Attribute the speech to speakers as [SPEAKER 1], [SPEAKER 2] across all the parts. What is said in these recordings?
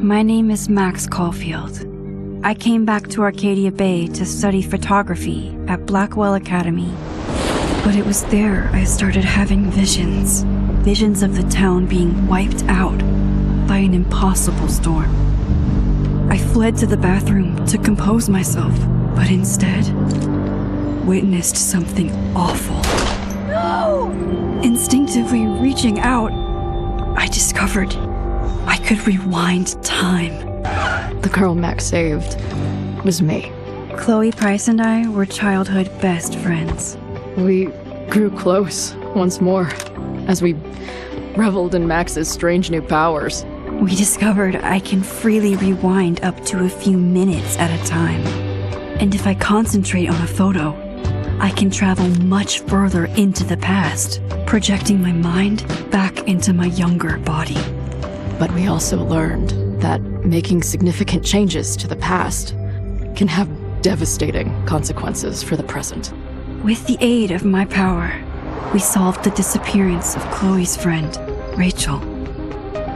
[SPEAKER 1] My name is Max Caulfield. I came back to Arcadia Bay to study photography at Blackwell Academy. But it was there I started having visions. Visions of the town being wiped out by an impossible storm. I fled to the bathroom to compose myself, but instead witnessed something awful. No! Instinctively reaching out, I discovered I could rewind time.
[SPEAKER 2] The girl Max saved was me.
[SPEAKER 1] Chloe Price and I were childhood best friends.
[SPEAKER 2] We grew close once more as we reveled in Max's strange new powers.
[SPEAKER 1] We discovered I can freely rewind up to a few minutes at a time. And if I concentrate on a photo, I can travel much further into the past, projecting my mind back into my younger body.
[SPEAKER 2] But we also learned that making significant changes to the past can have devastating consequences for the present.
[SPEAKER 1] With the aid of my power, we solved the disappearance of Chloe's friend, Rachel.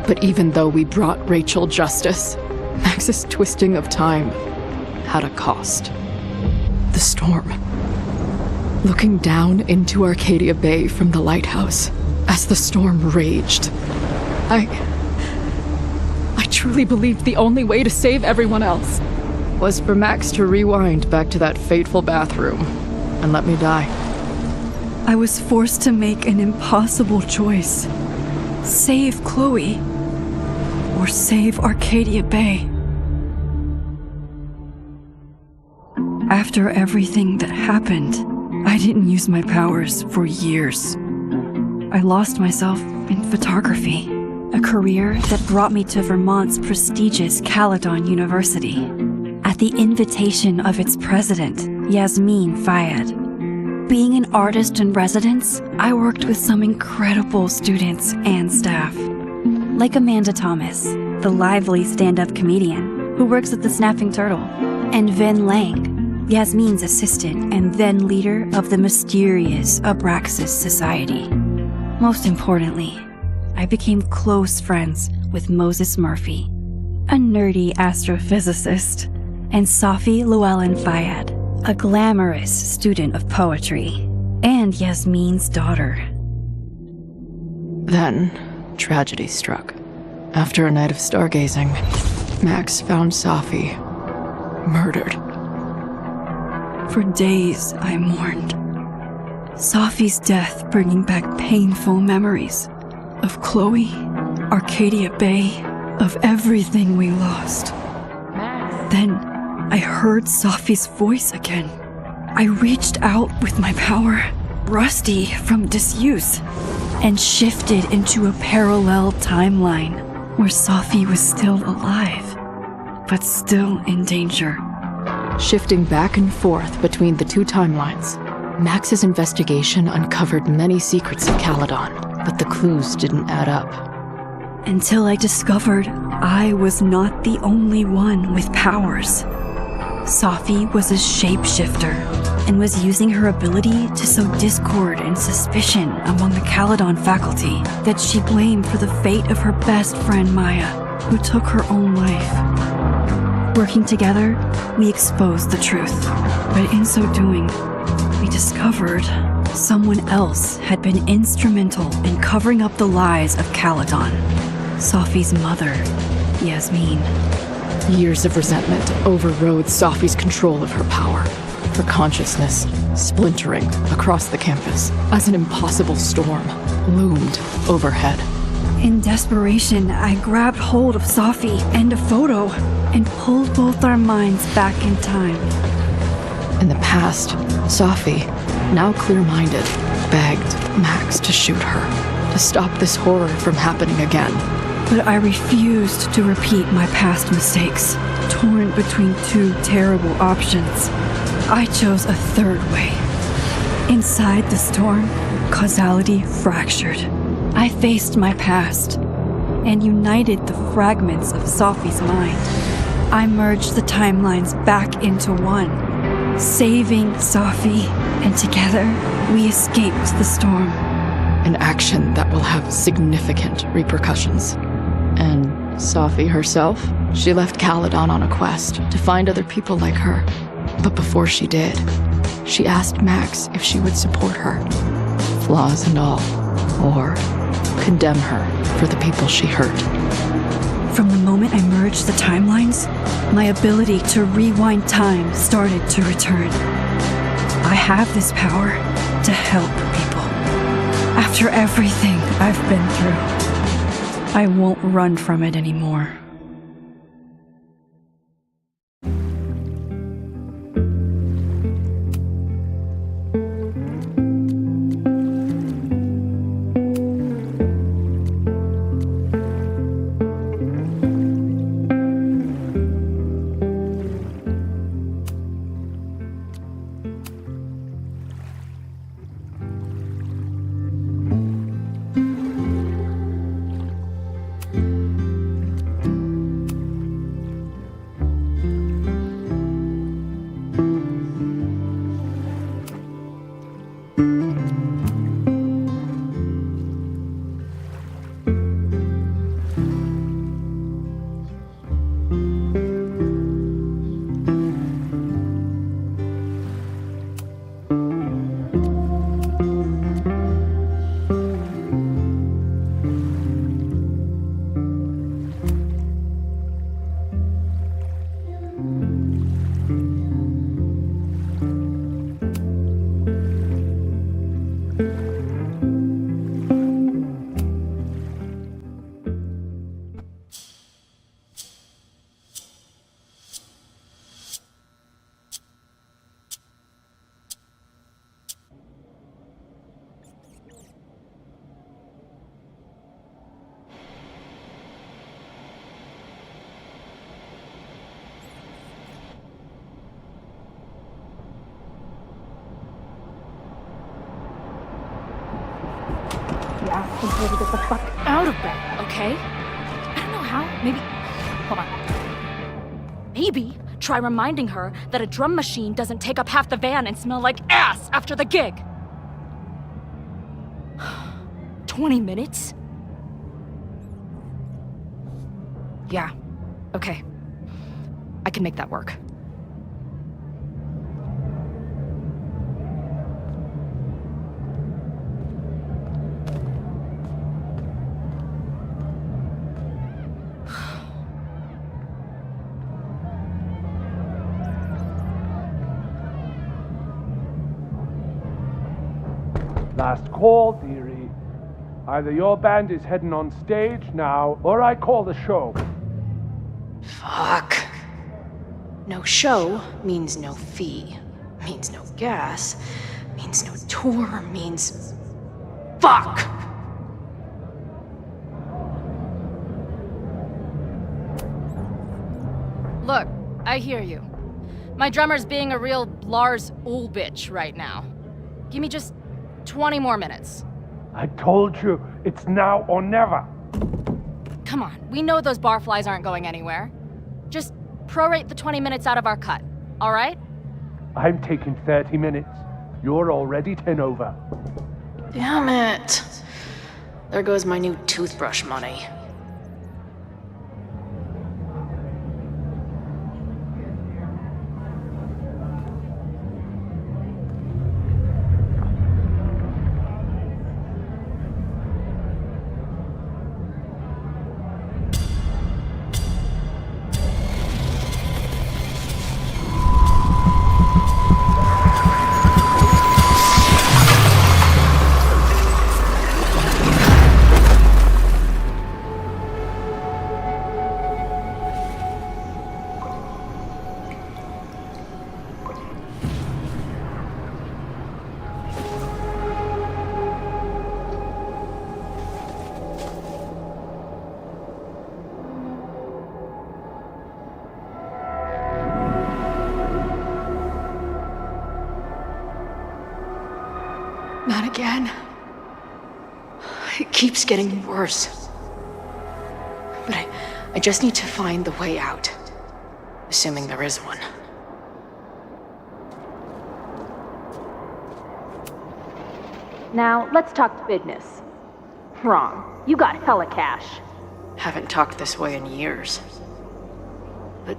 [SPEAKER 2] But even though we brought Rachel justice, Max's twisting of time had a cost. The storm. Looking down into Arcadia Bay from the lighthouse as the storm raged, I truly believed the only way to save everyone else was for Max to rewind back to that fateful bathroom and let me die.
[SPEAKER 1] I was forced to make an impossible choice. Save Chloe, or save Arcadia Bay. After everything that happened, I didn't use my powers for years. I lost myself in photography, a career that brought me to Vermont's prestigious Caledon University, at the invitation of its president, Yasmin Fayyad. Being an artist in residence, I worked with some incredible students and staff, like Amanda Thomas, the lively stand-up comedian who works at the Snapping Turtle, and Ven Lang, Yasmin's assistant and then leader of the mysterious Abraxas Society. Most importantly, I became close friends with Moses Murphy, a nerdy astrophysicist, and Safi Llewellyn Fayyad, a glamorous student of poetry, and Yasmin's daughter.
[SPEAKER 2] Then, tragedy struck. After a night of stargazing, Max found Safi murdered.
[SPEAKER 1] For days, I mourned. Safi's death bringing back painful memories of Chloe, Arcadia Bay, of everything we lost. Then, I heard Safi's voice again. I reached out with my power, rusty from disuse, and shifted into a parallel timeline where Safi was still alive, but still in danger.
[SPEAKER 2] shifting back and forth between the two timelines. Max's investigation uncovered many secrets of Caledon, but the clues didn't add up.
[SPEAKER 1] Until I discovered I was not the only one with powers. Sophie was a shapeshifter and was using her ability to sow discord and suspicion among the Caledon faculty that she blamed for the fate of her best friend Maya, who took her own life. Working together, we exposed the truth, but in so doing, we discovered someone else had been instrumental in covering up the lies of Caledon. Sophie's mother, Yasmin.
[SPEAKER 2] Years of resentment overrode Sophie's control of her power, her consciousness splintering across the campus as an impossible storm loomed overhead.
[SPEAKER 1] In desperation, I grabbed hold of Sophie and a photo and pulled both our minds back in time.
[SPEAKER 2] In the past, Sophie, now clear-minded, begged Max to shoot her, to stop this horror from happening again.
[SPEAKER 1] But I refused to repeat my past mistakes, torn between two terrible options. I chose a third way. Inside the storm, causality fractured. I faced my past and united the fragments of Sophie's mind. I merged the timelines back into one, saving Sophie, and together we escaped the storm.
[SPEAKER 2] An action that will have significant repercussions. And Sophie herself? She left Caledon on a quest to find other people like her. But before she did, she asked Max if she would support her, flaws and all, or condemn her for the people she hurt.
[SPEAKER 1] From the moment I merged the timelines, my ability to rewind time started to return. I have this power to help people. After everything I've been through, I won't run from it anymore.
[SPEAKER 3] Asking her to get the fuck out of bed, okay? I don't know how. Maybe. Hold on. Maybe try reminding her that a drum machine doesn't take up half the van and smell like ass after the gig. 20 minutes? Yeah. Okay. I can make that work.
[SPEAKER 4] Last call, dearie. Either your band is heading on stage now, or I call the show.
[SPEAKER 5] Fuck. No show means no fee, means no gas, means no tour, means... Fuck!
[SPEAKER 3] Look, I hear you. My drummer's being a real Lars Ulrich right now. Give me just 20 more minutes.
[SPEAKER 4] I told you, it's now or never.
[SPEAKER 3] Come on, we know those barflies aren't going anywhere. Just prorate the 20 minutes out of our cut, all right?
[SPEAKER 4] I'm taking 30 minutes. You're already 10 over.
[SPEAKER 5] Damn it. There goes my new toothbrush money. Not again. It keeps getting worse. But I just need to find the way out. Assuming there is one.
[SPEAKER 3] Now, let's talk business. Wrong. You got hella cash.
[SPEAKER 5] Haven't talked this way in years. But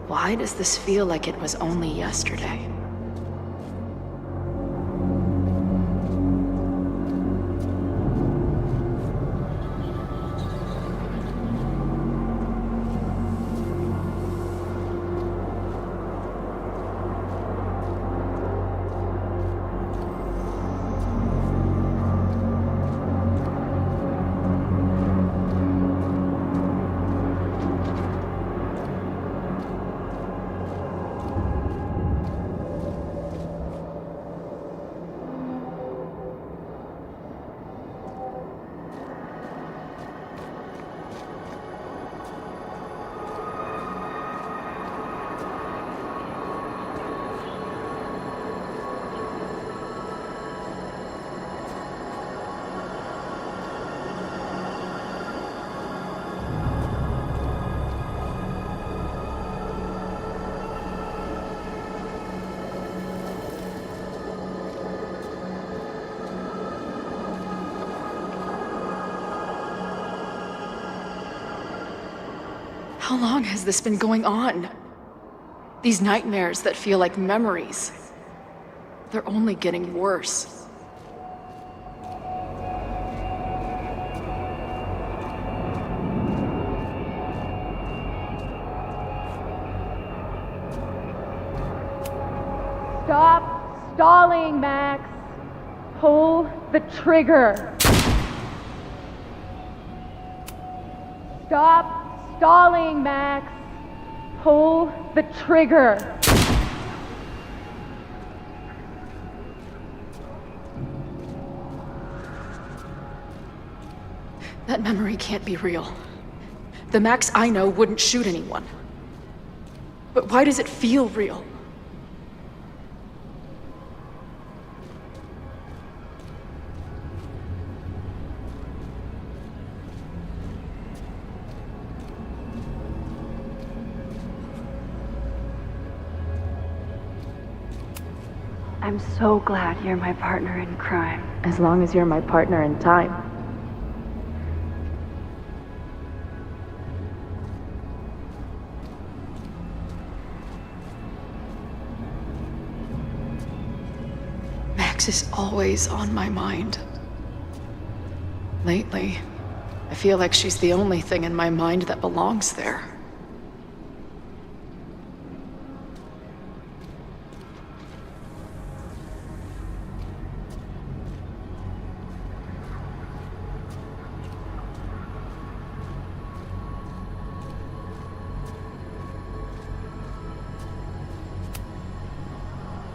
[SPEAKER 5] why does this feel like it was only yesterday? How long has this been going on? These nightmares that feel like memories. They're only getting worse.
[SPEAKER 6] Stop stalling, Max. Pull the trigger. Stop stalling, Max. Pull the trigger.
[SPEAKER 5] That memory can't be real. The Max I know wouldn't shoot anyone. But why does it feel real?
[SPEAKER 1] I'm so glad you're my partner in crime.
[SPEAKER 5] As long as you're my partner in time. Max is always on my mind. Lately, I feel like she's the only thing in my mind that belongs there.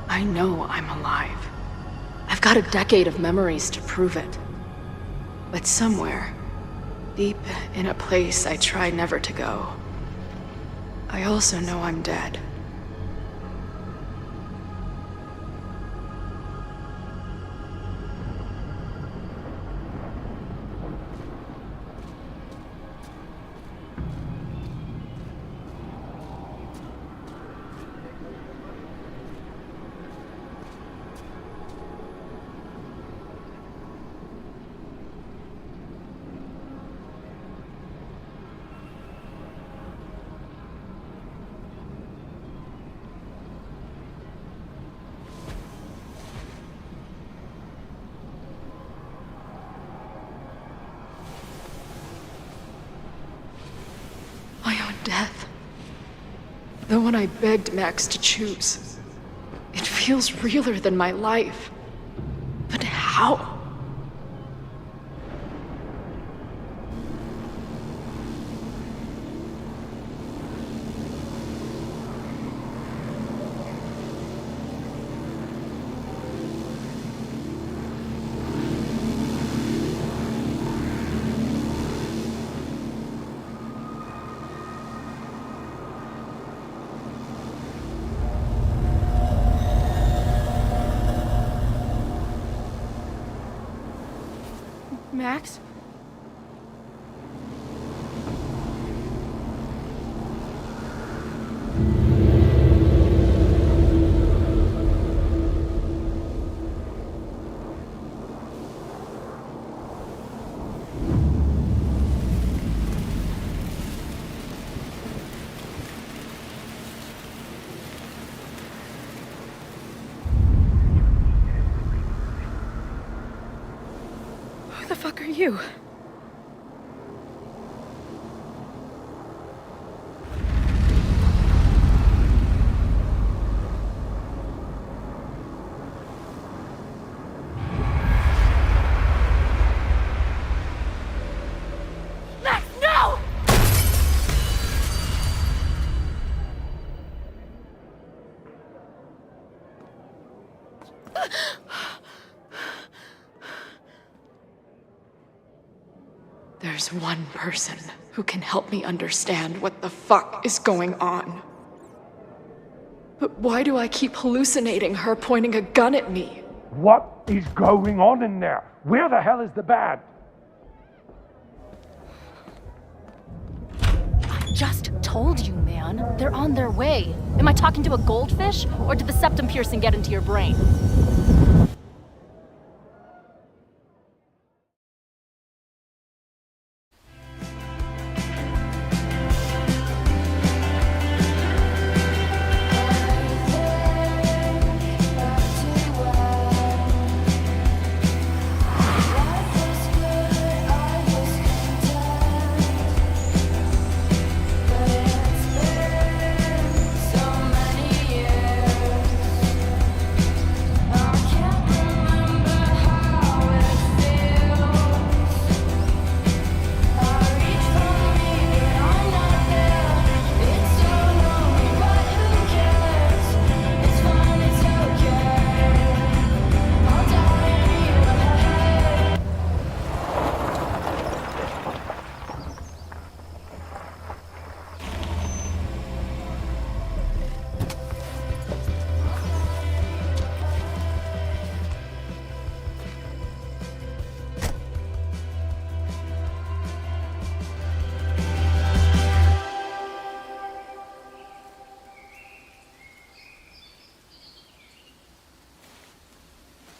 [SPEAKER 5] I know I'm alive. I've got a decade of memories to prove it. But somewhere, deep in a place I try never to go, I also know I'm dead.
[SPEAKER 2] death. The one I begged Max to choose. It feels realer than my life. But how?
[SPEAKER 3] Max? Who the fuck are you? Max, no!
[SPEAKER 2] There's one person who can help me understand what the fuck is going on. But why do I keep hallucinating her pointing a gun at me?
[SPEAKER 4] What is going on in there? Where the hell is the band?
[SPEAKER 3] I just told you, man. They're on their way. Am I talking to a goldfish, or did the septum piercing get into your brain?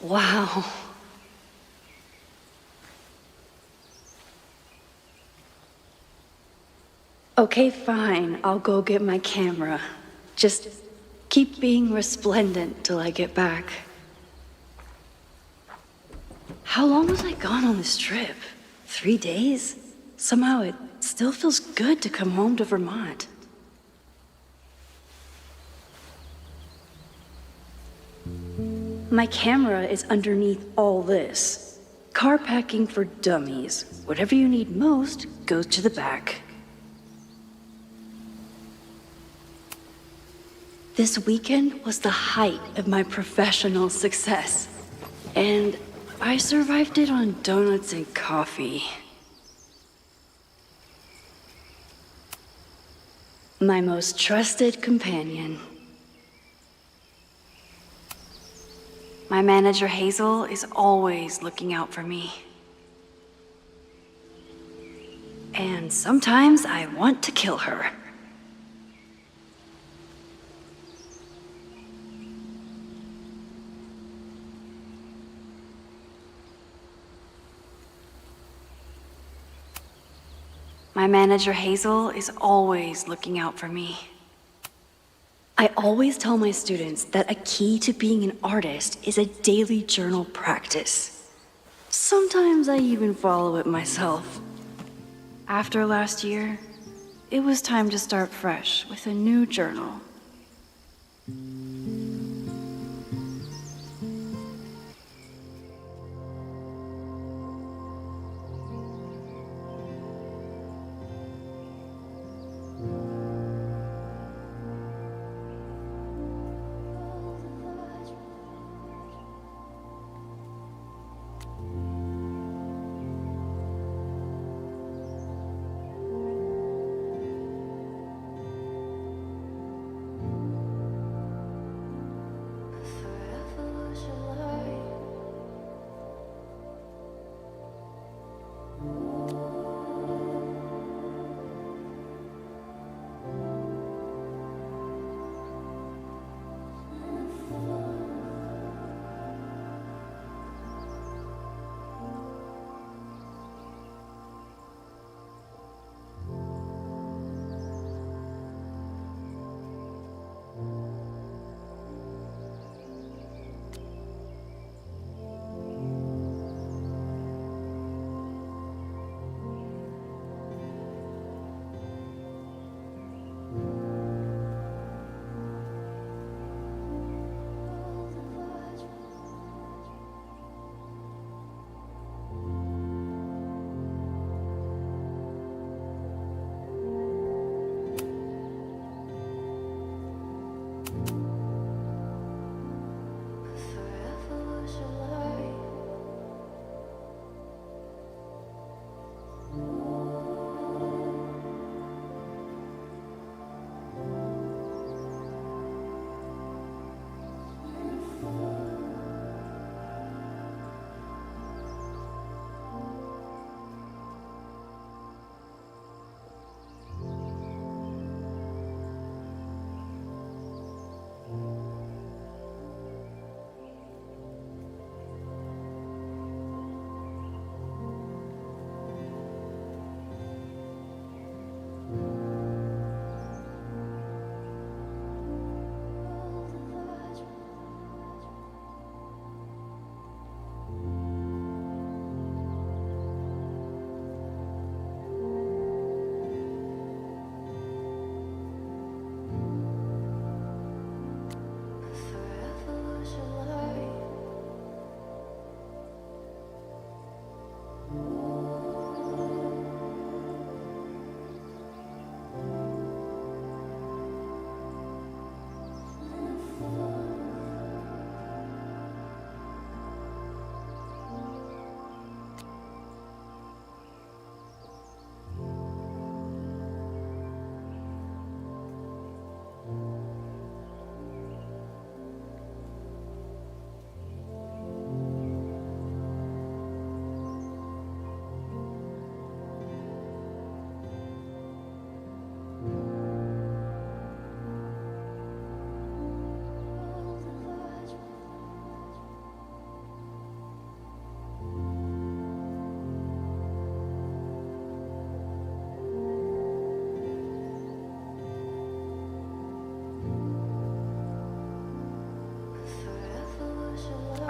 [SPEAKER 1] Wow. Okay, fine. I'll go get my camera. Just keep being resplendent till I get back. How long was I gone on this trip? 3 days? Somehow it still feels good to come home to Vermont. My camera is underneath all this. Car packing for dummies. Whatever you need most goes to the back. This weekend was the height of my professional success. And I survived it on donuts and coffee. My most trusted companion. My manager Hazel is always looking out for me. And sometimes I want to kill her. My manager Hazel is always looking out for me. I always tell my students that a key to being an artist is a daily journal practice. Sometimes I even follow it myself. After last year, it was time to start fresh with a new journal.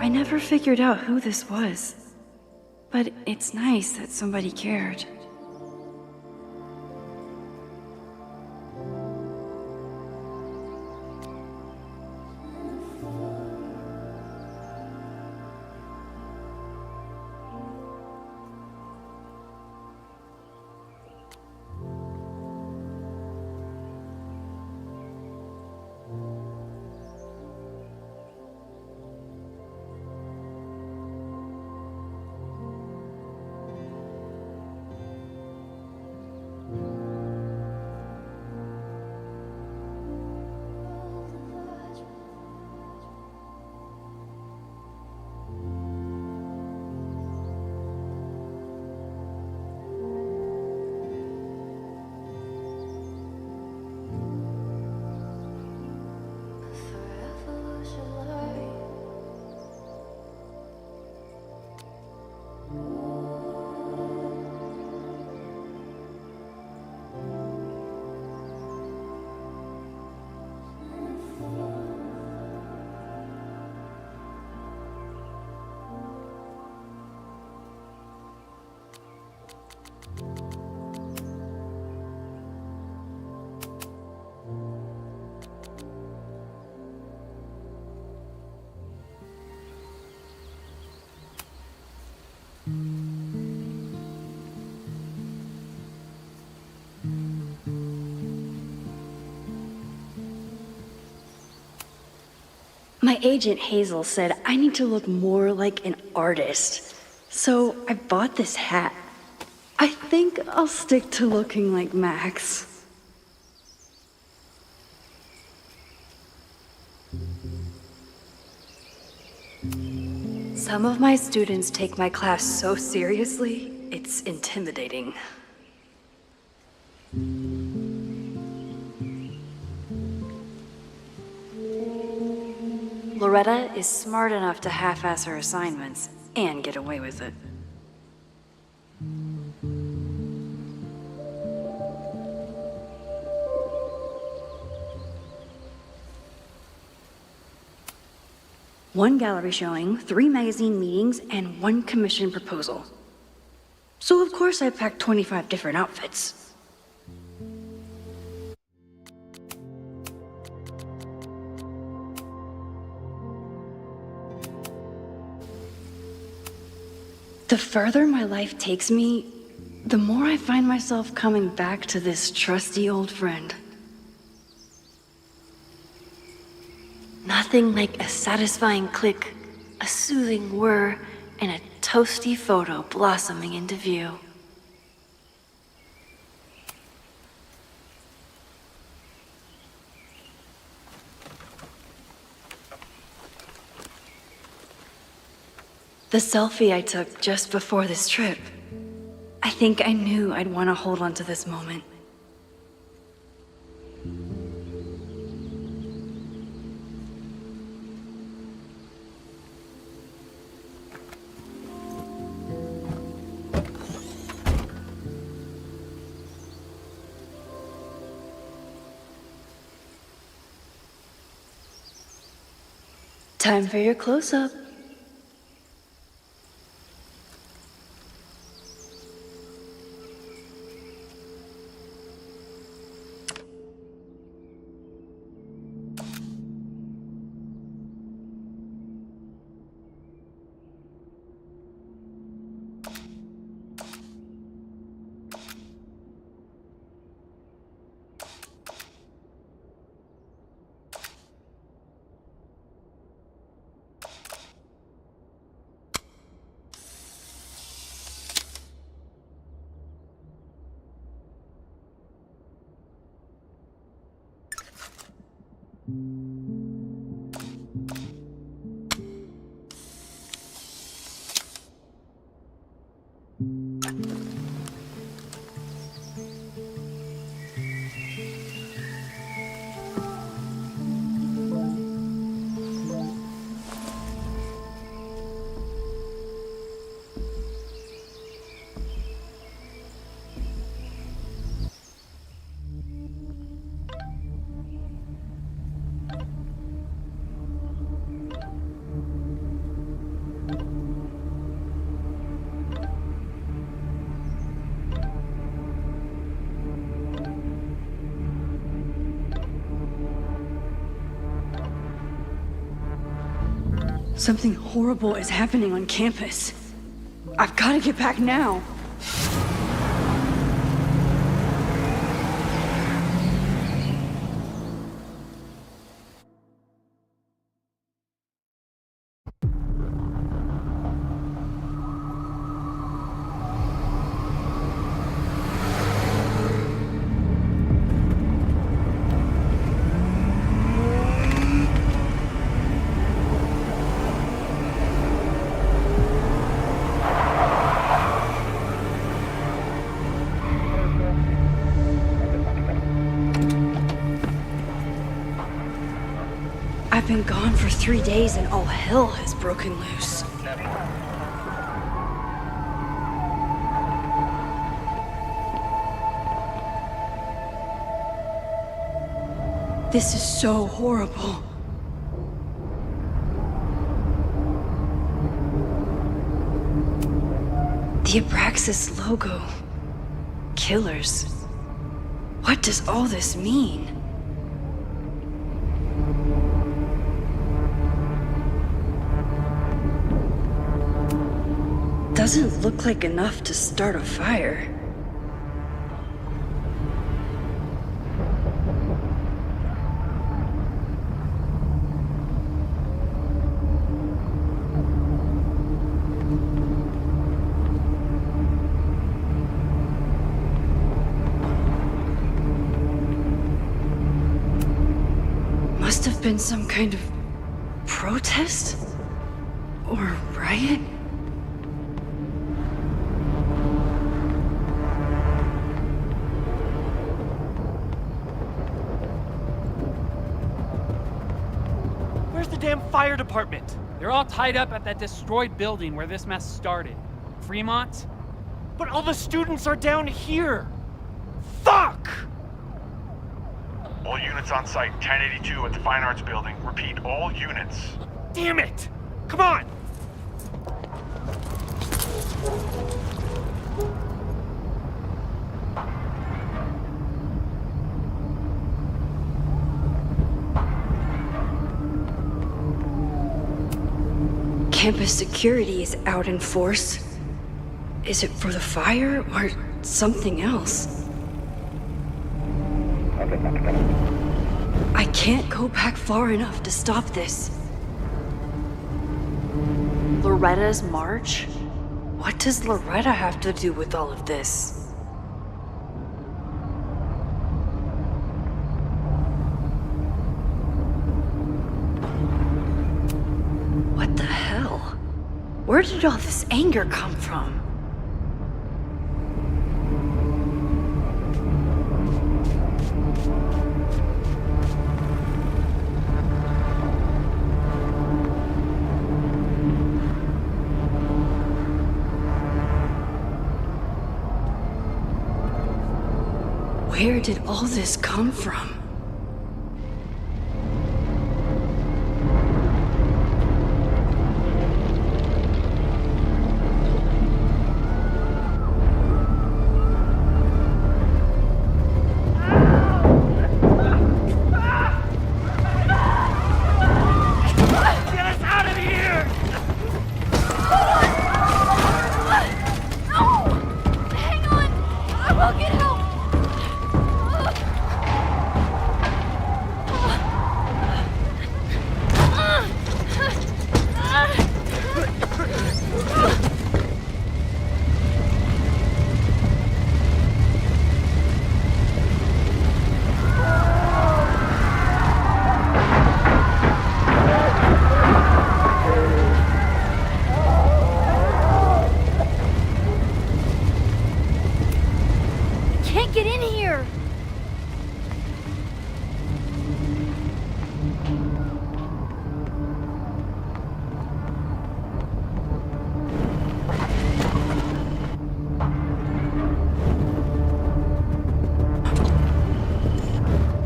[SPEAKER 1] I never figured out who this was, but it's nice that somebody cared.
[SPEAKER 7] My agent Hazel said I need to look more like an artist. So I bought this hat. I think I'll stick to looking like Max. Some of my students take my class so seriously, it's intimidating. Loretta is smart enough to half-ass her assignments and get away with it. One gallery showing, 3 magazine meetings, and 1 commission proposal. So of course I packed 25 different outfits. The further my life takes me, the more I find myself coming back to this trusty old friend. Nothing like a satisfying click, a soothing whir, and a toasty photo blossoming into view. The selfie I took just before this trip. I think I knew I'd want to hold on to this moment. Time for your close-up. Something horrible is happening on campus. I've got to get back now. I've been gone for 3 days and all hell has broken loose. This is so horrible. The Abraxas logo. Killers. What does all this mean? Doesn't look like enough to start a fire.
[SPEAKER 1] been some kind of protest? Or riot?
[SPEAKER 8] Where's the damn fire department?
[SPEAKER 9] They're all tied up at that destroyed building where this mess started. Fremont?
[SPEAKER 8] But all the students are down here! Fuck!
[SPEAKER 10] All units on site, 1082 at the Fine Arts Building. Repeat, all units.
[SPEAKER 8] Damn it! Come on!
[SPEAKER 1] Campus security is out in force. Is it for the fire or something else? I can't go back far enough to stop this. Loretta's march? What does Loretta have to do with all of this? What the hell? Where did all this anger come from? Where did all this come from?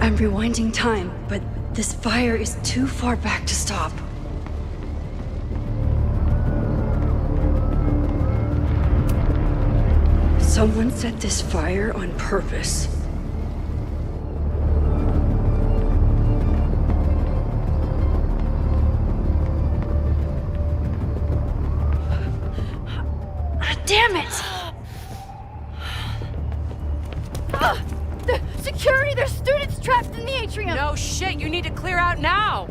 [SPEAKER 1] I'm rewinding time, but this fire is too far back to stop. Someone set this fire on purpose. Damn it!
[SPEAKER 3] The security! There's students trapped in the atrium!
[SPEAKER 11] No shit, you need to clear out now!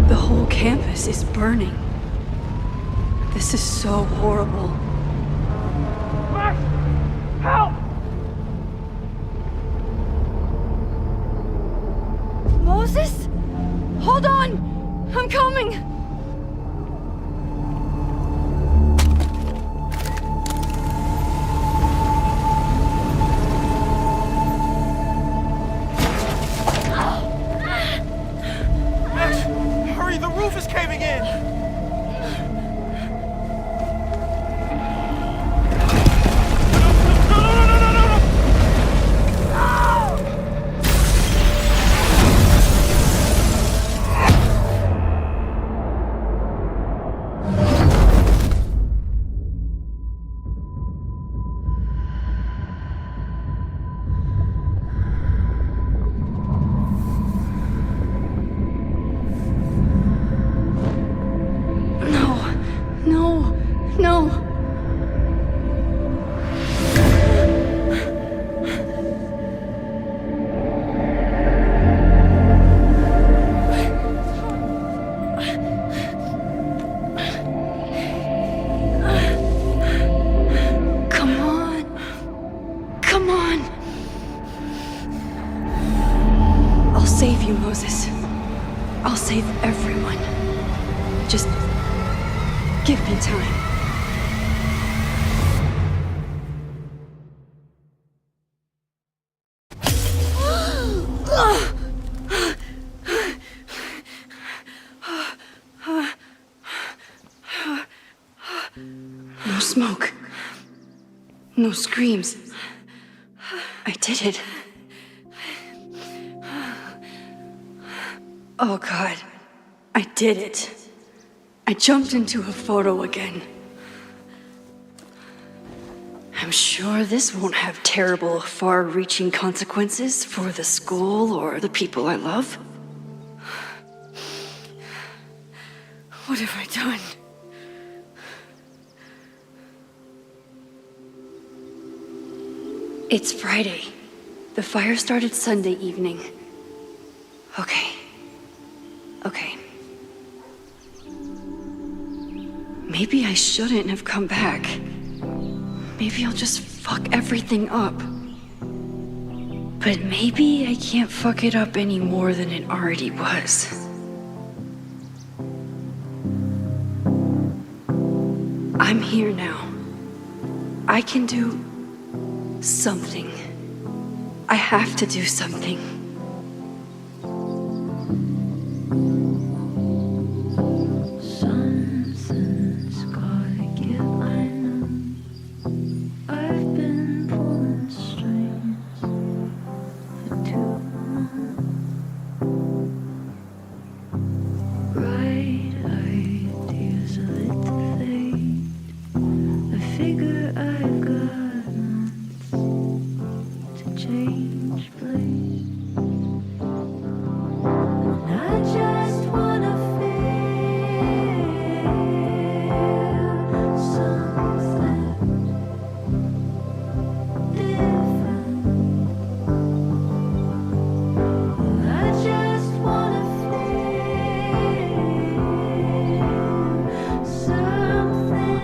[SPEAKER 1] The whole campus is burning. This is so horrible.
[SPEAKER 4] Max! Help!
[SPEAKER 3] Moses? Hold on! I'm coming!
[SPEAKER 8] Max, hurry, the roof is caving in!
[SPEAKER 1] save you, Moses. I'll save everyone. Just give me time. No smoke. No screams. I did it. Oh God, I did it. I jumped into a photo again. I'm sure this won't have terrible, far-reaching consequences for the school or the people I love. What have I done? It's Friday. The fire started Sunday evening. Okay. Maybe I shouldn't have come back. Maybe I'll just fuck everything up. But maybe I can't fuck it up any more than it already was. I'm here now. I can do something. I have to do something.
[SPEAKER 12] Something's gotta give, I know. I've been pulling strings for too long. Bright ideas are lit to fade. I figure I've got months to change place. And I just wanna feel something different. I just wanna feel something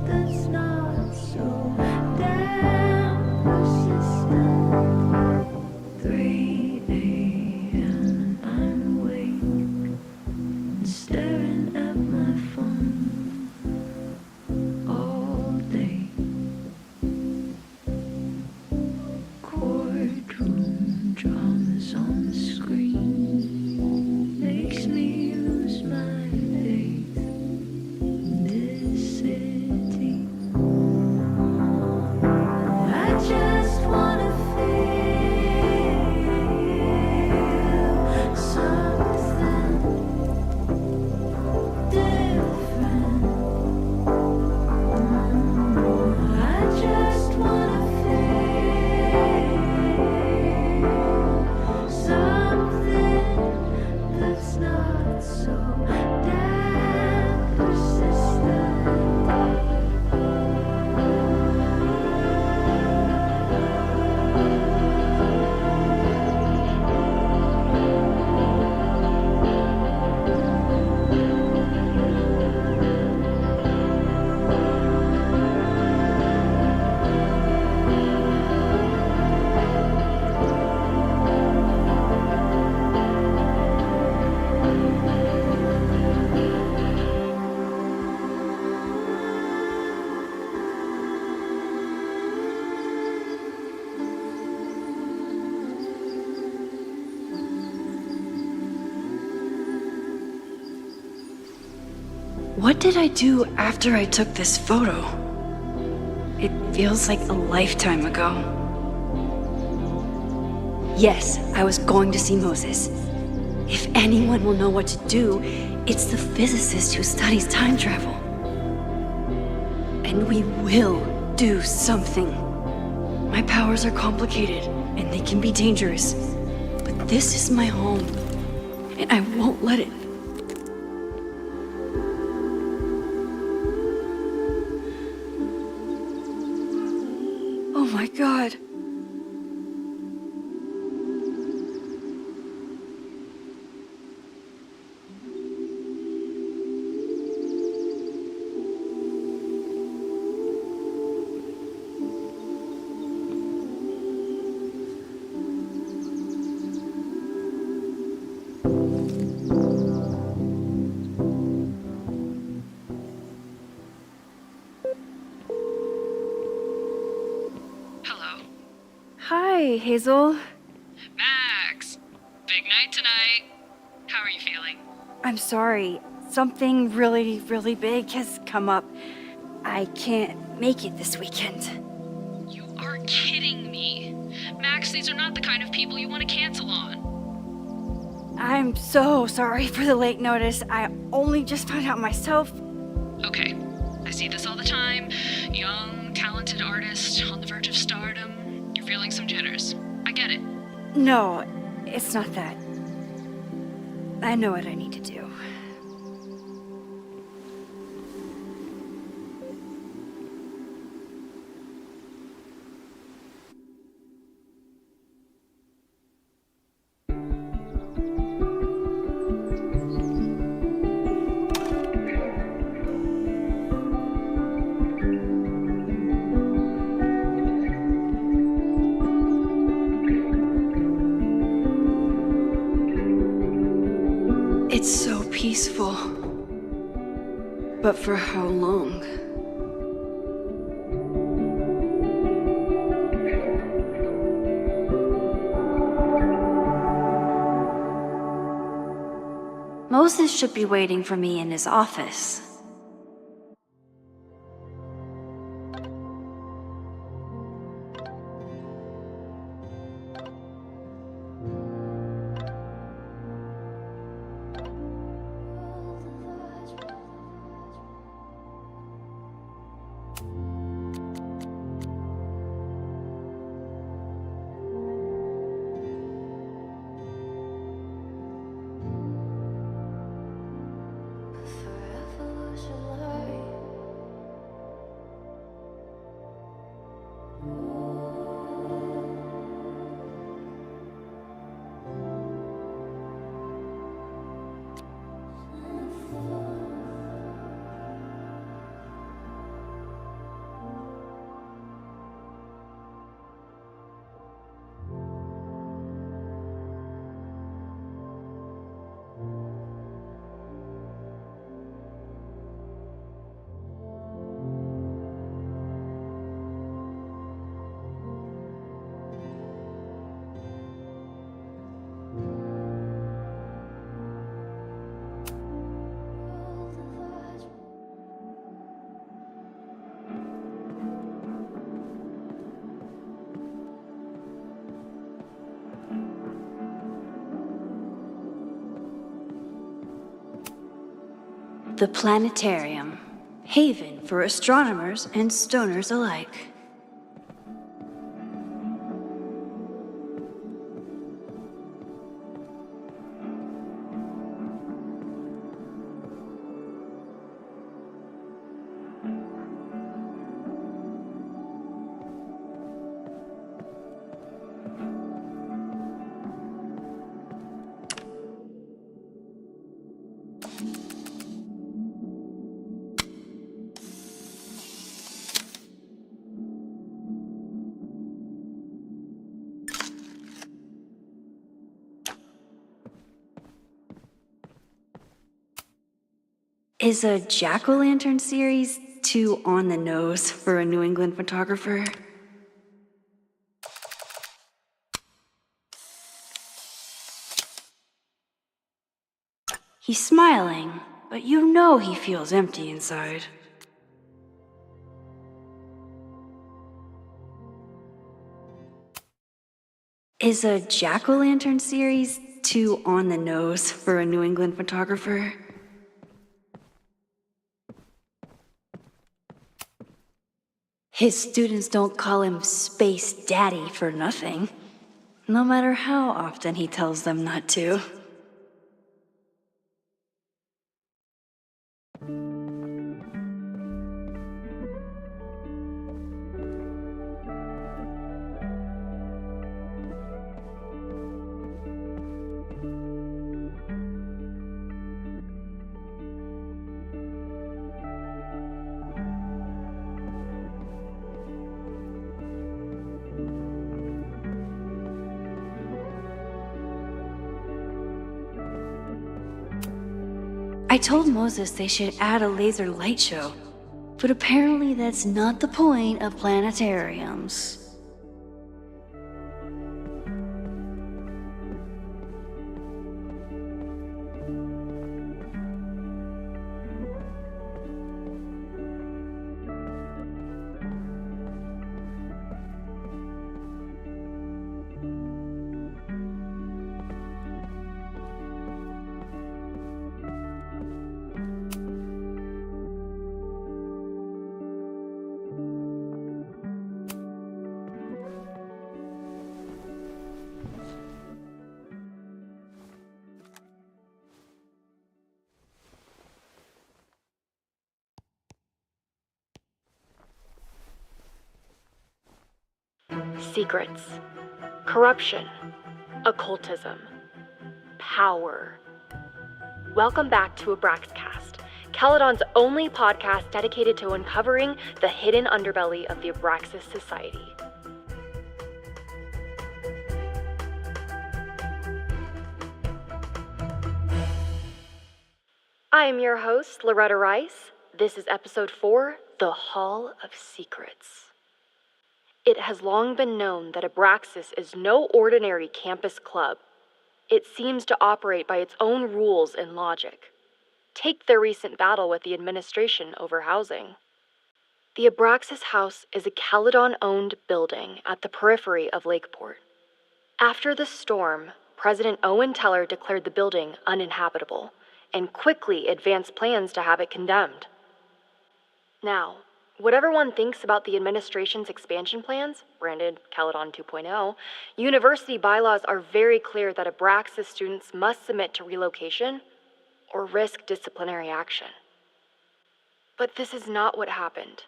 [SPEAKER 12] that's not so damn persistent. 3 a.m. and I'm awake and staring at my phone all day. Courtroom dramas on the screen makes me lose my faith in this city. I just wanna feel something different. I just wanna feel something that's not so damn persistent.
[SPEAKER 1] What did I do after I took this photo? It feels like a lifetime ago. Yes, I was going to see Moses. If anyone will know what to do, it's the physicist who studies time travel. And we will do something. My powers are complicated, and they can be dangerous. But this is my home, and I won't let it. Oh my God.
[SPEAKER 7] Hazel.
[SPEAKER 2] Max! Big night tonight. How are you feeling?
[SPEAKER 7] I'm sorry. Something really, really big has come up. I can't make it this weekend.
[SPEAKER 2] You are kidding me. Max, these are not the kind of people you want to cancel on.
[SPEAKER 7] I'm so sorry for the late notice. I only just found out myself.
[SPEAKER 2] Okay, I see this all the time. Young, talented artist on the verge of stardom. You're feeling some jitters. I get it.
[SPEAKER 7] No, it's not that. I know what I need to do. It's so peaceful. But for how long? Moses should be waiting for me in his office. The planetarium, haven for astronomers and stoners alike. Is a jack-o'-lantern series too on the nose for a New England photographer? He's smiling, but you know he feels empty inside. Is a jack-o'-lantern series too on the nose for a New England photographer? His students don't call him Space Daddy for nothing, no matter how often he tells them not to. I told Moses they should add a laser light show, but apparently that's not the point of planetariums.
[SPEAKER 13] Secrets. Corruption. Occultism. Power. Welcome back to Abraxcast, Caledon's only podcast dedicated to uncovering the hidden underbelly of the Abraxas Society. I am your host, Loretta Rice. This is episode 4, The Hall of Secrets. It has long been known that Abraxas is no ordinary campus club. It seems to operate by its own rules and logic. Take their recent battle with the administration over housing. The Abraxas House is a Caledon-owned building at the periphery of Lakeport. After the storm, President Owen Teller declared the building uninhabitable and quickly advanced plans to have it condemned. Now, whatever one thinks about the administration's expansion plans, branded Caledon 2.0, university bylaws are very clear that Abraxas students must submit to relocation or risk disciplinary action. But this is not what happened.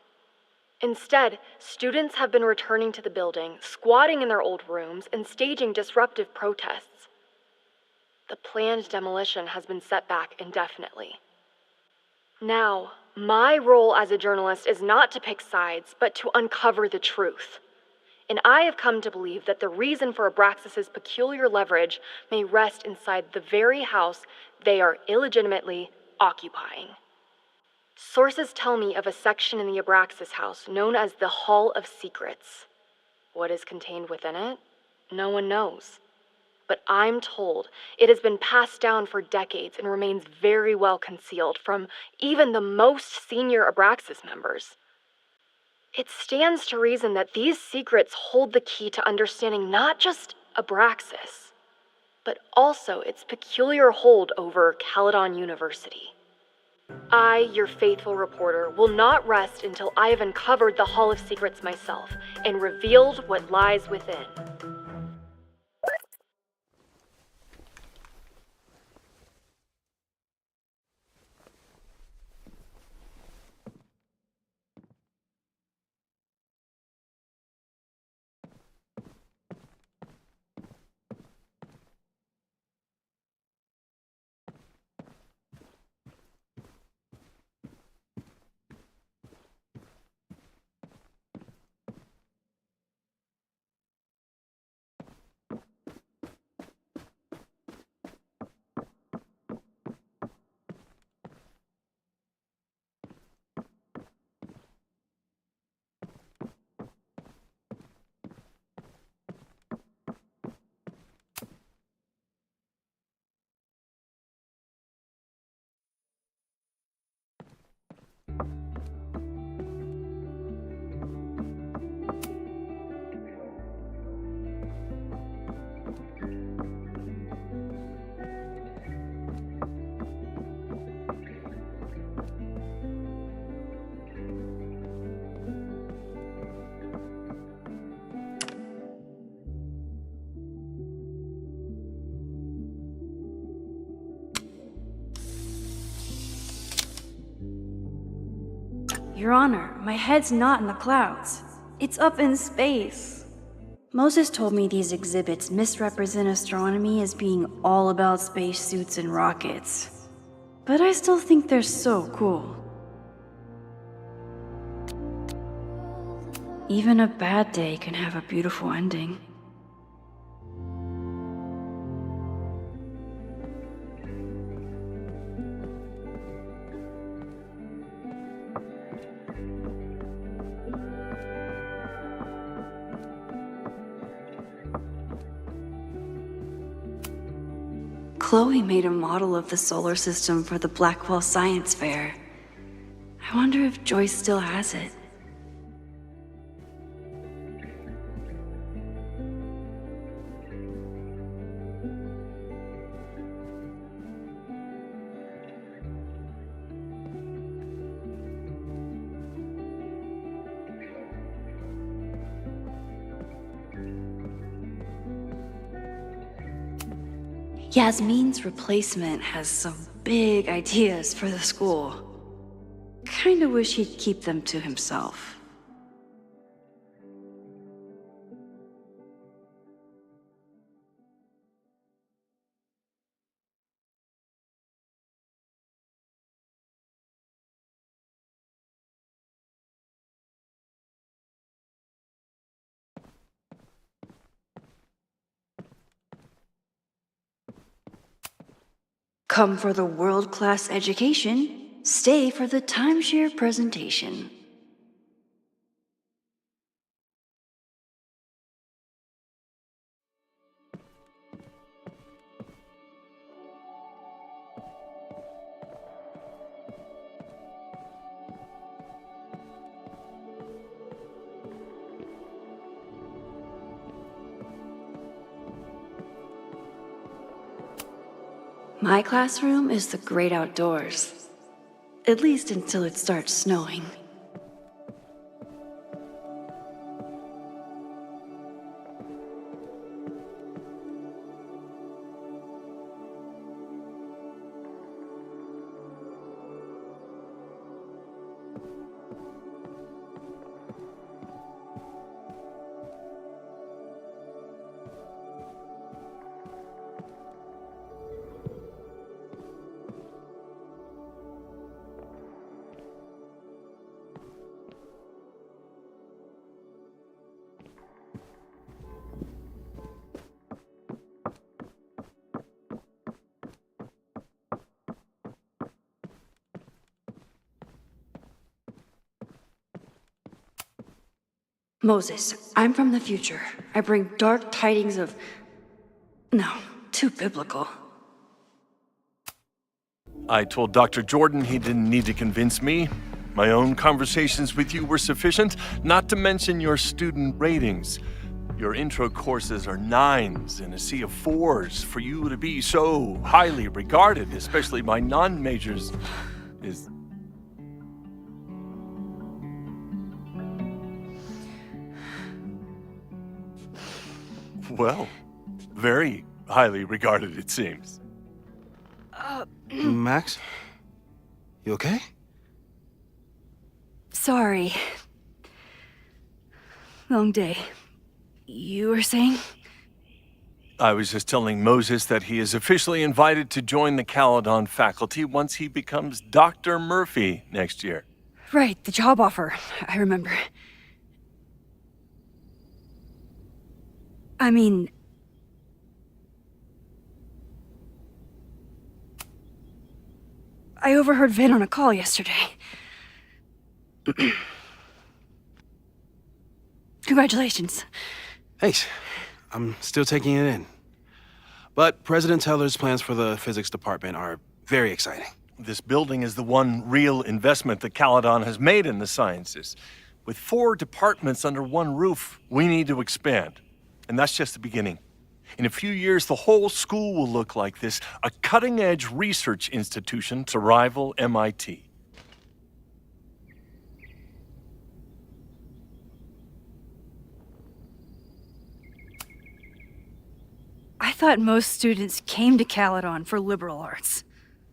[SPEAKER 13] Instead, students have been returning to the building, squatting in their old rooms, and staging disruptive protests. The planned demolition has been set back indefinitely. Now, my role as a journalist is not to pick sides, but to uncover the truth. And I have come to believe that the reason for Abraxas's peculiar leverage may rest inside the very house they are illegitimately occupying. Sources tell me of a section in the Abraxas house known as the Hall of Secrets. What is contained within it? No one knows. But I'm told it has been passed down for decades and remains very well concealed from even the most senior Abraxas members. It stands to reason that these secrets hold the key to understanding not just Abraxas, but also its peculiar hold over Caledon University. I, your faithful reporter, will not rest until I have uncovered the Hall of Secrets myself and revealed what lies within.
[SPEAKER 7] Your Honor, my head's not in the clouds. It's up in space. Moses told me these exhibits misrepresent astronomy as being all about spacesuits and rockets. But I still think they're so cool. Even a bad day can have a beautiful ending. Chloe made a model of the solar system for the Blackwell Science Fair. I wonder if Joyce still has it. Yasmin's replacement has some big ideas for the school. Kinda wish he'd keep them to himself. Come for the world-class education, stay for the timeshare presentation. My classroom is the great outdoors. At least until it starts snowing. Moses, I'm from the future. I bring dark tidings of... No, too biblical.
[SPEAKER 14] I told Dr. Jordan he didn't need to convince me. My own conversations with you were sufficient, not to mention your student ratings. Your intro courses are 9s in a sea of 4s. For you to be so highly regarded, especially by non-majors, is... Well, very highly regarded, it seems.
[SPEAKER 15] Max? You okay?
[SPEAKER 7] Sorry. Long day. You were saying?
[SPEAKER 14] I was just telling Moses that he is officially invited to join the Caledon faculty once he becomes Dr. Murphy next year.
[SPEAKER 7] Right, the job offer. I remember. I mean... I overheard Vin on a call yesterday. Congratulations.
[SPEAKER 15] Thanks. I'm still taking it in. But President Teller's plans for the physics department are very exciting.
[SPEAKER 14] This building is the one real investment that Caledon has made in the sciences. With 4 departments under one roof, we need to expand. And that's just the beginning. In a few years, the whole school will look like this, a cutting-edge research institution to rival MIT.
[SPEAKER 7] I thought most students came to Caledon for liberal arts.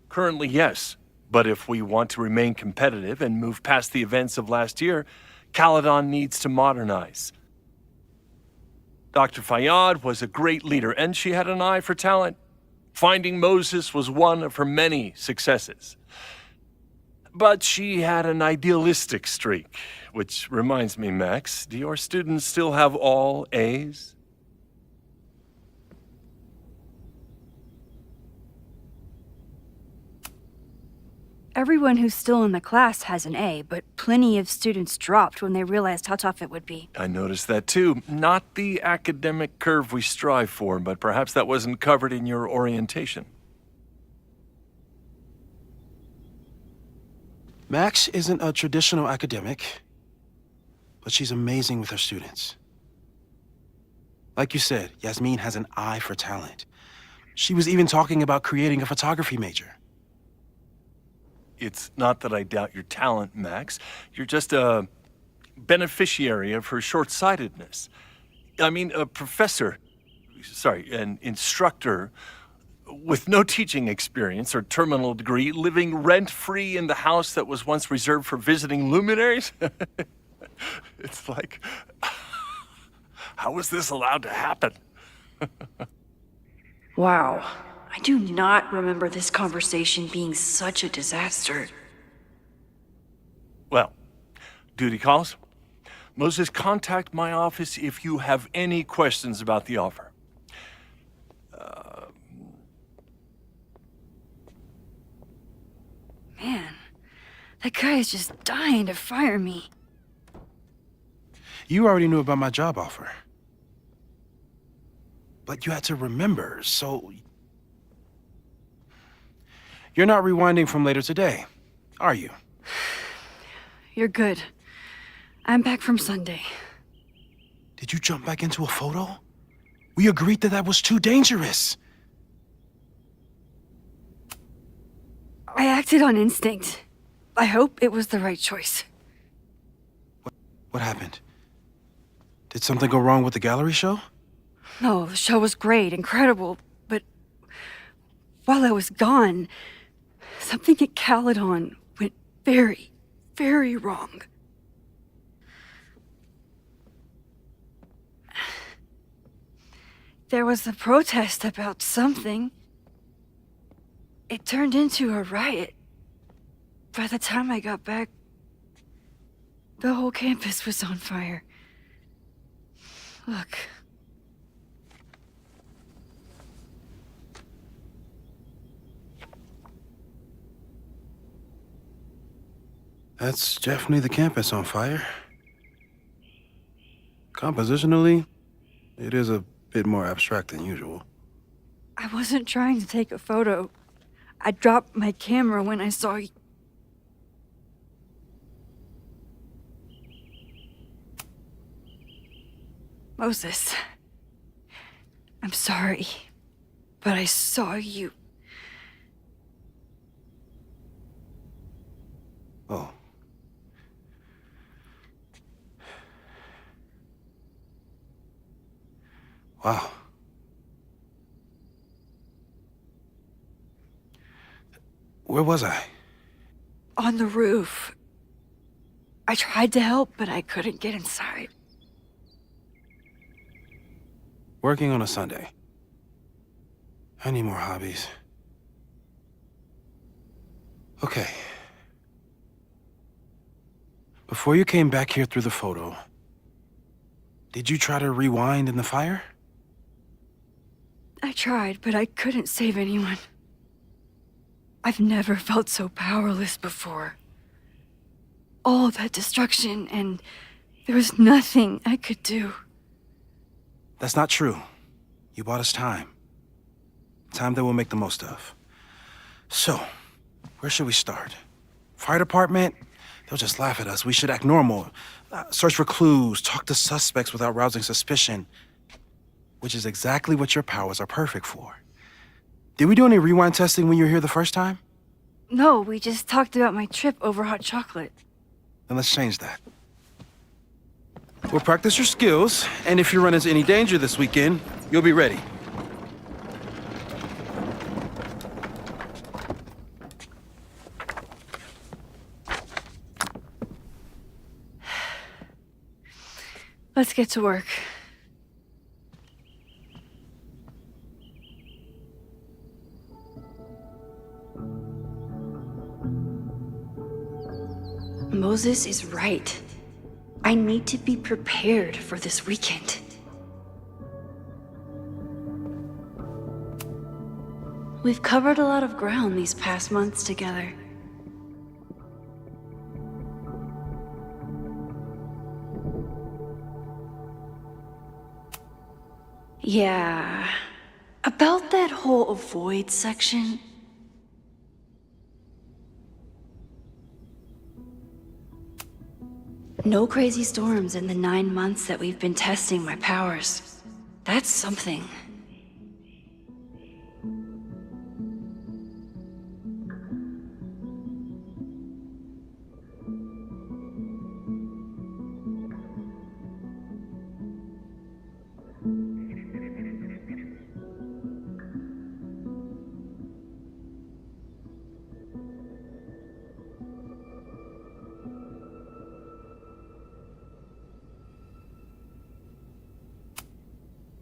[SPEAKER 14] Currently, yes. But if we want to remain competitive and move past the events of last year, Caledon needs to modernize. Dr. Fayyad was a great leader, and she had an eye for talent. Finding Moses was one of her many successes. But she had an idealistic streak, which reminds me, Max, do your students still have all A's?
[SPEAKER 7] Everyone who's still in the class has an A, but plenty of students dropped when they realized how tough it would be.
[SPEAKER 14] I noticed that too. Not the academic curve we strive for, but perhaps that wasn't covered in your orientation.
[SPEAKER 15] Max isn't a traditional academic, but she's amazing with her students. Like you said, Yasmin has an eye for talent. She was even talking about creating a photography major.
[SPEAKER 14] It's not that I doubt your talent, Max. You're just a beneficiary of her short-sightedness. I mean, an instructor with no teaching experience or terminal degree, living rent-free in the house that was once reserved for visiting luminaries? It's like, how was this allowed to happen?
[SPEAKER 7] Wow. I do not remember this conversation being such a disaster.
[SPEAKER 14] Well, duty calls. Moses, contact my office if you have any questions about the offer.
[SPEAKER 1] That guy is just dying to fire me.
[SPEAKER 15] You already knew about my job offer. But you had to remember, so... You're not rewinding from later today, are you?
[SPEAKER 1] You're good. I'm back from Sunday.
[SPEAKER 15] Did you jump back into a photo? We agreed that that was too dangerous.
[SPEAKER 1] I acted on instinct. I hope it was the right choice.
[SPEAKER 15] What happened? Did something go wrong with the gallery show?
[SPEAKER 1] No, the show was great, incredible, but while I was gone, something at Caledon went very, very wrong. There was a protest about something. It turned into a riot. By the time I got back, the whole campus was on fire. Look.
[SPEAKER 15] That's definitely the campus on fire. Compositionally, it is a bit more abstract than usual.
[SPEAKER 1] I wasn't trying to take a photo. I dropped my camera when I saw you. Moses, I'm sorry, but I saw you.
[SPEAKER 15] Oh. Wow. Where was I?
[SPEAKER 1] On the roof. I tried to help, but I couldn't get inside.
[SPEAKER 15] Working on a Sunday. I need more hobbies. Okay. Before you came back here through the photo, did you try to rewind in the fire?
[SPEAKER 1] I tried, but I couldn't save anyone. I've never felt so powerless before. All that destruction, and there was nothing I could do.
[SPEAKER 15] That's not true. You bought us time. Time that we'll make the most of. So, where should we start? Fire department? They'll just laugh at us. We should act normal. Search for clues, talk to suspects without rousing suspicion. Which is exactly what your powers are perfect for. Did we do any rewind testing when you were here the first time?
[SPEAKER 1] No, we just talked about my trip over hot chocolate.
[SPEAKER 15] Then let's change that. We'll practice your skills, and if you run into any danger this weekend, you'll be ready.
[SPEAKER 1] Let's get to work. Moses is right. I need to be prepared for this weekend. We've covered a lot of ground these past months together. Yeah, about that whole avoid section. No crazy storms in the 9 months that we've been testing my powers. That's something.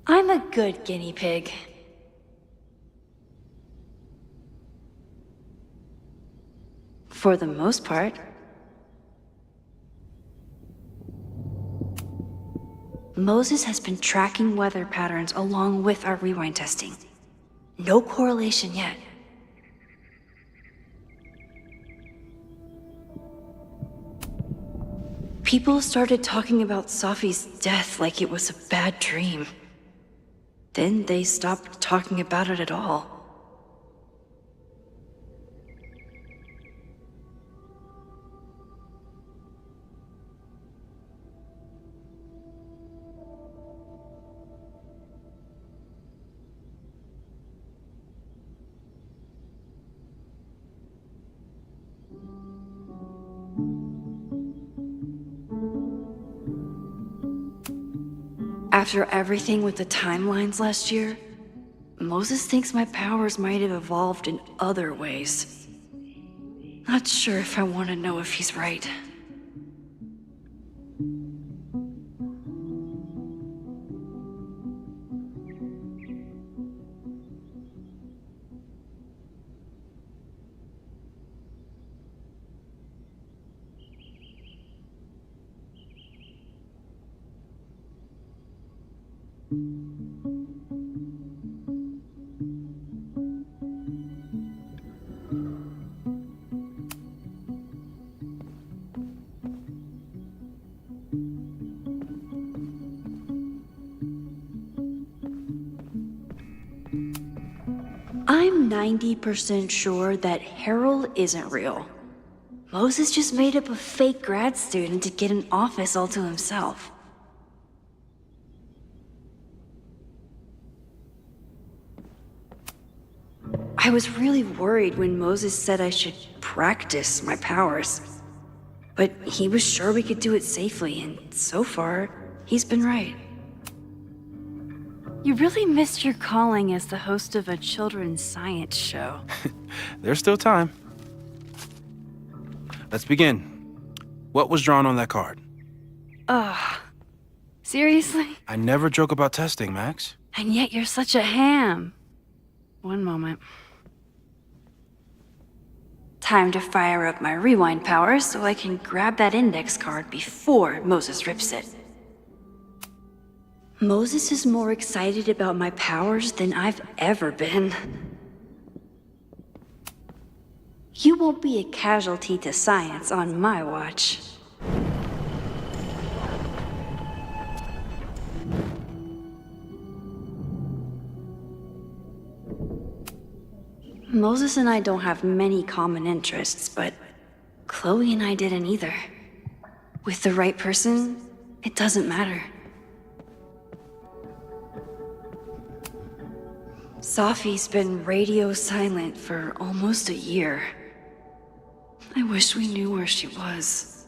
[SPEAKER 1] I'm a good guinea pig. For the most part. Moses has been tracking weather patterns along with our rewind testing. No correlation yet.
[SPEAKER 7] People started talking about Safi's death like it was a bad dream. Then they stopped talking about it at all. After everything with the timelines last year, Moses thinks my powers might have evolved in other ways. Not sure if I want to know if he's right. I'm 90% sure that Harold isn't real. Moses just made up a fake grad student to get an office all to himself. I was really worried when Moses said I should practice my powers. But he was sure we could do it safely, and so far, he's been right. You really missed your calling as the host of a children's science show.
[SPEAKER 15] There's still time. Let's begin. What was drawn on that card?
[SPEAKER 7] Seriously?
[SPEAKER 15] I never joke about testing, Max.
[SPEAKER 7] And yet you're such a ham. One moment. Time to fire up my rewind powers so I can grab that index card before Moses rips it. Moses is more excited about my powers than I've ever been. You won't be a casualty to science on my watch. Moses and I don't have many common interests, but Chloe and I didn't either. With the right person, it doesn't matter. Safi's been radio silent for almost a year. I wish we knew where she was.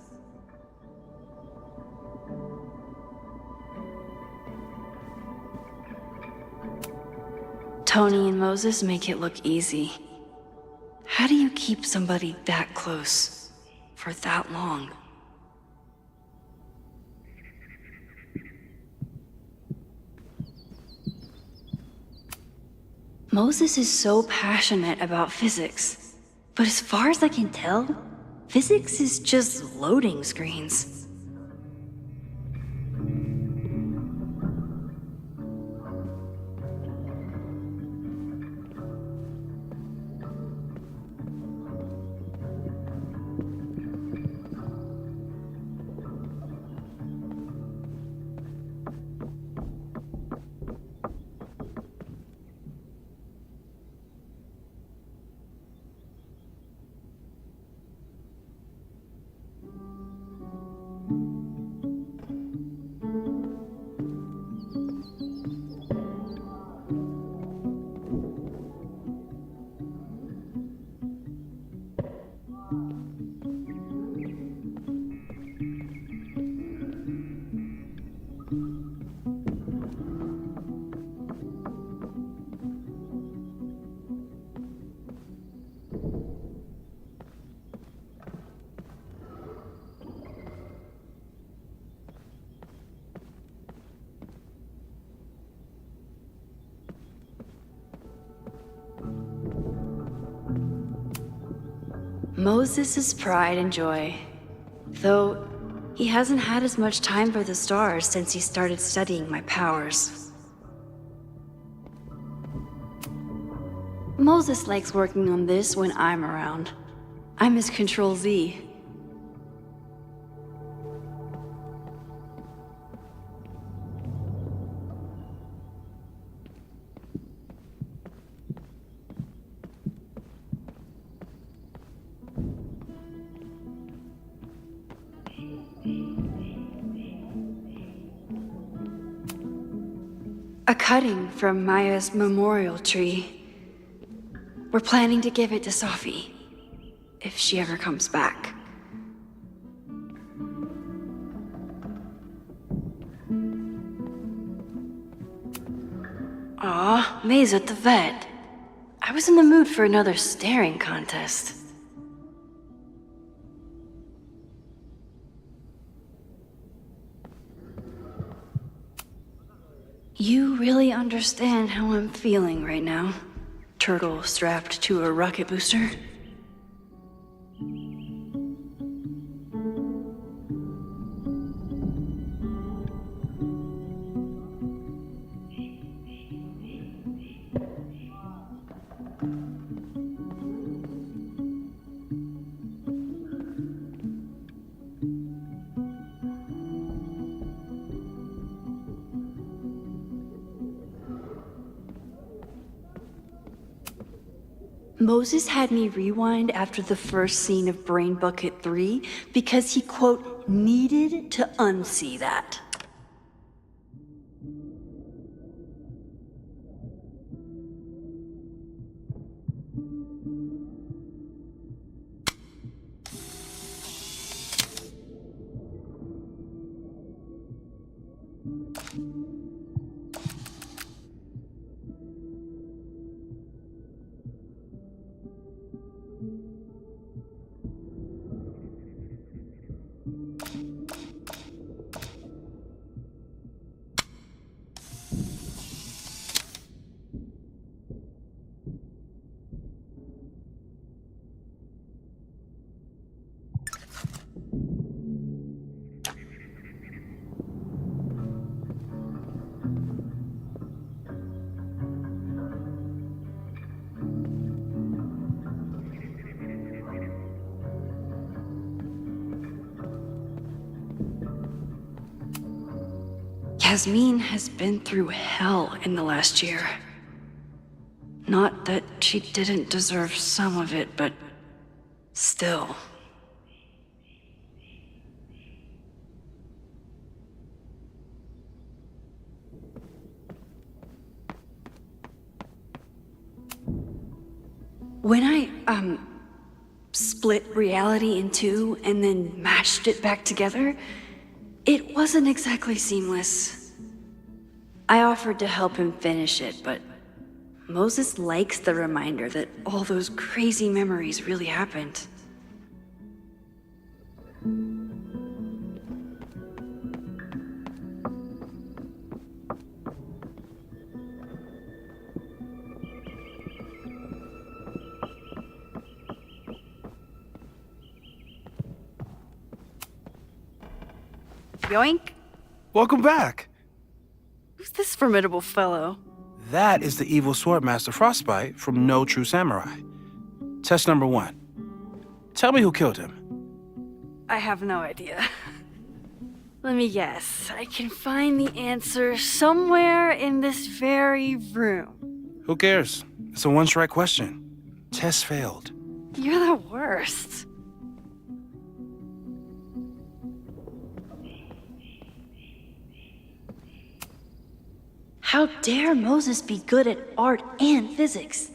[SPEAKER 7] Tony and Moses make it look easy. How do you keep somebody that close for that long? Moses is so passionate about physics, but as far as I can tell, physics is just loading screens. Moses' pride and joy, though he hasn't had as much time for the stars since he started studying my powers. Moses likes working on this when I'm around. I'm his Control-Z. A cutting from Maya's memorial tree. We're planning to give it to Sophie, if she ever comes back. Aw, May's at the vet. I was in the mood for another staring contest. You really understand how I'm feeling right now? Turtle strapped to a rocket booster? Moses had me rewind after the first scene of Brain Bucket 3 because he, quote, needed to unsee that. Yasmin has been through hell in the last year. Not that she didn't deserve some of it, but still. When I, split reality in two and then mashed it back together, it wasn't exactly seamless. I offered to help him finish it, but Moses likes the reminder that all those crazy memories really happened. Yoink!
[SPEAKER 15] Welcome back.
[SPEAKER 7] Who's this formidable fellow?
[SPEAKER 15] That is the evil Swordmaster Frostbite from No True Samurai. Test number 1. Tell me who killed him.
[SPEAKER 7] I have no idea. Let me guess. I can find the answer somewhere in this very room.
[SPEAKER 15] Who cares? It's a one-strike question. Test failed.
[SPEAKER 7] You're the worst. How dare Moses be good at art and physics?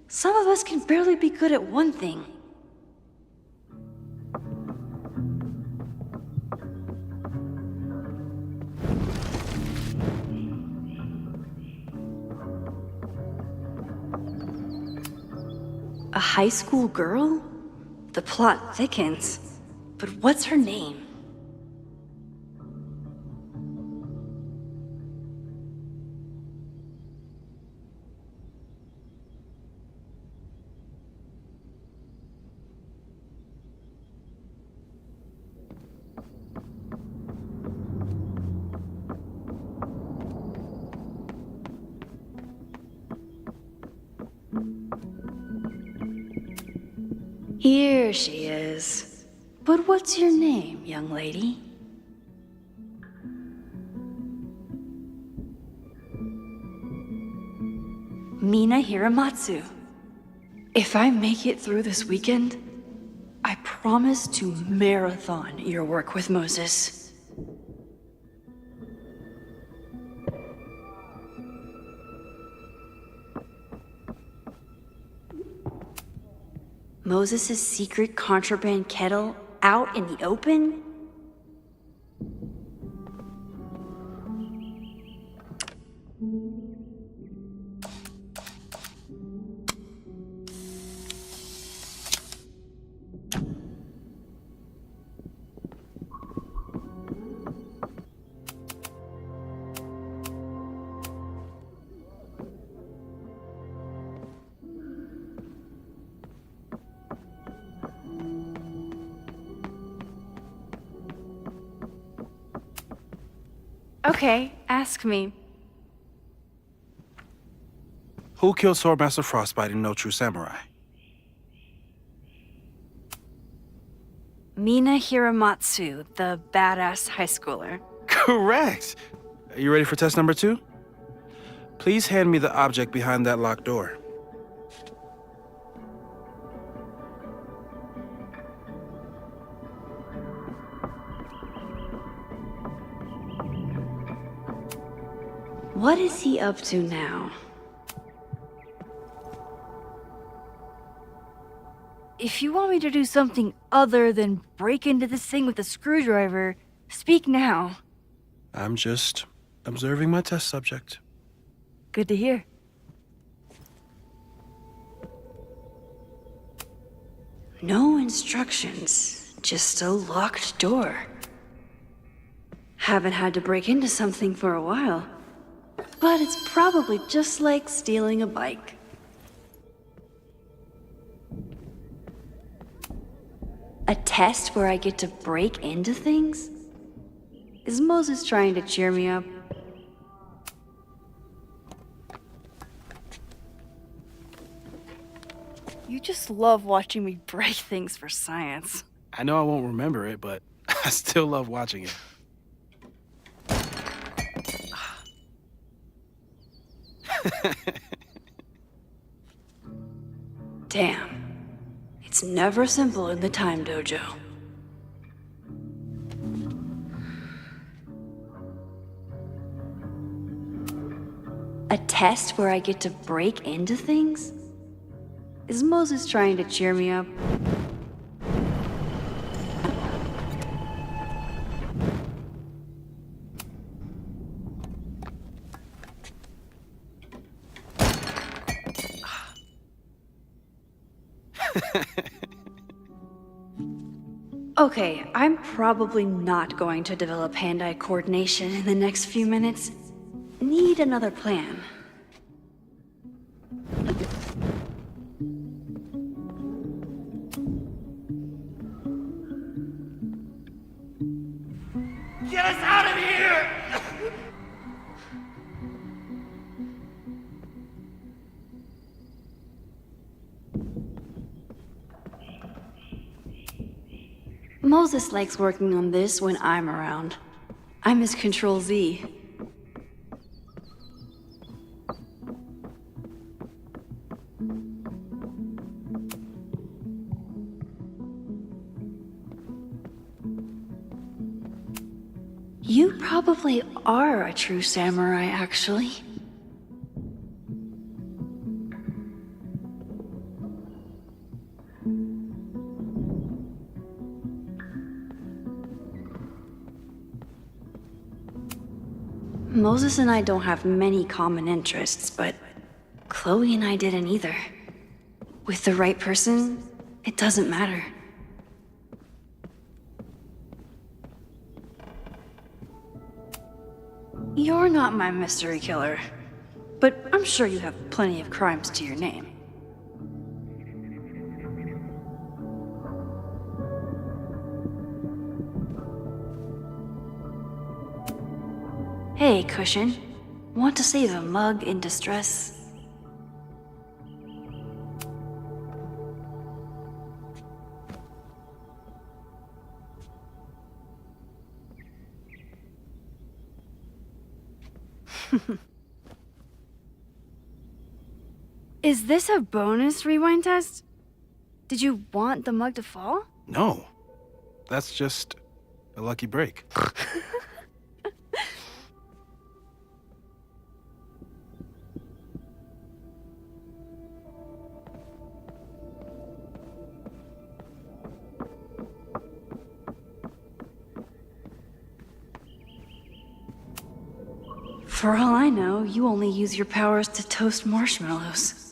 [SPEAKER 7] Some of us can barely be good at one thing. A high school girl? The plot thickens. But what's her name? Here she is. But what's your name, young lady? Mina Hiramatsu. If I make it through this weekend, I promise to marathon your work with Moses. Moses' secret contraband kettle out in the open? Okay, ask me.
[SPEAKER 15] Who killed Swordmaster Frostbite in No True Samurai?
[SPEAKER 7] Mina Hiramatsu, the badass high schooler.
[SPEAKER 15] Correct! Are you ready for test number 2? Please hand me the object behind that locked door.
[SPEAKER 7] What is he up to now? If you want me to do something other than break into this thing with a screwdriver, speak now.
[SPEAKER 15] I'm just observing my test subject.
[SPEAKER 7] Good to hear. No instructions, just a locked door. Haven't had to break into something for a while, but it's probably just like stealing a bike. A test where I get to break into things? Is Moses trying to cheer me up? You just love watching me break things for science.
[SPEAKER 15] I know I won't remember it, but I still love watching it.
[SPEAKER 7] Damn. It's never simple in the time dojo. A test where I get to break into things? Is Moses trying to cheer me up? Okay, I'm probably not going to develop hand-eye coordination in the next few minutes. Need another plan.
[SPEAKER 8] Get us out of here!
[SPEAKER 7] Moses likes working on this when I'm around. I'm his Control-Z. You probably are a true samurai, actually. Moses and I don't have many common interests, but Chloe and I didn't either. With the right person, it doesn't matter. You're not my mystery killer, but I'm sure you have plenty of crimes to your name. Hey, Cushion. Want to save a mug in distress? Is this a bonus rewind test? Did you want the mug to fall?
[SPEAKER 15] No. That's just a lucky break.
[SPEAKER 7] For all I know, you only use your powers to toast marshmallows.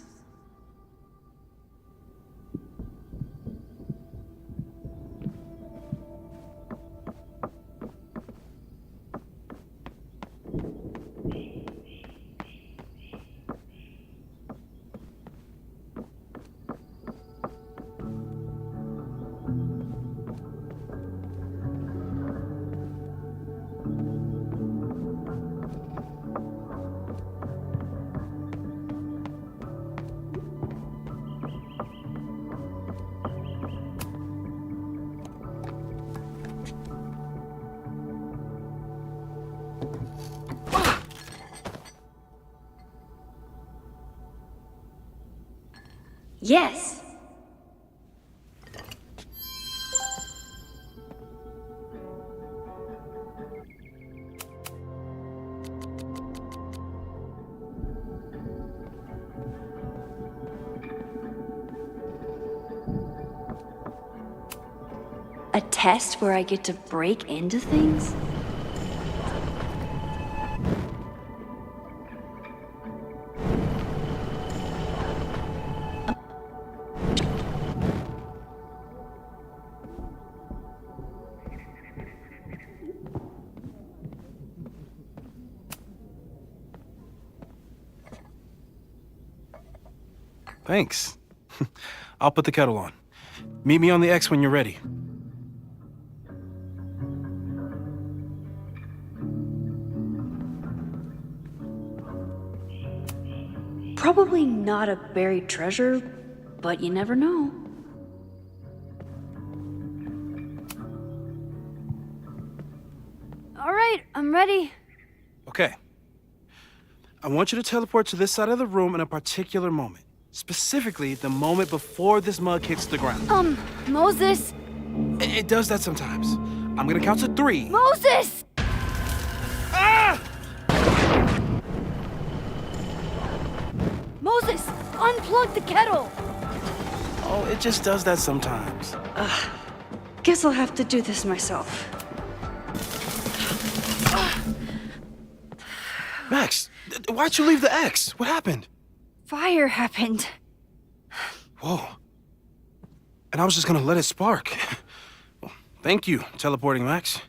[SPEAKER 7] Yes! A test where I get to break into things?
[SPEAKER 15] Thanks. I'll put the kettle on. Meet me on the X when you're ready.
[SPEAKER 7] Probably not a buried treasure, but you never know. All right, I'm ready.
[SPEAKER 15] Okay. I want you to teleport to this side of the room in a particular moment. Specifically, the moment before this mug hits the ground.
[SPEAKER 7] Moses!
[SPEAKER 15] It does that sometimes. I'm gonna count to 3.
[SPEAKER 7] Moses!
[SPEAKER 15] Ah!
[SPEAKER 7] Moses, unplug the kettle!
[SPEAKER 15] Oh, it just does that sometimes.
[SPEAKER 7] Guess I'll have to do this myself.
[SPEAKER 15] Max, why'd you leave the X? What happened?
[SPEAKER 7] Fire happened.
[SPEAKER 15] Whoa. And I was just gonna let it spark. Well, thank you, teleporting Max.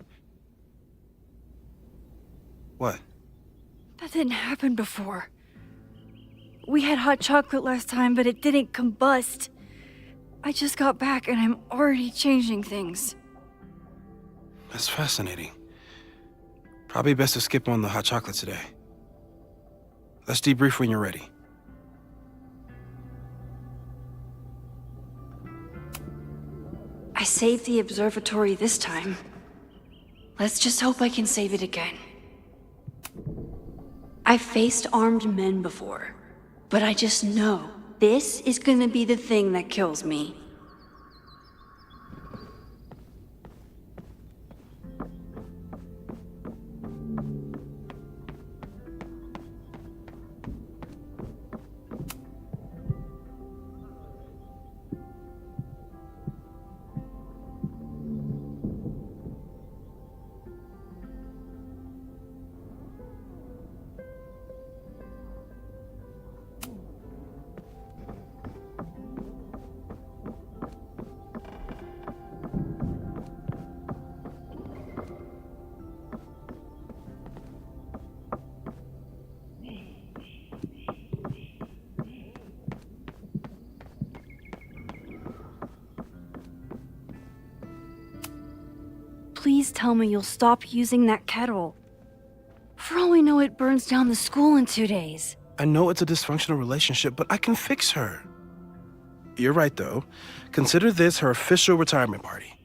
[SPEAKER 15] What?
[SPEAKER 7] That didn't happen before. We had hot chocolate last time, but it didn't combust. I just got back and I'm already changing things.
[SPEAKER 15] That's fascinating. Probably best to skip on the hot chocolate today. Let's debrief when you're ready.
[SPEAKER 7] I saved the observatory this time. Let's just hope I can save it again. I've faced armed men before, but I just know this is gonna be the thing that kills me. Please tell me you'll stop using that kettle. For all we know, it burns down the school in 2 days.
[SPEAKER 15] I know it's a dysfunctional relationship, but I can fix her. You're right, though. Consider this her official retirement party.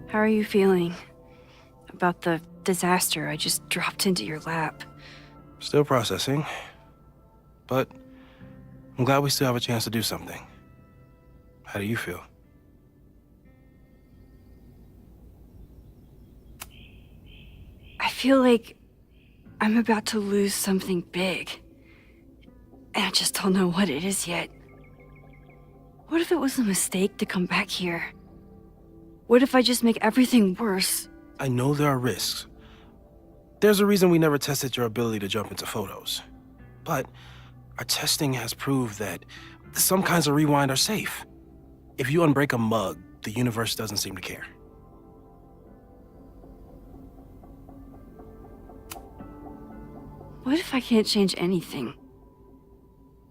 [SPEAKER 7] How are you feeling about the disaster I just dropped into your lap?
[SPEAKER 15] Still processing. But I'm glad we still have a chance to do something. How do you feel?
[SPEAKER 7] I feel like I'm about to lose something big. And I just don't know what it is yet. What if it was a mistake to come back here? What if I just make everything worse?
[SPEAKER 15] I know there are risks, There's a reason we never tested your ability to jump into photos. But our testing has proved that some kinds of rewind are safe. If you unbreak a mug, the universe doesn't seem to care.
[SPEAKER 1] What if I can't change anything?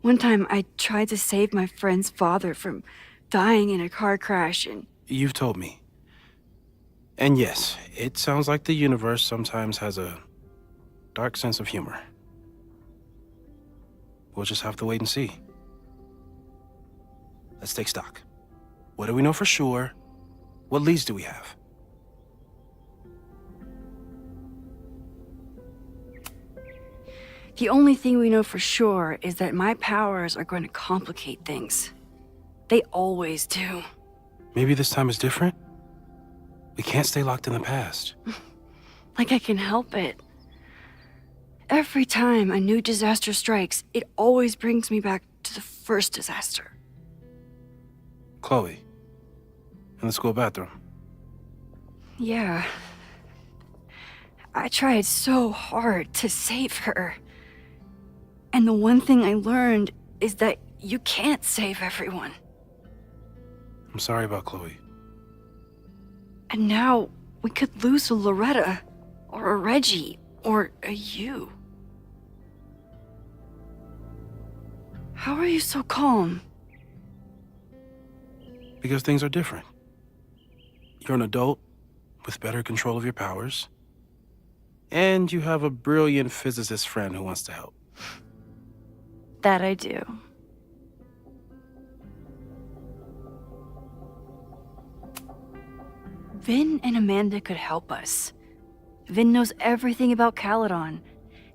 [SPEAKER 1] One time I tried to save my friend's father from dying in a car crash and...
[SPEAKER 15] You've told me. And yes, it sounds like the universe sometimes has a dark sense of humor. We'll just have to wait and see. Let's take stock. What do we know for sure? What leads do we have?
[SPEAKER 1] The only thing we know for sure is that my powers are going to complicate things. They always do.
[SPEAKER 15] Maybe this time is different? We can't stay locked in the past.
[SPEAKER 1] Like I can help it. Every time a new disaster strikes, it always brings me back to the first disaster.
[SPEAKER 15] Chloe, in the school bathroom.
[SPEAKER 1] Yeah. I tried so hard to save her. And the one thing I learned is that you can't save everyone.
[SPEAKER 15] I'm sorry about Chloe.
[SPEAKER 1] And now we could lose a Loretta, or a Reggie, or a you. How are you so calm?
[SPEAKER 15] Because things are different. You're an adult with better control of your powers. And you have a brilliant physicist friend who wants to help.
[SPEAKER 1] That I do. Vin and Amanda could help us. Vin knows everything about Caledon,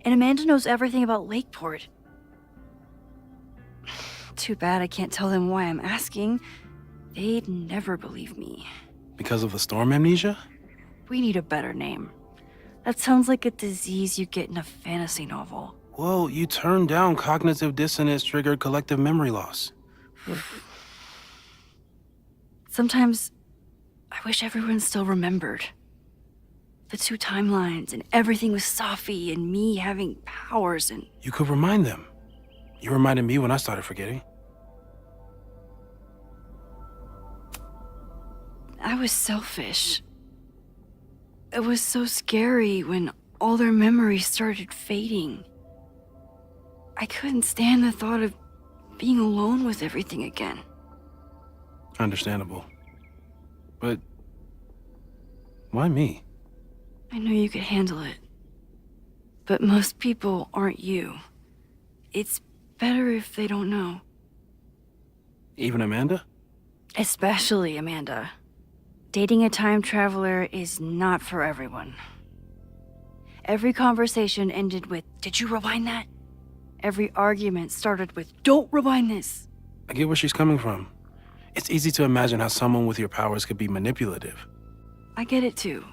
[SPEAKER 1] and Amanda knows everything about Lakeport. Too bad I can't tell them why I'm asking. They'd never believe me.
[SPEAKER 15] Because of the storm amnesia?
[SPEAKER 1] We need a better name. That sounds like a disease you get in a fantasy novel.
[SPEAKER 15] Well, you turned down cognitive dissonance triggered collective memory loss.
[SPEAKER 1] Sometimes I wish everyone still remembered. The two timelines and everything with Safi and me having powers and...
[SPEAKER 15] You could remind them. You reminded me when I started forgetting.
[SPEAKER 1] I was selfish. It was so scary when all their memories started fading. I couldn't stand the thought of being alone with everything again.
[SPEAKER 15] Understandable. But why me?
[SPEAKER 1] I knew you could handle it. But most people aren't you. It's better if they don't know.
[SPEAKER 15] Even Amanda?
[SPEAKER 1] Especially Amanda. Dating a time traveler is not for everyone. Every conversation ended with, "Did you rewind that?" Every argument started with, "Don't rewind this."
[SPEAKER 15] I get where she's coming from. It's easy to imagine how someone with your powers could be manipulative.
[SPEAKER 1] I get it too.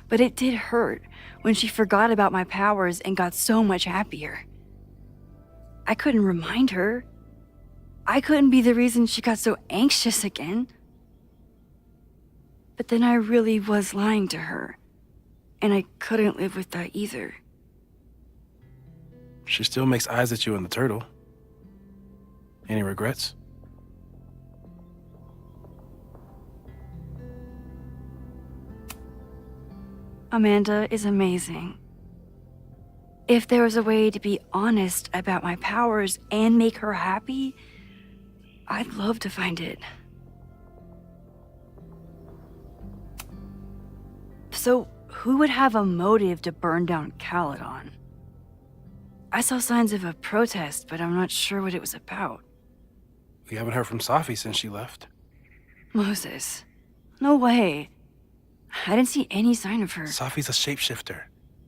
[SPEAKER 1] But it did hurt when she forgot about my powers and got so much happier. I couldn't remind her. I couldn't be the reason she got so anxious again. But then I really was lying to her, and I couldn't live with that either.
[SPEAKER 15] She still makes eyes at you and the turtle. Any regrets?
[SPEAKER 1] Amanda is amazing. If there was a way to be honest about my powers and make her happy, I'd love to find it. So, who would have a motive to burn down Caledon? I saw signs of a protest, but I'm not sure what it was about.
[SPEAKER 15] We haven't heard from Safi since she left.
[SPEAKER 1] Moses. No way. I didn't see any sign of her.
[SPEAKER 15] Safi's a shapeshifter.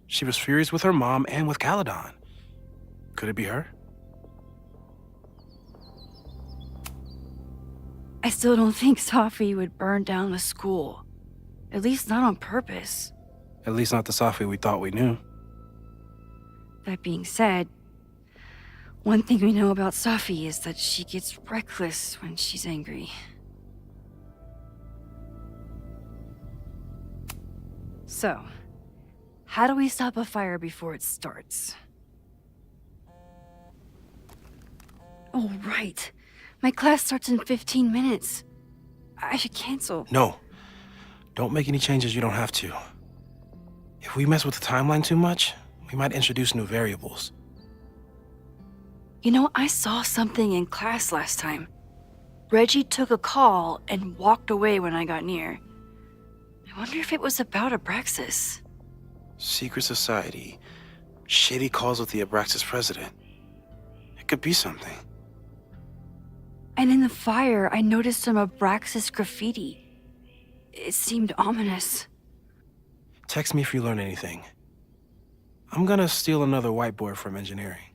[SPEAKER 15] She was furious with her mom and with Caledon. Could it be her?
[SPEAKER 1] I still don't think Safi would burn down the school. At least not on purpose.
[SPEAKER 15] At least not the Safi we thought we knew.
[SPEAKER 1] That being said, one thing we know about Safi is that she gets reckless when she's angry. So, How do we stop a fire before it starts? Oh, right. My class starts in 15 minutes. I should cancel.
[SPEAKER 15] No. Don't make any changes you don't have to. If we mess with the timeline too much, we might introduce new variables.
[SPEAKER 1] You know, I saw something in class last time. Reggie took a call and walked away when I got near. I wonder if it was about Abraxas.
[SPEAKER 15] Secret society. Shady calls with the Abraxas president. It could be something.
[SPEAKER 1] And in the fire, I noticed some Abraxas graffiti. It seemed ominous.
[SPEAKER 15] Text me if you learn anything. I'm gonna steal another whiteboard from engineering.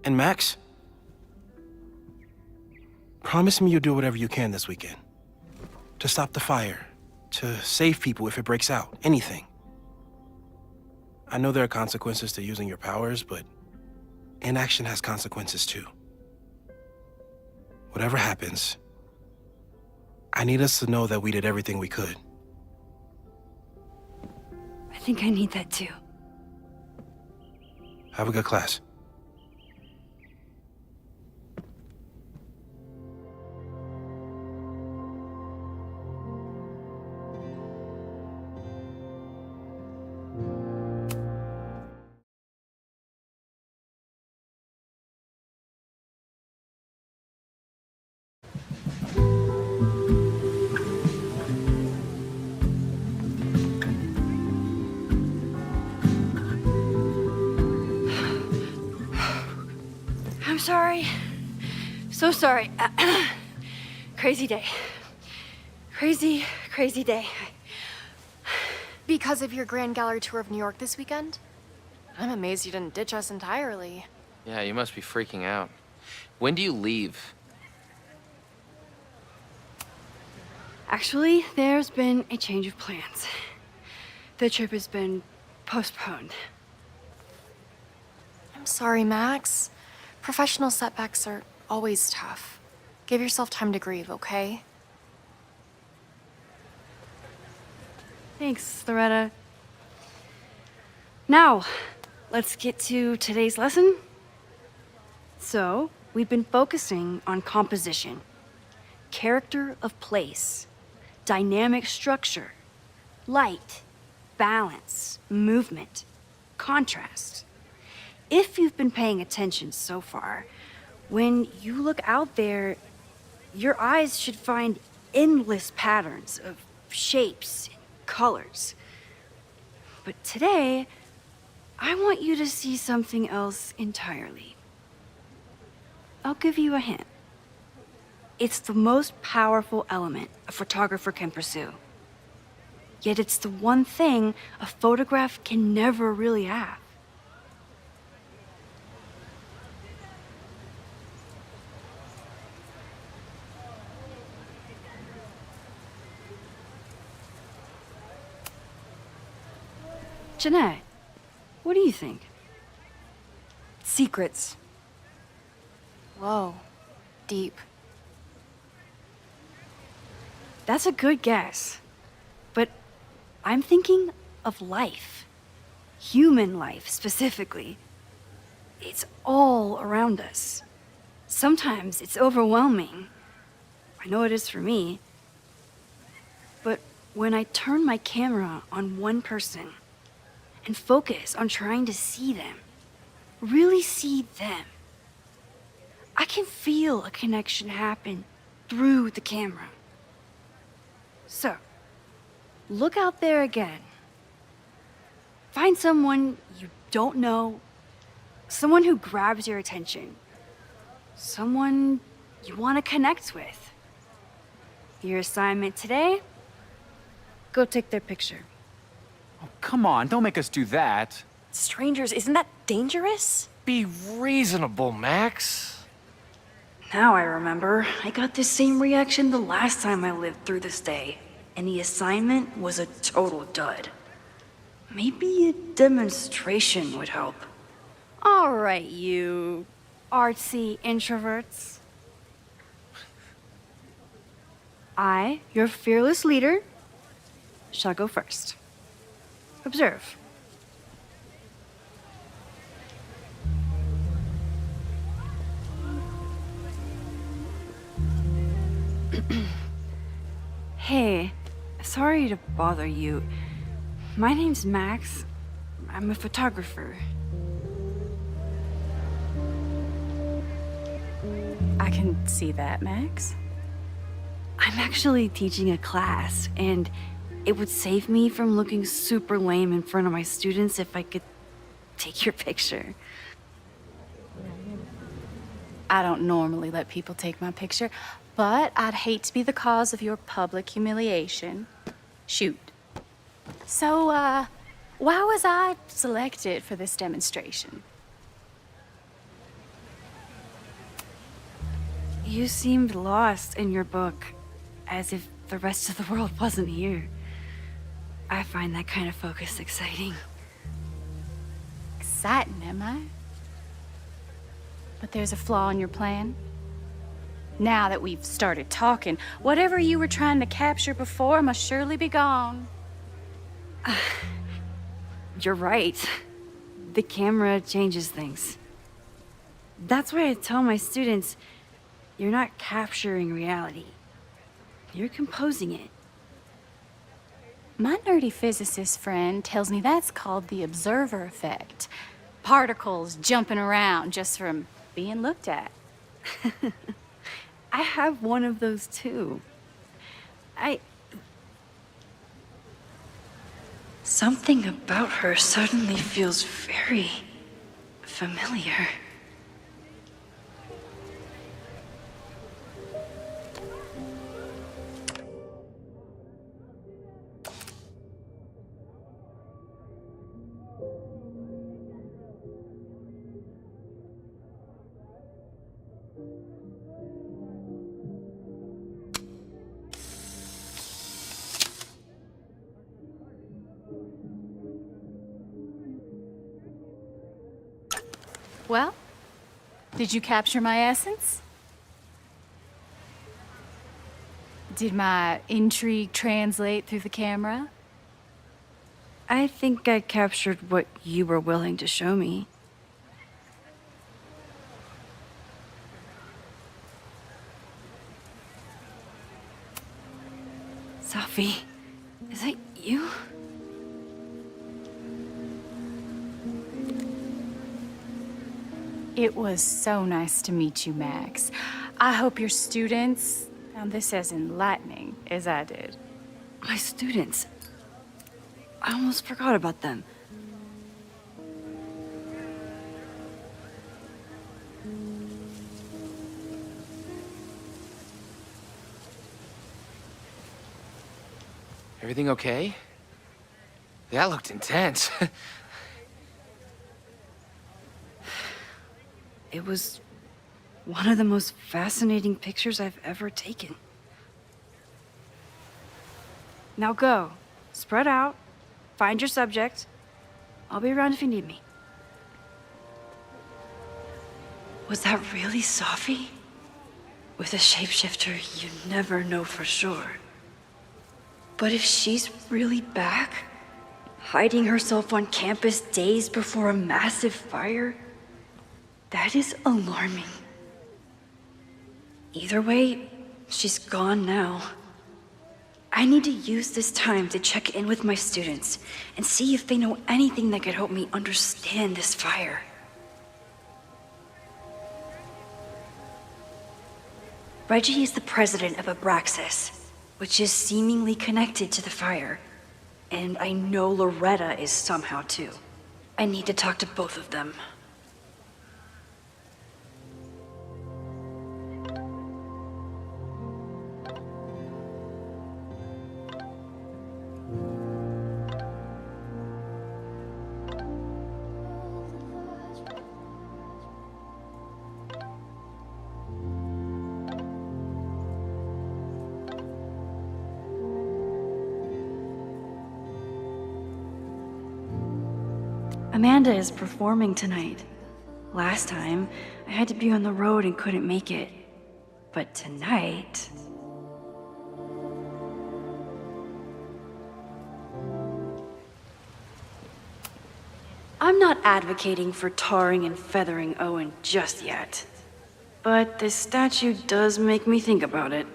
[SPEAKER 15] And Max? Promise me you'll do whatever you can this weekend. To stop the fire. To save people if it breaks out. Anything. I know there are consequences to using your powers, but inaction has consequences too. Whatever happens, I need us to know that we did everything we could.
[SPEAKER 1] I think I need that too.
[SPEAKER 15] Have a good class.
[SPEAKER 1] I'm sorry. So sorry. Crazy day. Crazy day.
[SPEAKER 13] Because of your Grand Gallery tour of New York this weekend? I'm amazed you didn't ditch us entirely.
[SPEAKER 16] Yeah, you must be freaking out. When do you leave?
[SPEAKER 1] Actually, there's been a change of plans. The trip has been postponed.
[SPEAKER 13] I'm sorry, Max. Professional setbacks are always tough. Give yourself time to grieve, okay?
[SPEAKER 1] Thanks, Loretta. Now, let's get to today's lesson. So, we've been focusing on composition, character of place, dynamic structure, light, balance, movement, contrast. If you've been paying attention so far, when you look out there, your eyes should find endless patterns of shapes and colors. But today, I want you to see something else entirely. I'll give you a hint. It's the most powerful element a photographer can pursue. Yet it's the one thing a photograph can never really have. Jeanette, what do you think? Secrets.
[SPEAKER 13] Whoa. Deep.
[SPEAKER 1] That's a good guess. But I'm thinking of life. Human life, specifically. It's all around us. Sometimes it's overwhelming. I know it is for me. But when I turn my camera on one person and focus on trying to see them, really see them, I can feel a connection happen through the camera. So, look out there again. Find someone you don't know, someone who grabs your attention, someone you want to connect with. Your assignment today? Go take their picture.
[SPEAKER 17] Oh, come on, don't make us do that.
[SPEAKER 3] Strangers, isn't that dangerous?
[SPEAKER 8] Be reasonable, Max.
[SPEAKER 1] Now I remember. I got the same reaction the last time I lived through this day, and the assignment was a total dud. Maybe a demonstration would help. All right, you artsy introverts. I, your fearless leader,
[SPEAKER 7] shall go first. Observe. Hey, sorry to bother you. My name's Max. I'm a photographer.
[SPEAKER 3] I can see that, Max.
[SPEAKER 7] I'm actually teaching a class, and it would save me from looking super lame in front of my students if I could take your picture.
[SPEAKER 3] I don't normally let people take my picture, but I'd hate to be the cause of your public humiliation. Shoot. So, why was I selected for this demonstration?
[SPEAKER 7] You seemed lost in your book, as if the rest of the world wasn't here. I find that kind of focus exciting.
[SPEAKER 3] Exciting, am I? But there's a flaw in your plan. Now that we've started talking, whatever you were trying to capture before must surely be gone.
[SPEAKER 7] You're right. The camera changes things. That's why I tell my students, you're not capturing reality. You're composing it.
[SPEAKER 3] My nerdy physicist friend tells me that's called the observer effect. Particles jumping around just from being looked at.
[SPEAKER 7] I have one of those too. Something about her suddenly feels very familiar.
[SPEAKER 3] Well, did you capture my essence? Did my intrigue translate through the camera?
[SPEAKER 7] I think I captured what you were willing to show me. Sophie, is that you?
[SPEAKER 3] It was so nice to meet you, Max. I hope your students found this as enlightening as I did.
[SPEAKER 7] My students? I almost forgot about them.
[SPEAKER 16] Everything okay? That looked intense.
[SPEAKER 7] It was one of the most fascinating pictures I've ever taken. Now go. Spread out. Find your subject. I'll be around if you need me. Was that really Sophie? With a shapeshifter, you never know for sure. But if she's really back, hiding herself on campus days before a massive fire, that is alarming. Either way, she's gone now. I need to use this time to check in with my students and see if they know anything that could help me understand this fire. Reggie is the president of Abraxas, which is seemingly connected to the fire. And I know Loretta is somehow too. I need to talk to both of them. Amanda is performing tonight. Last time, I had to be on the road and couldn't make it. But tonight... I'm not advocating for tarring and feathering Owen just yet. But this statue does make me think about it.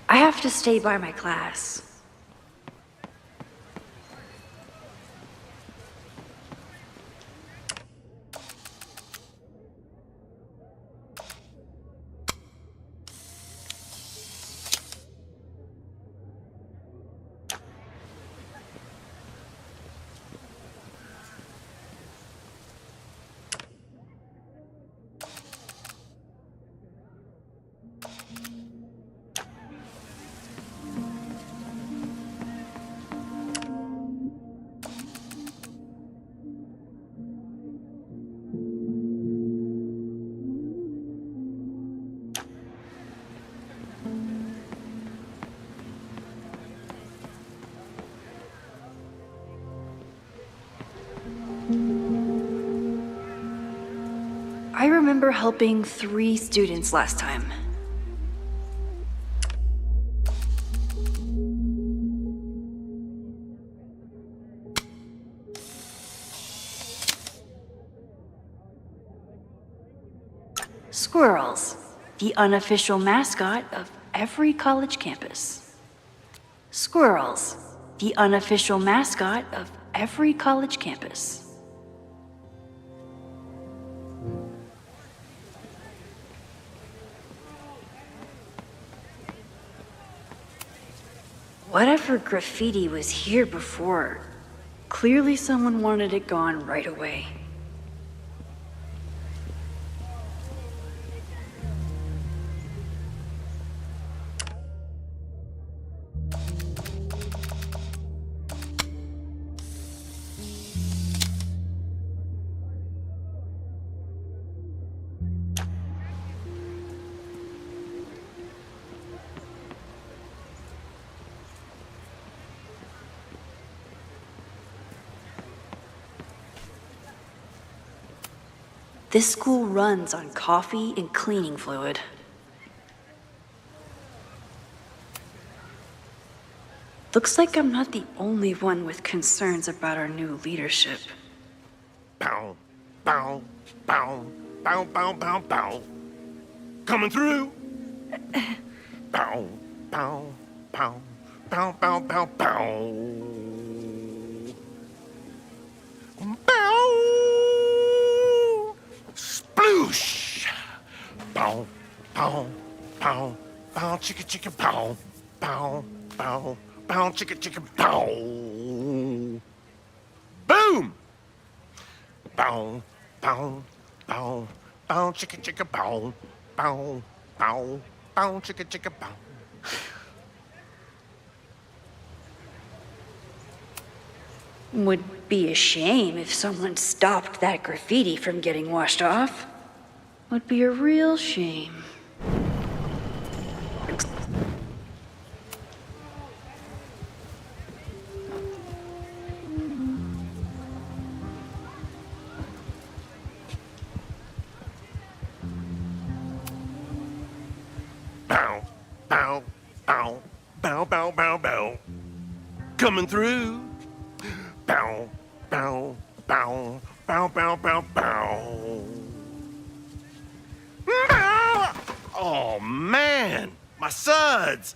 [SPEAKER 7] I have to stay by my class. I remember helping 3 students last time. Squirrels, the unofficial mascot of every college campus. Squirrels, the unofficial mascot of every college campus. Whatever graffiti was here before, clearly someone wanted it gone right away. This school runs on coffee and cleaning fluid. Looks like I'm not the only one with concerns about our new leadership.
[SPEAKER 10] Bow, bow, bow, bow, bow, bow, bow. Coming through. Bow, bow, bow, bow, bow, bow, bow. Bow. Sploosh. Bow, bow, bow, bow, chicka, chicka, bow, bow, bow, bow, chicka, chicka, bow. Boom. Bow, bow, bow, bow, chicka, chicka, bow, bow, bow, bow, chicka, chicka, bow.
[SPEAKER 7] Would be a shame if someone stopped that graffiti from getting washed off. Would be a real shame.
[SPEAKER 10] Bow, bow, bow, bow, bow, bow, bow. Coming through. Bow, bow, bow, bow, bow, bow, bow. Bow! Oh, man, my suds.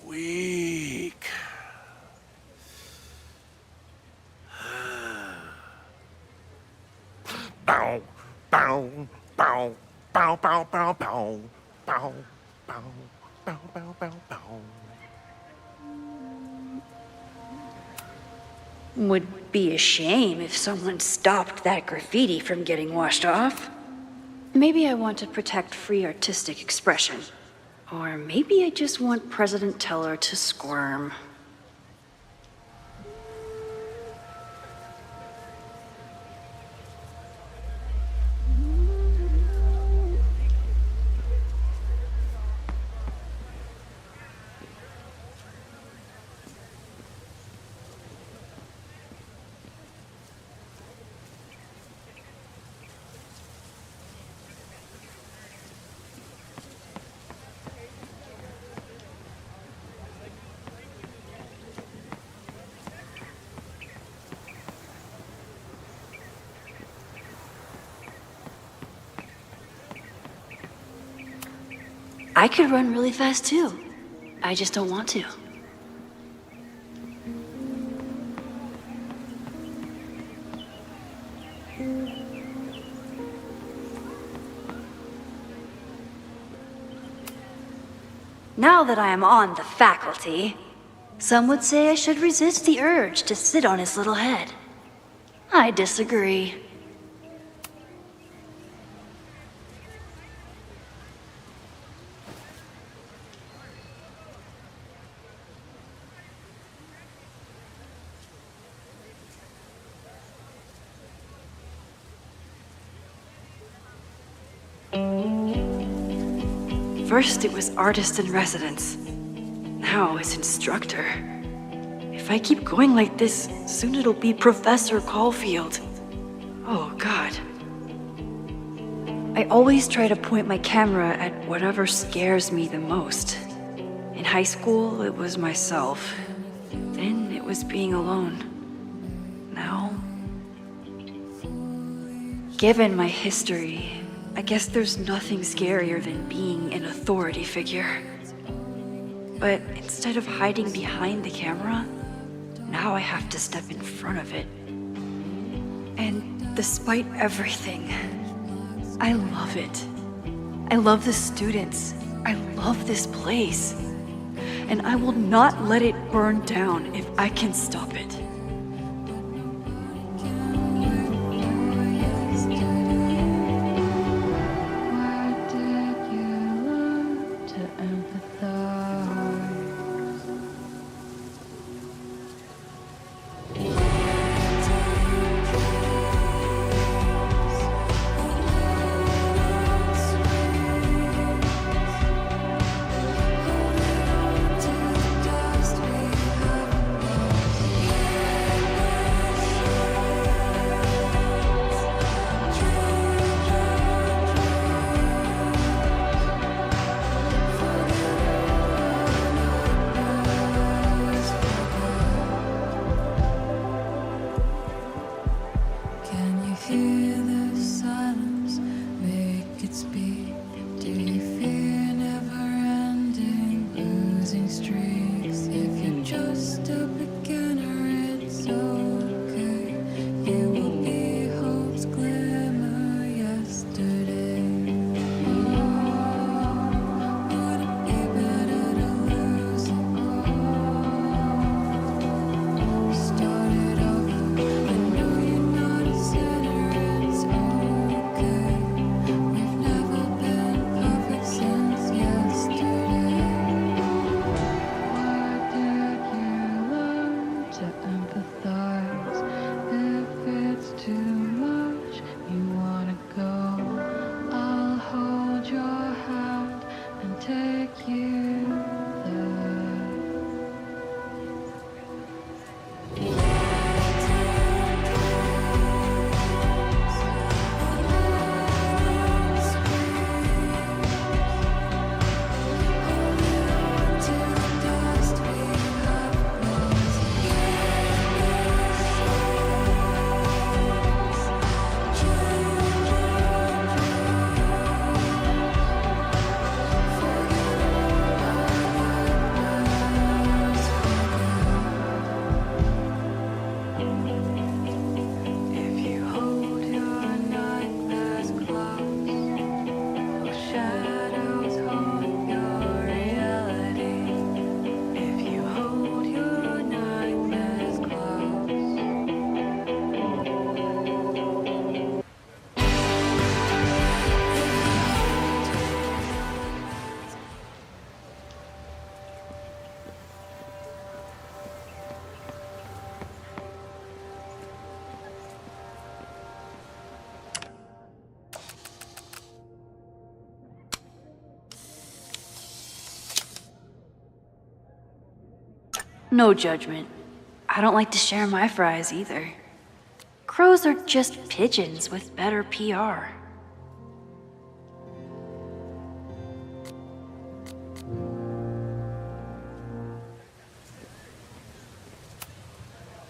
[SPEAKER 10] Weak. Bow, bow, bow, bow, bow, bow, bow, bow, bow, bow, bow, bow, bow.
[SPEAKER 7] Would be a shame if someone stopped that graffiti from getting washed off. Maybe I want to protect free artistic expression. Or maybe I just want President Teller to squirm. I could run really fast too. I just don't want to. Now that I am on the faculty, some would say I should resist the urge to sit on his little head. I disagree. First it was artist in residence. Now it's instructor. If I keep going like this, soon it'll be Professor Caulfield. Oh God. I always try to point my camera at whatever scares me the most. In high school, it was myself. Then it was being alone. Now, given my history, I guess there's nothing scarier than being an authority figure. But instead of hiding behind the camera, now I have to step in front of it. And despite everything, I love it. I love the students. I love this place. And I will not let it burn down if I can stop it. No judgment. I don't like to share my fries either. Crows are just pigeons with better PR.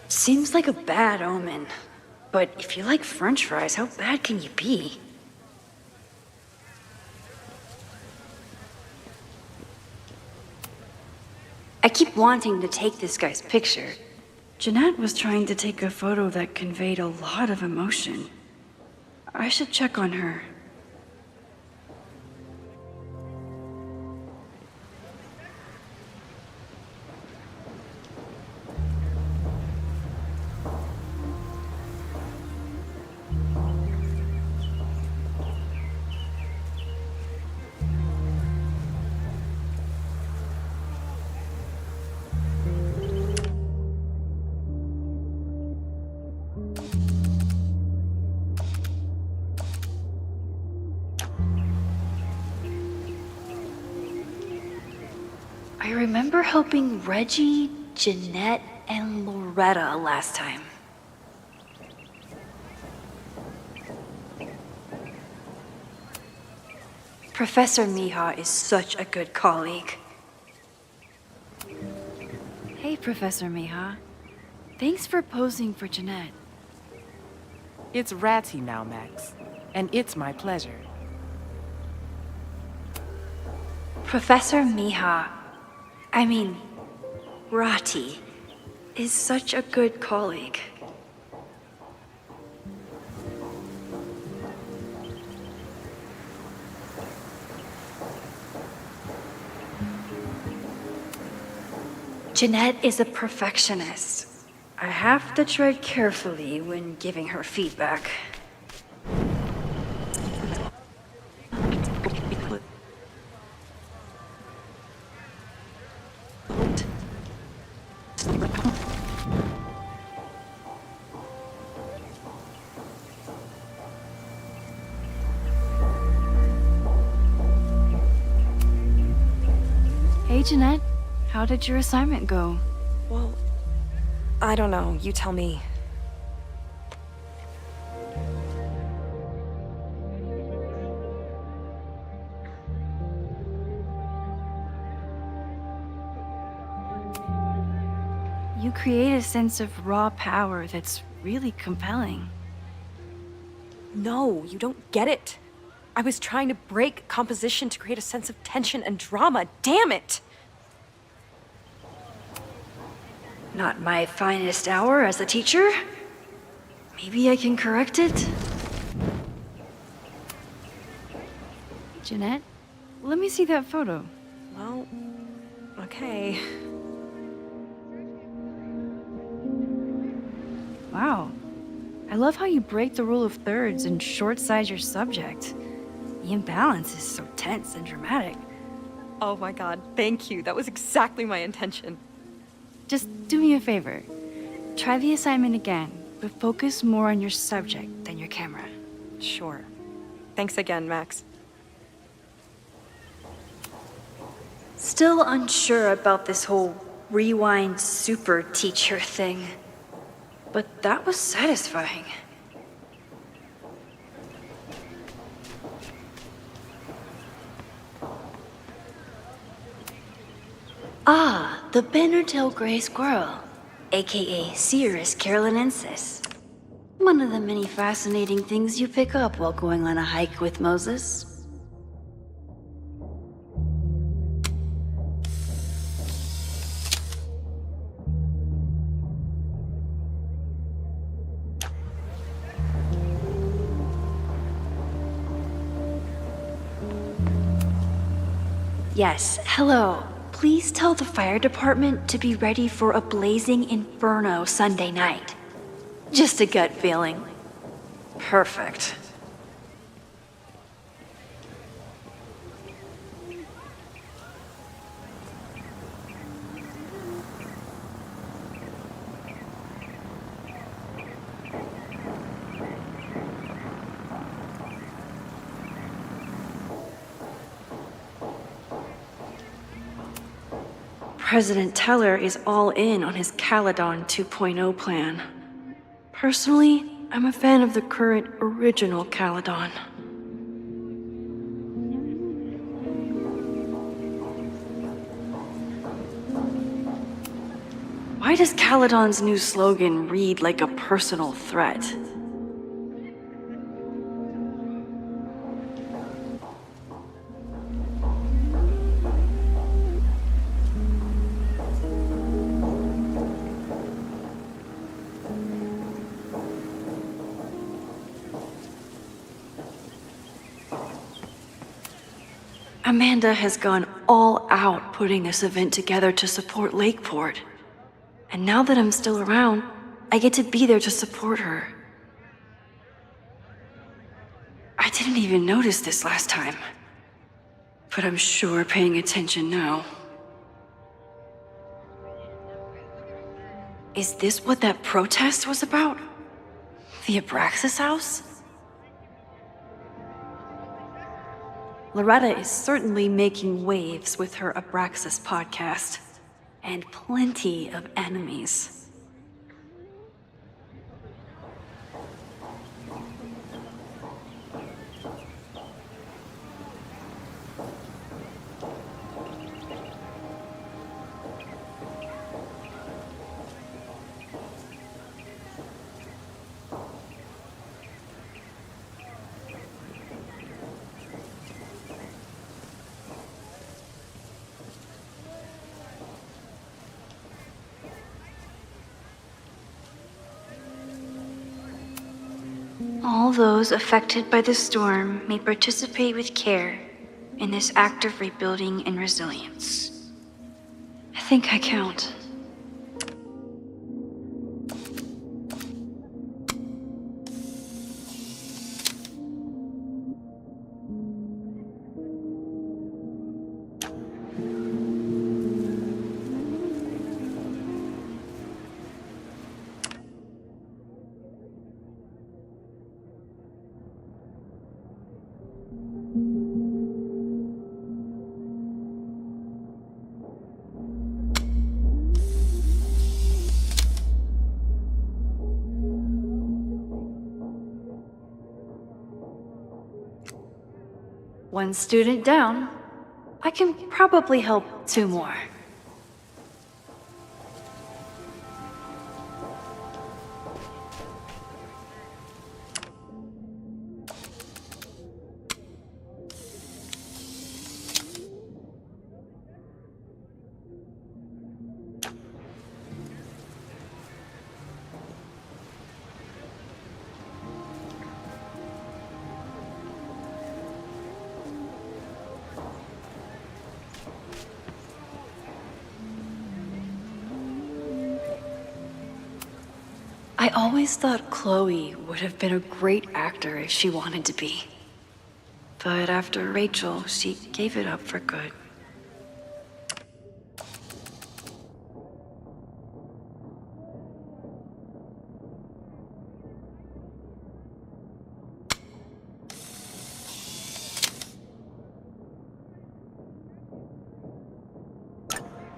[SPEAKER 7] Seems like a bad omen. But if you like French fries, how bad can you be? I keep wanting to take this guy's picture. Jeanette was trying to take a photo that conveyed a lot of emotion. I should check on her. I remember helping Reggie, Jeanette, and Loretta last time. Professor Mija is such a good colleague. Hey, Professor Mija. Thanks for posing for Jeanette.
[SPEAKER 11] It's Ratty now, Max. And it's my pleasure.
[SPEAKER 7] Professor Mija, I mean, Rati, is such a good colleague. Jeanette is a perfectionist. I have to tread carefully when giving her feedback. Hey, Jeanette. How did your assignment go?
[SPEAKER 18] Well, I don't know. You tell me.
[SPEAKER 7] You create a sense of raw power that's really compelling.
[SPEAKER 18] No, you don't get it. I was trying to break composition to create a sense of tension and drama. Damn it!
[SPEAKER 7] Not my finest hour as a teacher. Maybe I can correct it? Jeanette, let me see that photo.
[SPEAKER 18] Well, okay.
[SPEAKER 7] Wow. I love how you break the rule of thirds and short-size your subject. The imbalance is so tense and dramatic.
[SPEAKER 18] Oh my god, thank you. That was exactly my intention.
[SPEAKER 7] Just do me a favor. Try the assignment again, but focus more on your subject than your camera.
[SPEAKER 18] Sure. Thanks again, Max.
[SPEAKER 7] Still unsure about this whole rewind super teacher thing. But that was satisfying. Ah, the Bannertail Gray Squirrel, aka Cirrus carolinensis. One of the many fascinating things you pick up while going on a hike with Moses. Yes, hello. Please tell the fire department to be ready for a blazing inferno Sunday night. Just a gut feeling. Perfect. President Teller is all in on his Caledon 2.0 plan. Personally, I'm a fan of the current original Caledon. Why does Caledon's new slogan read like a personal threat? Amanda has gone all out putting this event together to support Lakeport. And now that I'm still around, I get to be there to support her. I didn't even notice this last time. But I'm sure paying attention now. Is this what that protest was about? The Abraxas house? Loretta is certainly making waves with her Abraxas podcast. And plenty of enemies. All those affected by the storm may participate with care in this act of rebuilding and resilience. I think I count. One student down. I can probably help 2 more. I always thought Chloe would have been a great actor if she wanted to be. But after Rachel, she gave it up for good.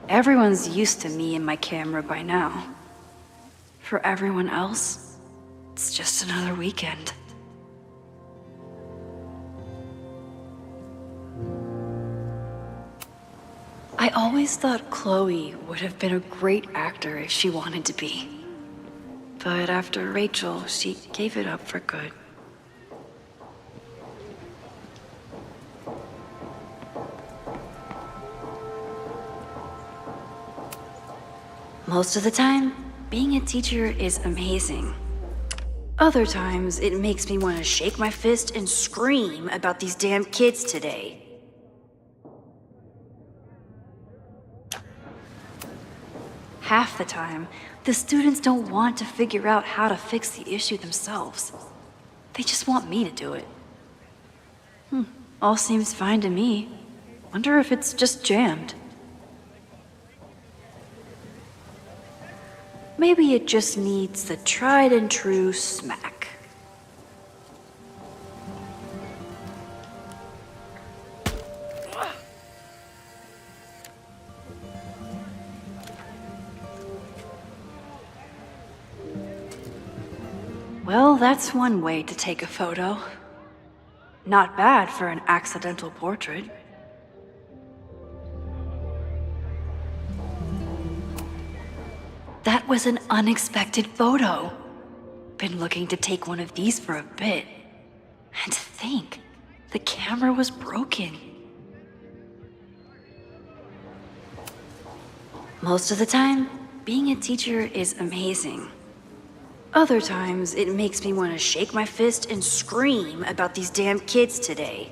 [SPEAKER 7] Everyone's used to me and my camera by now. For everyone else, it's just another weekend. I always thought Chloe would have been a great actor if she wanted to be. But after Rachel, she gave it up for good. Most of the time, being a teacher is amazing. Other times, it makes me want to shake my fist and scream about these damn kids today. Half the time, the students don't want to figure out how to fix the issue themselves. They just want me to do it. All seems fine to me. Wonder if it's just jammed. Maybe it just needs the tried and true smack. Well, that's one way to take a photo. Not bad for an accidental portrait. That was an unexpected photo. Been looking to take one of these for a bit. And to think, the camera was broken. Most of the time, being a teacher is amazing. Other times, it makes me want to shake my fist and scream about these damn kids today.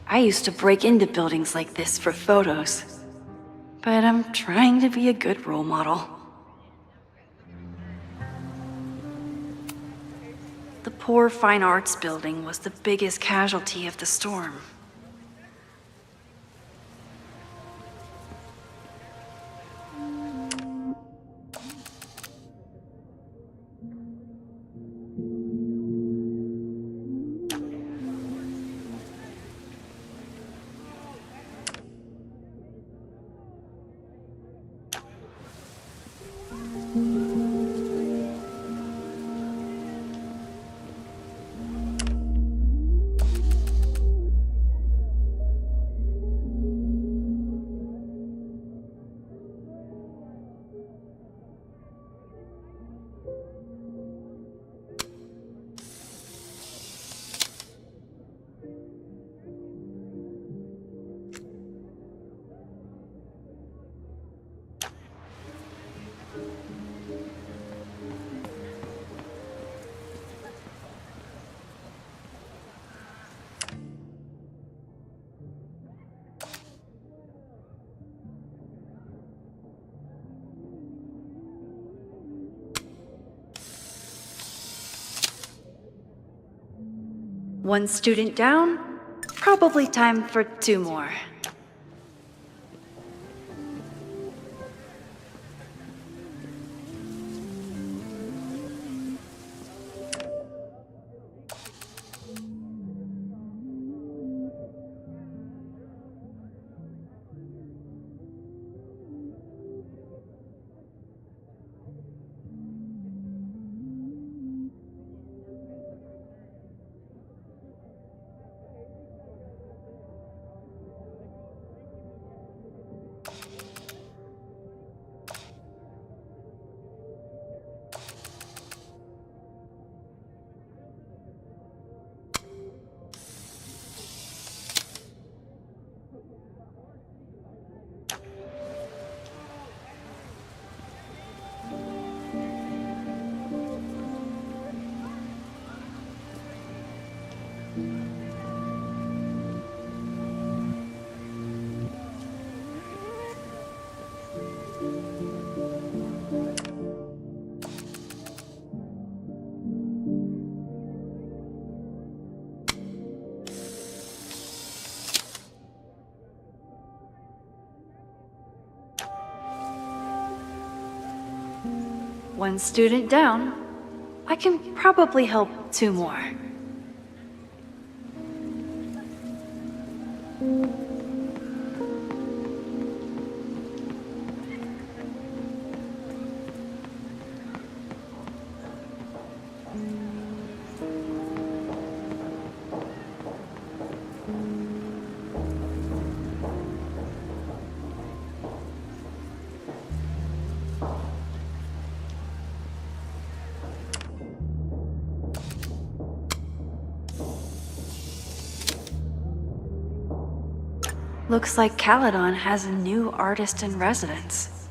[SPEAKER 7] I used to break into buildings like this for photos, but I'm trying to be a good role model. The poor fine arts building was the biggest casualty of the storm. One student down, probably time for 2 more. One student down. I can probably help 2 more. Looks like Caledon has a new artist in residence.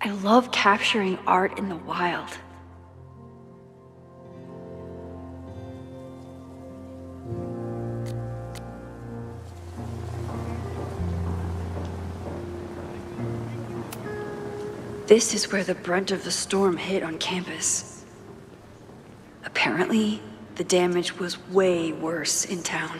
[SPEAKER 7] I love capturing art in the wild.
[SPEAKER 1] This is where the brunt of the storm hit on campus. Apparently, the damage was way worse in town.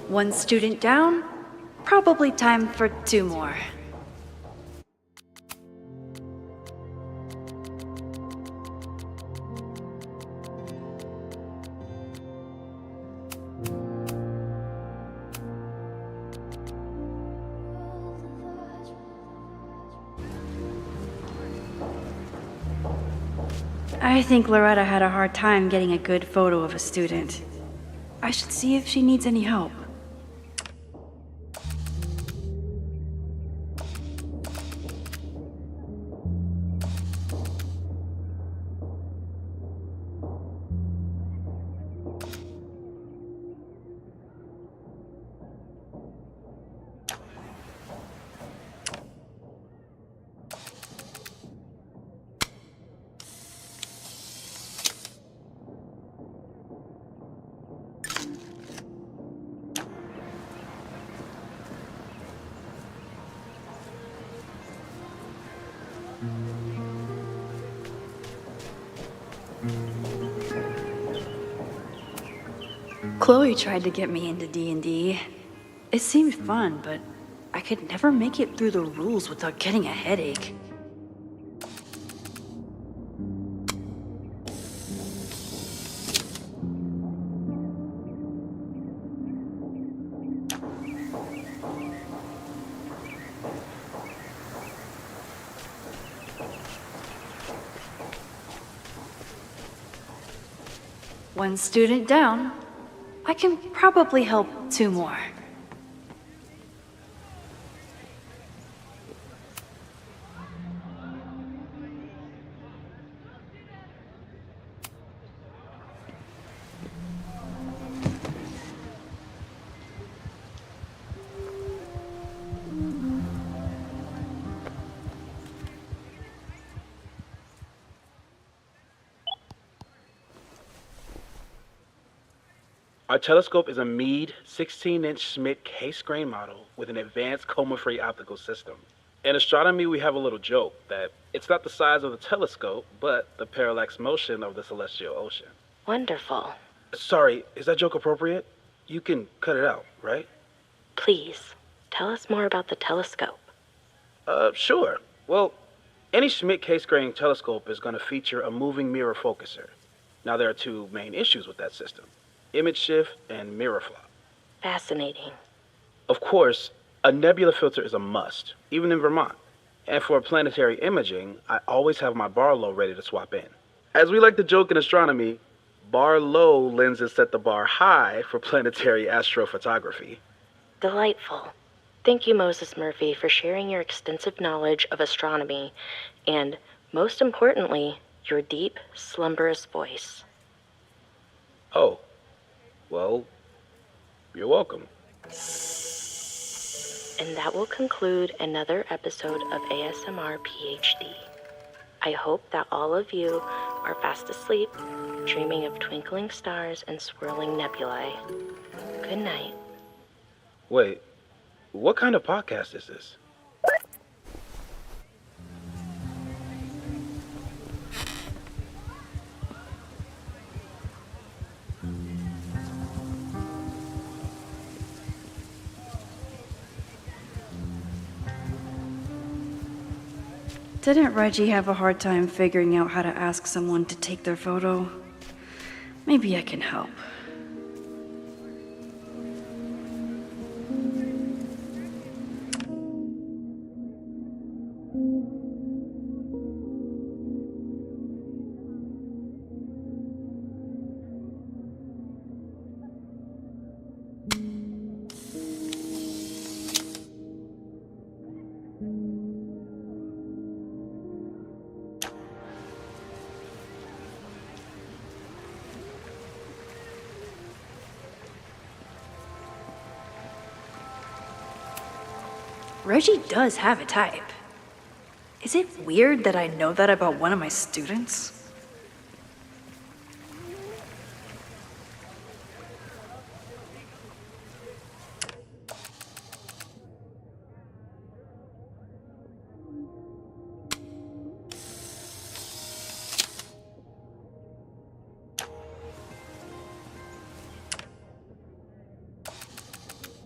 [SPEAKER 1] One student down, probably time for 2 more. I think Loretta had a hard time getting a good photo of a student. I should see if she needs any help. Chloe tried to get me into D&D. It seemed fun, but I could never make it through the rules without getting a headache. One student down. I can probably help 2 more.
[SPEAKER 15] Our telescope is a Meade 16-inch Schmidt case-grain model with an advanced coma-free optical system. In astronomy, we have a little joke that it's not the size of the telescope, but the parallax motion of the celestial ocean.
[SPEAKER 13] Wonderful.
[SPEAKER 15] Sorry, is that joke appropriate? You can cut it out, right?
[SPEAKER 13] Please, tell us more about the telescope.
[SPEAKER 15] Sure. Well, any Schmidt case-grain telescope is going to feature a moving mirror focuser. Now, there are 2 main issues with that system: image shift and mirror flop.
[SPEAKER 13] Fascinating.
[SPEAKER 15] Of course, a nebula filter is a must, even in Vermont. And for planetary imaging, I always have my bar low ready to swap in. As we like to joke in astronomy, bar low lenses set the bar high for planetary astrophotography.
[SPEAKER 13] Delightful. Thank you, Moses Murphy, for sharing your extensive knowledge of astronomy and, most importantly, your deep, slumberous voice.
[SPEAKER 15] Oh, well, you're welcome.
[SPEAKER 13] And that will conclude another episode of ASMR PhD. I hope that all of you are fast asleep, dreaming of twinkling stars and swirling nebulae. Good night.
[SPEAKER 15] Wait, what kind of podcast is this?
[SPEAKER 1] Didn't Reggie have a hard time figuring out how to ask someone to take their photo? Maybe I can help.
[SPEAKER 7] Reggie does have a type. Is it weird that I know that about one of my students?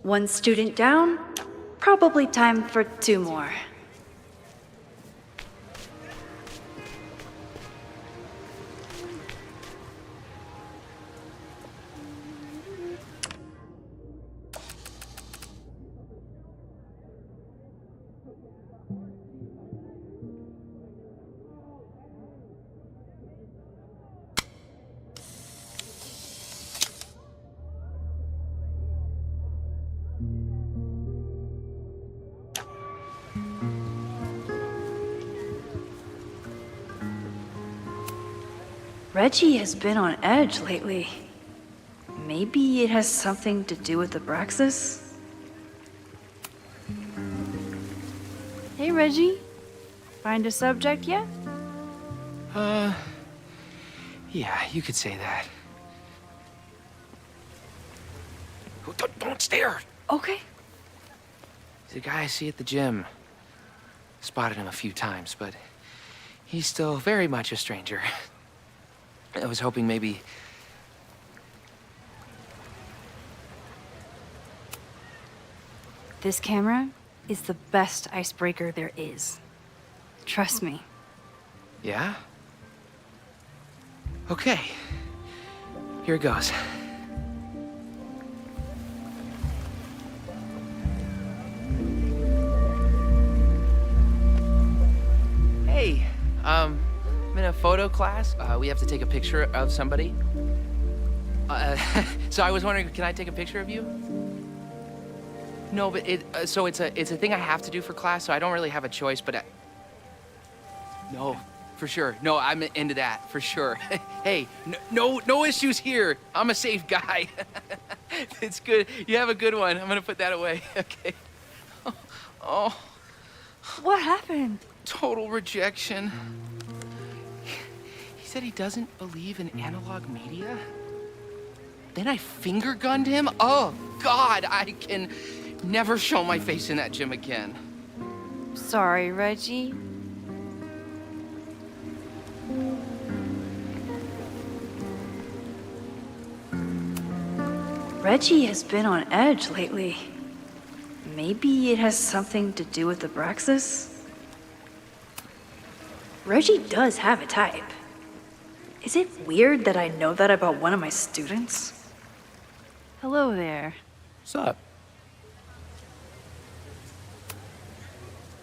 [SPEAKER 7] One student down, probably time for 2 more. Reggie has been on edge lately. Maybe it has something to do with the Abraxas? Hey, Reggie. Find a subject yet?
[SPEAKER 16] Yeah, you could say that. Oh, don't stare!
[SPEAKER 7] Okay.
[SPEAKER 16] He's a guy I see at the gym. Spotted him a few times, but he's still very much a stranger. I was hoping maybe...
[SPEAKER 7] This camera is the best icebreaker there is. Trust me.
[SPEAKER 16] Yeah? Okay. Here it goes. Hey, I'm in a photo class. We have to take a picture of somebody. So I was wondering, can I take a picture of you? No, but it's a thing I have to do for class, so I don't really have a choice, but no, for sure. No, I'm into that, for sure. Hey, no issues here. I'm a safe guy. It's good. You have a good one. I'm gonna put that away. Okay. Oh.
[SPEAKER 7] What happened?
[SPEAKER 16] Total rejection. He said he doesn't believe in analog media. Then I finger gunned him. Oh, God, I can never show my face in that gym again.
[SPEAKER 7] Sorry, Reggie. Reggie has been on edge lately. Maybe it has something to do with the Abraxas? Reggie does have a type. Is it weird that I know that about one of my students? Hello there.
[SPEAKER 17] What's up?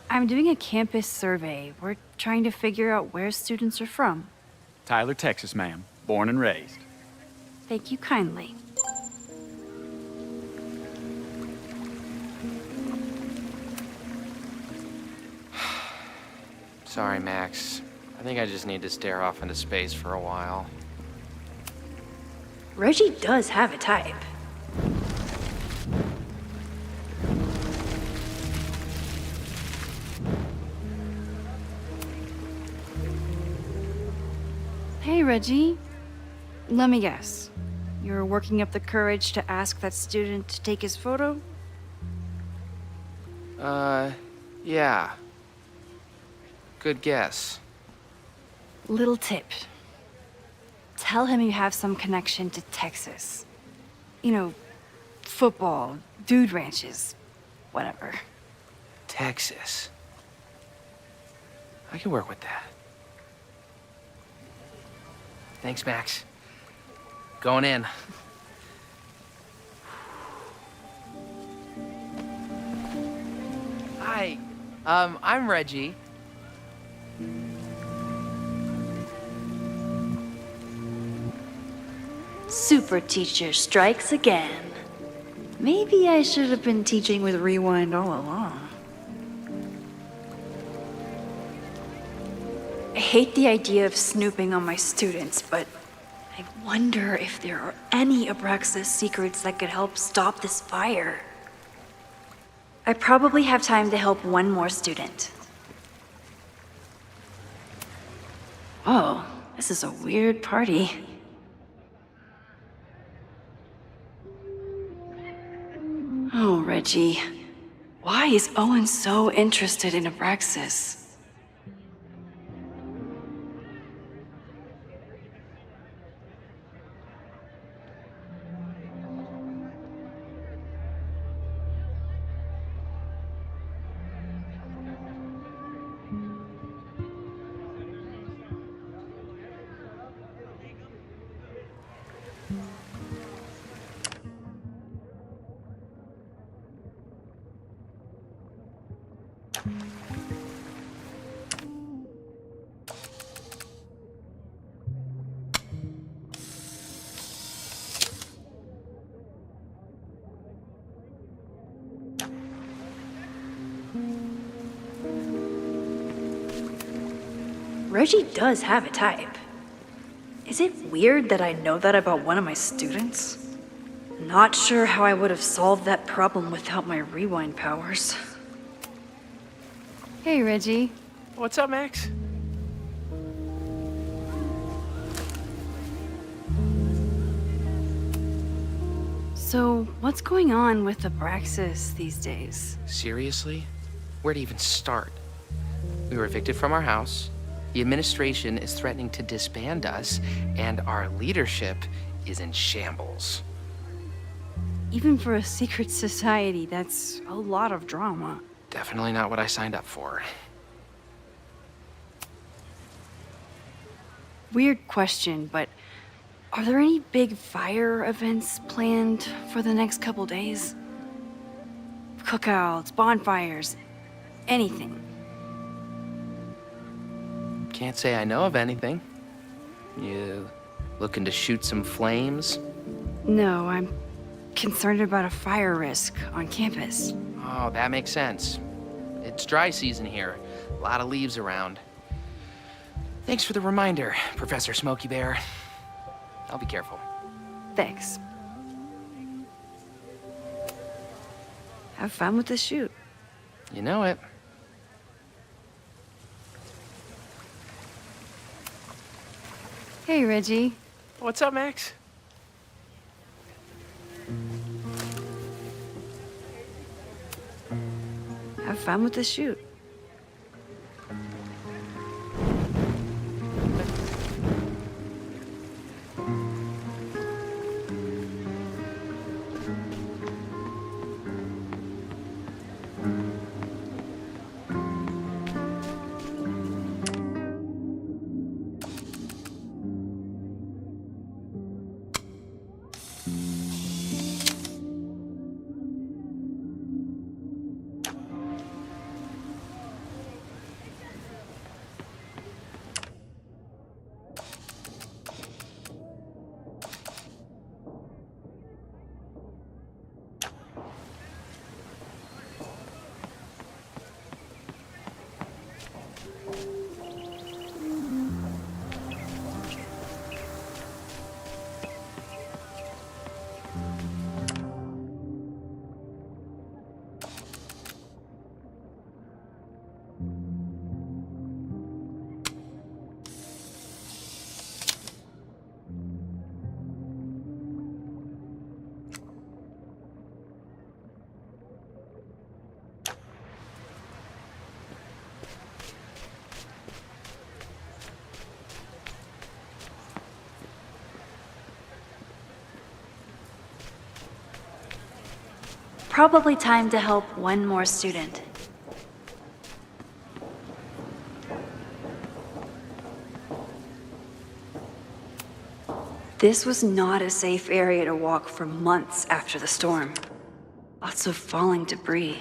[SPEAKER 7] I'm doing a campus survey. We're trying to figure out where students are from.
[SPEAKER 17] Tyler, Texas, ma'am. Born and raised.
[SPEAKER 7] Thank you kindly.
[SPEAKER 16] Sorry, Max. I think I just need to stare off into space for a while.
[SPEAKER 7] Reggie does have a type. Hey, Reggie. Let me guess. You're working up the courage to ask that student to take his photo?
[SPEAKER 16] Yeah. Good guess.
[SPEAKER 7] Little tip. Tell him you have some connection to Texas. You know, football, dude ranches, whatever.
[SPEAKER 16] Texas. I can work with that. Thanks, Max. Going in. Hi. I'm Reggie.
[SPEAKER 7] Super teacher strikes again. Maybe I should have been teaching with Rewind all along. I hate the idea of snooping on my students, but I wonder if there are any Abraxas secrets that could help stop this fire. I probably have time to help one more student. Whoa, this is a weird party. Oh, Reggie. Why is Owen so interested in Abraxas? Reggie does have a type. Is it weird that I know that about one of my students? Not sure how I would have solved that problem without my rewind powers.
[SPEAKER 18] Hey, Reggie.
[SPEAKER 8] What's up, Max?
[SPEAKER 7] So, what's going on with Abraxas these days?
[SPEAKER 16] Seriously? Where to even start? We were evicted from our house. The administration is threatening to disband us, and our leadership is in shambles.
[SPEAKER 7] Even for a secret society, that's a lot of drama.
[SPEAKER 16] Definitely not what I signed up for.
[SPEAKER 7] Weird question, but are there any big fire events planned for the next couple days? Cookouts, bonfires, anything?
[SPEAKER 16] Can't say I know of anything. You looking to shoot some flames?
[SPEAKER 7] No, I'm concerned about a fire risk on campus.
[SPEAKER 16] Oh, that makes sense. It's dry season here. A lot of leaves around. Thanks for the reminder, Professor Smokey Bear. I'll be careful.
[SPEAKER 7] Thanks. Have fun with the shoot.
[SPEAKER 16] You know it.
[SPEAKER 18] Hey, Reggie.
[SPEAKER 8] What's up, Max?
[SPEAKER 7] Have fun with the shoot. Probably time to help one more student. This was not a safe area to walk for months after the storm. Lots of falling debris.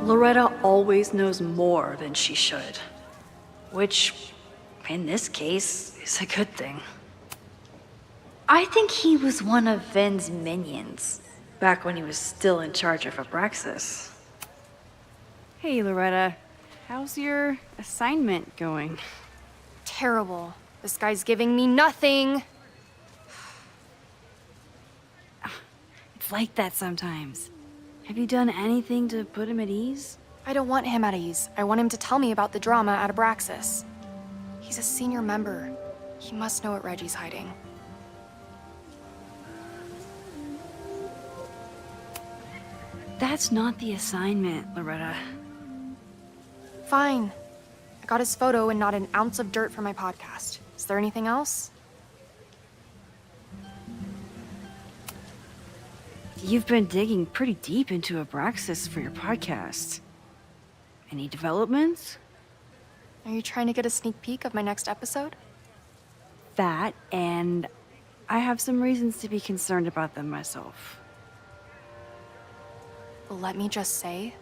[SPEAKER 7] Loretta always knows more than she should, which in this case, is a good thing. I think he was one of Ven's minions, back when he was still in charge of Abraxas.
[SPEAKER 19] Hey, Loretta. How's your assignment going?
[SPEAKER 3] Terrible. This guy's giving me nothing.
[SPEAKER 19] It's like that sometimes. Have you done anything to put him at ease?
[SPEAKER 3] I don't want him at ease. I want him to tell me about the drama at Abraxas. He's a senior member. He must know what Reggie's hiding.
[SPEAKER 19] That's not the assignment, Loretta.
[SPEAKER 3] Fine. I got his photo and not an ounce of dirt for my podcast. Is there anything else?
[SPEAKER 19] You've been digging pretty deep into Abraxas for your podcast. Any developments?
[SPEAKER 3] Are you trying to get a sneak peek of my next episode?
[SPEAKER 19] That, and I have some reasons to be concerned about them myself.
[SPEAKER 3] Well, let me just say,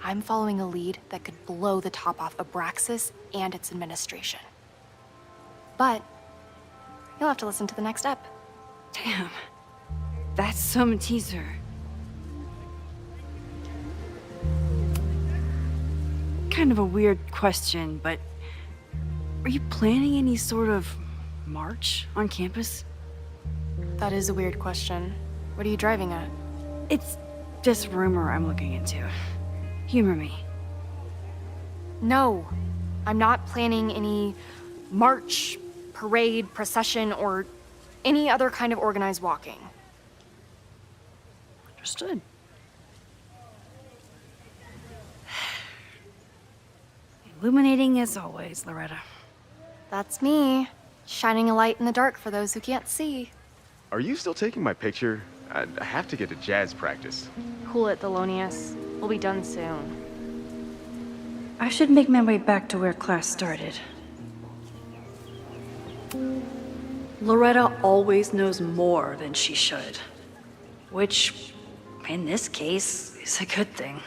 [SPEAKER 3] I'm following a lead that could blow the top off Abraxas and its administration. But you'll have to listen to the next ep.
[SPEAKER 19] Damn. That's some teaser. Kind of a weird question, but are you planning any sort of march on campus?
[SPEAKER 3] That is a weird question. What are you driving at?
[SPEAKER 19] It's just rumor I'm looking into. Humor me.
[SPEAKER 3] No, I'm not planning any march, parade, procession, or any other kind of organized walking.
[SPEAKER 19] Understood. Illuminating as always, Loretta.
[SPEAKER 3] That's me, shining a light in the dark for those who can't see.
[SPEAKER 20] Are you still taking my picture? I have to get to jazz practice.
[SPEAKER 3] Cool it, Thelonious. We'll be done soon.
[SPEAKER 7] I should make my way back to where class started. Loretta always knows more than she should. Which, in this case, is a good thing.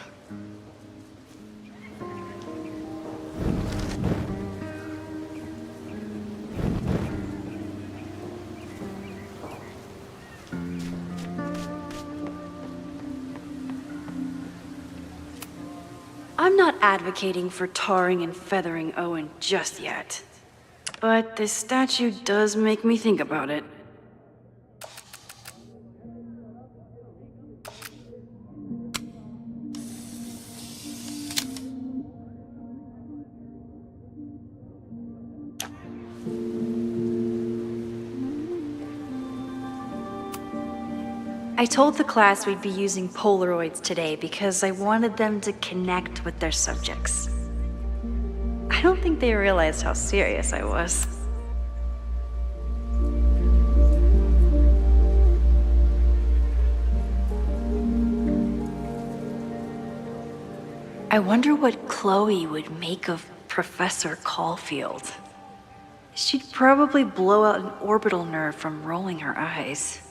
[SPEAKER 7] I'm not advocating for tarring and feathering Owen just yet. But this statue does make me think about it. I told the class we'd be using Polaroids today because I wanted them to connect with their subjects. I don't think they realized how serious I was. I wonder what Chloe would make of Professor Caulfield. She'd probably blow out an orbital nerve from rolling her eyes.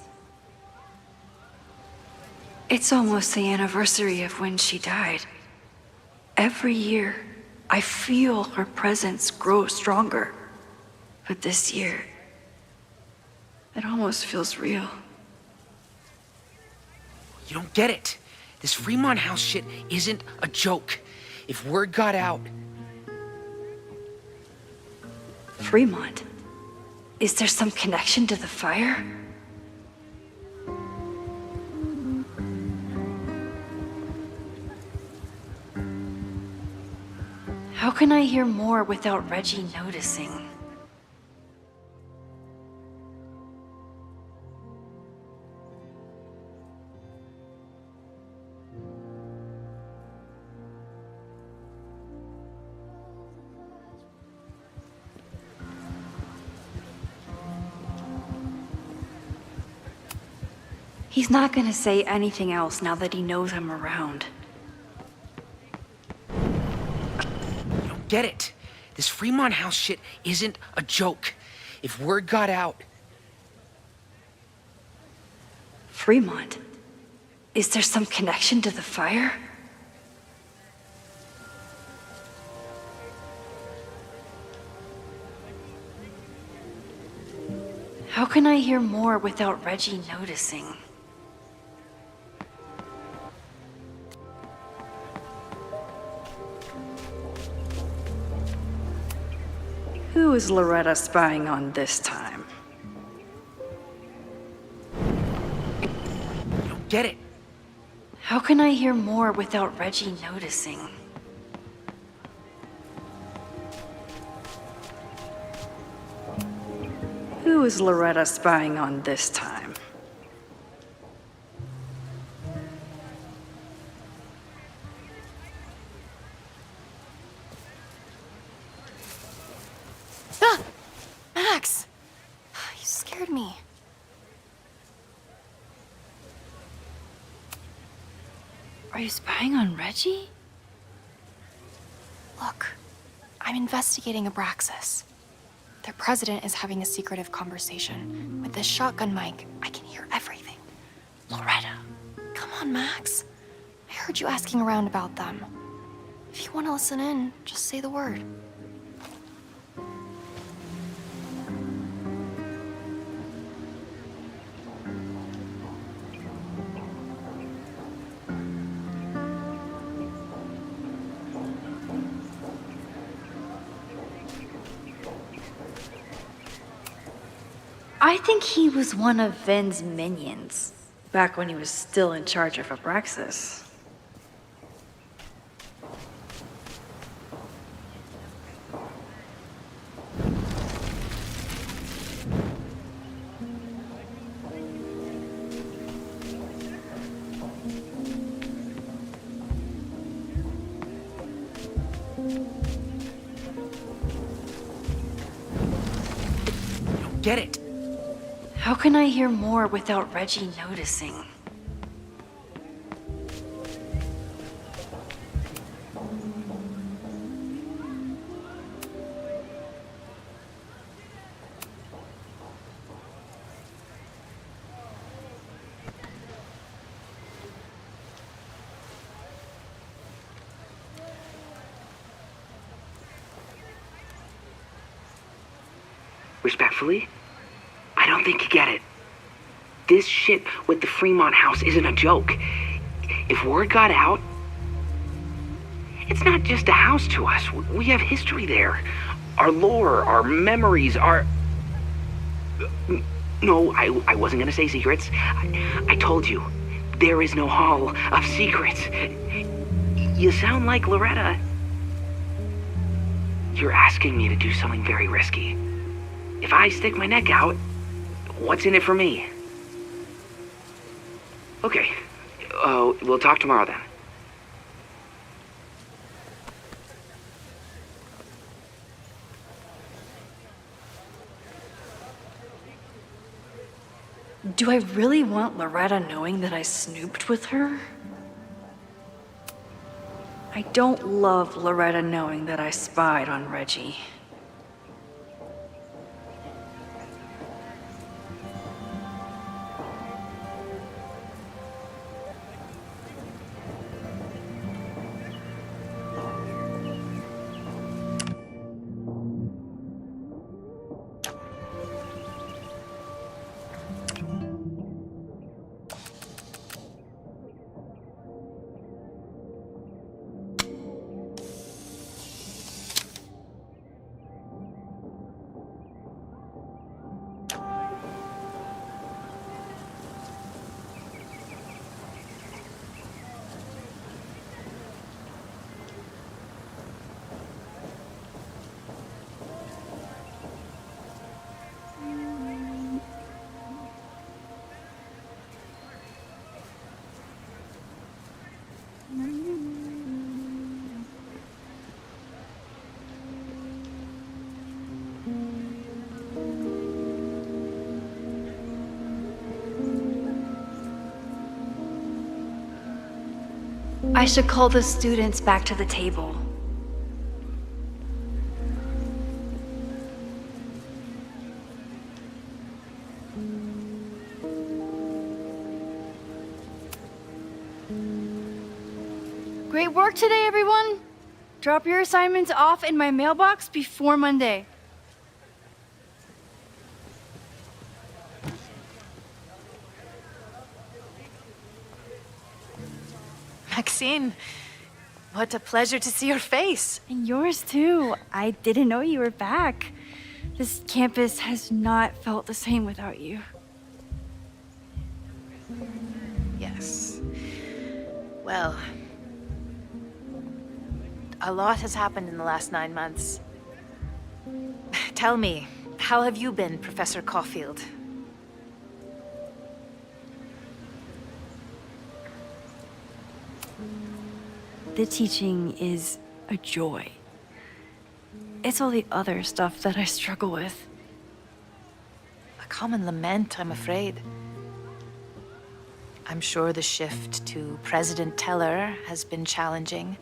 [SPEAKER 7] It's almost the anniversary of when she died. Every year, I feel her presence grow stronger. But this year, it almost feels real.
[SPEAKER 16] You don't get it. This Fremont House shit isn't a joke. If word got out...
[SPEAKER 7] Fremont? Is there some connection to the fire? How can I hear more without Reggie noticing? He's not gonna say anything else now that he knows I'm around.
[SPEAKER 16] Get it. This Fremont House shit isn't a joke. If word got out...
[SPEAKER 7] Fremont? Is there some connection to the fire? How can I hear more without Reggie noticing? Who is Loretta spying on this time?
[SPEAKER 16] Get it!
[SPEAKER 7] How can I hear more without Reggie noticing? Who is Loretta spying on this time?
[SPEAKER 3] Ah! Max! You scared me.
[SPEAKER 7] Are you spying on Reggie?
[SPEAKER 3] Look, I'm investigating Abraxas. Their president is having a secretive conversation. With this shotgun mic, I can hear everything. Loretta, come on, Max. I heard you asking around about them. If you want to listen in, just say the word.
[SPEAKER 7] I think he was one of Ven's minions, back when he was still in charge of Abraxas.
[SPEAKER 16] Get it!
[SPEAKER 7] How can I hear more without Reggie noticing?
[SPEAKER 21] Respectfully, I don't think you get it. This shit with the Fremont house isn't a joke. If word got out, it's not just a house to us. We have history there. Our lore, our memories, our... No, I wasn't gonna say secrets. I told you, there is no hall of secrets. You sound like Loretta. You're asking me to do something very risky. If I stick my neck out, what's in it for me? Okay, we'll talk tomorrow then.
[SPEAKER 7] Do I really want Loretta knowing that I snooped with her? I don't love Loretta knowing that I spied on Reggie. I should call the students back to the table.
[SPEAKER 19] Great work today, everyone! Drop your assignments off in my mailbox before Monday.
[SPEAKER 6] Maxine, what a pleasure to see your face.
[SPEAKER 19] And yours too. I didn't know you were back. This campus has not felt the same without you.
[SPEAKER 6] Yes. Well, a lot has happened in the last 9 months. Tell me, how have you been, Professor Caulfield?
[SPEAKER 19] The teaching is a joy. It's all the other stuff that I struggle with.
[SPEAKER 6] A common lament, I'm afraid. I'm sure the shift to President Teller has been challenging.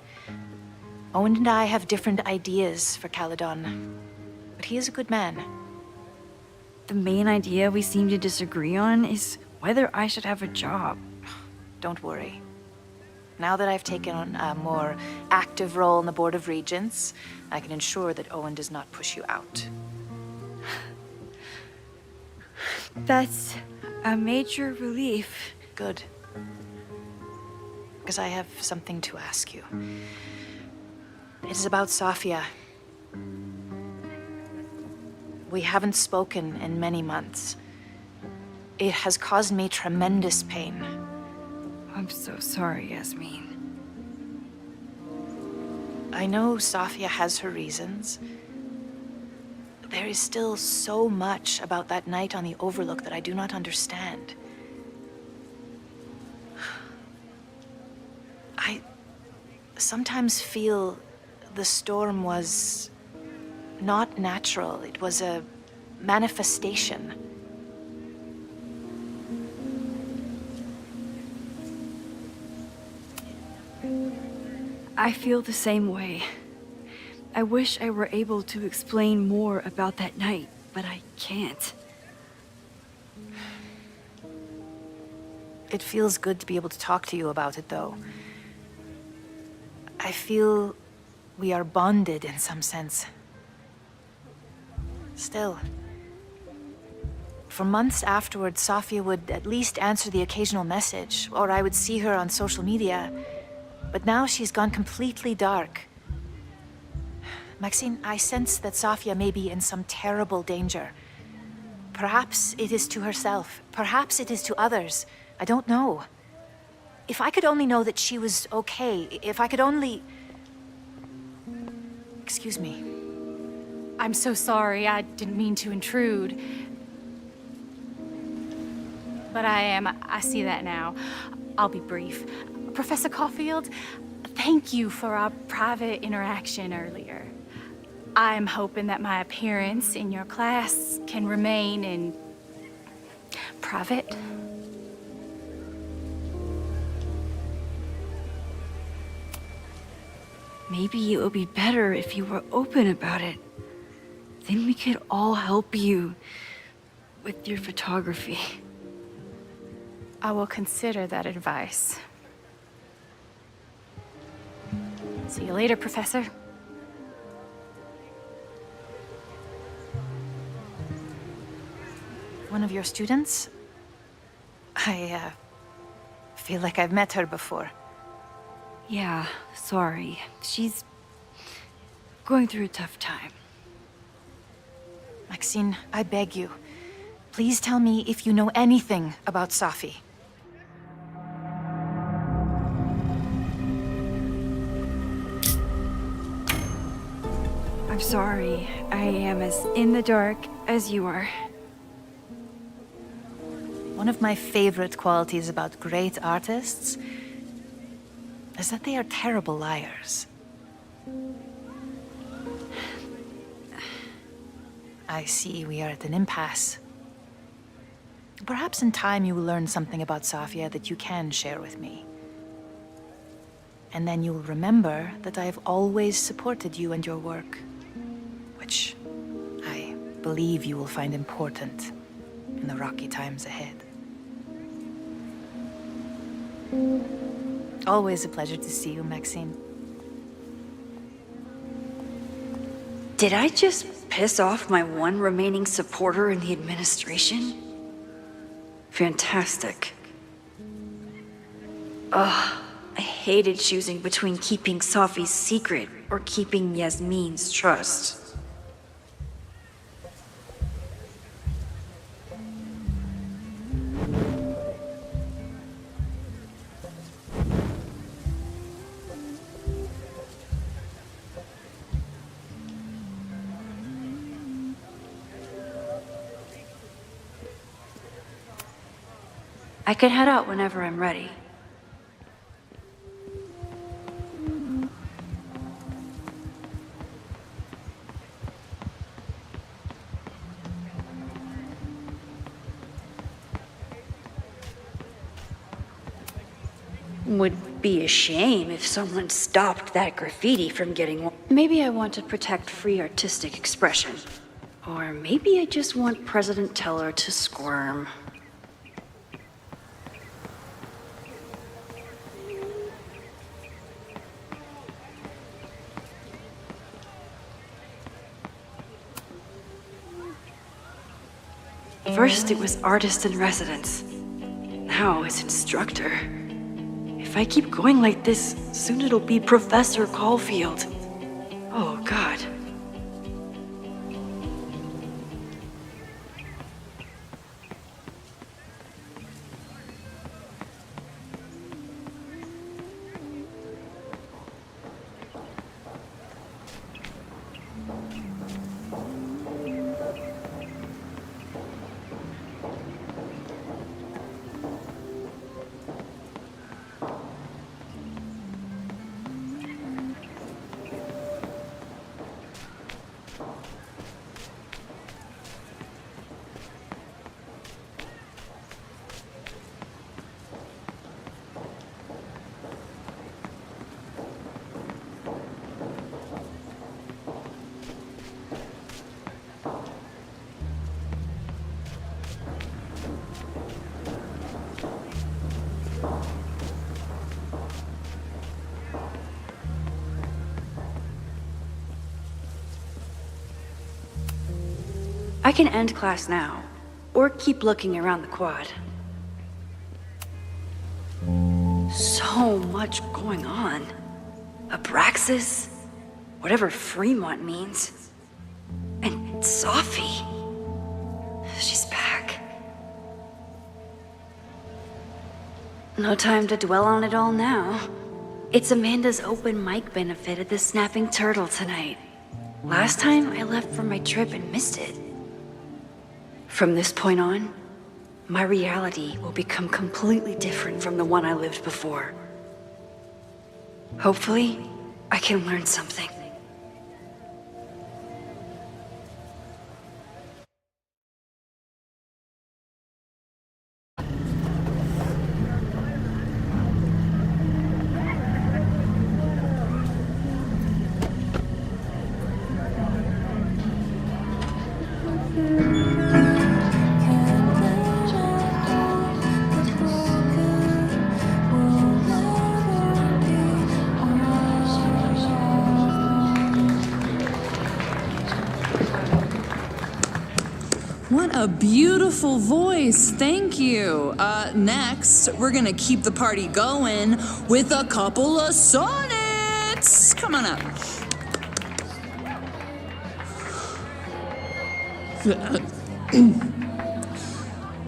[SPEAKER 6] Owen and I have different ideas for Caledon, but he is a good man.
[SPEAKER 19] The main idea we seem to disagree on is whether I should have a job.
[SPEAKER 6] Don't worry. Now that I've taken on a more active role in the Board of Regents, I can ensure that Owen does not push you out.
[SPEAKER 19] That's a major relief.
[SPEAKER 6] Good. Because I have something to ask you. It is about Safia. We haven't spoken in many months. It has caused me tremendous pain.
[SPEAKER 19] I'm so sorry, Yasmin.
[SPEAKER 6] I know Safia has her reasons. There is still so much about that night on the Overlook that I do not understand. I sometimes feel the storm was not natural. It was a manifestation.
[SPEAKER 19] I feel the same way. I wish I were able to explain more about that night, but I can't.
[SPEAKER 6] It feels good to be able to talk to you about it, though. I feel we are bonded in some sense. Still, for months afterwards, Safia would at least answer the occasional message, or I would see her on social media. But now she's gone completely dark. Maxine, I sense that Safia may be in some terrible danger. Perhaps it is to herself. Perhaps it is to others. I don't know. If I could only know that she was okay, if I could only... Excuse me.
[SPEAKER 3] I'm so sorry. I didn't mean to intrude. But I see that now. I'll be brief. Professor Caulfield, thank you for our private interaction earlier. I'm hoping that my appearance in your class can remain in private.
[SPEAKER 19] Maybe it would be better if you were open about it. Then we could all help you with your photography.
[SPEAKER 3] I will consider that advice. See you later, Professor.
[SPEAKER 6] One of your students? I feel like I've met her before.
[SPEAKER 19] Yeah, sorry. She's going through a tough time.
[SPEAKER 6] Maxine, I beg you. Please tell me if you know anything about Safi.
[SPEAKER 19] I'm sorry. I am as in the dark as you are.
[SPEAKER 6] One of my favorite qualities about great artists is that they are terrible liars. I see we are at an impasse. Perhaps in time you will learn something about Safia that you can share with me. And then you'll remember that I have always supported you and your work, which I believe you will find important in the rocky times ahead. Always a pleasure to see you, Maxine.
[SPEAKER 19] Did I just piss off my one remaining supporter in the administration? Fantastic. Ugh, I
[SPEAKER 7] hated choosing between keeping Safi's secret or keeping Yasmin's trust. I can head out whenever I'm ready. Would be a shame if someone stopped that graffiti from getting... Maybe I want to protect free artistic expression. Or maybe I just want President Teller to squirm. First it was artist in residence. Now it's instructor. If I keep going like this, soon it'll be Professor Caulfield. Oh, God. I can end class now, or keep looking around the quad. So much going on. Abraxas, whatever Fremont means, and Safi. She's back. No time to dwell on it all now. It's Amanda's open mic benefit at the Snapping Turtle tonight. Last time I left for my trip and missed it. From this point on, my reality will become completely different from the one I lived before. Hopefully, I can learn something.
[SPEAKER 5] What a beautiful voice, thank you. Next, we're gonna keep the party going with a couple of sonnets. Come on up.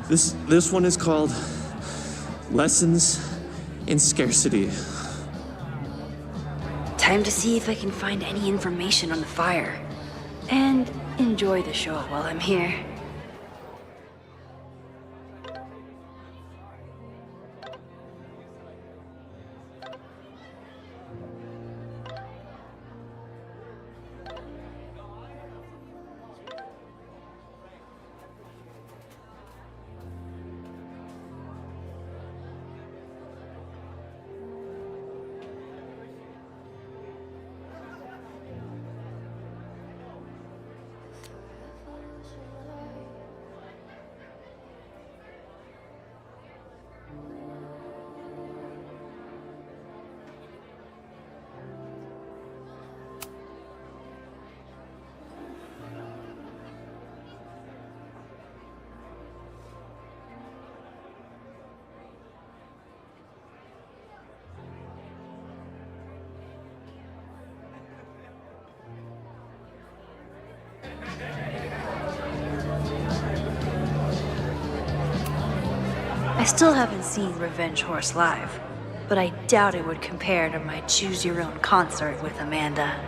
[SPEAKER 22] This one is called Lessons in Scarcity.
[SPEAKER 7] Time to see if I can find any information on the fire. And enjoy the show while I'm here. still haven't seen Revenge Horse live, but I doubt it would compare to my Choose Your Own concert with Amanda.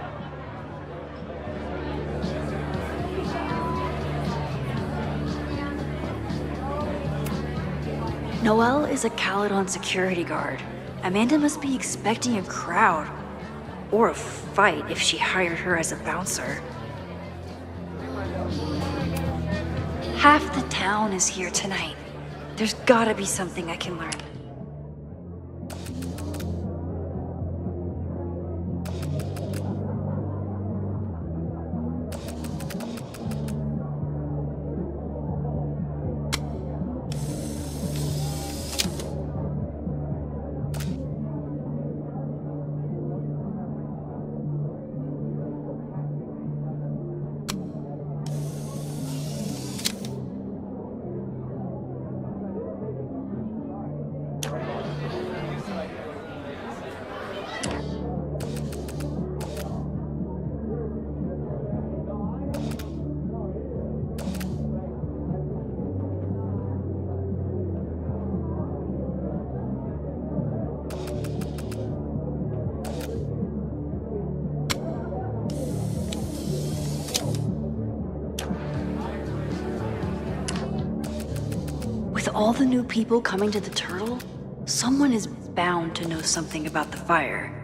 [SPEAKER 7] Noelle is a Caledon security guard. Amanda must be expecting a crowd. Or a fight if she hired her as a bouncer. Half the town is here tonight. There's gotta be something I can learn. With all the new people coming to the Turtle, someone is bound to know something about the fire.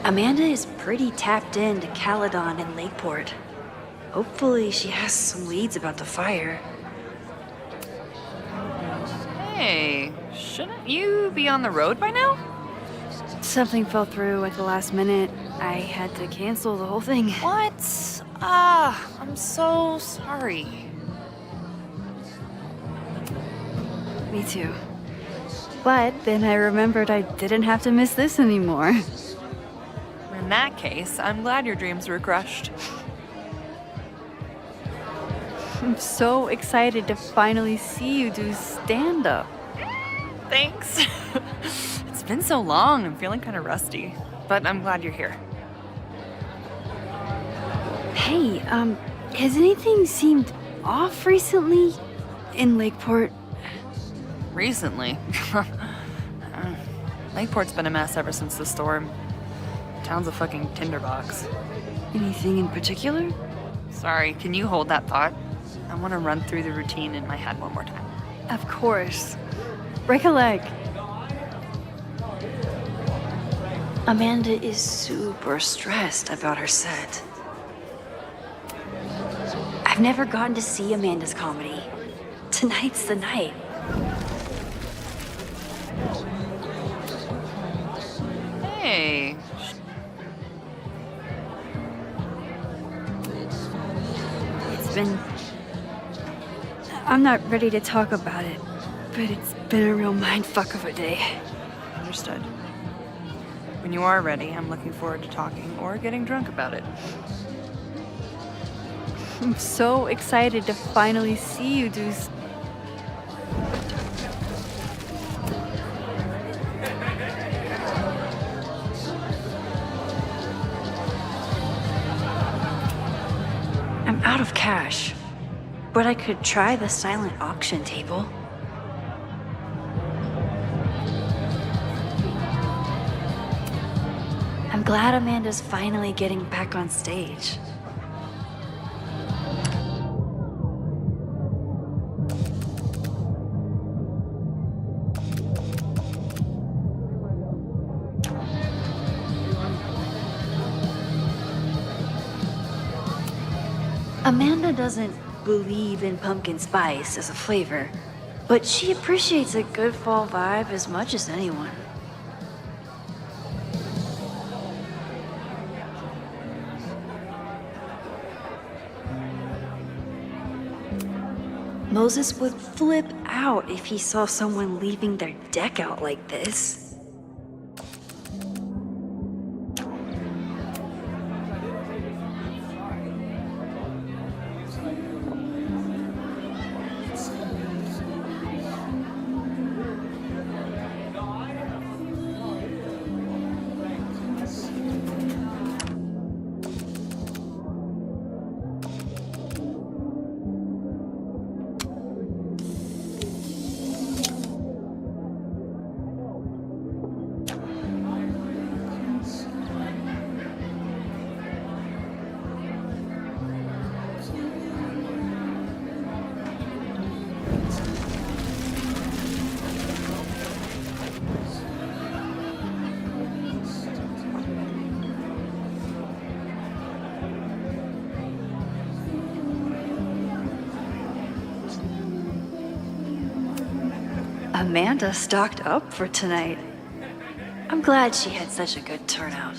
[SPEAKER 7] Amanda is pretty tapped into Caledon and Lakeport. Hopefully she has some leads about the fire.
[SPEAKER 18] Hey, shouldn't you be on the road by now?
[SPEAKER 19] Something fell through at the last minute. I had to cancel the whole thing.
[SPEAKER 18] What? I'm so sorry.
[SPEAKER 19] Me too. But then I remembered I didn't have to miss this anymore.
[SPEAKER 18] In that case, I'm glad your dreams were crushed.
[SPEAKER 19] I'm so excited to finally see you do stand-up.
[SPEAKER 18] Thanks. It's been so long, I'm feeling kind of rusty. But I'm glad you're here.
[SPEAKER 19] Hey, has anything seemed off recently in Lakeport?
[SPEAKER 18] Recently? Lakeport's been a mess ever since the storm. Town's a fucking tinderbox.
[SPEAKER 19] Anything in particular?
[SPEAKER 18] Sorry, can you hold that thought? I want to run through the routine in my head one more time.
[SPEAKER 19] Of course. Break a leg. Amanda is super stressed about her set. I've never gotten to see Amanda's comedy. Tonight's the night.
[SPEAKER 18] Hey.
[SPEAKER 19] I'm not ready to talk about it, but it's been a real mindfuck of a day.
[SPEAKER 18] Understood. When you are ready, I'm looking forward to talking or getting drunk about it.
[SPEAKER 19] I'm so excited to finally see you do. I'm out of cash, but I could try the silent auction table. I'm glad Amanda's finally getting back on stage. Amanda doesn't believe in pumpkin spice as a flavor, but she appreciates a good fall vibe as much as anyone. Moses would flip out if he saw someone leaving their deck out like this.
[SPEAKER 7] Amanda stocked up for tonight. I'm glad she had such a good turnout.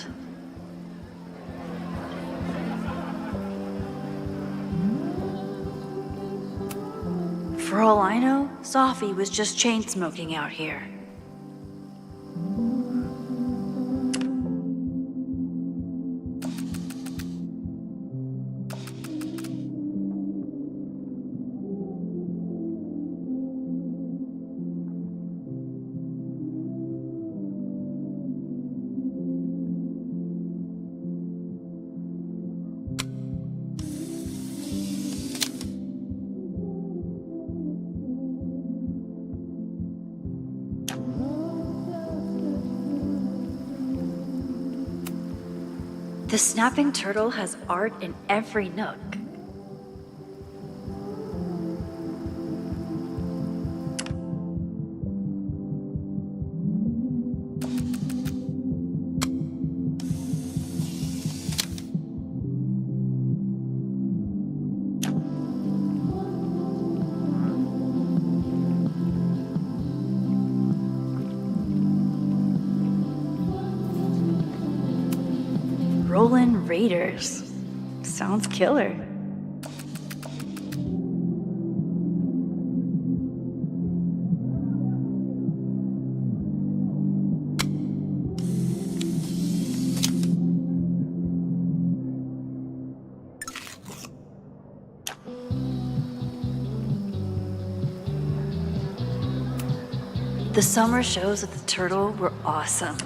[SPEAKER 7] For all I know, Sophie was just chain smoking out here. The snapping turtle has art in every nook. Rollin' Raiders. Sounds killer. The summer shows at the Turtle were awesome.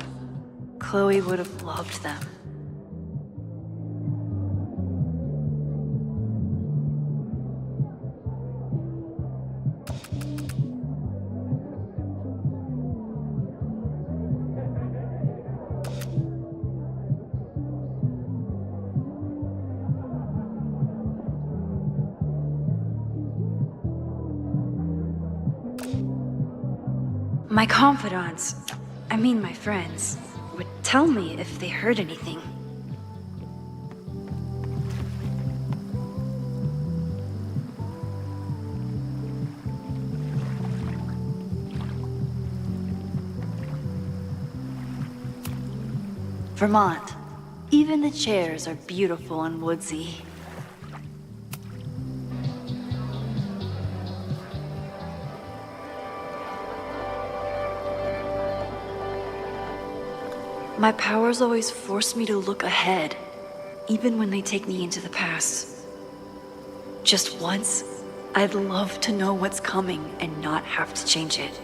[SPEAKER 7] Chloe would have loved them. My confidants, I mean my friends, would tell me if they heard anything. Vermont. Even the chairs are beautiful and woodsy. My powers always force me to look ahead, even when they take me into the past. Just once, I'd love to know what's coming and not have to change it.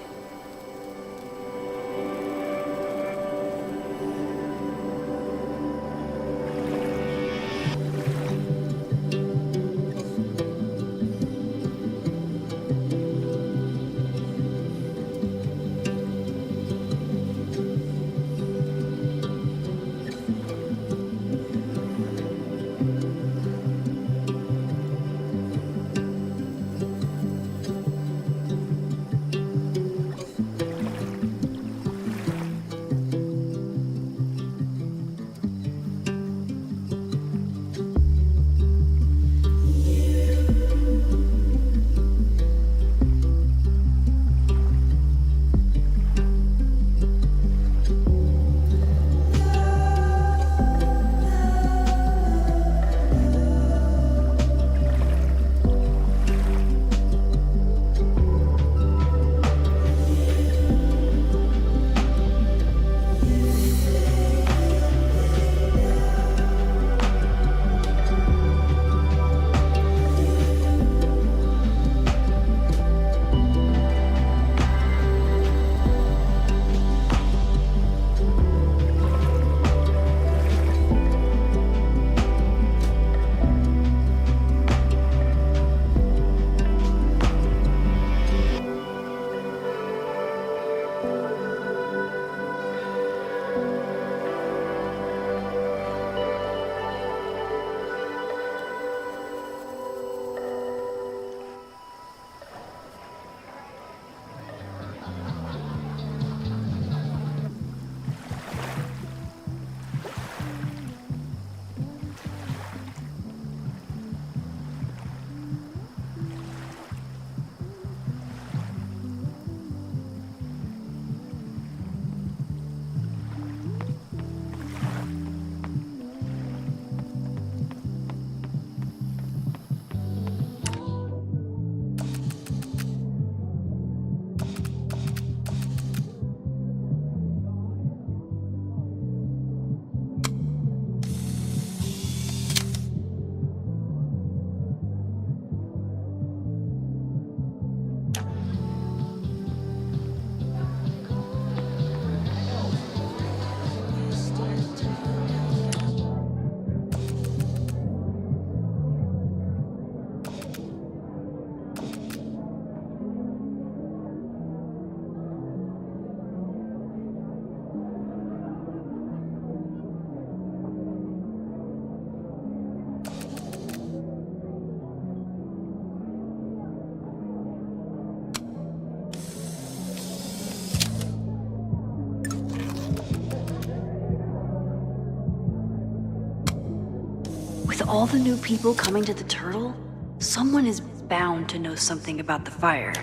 [SPEAKER 7] all the new people coming to the turtle, someone is bound to know something about the fire.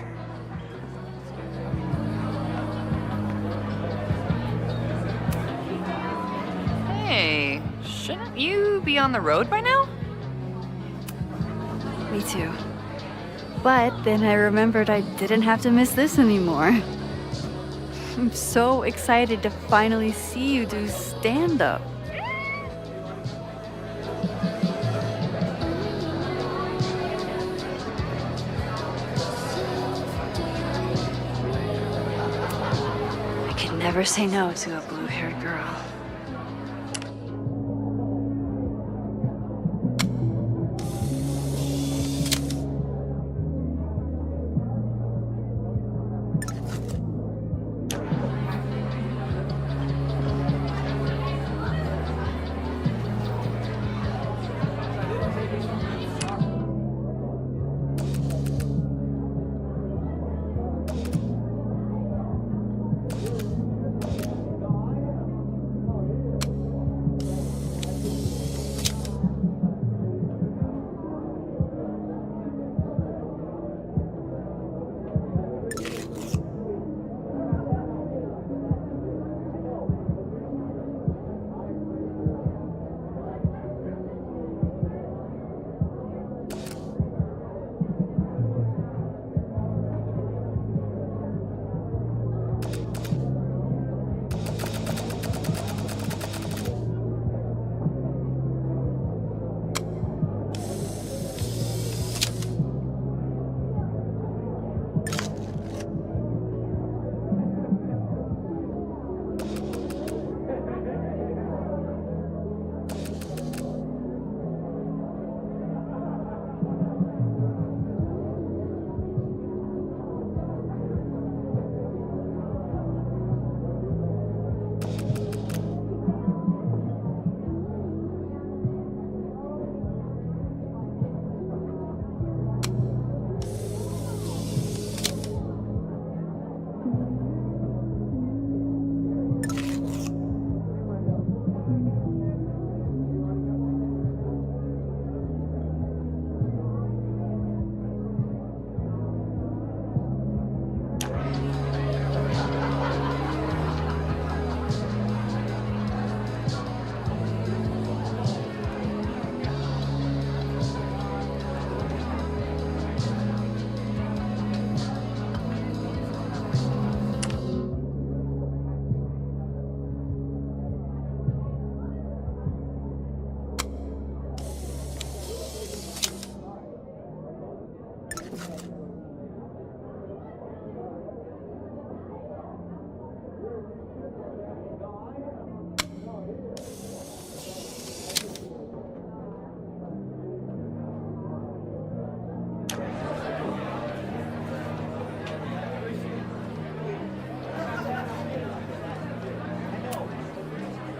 [SPEAKER 4] Hey, shouldn't you be on the road by now?
[SPEAKER 19] Me too. But then I remembered I didn't have to miss this anymore. I'm so excited to finally see you do stand-up.
[SPEAKER 7] I could never say no to a blue-haired girl.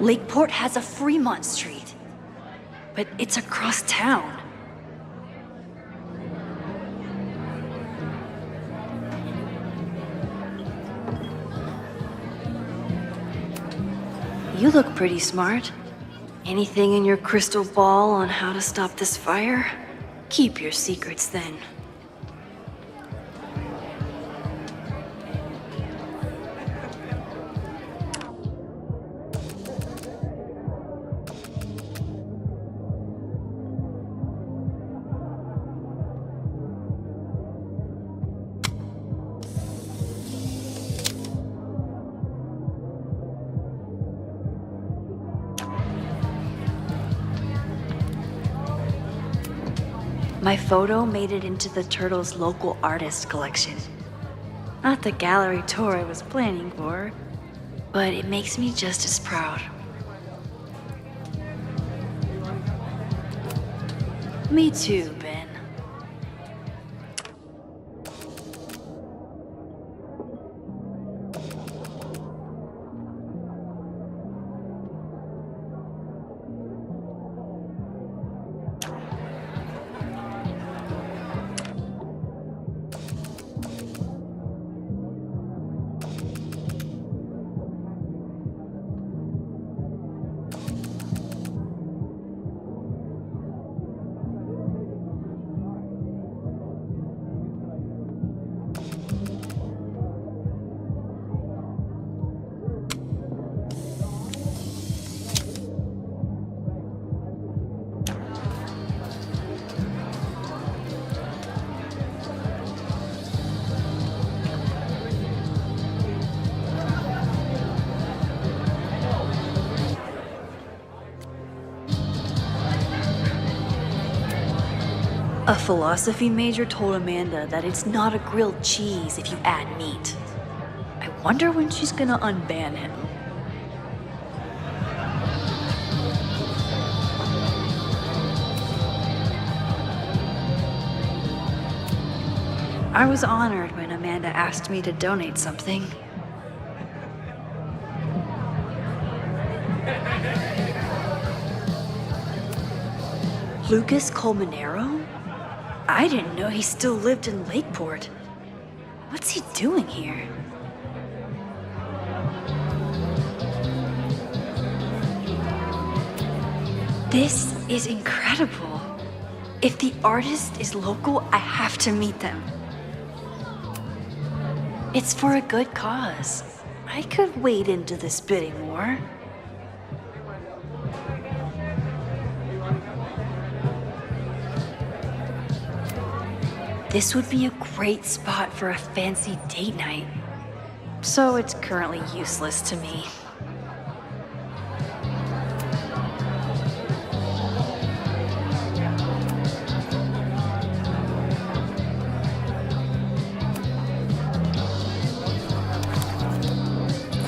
[SPEAKER 7] Lakeport has a Fremont Street, but it's across town. You look pretty smart. Anything in your crystal ball on how to stop this fire? Keep your secrets then. My photo made it into the Turtle's local artist collection. Not the gallery tour I was planning for, but it makes me just as proud. Me too, Ben. A philosophy major told Amanda that it's not a grilled cheese if you add meat. I wonder when she's gonna unban him. I was honored when Amanda asked me to donate something. Lucas Colmenero? I didn't know he still lived in Lakeport. What's he doing here? This is incredible. If the artist is local, I have to meet them. It's for a good cause. I could wade into this bidding war. This would be a great spot for a fancy date night. So it's currently useless to me.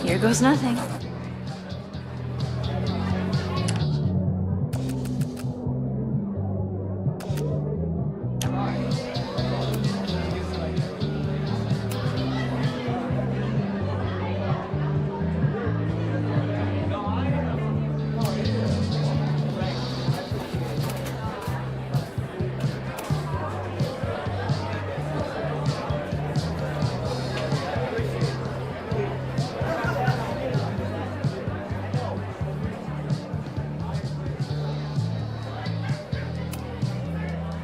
[SPEAKER 7] Here goes nothing.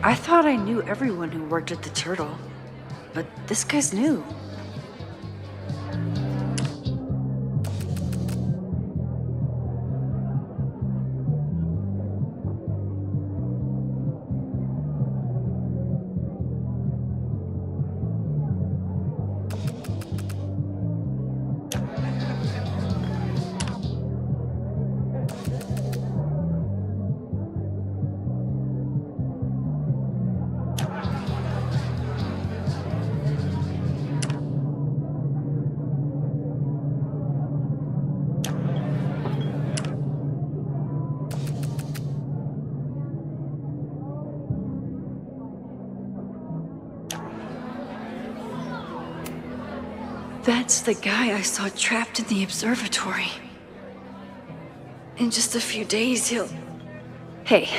[SPEAKER 7] I thought I knew everyone who worked at the Turtle, but this guy's new. That's the guy I saw trapped in the observatory. In just a few days, he'll... Hey,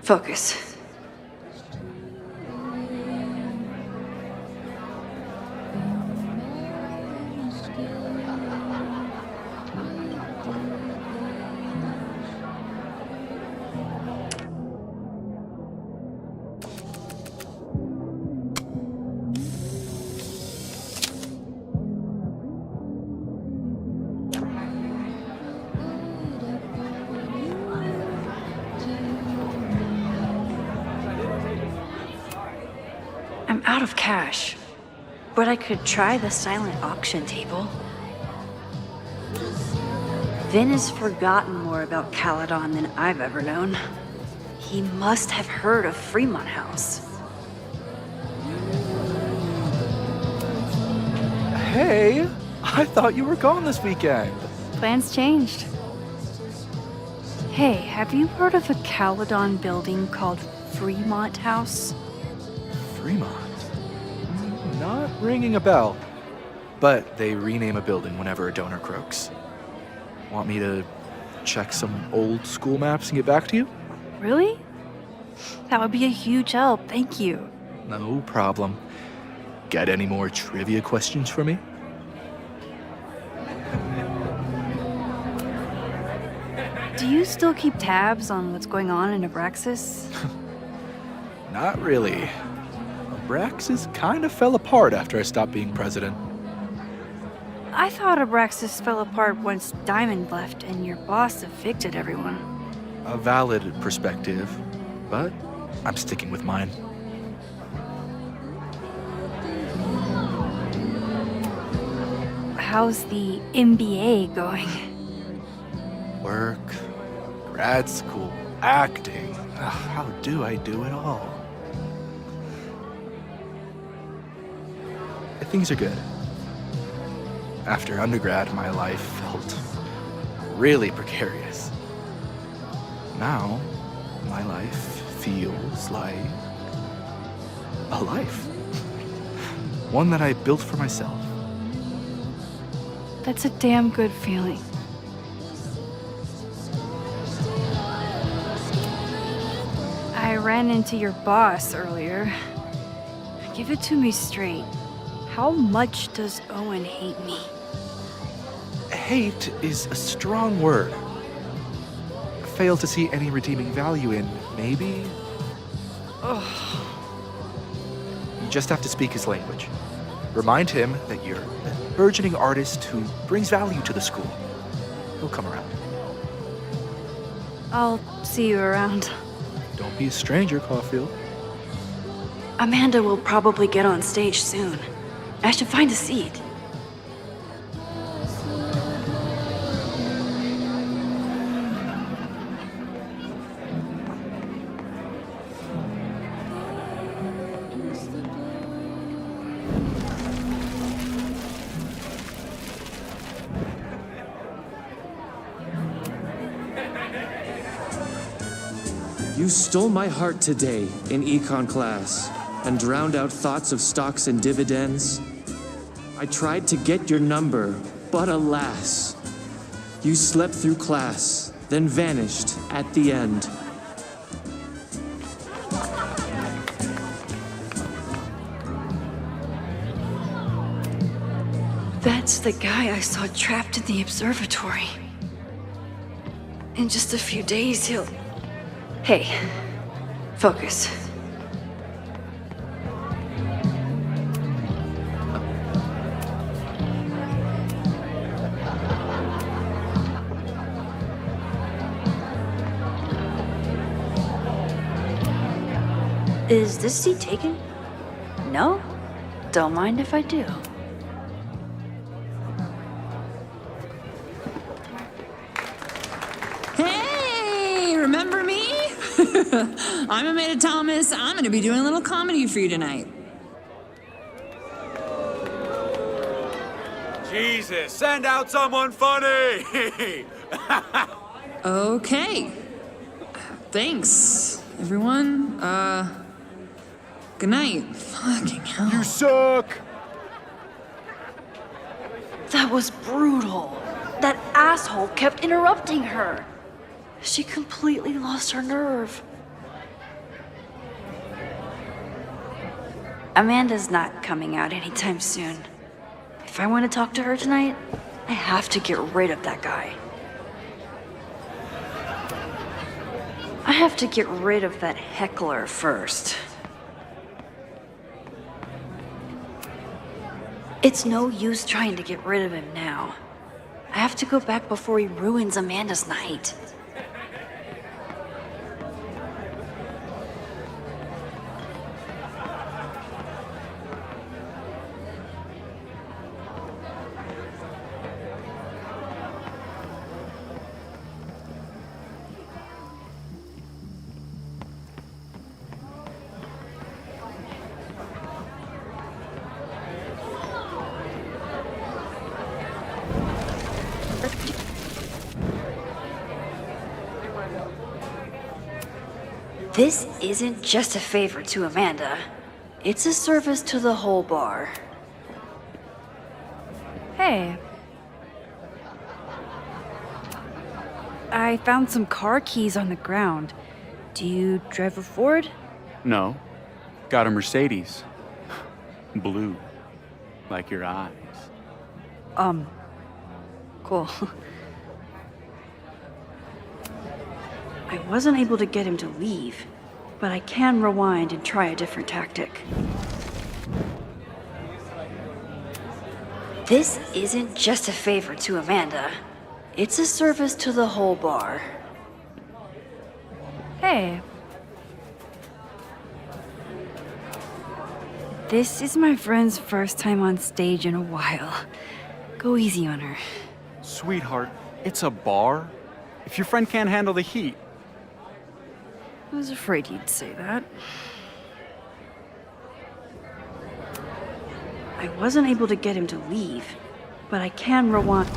[SPEAKER 7] focus. I'm out of cash, but I could try the silent auction table. Vin has forgotten more about Caledon than I've ever known. He must have heard of Fremont House.
[SPEAKER 9] Hey, I thought you were gone this weekend.
[SPEAKER 7] Plans changed. Hey, have you heard of a Caledon building called Fremont House?
[SPEAKER 9] Fremont? Not ringing a bell. But they rename a building whenever a donor croaks. Want me to check some old school maps and get back to you?
[SPEAKER 7] Really? That would be a huge help, thank you.
[SPEAKER 9] No problem. Got any more trivia questions for me?
[SPEAKER 7] Do you still keep tabs on what's going on in Abraxas?
[SPEAKER 9] Not really. Abraxas kind of fell apart after I stopped being president.
[SPEAKER 7] I thought Abraxas fell apart once Diamond left and your boss evicted everyone.
[SPEAKER 9] A valid perspective, but I'm sticking with mine.
[SPEAKER 7] How's the MBA going?
[SPEAKER 9] Work, grad school, acting. How do I do it all? things are good. After undergrad, my life felt really precarious. Now, my life feels like a life. One that I built for myself.
[SPEAKER 19] That's a damn good feeling. I ran into your boss earlier. Give it to me straight. How much does Owen hate me?
[SPEAKER 9] Hate is a strong word. Fail to see any redeeming value in, maybe?
[SPEAKER 19] Ugh.
[SPEAKER 9] You just have to speak his language. Remind him that you're a burgeoning artist who brings value to the school. He'll come around.
[SPEAKER 19] I'll see you around.
[SPEAKER 9] Don't be a stranger, Caulfield.
[SPEAKER 7] Amanda will probably get on stage soon. I should find a seat.
[SPEAKER 22] You stole my heart today in econ class and drowned out thoughts of stocks and dividends. I tried to get your number, but alas, you slept through class, then vanished at the end.
[SPEAKER 7] That's the guy I saw trapped in the observatory. In just a few days, he'll... Hey, focus. Is this seat taken? No? Don't mind if I do.
[SPEAKER 5] Hey, remember me? I'm Amanda Thomas. I'm gonna be doing a little comedy for you tonight.
[SPEAKER 17] Jesus, send out someone funny!
[SPEAKER 5] Okay. Thanks, everyone. Good night. Fucking hell.
[SPEAKER 17] You suck!
[SPEAKER 7] That was brutal. That asshole kept interrupting her. She completely lost her nerve. Amanda's not coming out anytime soon. If I want to talk to her tonight, I have to get rid of that guy. I have to get rid of that heckler first. It's no use trying to get rid of him now. I have to go back before he ruins Amanda's night. This isn't just a favor to Amanda. It's a service to the whole bar.
[SPEAKER 19] Hey. I found some car keys on the ground. Do you drive a Ford?
[SPEAKER 17] No. Got a Mercedes. Blue. Like your eyes.
[SPEAKER 19] Cool. I wasn't able to get him to leave, but I can rewind and try a different tactic.
[SPEAKER 7] This isn't just a favor to Amanda. It's a service to the whole bar.
[SPEAKER 19] Hey. This is my friend's first time on stage in a while. Go easy on her.
[SPEAKER 17] Sweetheart, it's a bar. If your friend can't handle the heat.
[SPEAKER 19] I was afraid you'd say that.
[SPEAKER 7] I wasn't able to get him to leave, but I can rewind.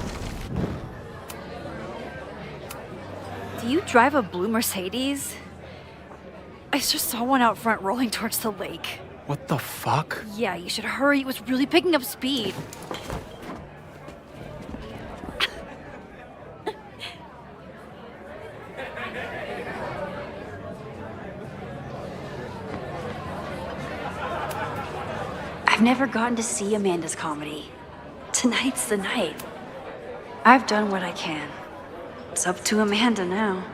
[SPEAKER 7] Do you drive a blue Mercedes? I just saw one out front rolling towards the lake.
[SPEAKER 9] What the fuck?
[SPEAKER 7] Yeah, you should hurry. It was really picking up speed. I've never gotten to see Amanda's comedy. Tonight's the night. I've done what I can. It's up to Amanda now.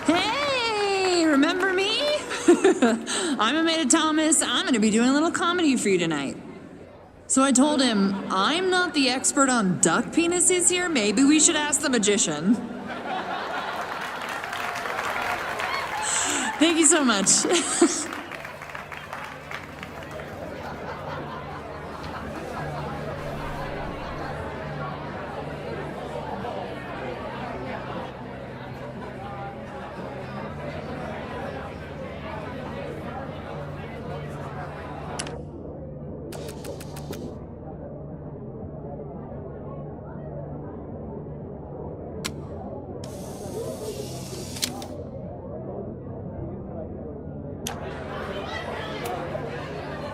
[SPEAKER 5] Hey, remember me? I'm Amanda Thomas. I'm gonna be doing a little comedy for you tonight. So I told him, I'm not the expert on duck penises here. Maybe we should ask the magician. Thank you so much.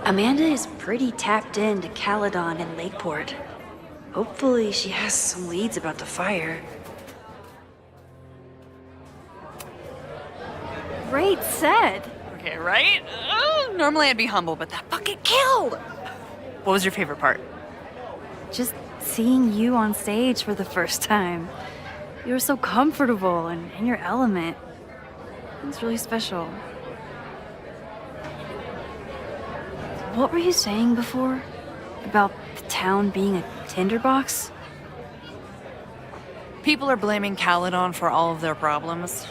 [SPEAKER 7] Amanda is pretty tapped into Caledon and Lakeport. Hopefully she has some leads about the fire.
[SPEAKER 18] Great set.
[SPEAKER 4] Okay, right? Normally I'd be humble, but that fucking killed! What was your favorite part?
[SPEAKER 7] Just seeing you on stage for the first time. You were so comfortable and in your element. It was really special. What were you saying before? About the town being a tinderbox?
[SPEAKER 4] People are blaming Caledon for all of their problems,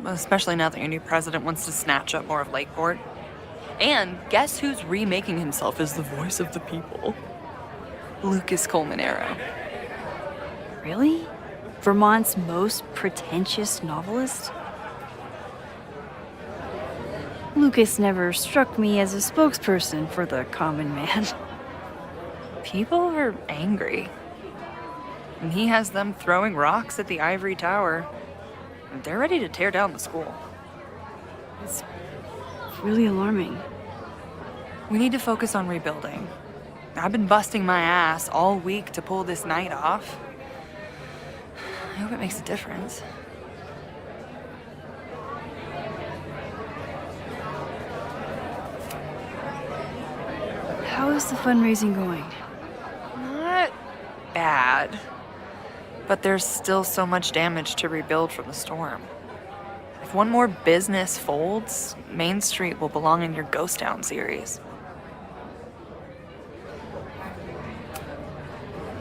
[SPEAKER 4] especially now that your new president wants to snatch up more of Lakeport. And guess who's remaking himself as the voice of the people? Lucas Colmanero.
[SPEAKER 7] Really? Vermont's most pretentious novelist? Lucas never struck me as a spokesperson for the common man.
[SPEAKER 4] People are angry. And he has them throwing rocks at the ivory tower. And they're ready to tear down the school.
[SPEAKER 7] It's really alarming.
[SPEAKER 4] We need to focus on rebuilding. I've been busting my ass all week to pull this night off. I hope it makes a difference.
[SPEAKER 7] How is the fundraising going?
[SPEAKER 4] Not bad. But there's still so much damage to rebuild from the storm. If one more business folds, Main Street will belong in your Ghost Town series.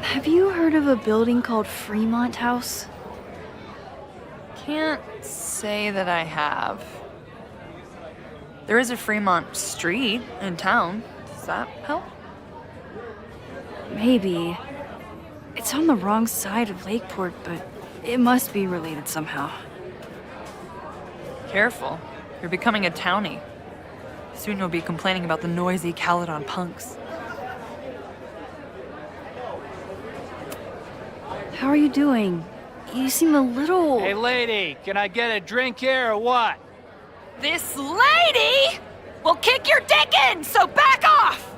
[SPEAKER 7] Have you heard of a building called Fremont House?
[SPEAKER 4] Can't say that I have. There is a Fremont Street in town. Does that help?
[SPEAKER 7] Maybe. It's on the wrong side of Lakeport, but it must be related somehow.
[SPEAKER 4] Careful. You're becoming a townie. Soon you'll be complaining about the noisy Caledon punks.
[SPEAKER 7] How are you doing? You seem a little...
[SPEAKER 8] Hey, lady, can I get a drink here or what?
[SPEAKER 4] This lady will kick your dick in, so back off!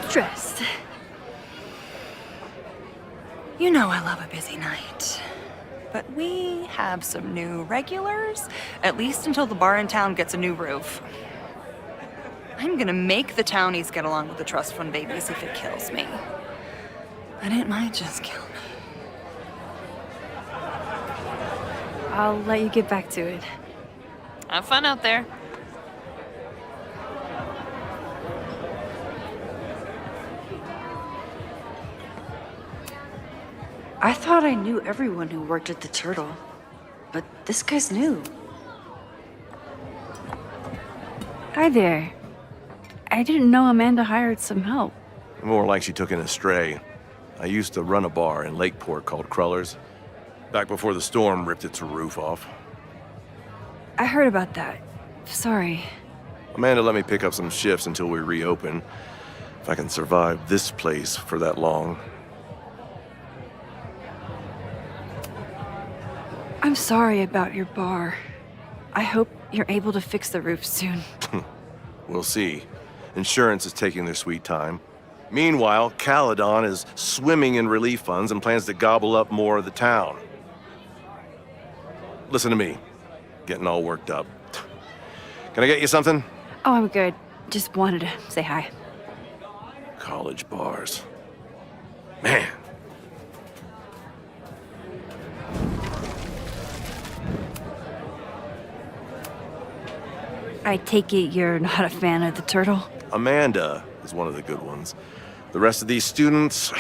[SPEAKER 7] Dressed.
[SPEAKER 4] You know I love a busy night. But we have some new regulars, at least until the bar in town gets a new roof. I'm gonna make the townies get along with the trust fund babies if it kills me. And it might just kill me.
[SPEAKER 7] I'll let you get back to it.
[SPEAKER 4] Have fun out there.
[SPEAKER 7] I thought I knew everyone who worked at the Turtle, but this guy's new. Hi there. I didn't know Amanda hired some help.
[SPEAKER 10] More like she took in a stray. I used to run a bar in Lakeport called Crullers.
[SPEAKER 20] Back before the storm ripped its roof off.
[SPEAKER 1] I heard about that. Sorry.
[SPEAKER 20] Amanda let me pick up some shifts until we reopen. If I can survive this place for that long.
[SPEAKER 1] I'm sorry about your bar. I hope you're able to fix the roof soon.
[SPEAKER 20] We'll see. Insurance is taking their sweet time. Meanwhile, Caledon is swimming in relief funds and plans to gobble up more of the town. Listen to me. Getting all worked up. Can I get you something?
[SPEAKER 1] Oh, I'm good. Just wanted to say hi.
[SPEAKER 20] College bars. Man.
[SPEAKER 1] I take it you're not a fan of the turtle?
[SPEAKER 20] Amanda is one of the good ones. The rest of these students,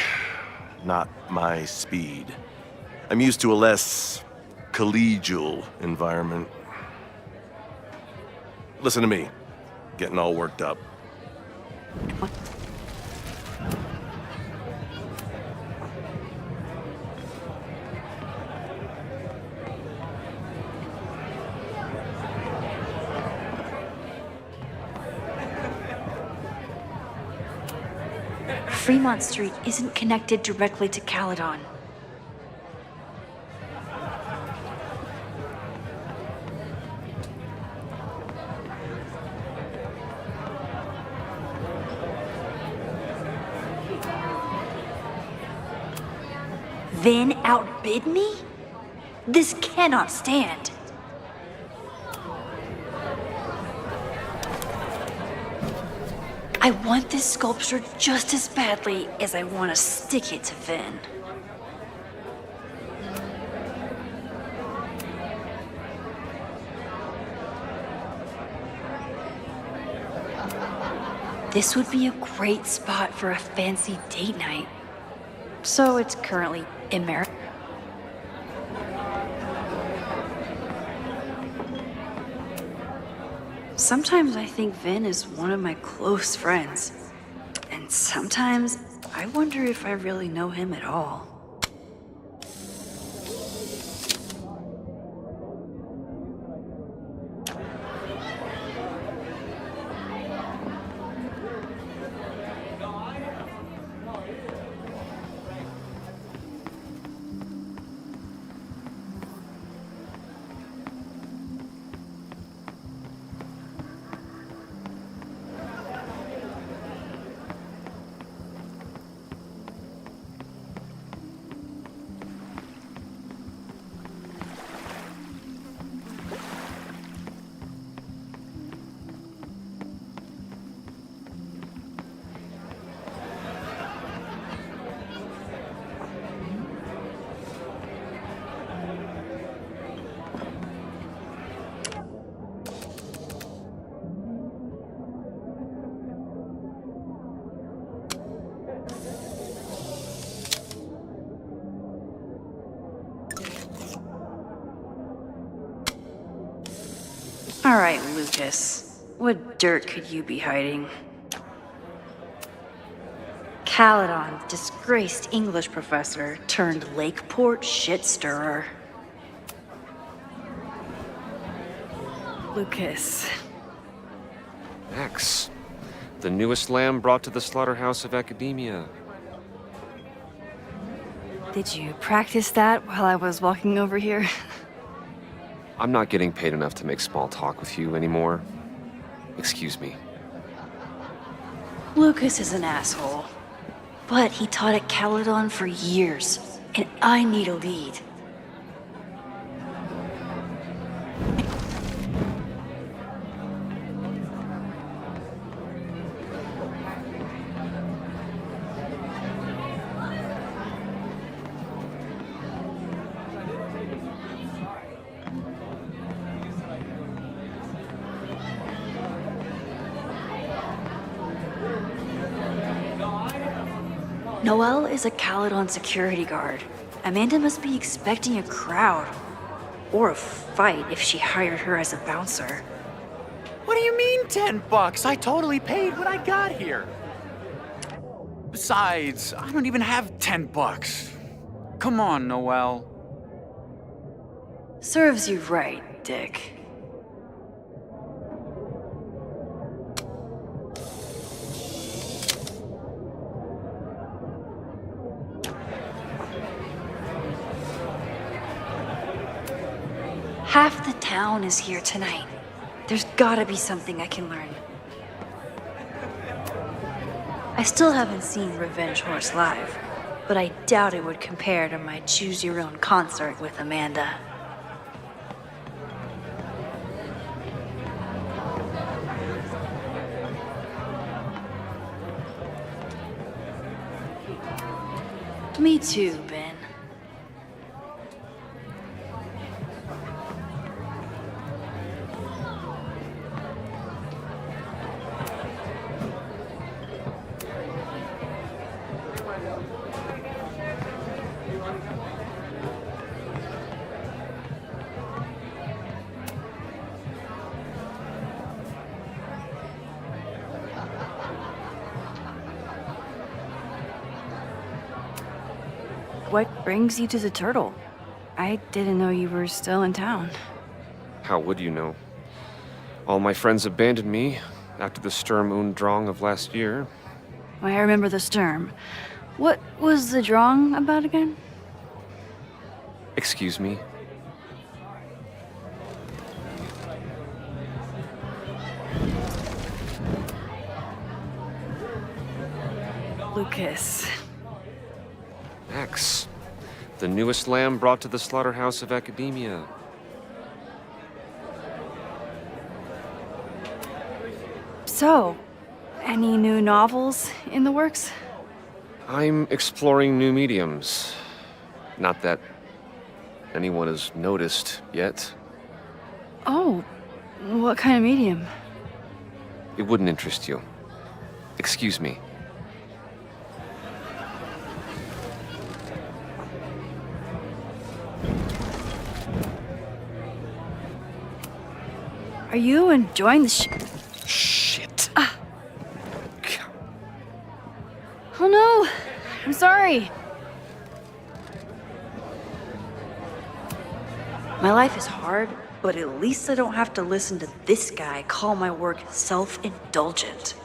[SPEAKER 20] not my speed. I'm used to a less collegial environment. Listen to me. Getting all worked up.
[SPEAKER 7] Fremont Street isn't connected directly to Caledon. Vin outbid me? This cannot stand. I want this sculpture just as badly as I want to stick it to Vin. This would be a great spot for a fancy date night. So it's currently in America. Sometimes I think Vin is one of my close friends. And sometimes I wonder if I really know him at all. All right, Lucas. What dirt could you be hiding? Caledon, disgraced English professor turned Lakeport shit stirrer. Lucas.
[SPEAKER 2] Max, the newest lamb brought to the slaughterhouse of academia.
[SPEAKER 1] Did you practice that while I was walking over here?
[SPEAKER 2] I'm not getting paid enough to make small talk with you anymore. Excuse me.
[SPEAKER 7] Lucas is an asshole. But he taught at Caledon for years, and I need a lead. Noelle is a Caledon security guard. Amanda must be expecting a crowd. Or a fight if she hired her as a bouncer.
[SPEAKER 17] What do you mean $10? I totally paid when I got here. Besides, I don't even have $10. Come on, Noelle.
[SPEAKER 7] Serves you right, Dick. Half the town is here tonight. There's gotta be something I can learn. I still haven't seen Revenge Horse live, but I doubt it would compare to my Choose Your Own concert with Amanda. Me too, Ben. What brings you to the Turtle? I didn't know you were still in town.
[SPEAKER 2] How would you know? All my friends abandoned me after the Sturm und Drang of last year.
[SPEAKER 7] I remember the Sturm. What was the Drang about again?
[SPEAKER 2] Excuse me?
[SPEAKER 7] Lucas.
[SPEAKER 2] Max, the newest lamb brought to the slaughterhouse of academia.
[SPEAKER 7] So, any new novels in the works?
[SPEAKER 2] I'm exploring new mediums. Not that anyone has noticed yet.
[SPEAKER 7] Oh, what kind of medium?
[SPEAKER 2] It wouldn't interest you. Excuse me.
[SPEAKER 7] Are you enjoying the
[SPEAKER 2] Shit.
[SPEAKER 7] Oh no! I'm sorry. My life is hard, but at least I don't have to listen to this guy call my work self-indulgent.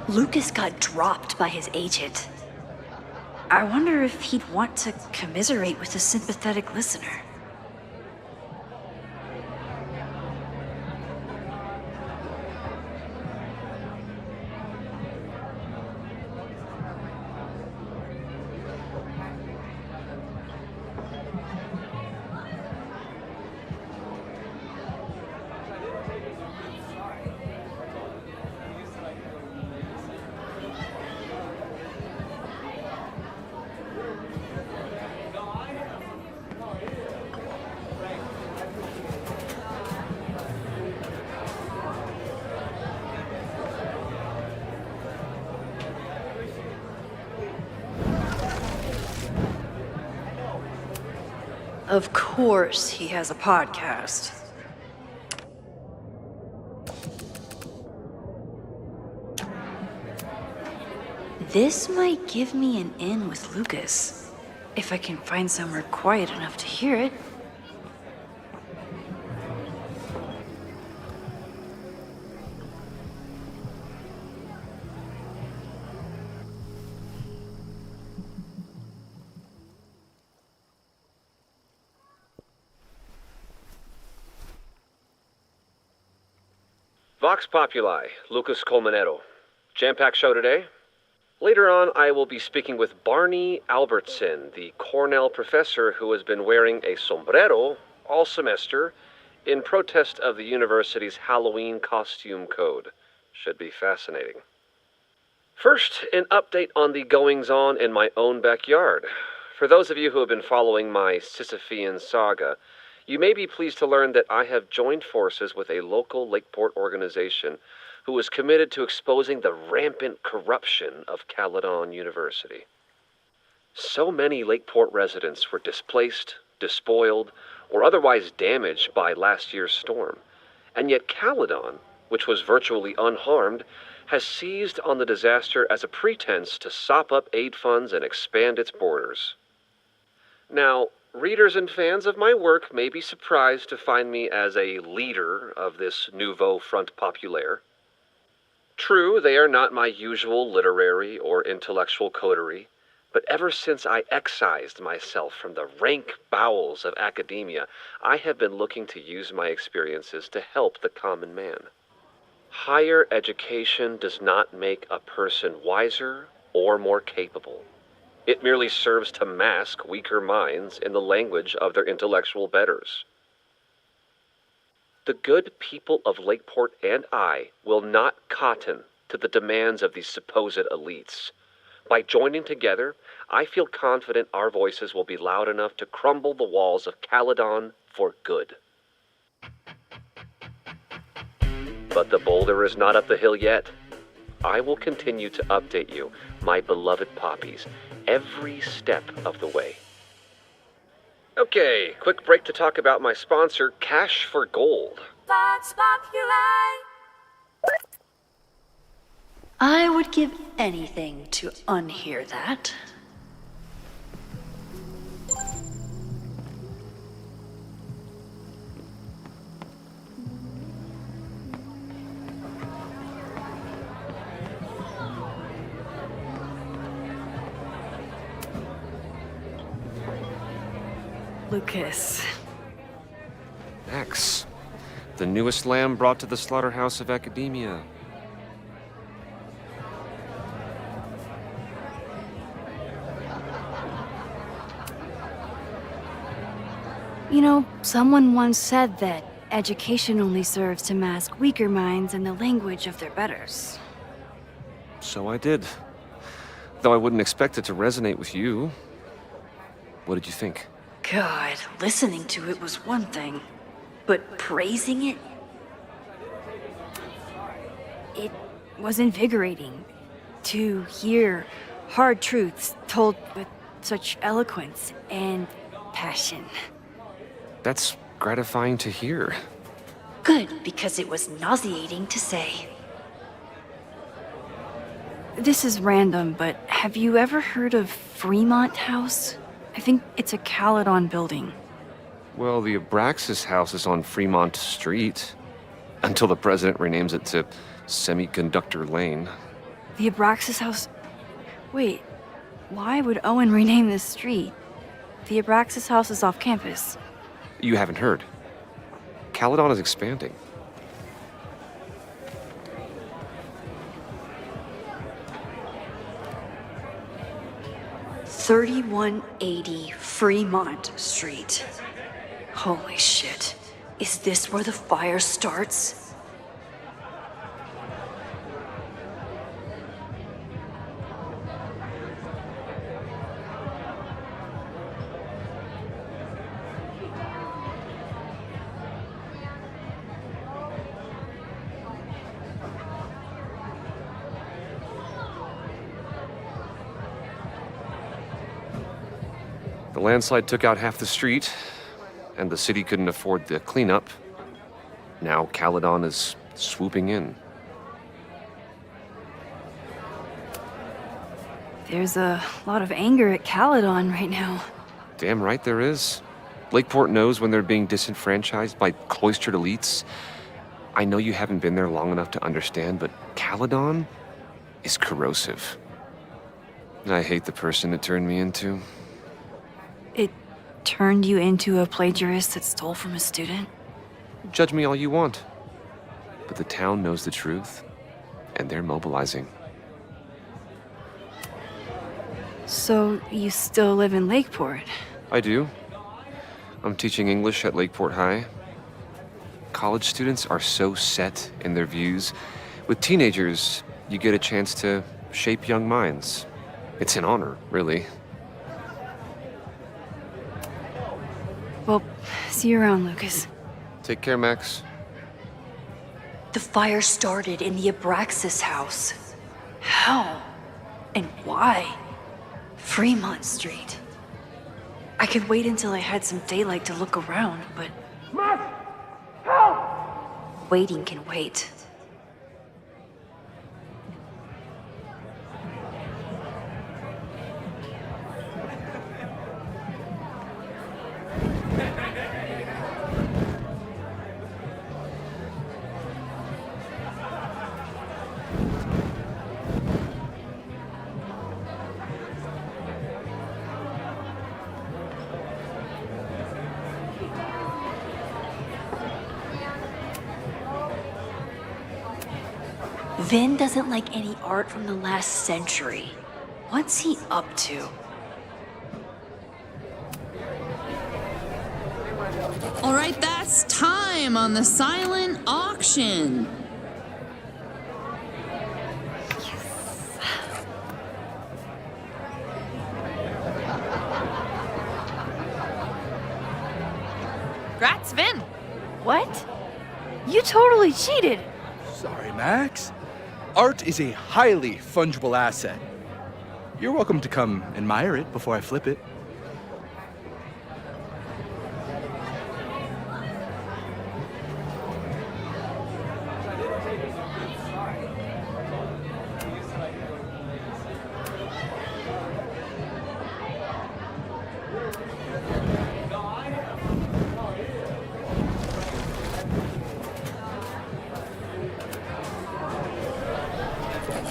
[SPEAKER 7] Lucas got dropped by his agent. I wonder if he'd want to commiserate with a sympathetic listener. Of course he has a podcast. This might give me an in with Lucas, if I can find somewhere quiet enough to hear it.
[SPEAKER 2] Vox Populi, Lucas Colmenero. Jam-packed show today. Later on, I will be speaking with Barney Albertson, the Cornell professor who has been wearing a sombrero all semester in protest of the university's Halloween costume code. Should be fascinating. First, an update on the goings-on in my own backyard. For those of you who have been following my Sisyphean saga, You may be pleased to learn that I have joined forces with a local Lakeport organization who is committed to exposing the rampant corruption of Caledon University. So many Lakeport residents were displaced, despoiled, or otherwise damaged by last year's storm, and yet Caledon, which was virtually unharmed, has seized on the disaster as a pretense to sop up aid funds and expand its borders. Now, readers and fans of my work may be surprised to find me as a leader of this nouveau front populaire. True, they are not my usual literary or intellectual coterie, but ever since I excised myself from the rank bowels of academia, I have been looking to use my experiences to help the common man. Higher education does not make a person wiser or more capable. It merely serves to mask weaker minds in the language of their intellectual betters. The good people of Lakeport and I will not cotton to the demands of these supposed elites. By joining together, I feel confident our voices will be loud enough to crumble the walls of Caledon for good. But the boulder is not up the hill yet. I will continue to update you, my beloved poppies, every step of the way. Okay, quick break to talk about my sponsor, Cash for Gold.
[SPEAKER 1] I would give anything to unhear that. Lucas.
[SPEAKER 2] Max, the newest lamb brought to the slaughterhouse of academia.
[SPEAKER 7] You know, someone once said that education only serves to mask weaker minds in the language of their betters.
[SPEAKER 2] So I did. Though I wouldn't expect it to resonate with you. What did you think?
[SPEAKER 1] God, listening to it was one thing, but praising it?
[SPEAKER 7] It was invigorating to hear hard truths told with such eloquence and passion.
[SPEAKER 2] That's gratifying to hear.
[SPEAKER 1] Good, because it was nauseating to say.
[SPEAKER 7] This is random, but have you ever heard of Fremont House? I think it's a Caledon building.
[SPEAKER 2] Well, the Abraxas house is on Fremont Street. Until the president renames it to Semiconductor Lane.
[SPEAKER 7] The Abraxas House? Wait, why would Owen rename this street? The Abraxas House is off campus.
[SPEAKER 2] You haven't heard. Caledon is expanding.
[SPEAKER 1] $3180 Fremont Street. Holy shit. Is this where the fire starts?
[SPEAKER 2] The landslide took out half the street, and the city couldn't afford the cleanup. Now Caledon is swooping in.
[SPEAKER 7] There's a lot of anger at Caledon right now.
[SPEAKER 2] Damn right there is. Lakeport knows when they're being disenfranchised by cloistered elites. I know you haven't been there long enough to understand, but Caledon is corrosive. I hate the person it turned me into.
[SPEAKER 7] It turned you into a plagiarist that stole from a student?
[SPEAKER 2] Judge me all you want. But the town knows the truth, and they're mobilizing.
[SPEAKER 7] So you still live in Lakeport?
[SPEAKER 2] I do. I'm teaching English at Lakeport High. College students are so set in their views. With teenagers, you get a chance to shape young minds. It's an honor, really.
[SPEAKER 7] Well, see you around, Lucas.
[SPEAKER 2] Take care, Max.
[SPEAKER 1] The fire started in the Abraxas house. How? And why? Fremont Street. I could wait until I had some daylight to look around, but...
[SPEAKER 8] Max! Help!
[SPEAKER 1] Waiting can wait. Vin doesn't like any art from the last century. What's he up to?
[SPEAKER 5] All right, that's time on the silent auction.
[SPEAKER 6] Grats, Vin.
[SPEAKER 7] What? You totally cheated.
[SPEAKER 9] Sorry, Max. Art is a highly fungible asset. You're welcome to come admire it before I flip it.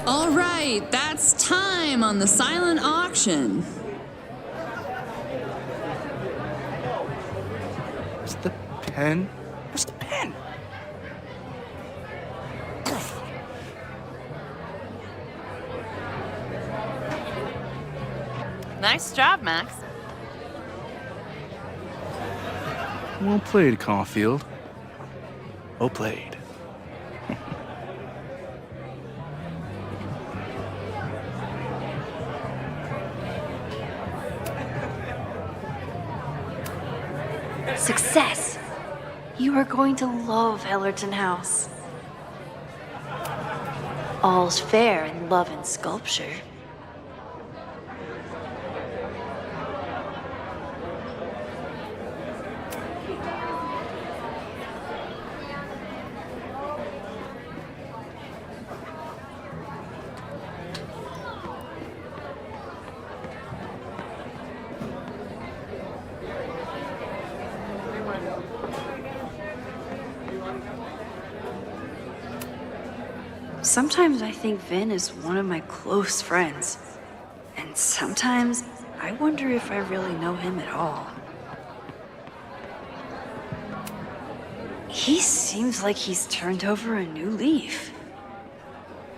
[SPEAKER 5] All right, that's time on the silent auction.
[SPEAKER 9] Where's the pen? Where's the pen?
[SPEAKER 6] Nice job, Max.
[SPEAKER 9] Well played, Caulfield. Well played.
[SPEAKER 1] Success! You are going to love Hellerton House. All's fair in love and sculpture. Sometimes I think Vin is one of my close friends. And sometimes I wonder if I really know him at all. He seems like he's turned over a new leaf.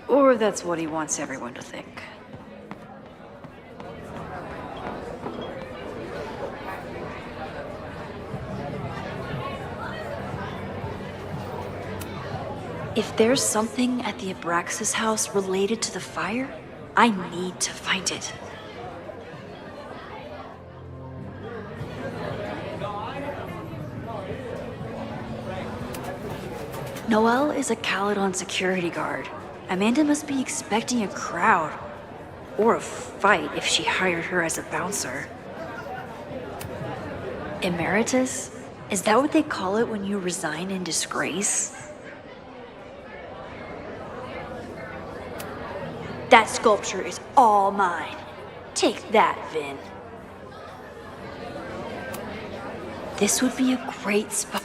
[SPEAKER 1] Or that's what he wants everyone to think. If there's something at the Abraxas house related to the fire, I need to find it. Noelle is a Caledon security guard. Amanda must be expecting a crowd. Or a fight if she hired her as a bouncer. Emeritus? Is that what they call it when you resign in disgrace? That sculpture is all mine. Take that, Vin. This would be a great spot.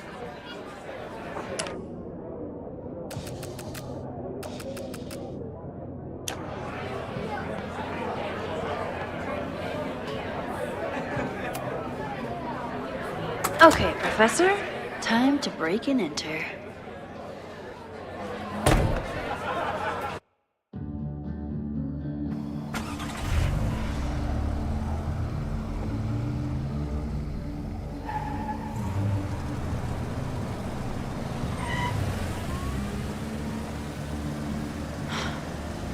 [SPEAKER 1] Okay, Professor. Time to break and enter.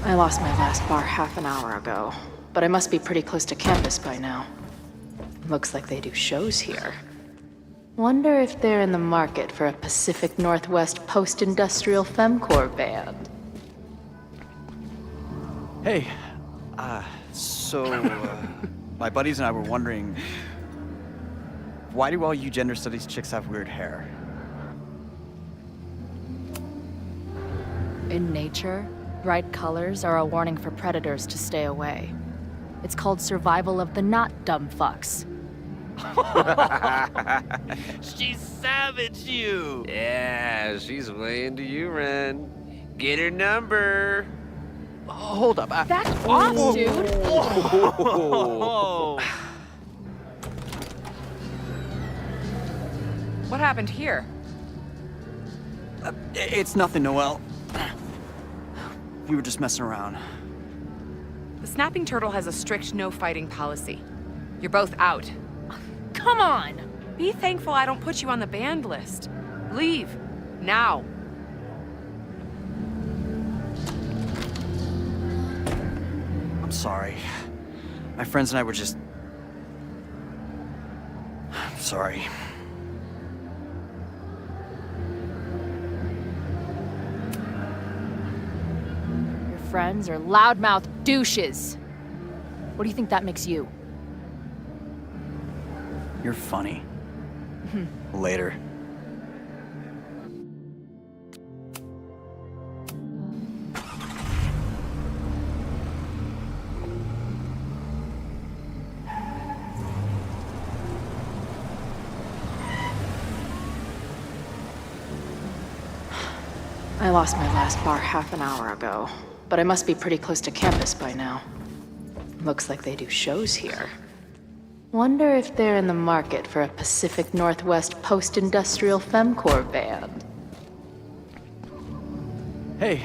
[SPEAKER 3] I lost my last bar half an hour ago, but I must be pretty close to campus by now. Looks like they do shows here.
[SPEAKER 13] Wonder if they're in the market for a Pacific Northwest post-industrial femcore band.
[SPEAKER 17] Hey, my buddies and I were wondering, why do all you gender studies chicks have weird hair?
[SPEAKER 3] In nature, bright colors are a warning for predators to stay away. It's called survival of the not dumb fucks.
[SPEAKER 12] She savaged you!
[SPEAKER 2] Yeah, she's way into you, Ren. Get her number.
[SPEAKER 17] Hold up.
[SPEAKER 3] Back off, dude!
[SPEAKER 18] What happened here?
[SPEAKER 17] It's nothing, Noelle. We were just messing around.
[SPEAKER 18] The snapping turtle has a strict no-fighting policy. You're both out.
[SPEAKER 3] Come on!
[SPEAKER 18] Be thankful I don't put you on the banned list. Leave. Now.
[SPEAKER 17] I'm sorry. My friends and I were just... I'm sorry.
[SPEAKER 3] Your friends are loudmouth douches. What do you think that makes you?
[SPEAKER 17] You're funny. Later.
[SPEAKER 13] I lost my last bar half an hour ago, but I must be pretty close to campus by now. Looks like they do shows here. Wonder if they're in the market for a Pacific Northwest post-industrial femcore band.
[SPEAKER 17] Hey,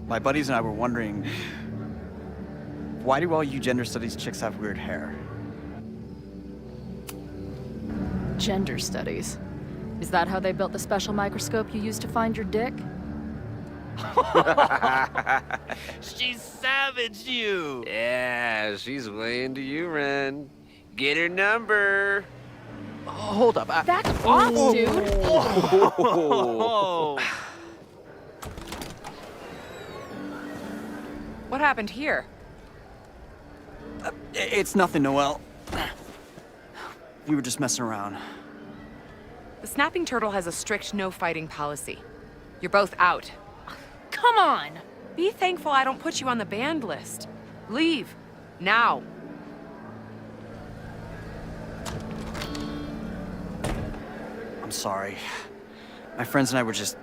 [SPEAKER 17] my buddies and I were wondering, why do all you gender studies chicks have weird hair?
[SPEAKER 3] Gender studies. Is that how they built the special microscope you used to find your dick?
[SPEAKER 12] She savaged you!
[SPEAKER 2] Yeah, she's way into you, Ren. Get her number.
[SPEAKER 17] Hold up.
[SPEAKER 3] Back off, dude!
[SPEAKER 18] What happened here?
[SPEAKER 17] It's nothing, Noelle. We were just messing around.
[SPEAKER 18] The snapping turtle has a strict no-fighting policy. You're both out.
[SPEAKER 3] Come on!
[SPEAKER 18] Be thankful I don't put you on the banned list. Leave. Now.
[SPEAKER 17] I'm sorry. My friends and I were just...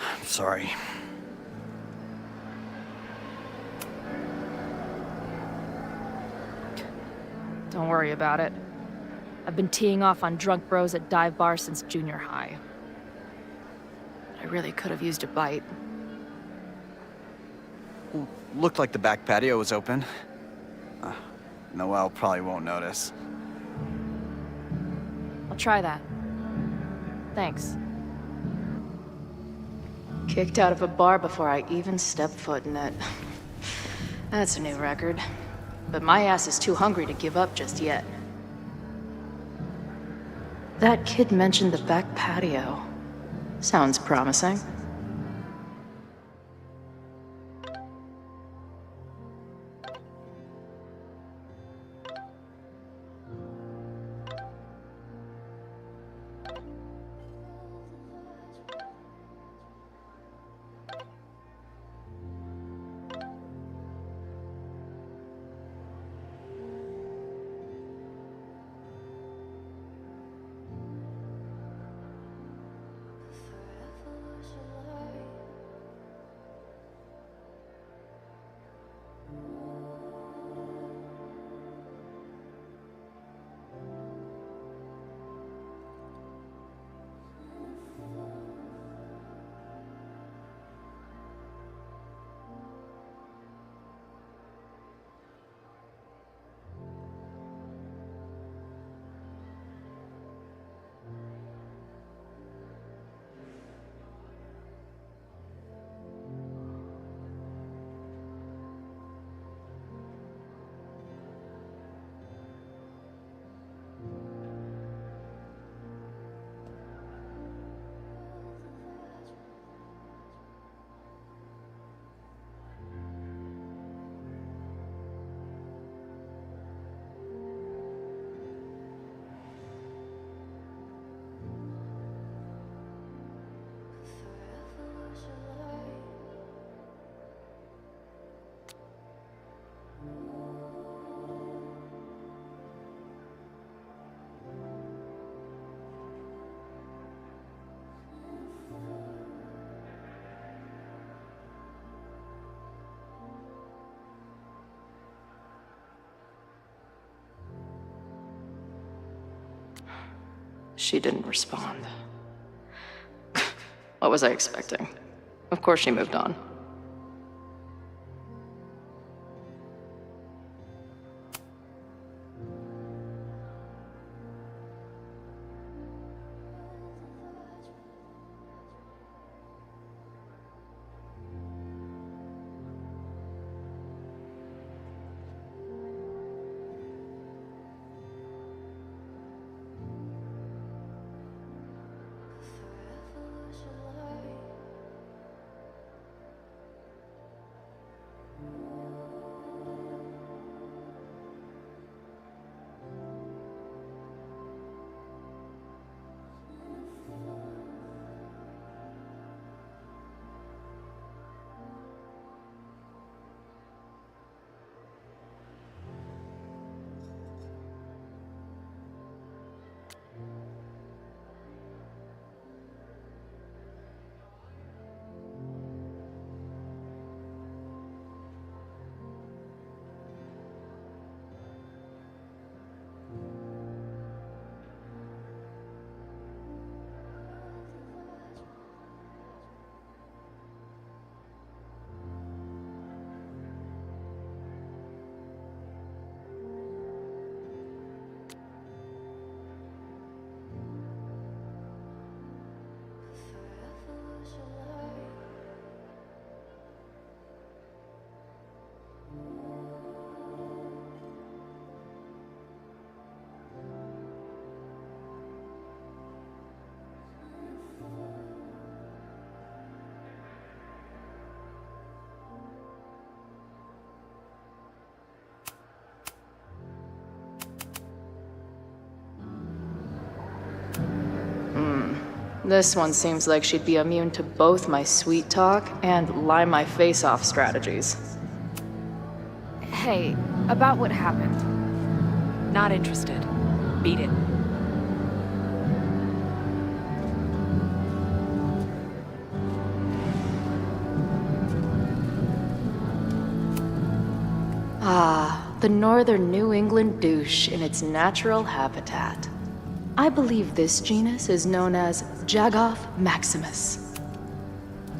[SPEAKER 17] I'm sorry.
[SPEAKER 3] Don't worry about it. I've been teeing off on drunk bros at dive bars since junior high. I really could have used a bite.
[SPEAKER 17] Looked like the back patio was open. Noelle probably won't notice.
[SPEAKER 3] I'll try that. Thanks.
[SPEAKER 13] Kicked out of a bar before I even stepped foot in it. That's a new record. But my ass is too hungry to give up just yet. That kid mentioned the back patio. Sounds promising.
[SPEAKER 11] She didn't respond. What was I expecting? Of course she moved on. This one seems like she'd be immune to both my sweet talk and lie my face off strategies.
[SPEAKER 3] Hey, about what happened. Not interested. Beat it.
[SPEAKER 11] Ah, the northern New England douche in its natural habitat. I believe this genus is known as Jagoff maximus.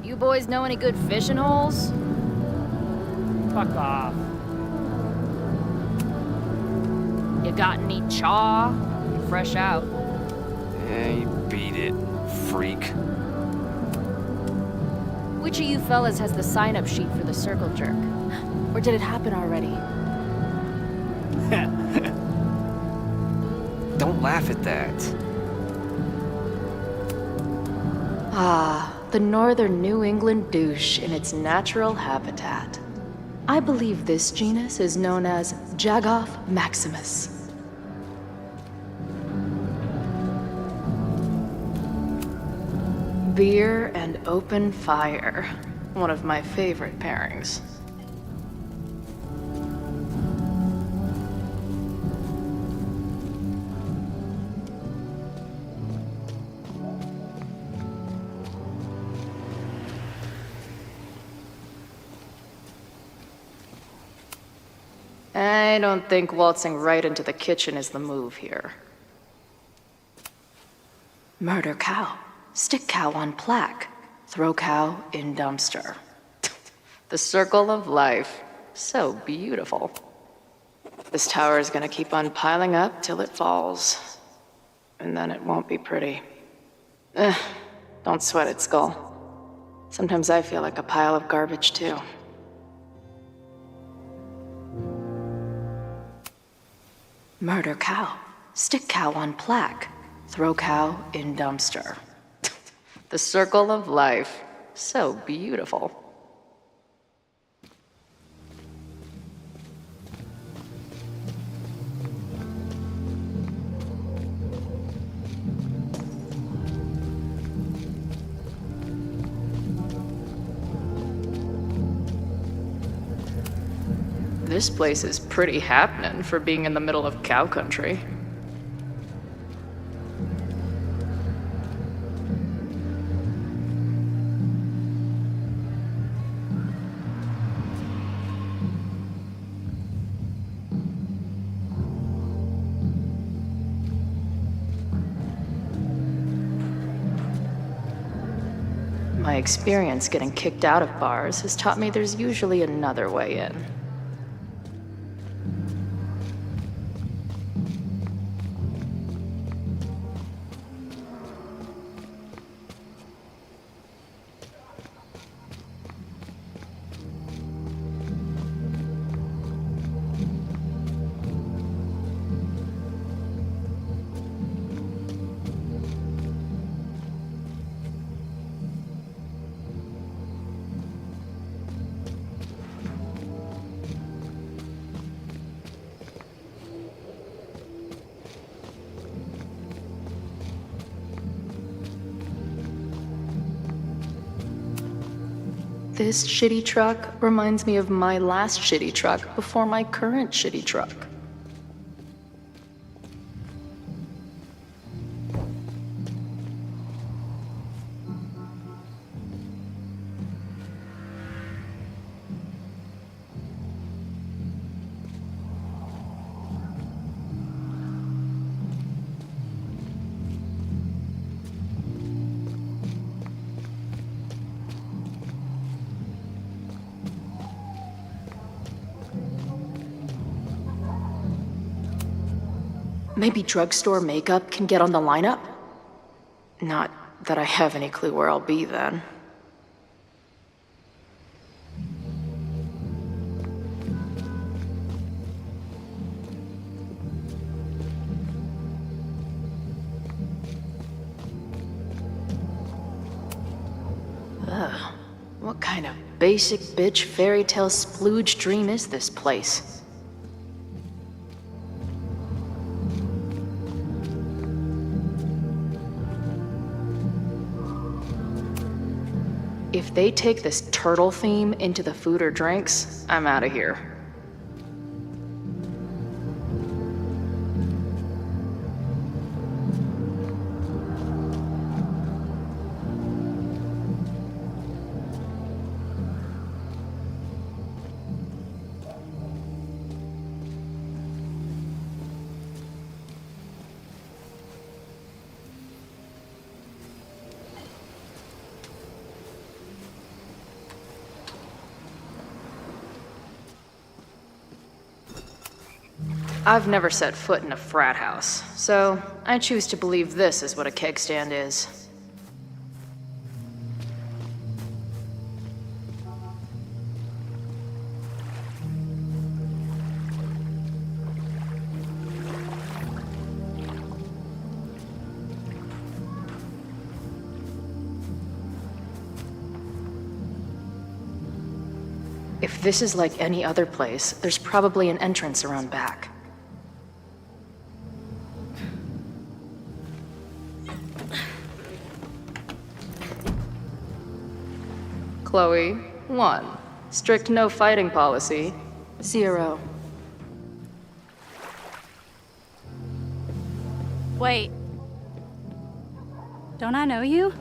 [SPEAKER 3] You boys know any good fishing holes?
[SPEAKER 8] Fuck off.
[SPEAKER 3] You got any chaw? You're fresh out.
[SPEAKER 12] Hey, beat it, freak.
[SPEAKER 3] Which of you fellas has the sign-up sheet for the circle jerk? Or did it happen already?
[SPEAKER 12] Don't laugh at that.
[SPEAKER 11] Ah, the northern New England douche in its natural habitat. I believe this genus is known as Jagoff maximus. Beer and open fire. One of my favorite pairings. I don't think waltzing right into the kitchen is the move here. Murder cow. Stick cow on plaque. Throw cow in dumpster. The circle of life. So beautiful. This tower is gonna keep on piling up till it falls. And then it won't be pretty. Don't sweat it, Skull. Sometimes I feel like a pile of garbage, too. Murder cow. Stick cow on plaque. Throw cow in dumpster. The circle of life. So beautiful. This place is pretty happening for being in the middle of cow country. My experience getting kicked out of bars has taught me there's usually another way in. This shitty truck reminds me of my last shitty truck before my current shitty truck. Maybe drugstore makeup can get on the lineup? Not that I have any clue where I'll be then. Ugh, what kind of basic bitch fairy tale splooge dream is this place? If they take this turtle theme into the food or drinks, I'm out of here. I've never set foot in a frat house, so I choose to believe this is what a keg stand is. If this is like any other place, there's probably an entrance around back. Chloe, 1. Strict no fighting policy. 0.
[SPEAKER 19] Wait. Don't I know you?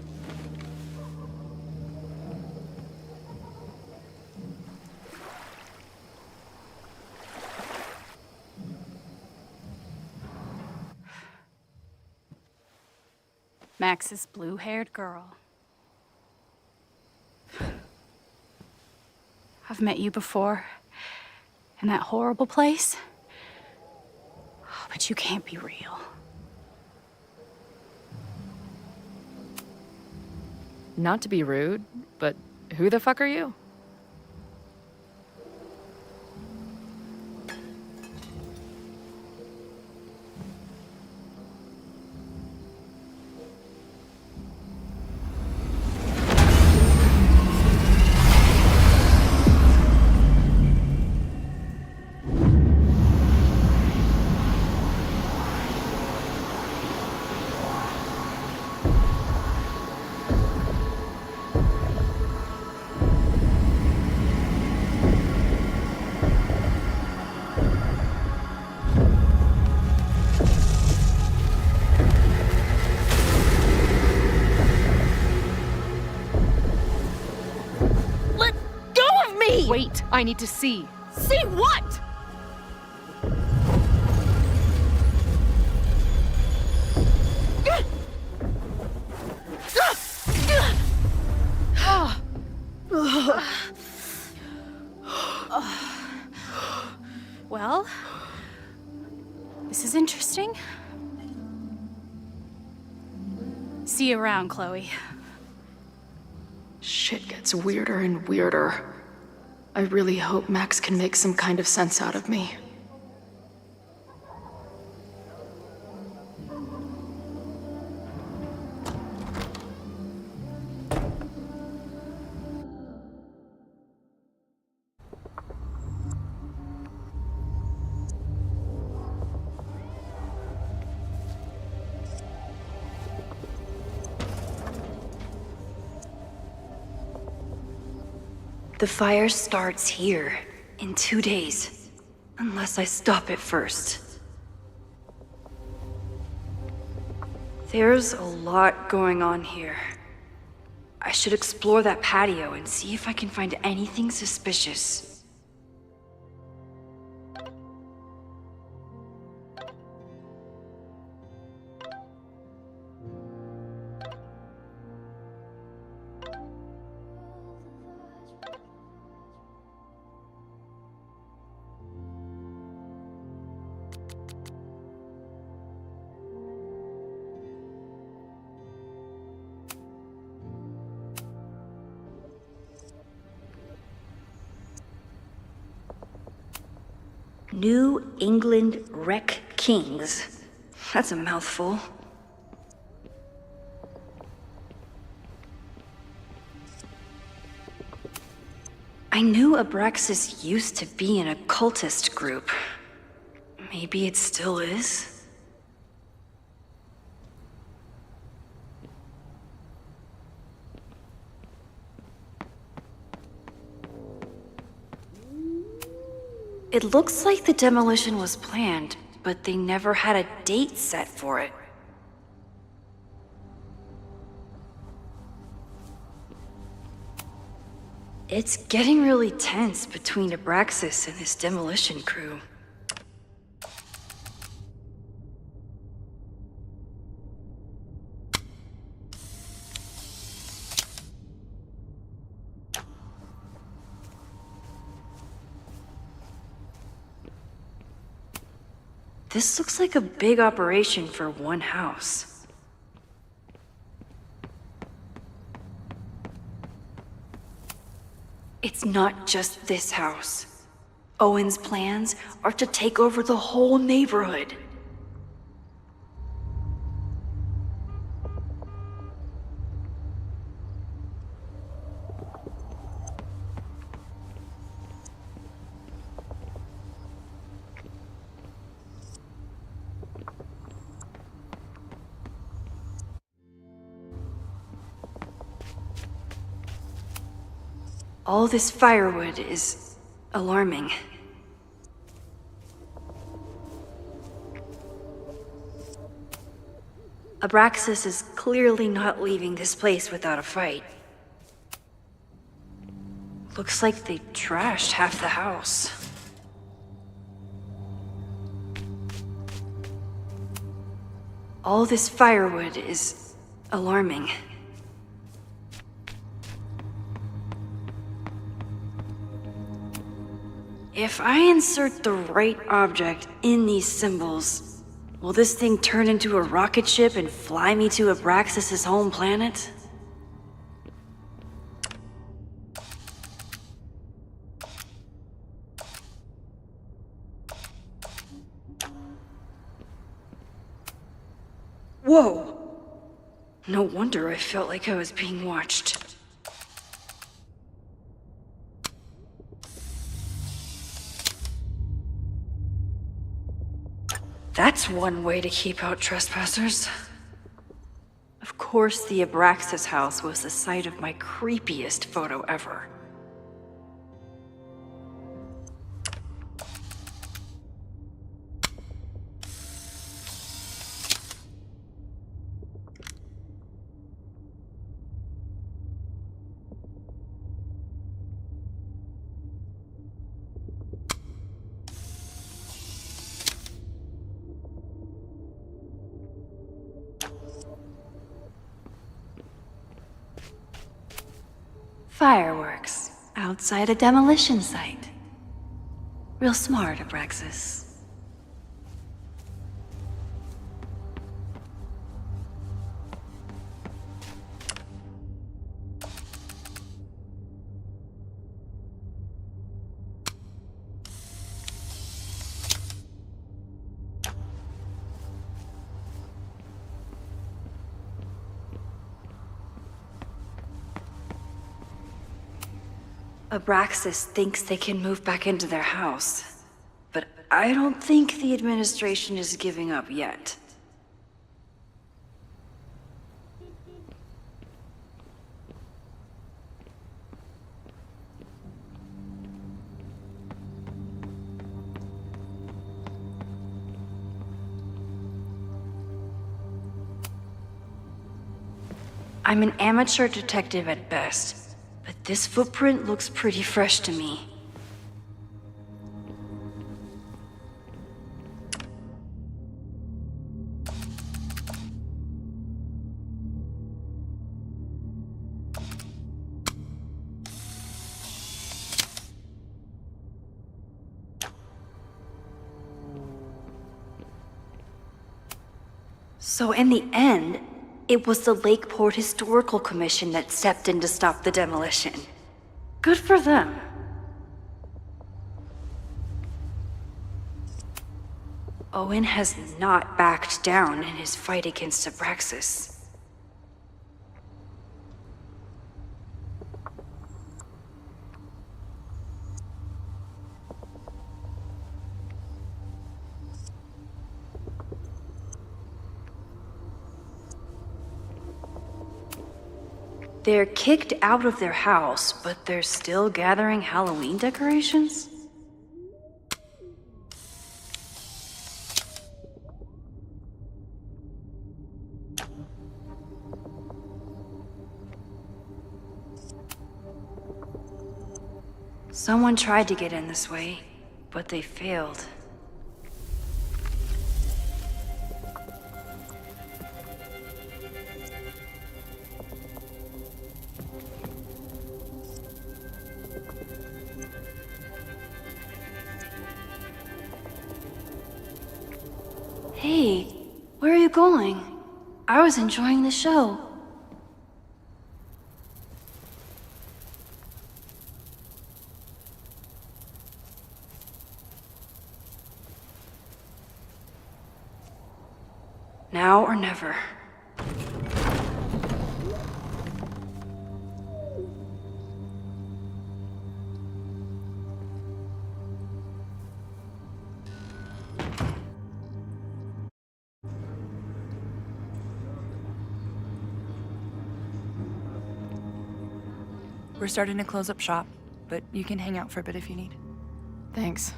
[SPEAKER 19] Max's blue-haired girl. I've met you before. In that horrible place. But you can't be real.
[SPEAKER 11] Not to be rude, but who the fuck are you?
[SPEAKER 18] Wait, I need to see.
[SPEAKER 3] See what? Well, this is interesting. See you around, Chloe.
[SPEAKER 11] Shit gets weirder and weirder. I really hope Max can make some kind of sense out of me.
[SPEAKER 1] The fire starts here in 2 days, unless I stop it first. There's a lot going on here. I should explore that patio and see if I can find anything suspicious. New England Wreck Kings. That's a mouthful. I knew Abraxas used to be an occultist group. Maybe it still is? It looks like the demolition was planned, but they never had a date set for it. It's getting really tense between Abraxas and this demolition crew. This looks like a big operation for one house. It's not just this house. Owen's plans are to take over the whole neighborhood. All this firewood is alarming. Abraxas is clearly not leaving this place without a fight. Looks like they trashed half the house. All this firewood is alarming. If I insert the right object in these symbols, will this thing turn into a rocket ship and fly me to Abraxas' home planet? Whoa! No wonder I felt like I was being watched. That's one way to keep out trespassers. Of course, the Abraxas house was the site of my creepiest photo ever. Fireworks.
[SPEAKER 7] outside a demolition site. Real smart, Abraxas. Abraxas thinks they can move back into their house, but I don't think the administration is giving up yet. I'm an amateur detective at best. But this footprint looks pretty fresh to me. So in the end, it was the Lakeport Historical Commission that stepped in to stop the demolition. Good for them. Owen has not backed down in his fight against Abraxas. They're kicked out of their house, but they're still gathering Halloween decorations? Someone tried to get in this way, but they failed. Hey, where are you going? I was enjoying the show. Now or never.
[SPEAKER 4] We're starting to close up shop, but you can hang out for a bit if you need.
[SPEAKER 11] Thanks.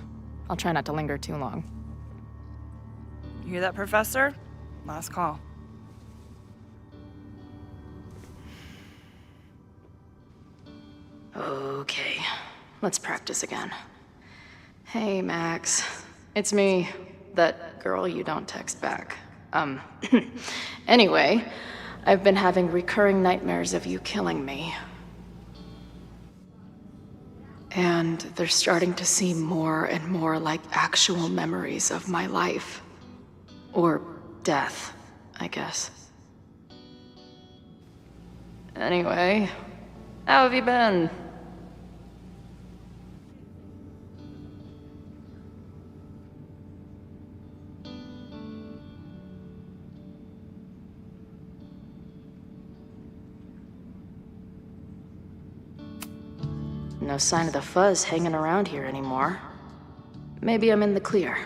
[SPEAKER 11] I'll try not to linger too long.
[SPEAKER 4] You hear that, Professor? Last call.
[SPEAKER 11] Okay, let's practice again. Hey, Max. It's me, that girl you don't text back. Anyway, I've been having recurring nightmares of you killing me. And they're starting to seem more and more like actual memories of my life. Or death, I guess. Anyway, how have you been? No sign of the fuzz hanging around here anymore. Maybe I'm in the clear.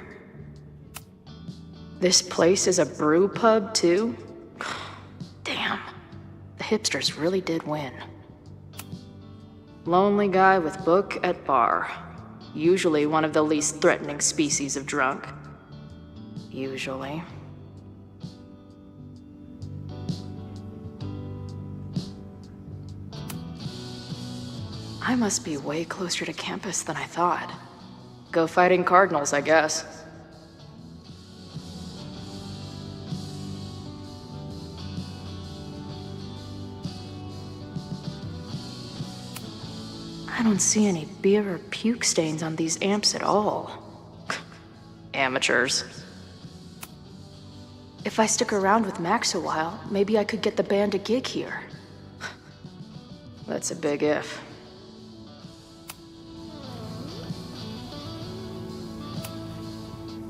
[SPEAKER 11] This place is a brew pub, too? Damn. The hipsters really did win. Lonely guy with book at bar. Usually one of the least threatening species of drunk. Usually. I must be way closer to campus than I thought. Go fighting cardinals, I guess. I don't see any beer or puke stains on these amps at all. Amateurs. If I stick around with Max a while, maybe I could get the band a gig here. That's a big if.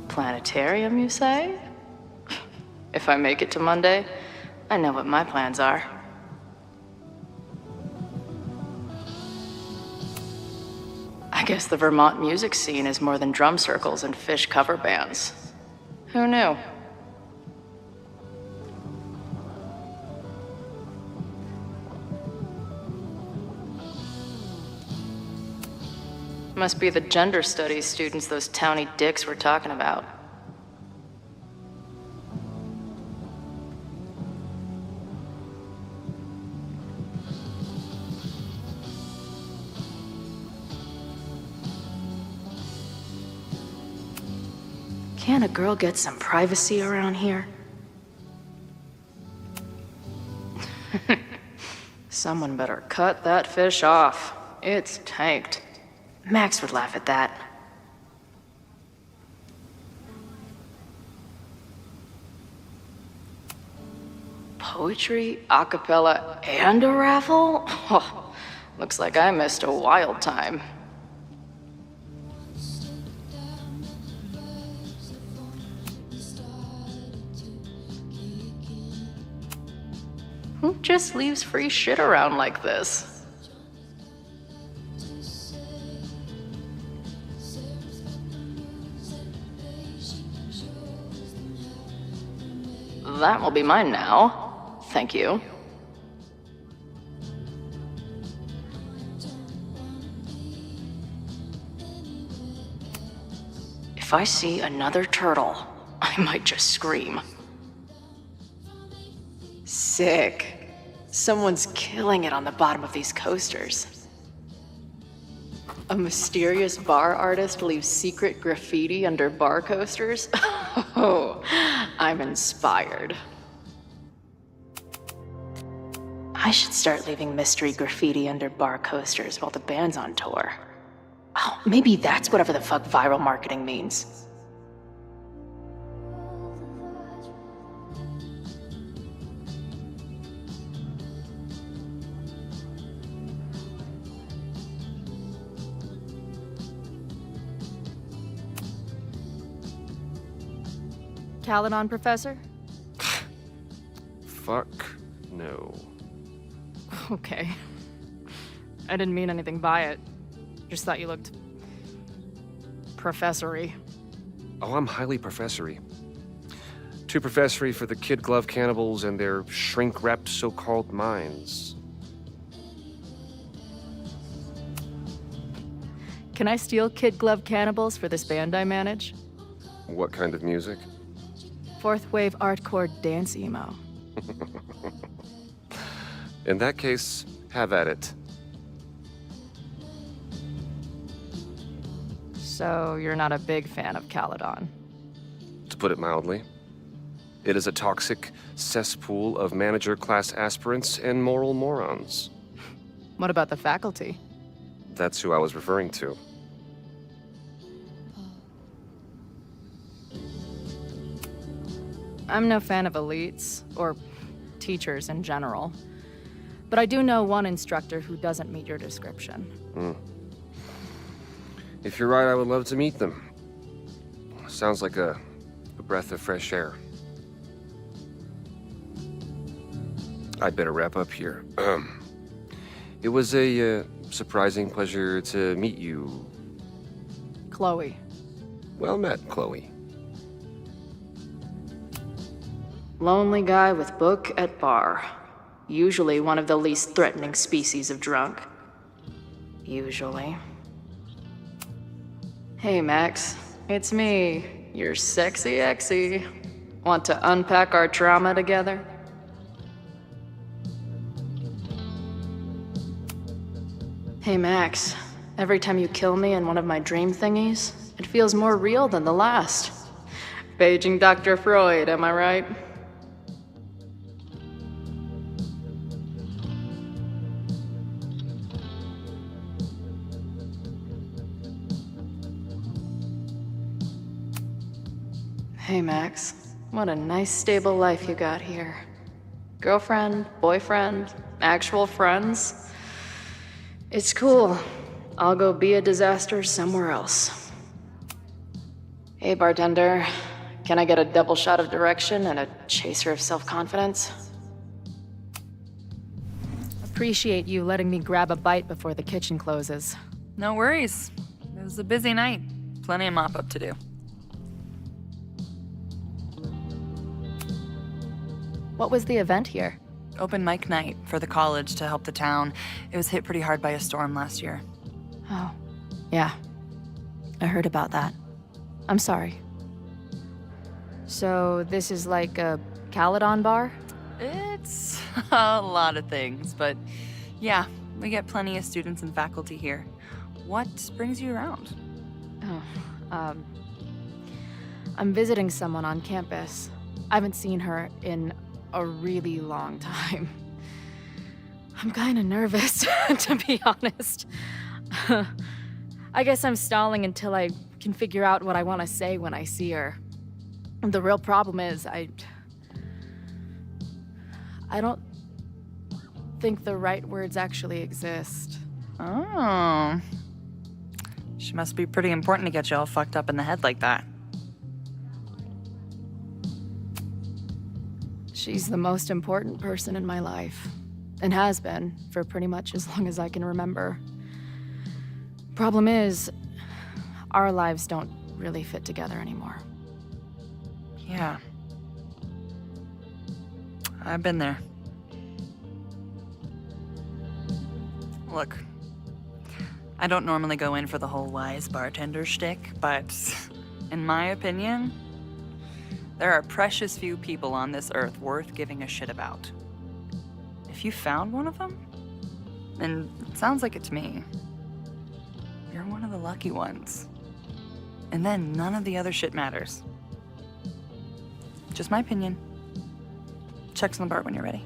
[SPEAKER 11] Planetarium, you say? If I make it to Monday, I know what my plans are. I guess the Vermont music scene is more than drum circles and Fish cover bands. Who knew? Must be the gender studies students those towny dicks were talking about. Can't a girl get some privacy around here? Someone better cut that fish off. It's tanked. Max would laugh at that. Poetry, a cappella, and a raffle? Oh, looks like I missed a wild time. Who just leaves free shit around like this? That will be mine now. Thank you. If I see another turtle, I might just scream. Sick. Someone's killing it on the bottom of these coasters. A mysterious bar artist leaves secret graffiti under bar coasters? Oh, I'm inspired. I should start leaving mystery graffiti under bar coasters while the band's on tour. Oh, maybe that's whatever the fuck viral marketing means.
[SPEAKER 3] Caledon, Professor?
[SPEAKER 2] Fuck no.
[SPEAKER 3] Okay. I didn't mean anything by it. Just thought you looked... professory.
[SPEAKER 2] Oh, I'm highly professory. Too professory for the kid glove cannibals and their shrink-wrapped so-called minds.
[SPEAKER 3] Can I steal kid glove cannibals for this band I manage?
[SPEAKER 2] What kind of music?
[SPEAKER 3] Fourth wave artcore dance emo.
[SPEAKER 2] In that case, have at it.
[SPEAKER 3] So you're not a big fan of Caledon?
[SPEAKER 2] To put it mildly. It is a toxic cesspool of manager-class aspirants and moral morons.
[SPEAKER 3] What about the faculty?
[SPEAKER 2] That's who I was referring to.
[SPEAKER 3] I'm no fan of elites, or teachers in general. But I do know one instructor who doesn't meet your description.
[SPEAKER 2] If you're right, I would love to meet them. Sounds like a breath of fresh air. I'd better wrap up here. It was a surprising pleasure to meet you.
[SPEAKER 3] Chloe.
[SPEAKER 2] Well met, Chloe.
[SPEAKER 11] Lonely guy with book at bar. Usually one of the least threatening species of drunk. Usually. Hey, Max. It's me, your sexy exy. Want to unpack our trauma together? Hey, Max. Every time you kill me in one of my dream thingies, it feels more real than the last. Paging Dr. Freud, am I right? Hey, Max. What a nice, stable life you got here. Girlfriend, boyfriend, actual friends. It's cool. I'll go be a disaster somewhere else. Hey, bartender. Can I get a double shot of direction and a chaser of self-confidence?
[SPEAKER 3] Appreciate you letting me grab a bite before the kitchen closes.
[SPEAKER 4] No worries. It was a busy night. Plenty of mop-up to do.
[SPEAKER 3] What was the event here?
[SPEAKER 4] Open mic night for the college to help the town. It was hit pretty hard by a storm last year.
[SPEAKER 3] Oh, yeah. I heard about that. I'm sorry. So this is like a Caledon bar?
[SPEAKER 4] It's a lot of things, but yeah, we get plenty of students and faculty here. What brings you around?
[SPEAKER 3] Oh, I'm visiting someone on campus. I haven't seen her in a really long time. I'm kinda nervous, to be honest. I guess I'm stalling until I can figure out what I want to say when I see her. The real problem is, I don't think the right words actually exist.
[SPEAKER 4] Oh. She must be pretty important to get you all fucked up in the head like that.
[SPEAKER 3] She's the most important person in my life, and has been for pretty much as long as I can remember. Problem is, our lives don't really fit together anymore.
[SPEAKER 4] Yeah. I've been there. Look, I don't normally go in for the whole wise bartender shtick, but in my opinion, there are precious few people on this earth worth giving a shit about. If you found one of them, and it sounds like it to me, you're one of the lucky ones. And then none of the other shit matters. Just my opinion. Checks on the bar when you're ready.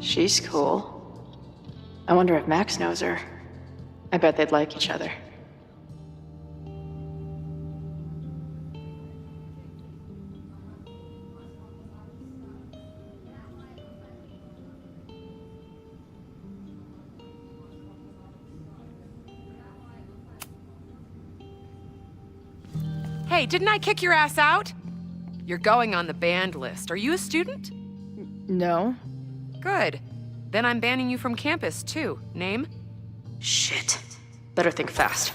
[SPEAKER 11] She's cool. I wonder if Max knows her. I bet they'd like each other.
[SPEAKER 14] Hey, didn't I kick your ass out? You're going on the banned list. Are you a student?
[SPEAKER 3] No.
[SPEAKER 14] Good. Then I'm banning you from campus, too. Name?
[SPEAKER 11] Shit. Better think fast.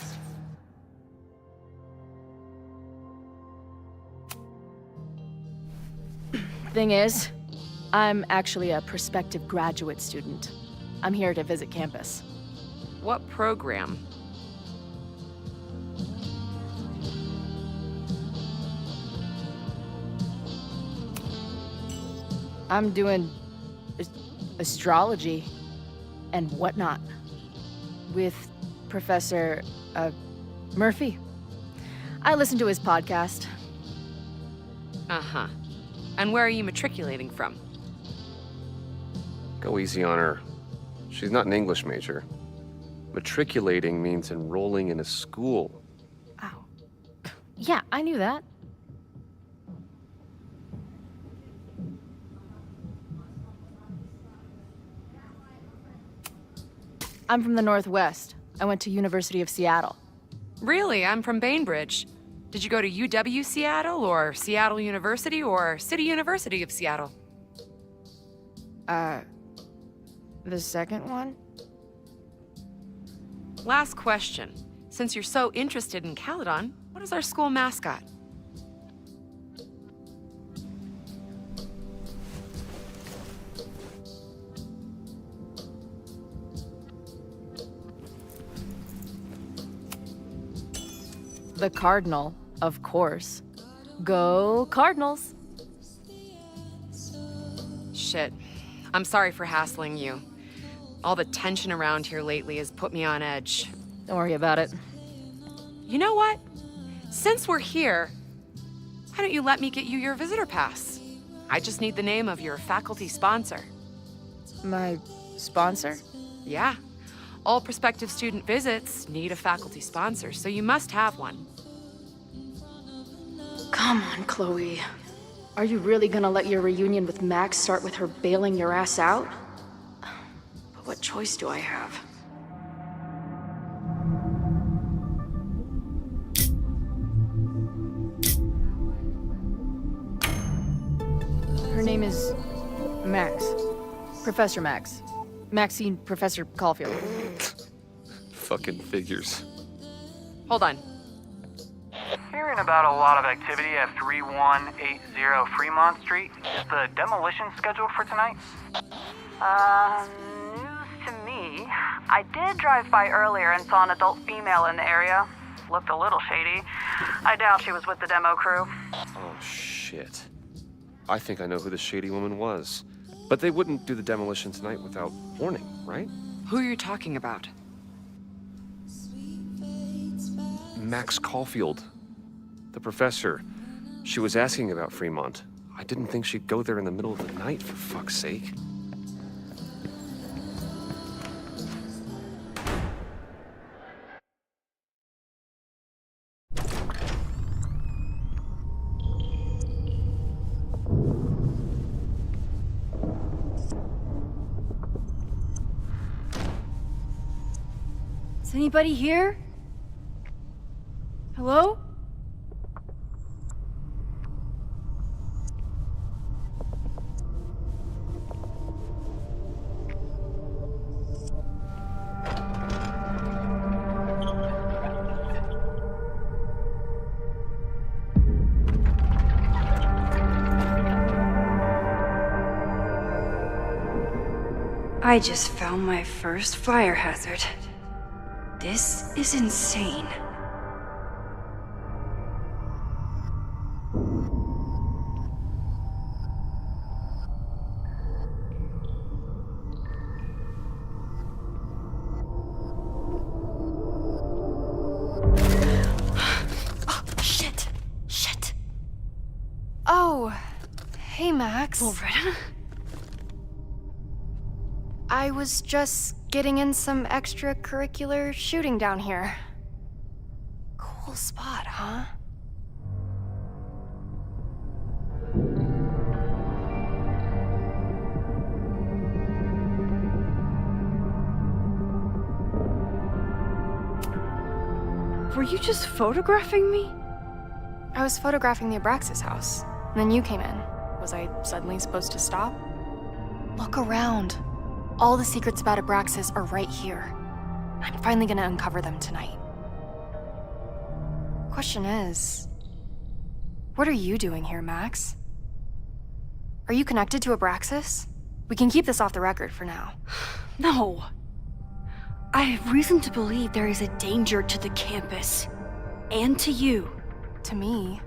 [SPEAKER 3] Thing is, I'm actually a prospective graduate student. I'm here to visit campus.
[SPEAKER 14] What program?
[SPEAKER 3] I'm doing astrology and whatnot with Professor Murphy. I listen to his podcast.
[SPEAKER 14] Uh-huh. And where are you matriculating from?
[SPEAKER 2] Go easy on her. She's not an English major. Matriculating means enrolling in a school.
[SPEAKER 3] Yeah, I knew that. I'm from the Northwest. I went to University of Seattle.
[SPEAKER 14] Really? I'm from Bainbridge. Did you go to UW Seattle, or Seattle University, or City University of Seattle?
[SPEAKER 3] The second one?
[SPEAKER 14] Last question. Since you're so interested in Caledon, what is our school mascot?
[SPEAKER 3] The Cardinal, of course. Go Cardinals!
[SPEAKER 14] Shit. I'm sorry for hassling you. All the tension around here lately has put me on edge.
[SPEAKER 3] Don't worry about it.
[SPEAKER 14] You know what? Since we're here, why don't you let me get you your visitor pass? I just need the name of your faculty sponsor.
[SPEAKER 3] My sponsor?
[SPEAKER 14] Yeah. All prospective student visits need a faculty sponsor, so you must have one.
[SPEAKER 11] Come on, Chloe. Are you really gonna let your reunion with Max start with her bailing your ass out? But what choice do I have?
[SPEAKER 15] Her name is Max. Professor Max. Maxine Professor Caulfield.
[SPEAKER 2] Fucking figures.
[SPEAKER 14] Hold on.
[SPEAKER 16] Hearing about a lot of activity at 3180 Fremont Street. Is the demolition scheduled for tonight?
[SPEAKER 23] News to me. I did drive by earlier and saw an adult female in the area. Looked a little shady. I doubt she was with the demo crew.
[SPEAKER 2] Oh, shit. I think I know who the shady woman was. But they wouldn't do the demolition tonight without warning, right?
[SPEAKER 14] Who are you talking about?
[SPEAKER 2] Max Caulfield. The professor. She was asking about Fremont. I didn't think she'd go there in the middle of the night, for fuck's sake.
[SPEAKER 7] Is anybody here? Hello? I just found my first fire hazard. This is insane.
[SPEAKER 3] Shit. Oh, hey, Max.
[SPEAKER 7] Loretta?
[SPEAKER 3] I was just getting in some extracurricular shooting down here. Cool spot, huh?
[SPEAKER 7] Were you just photographing me?
[SPEAKER 3] I was photographing the Abraxas house, and then you came in. Was I suddenly supposed to stop? Look around. All the secrets about Abraxas are right here. I'm finally gonna uncover them tonight. Question is, what are you doing here, Max? Are you connected to Abraxas? We can keep this off the record for now.
[SPEAKER 7] No. I have reason to believe there is a danger to the campus. And to you.
[SPEAKER 3] To me?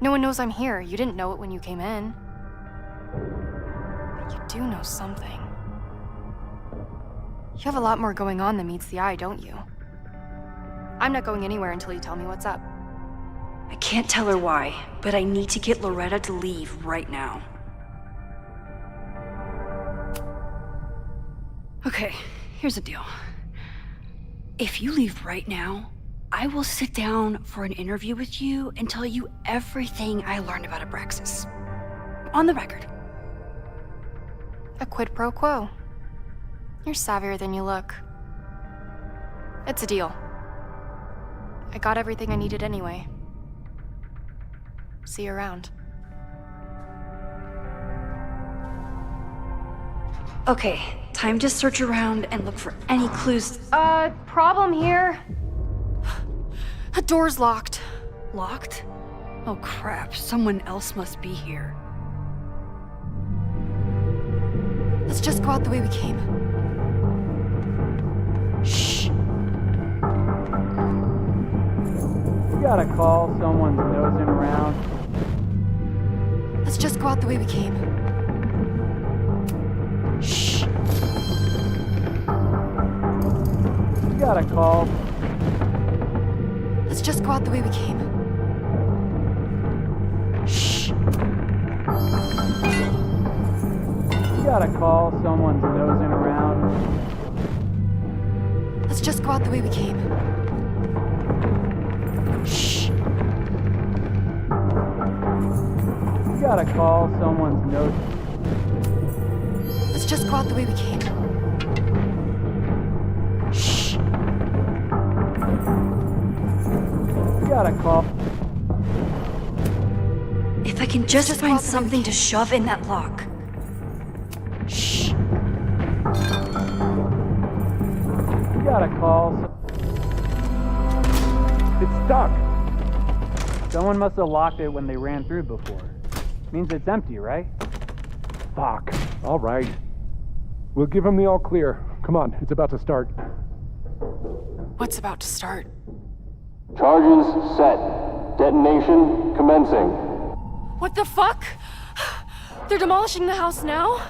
[SPEAKER 3] No one knows I'm here. You didn't know it when you came in. But you do know something. You have a lot more going on than meets the eye, don't you? I'm not going anywhere until you tell me what's up.
[SPEAKER 7] I can't tell her why, but I need to get Loretta to leave right now. Okay, here's the deal. If you leave right now, I will sit down for an interview with you and tell you everything I learned about Abraxas. On the record.
[SPEAKER 3] A quid pro quo. You're savvier than you look. It's a deal. I got everything I needed anyway. See you around.
[SPEAKER 7] Okay, time to search around and look for any clues.
[SPEAKER 3] Problem here. The door's locked.
[SPEAKER 7] Locked? Oh crap, someone else must be here.
[SPEAKER 3] Let's just go out the way we came.
[SPEAKER 7] Shh.
[SPEAKER 24] You gotta call, someone's nosing around.
[SPEAKER 3] Let's just go out the way we came.
[SPEAKER 7] Shh.
[SPEAKER 24] You gotta call.
[SPEAKER 3] Let's just go out the way we came.
[SPEAKER 7] Shh.
[SPEAKER 24] You gotta call, someone's nosing around.
[SPEAKER 18] just go out the way we came. Shh.
[SPEAKER 24] You gotta call someone's nose.
[SPEAKER 18] Let's just go out the way we came. Shh.
[SPEAKER 24] You gotta call.
[SPEAKER 7] If I can just find something to shove in that lock.
[SPEAKER 18] Shh.
[SPEAKER 24] You gotta call. It's stuck. Someone must have locked it when they ran through before. Means it's empty, right?
[SPEAKER 10] Fuck. All right. We'll give him the all clear. Come on, it's about to start.
[SPEAKER 14] What's about to start?
[SPEAKER 20] Charges set. Detonation commencing.
[SPEAKER 18] What the fuck? They're demolishing the house now?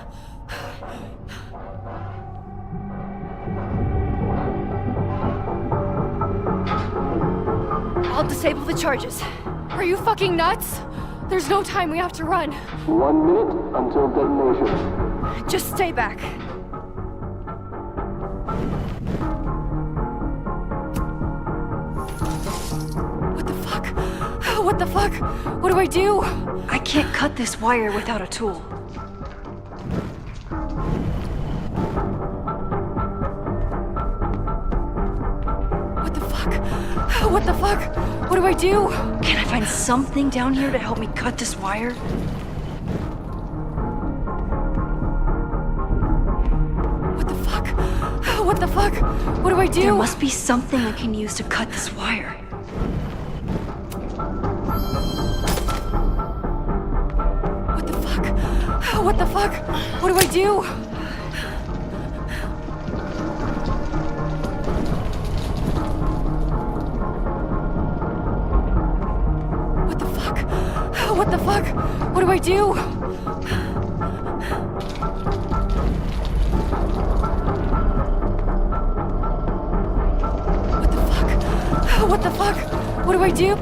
[SPEAKER 18] I'll disable the charges. Are you fucking nuts? There's no time, we have to run.
[SPEAKER 20] 1 minute until detonation.
[SPEAKER 18] Just stay back. What the fuck? What do I do?
[SPEAKER 7] I can't cut this wire without a tool.
[SPEAKER 18] What the fuck? What the fuck? What do I do?
[SPEAKER 7] Can I find something down here to help me cut this wire?
[SPEAKER 18] What the fuck? What the fuck? What do I do?
[SPEAKER 7] There must be something I can use to cut this wire.
[SPEAKER 18] What the fuck? What do I do? What the fuck? What the fuck? What do I do? What the fuck? What the fuck? What do I do?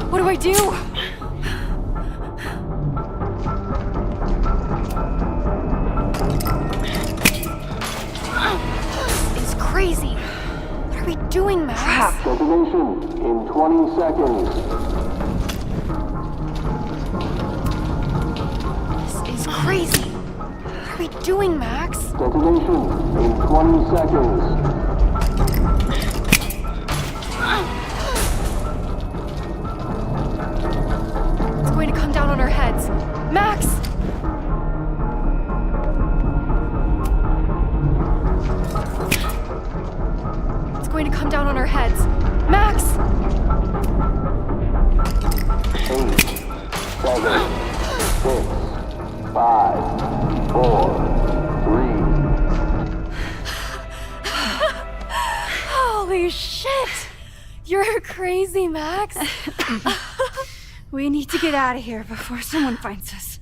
[SPEAKER 18] What do I do? It's crazy. What are we doing, Max?
[SPEAKER 7] Crap.
[SPEAKER 20] Detonation in 20 seconds.
[SPEAKER 18] This is crazy. What are we doing, Max?
[SPEAKER 20] Detonation in 20 seconds.
[SPEAKER 18] Going to come down on our heads. Max! It's going to come down on our heads. Max!
[SPEAKER 20] 8, 7, 6, 5, 4, 3.
[SPEAKER 18] Holy shit! You're crazy, Max.
[SPEAKER 7] We need to get out of here before someone finds us.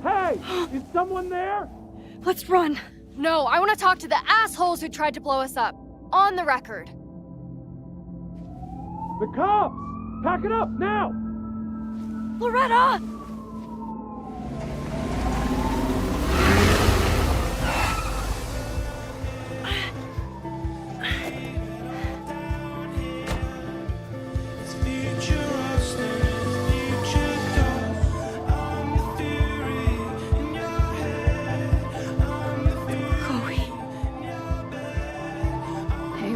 [SPEAKER 24] Hey! Is someone there?
[SPEAKER 7] Let's run.
[SPEAKER 3] No, I want to talk to the assholes who tried to blow us up. On the record.
[SPEAKER 10] The cops! Pack it up, now!
[SPEAKER 7] Loretta!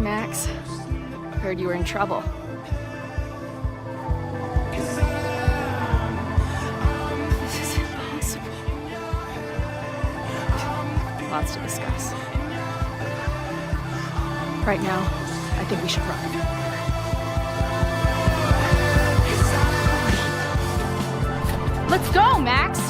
[SPEAKER 15] Max. Heard you were in trouble.
[SPEAKER 7] This is impossible.
[SPEAKER 15] Lots to discuss. Right now, I think we should run.
[SPEAKER 3] Let's go, Max!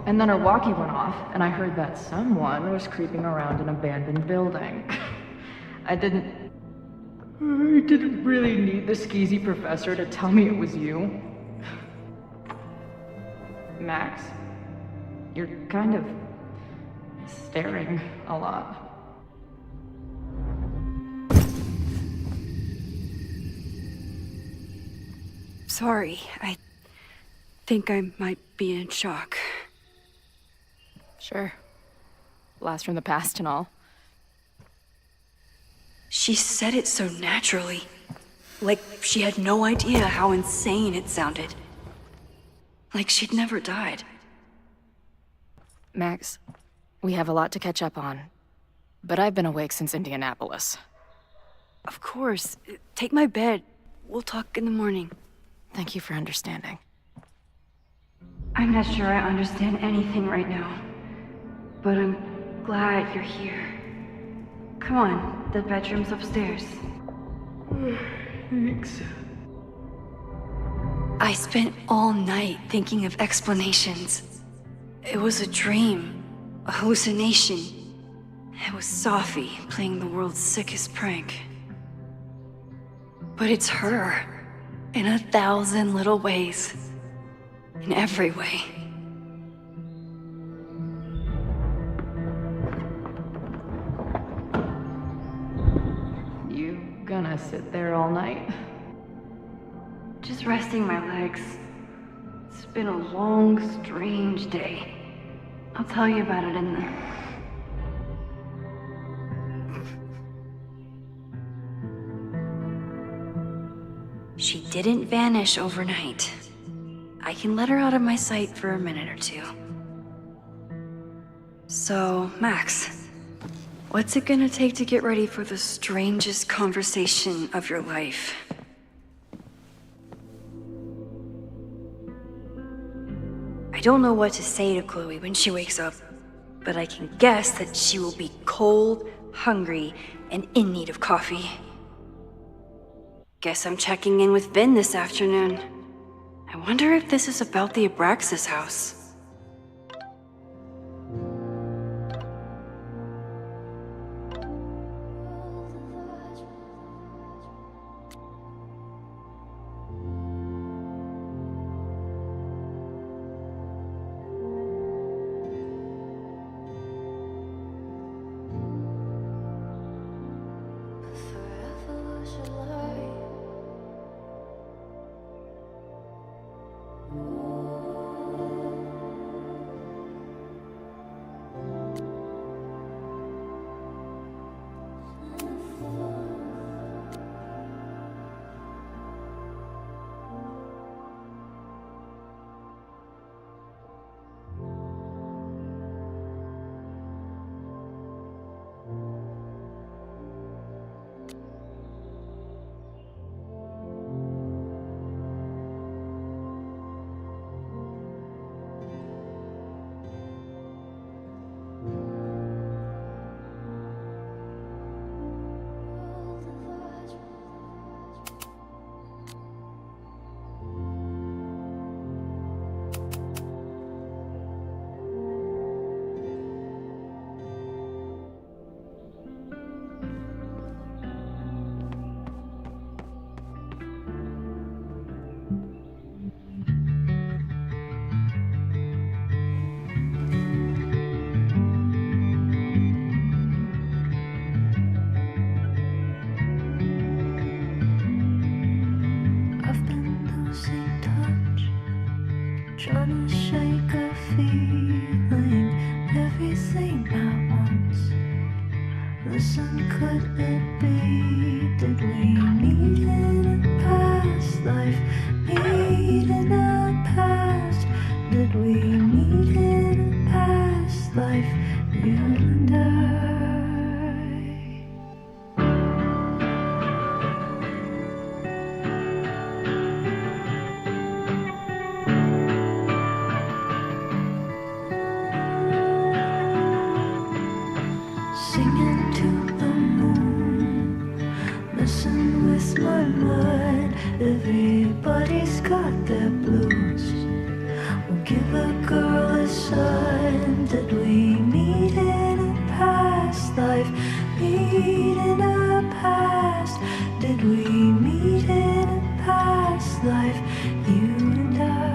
[SPEAKER 11] And then her walkie went off, and I heard that someone was creeping around an abandoned building. I didn't really need the skeezy professor to tell me it was you. Max, you're kind of staring a lot.
[SPEAKER 1] Sorry, I think I might be in shock.
[SPEAKER 15] Sure. Blast from the past and all.
[SPEAKER 1] She said it so naturally. Like she had no idea how insane it sounded. Like she'd never died.
[SPEAKER 15] Max, we have a lot to catch up on. But I've been awake since Indianapolis.
[SPEAKER 1] Of course. Take my bed. We'll talk in the morning.
[SPEAKER 15] Thank you for understanding.
[SPEAKER 1] I'm not sure I understand anything right now. But I'm glad you're here. Come on, the bedroom's upstairs.
[SPEAKER 11] Thanks.
[SPEAKER 1] I spent all night thinking of explanations. It was a dream, a hallucination. It was Sophie playing the world's sickest prank. But it's her, in 1,000 little ways. In every way.
[SPEAKER 11] You gonna sit there all night?
[SPEAKER 1] Just resting my legs. It's been a long, strange day. I'll tell you about it in the... She didn't vanish overnight. I can let her out of my sight for a minute or two. So, Max, what's it gonna take to get ready for the strangest conversation of your life? I don't know what to say to Chloe when she wakes up, but I can guess that she will be cold, hungry, and in need of coffee. Guess I'm checking in with Vin this afternoon. I wonder if this is about the Abraxas house.
[SPEAKER 5] Trying to shake a feeling, everything at once. Listen, could it be? Did we meet in a past life? Meet in a past? Did we meet in a past life? You and I. Singing to the moon, messing with my mind. Everybody's got their blues. We'll give a girl a sun? Did we meet in a past life? Meet in a past? Did we meet in a past life? You and I.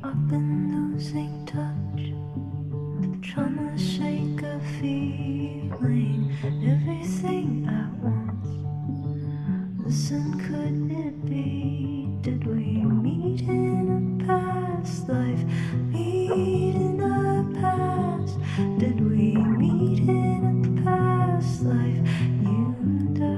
[SPEAKER 5] I've been losing touch. Trying to shake a feeling, everything at once. Listen, could it be? Did we meet in a past life? Meet in a past? Did we meet in a past life? You and I.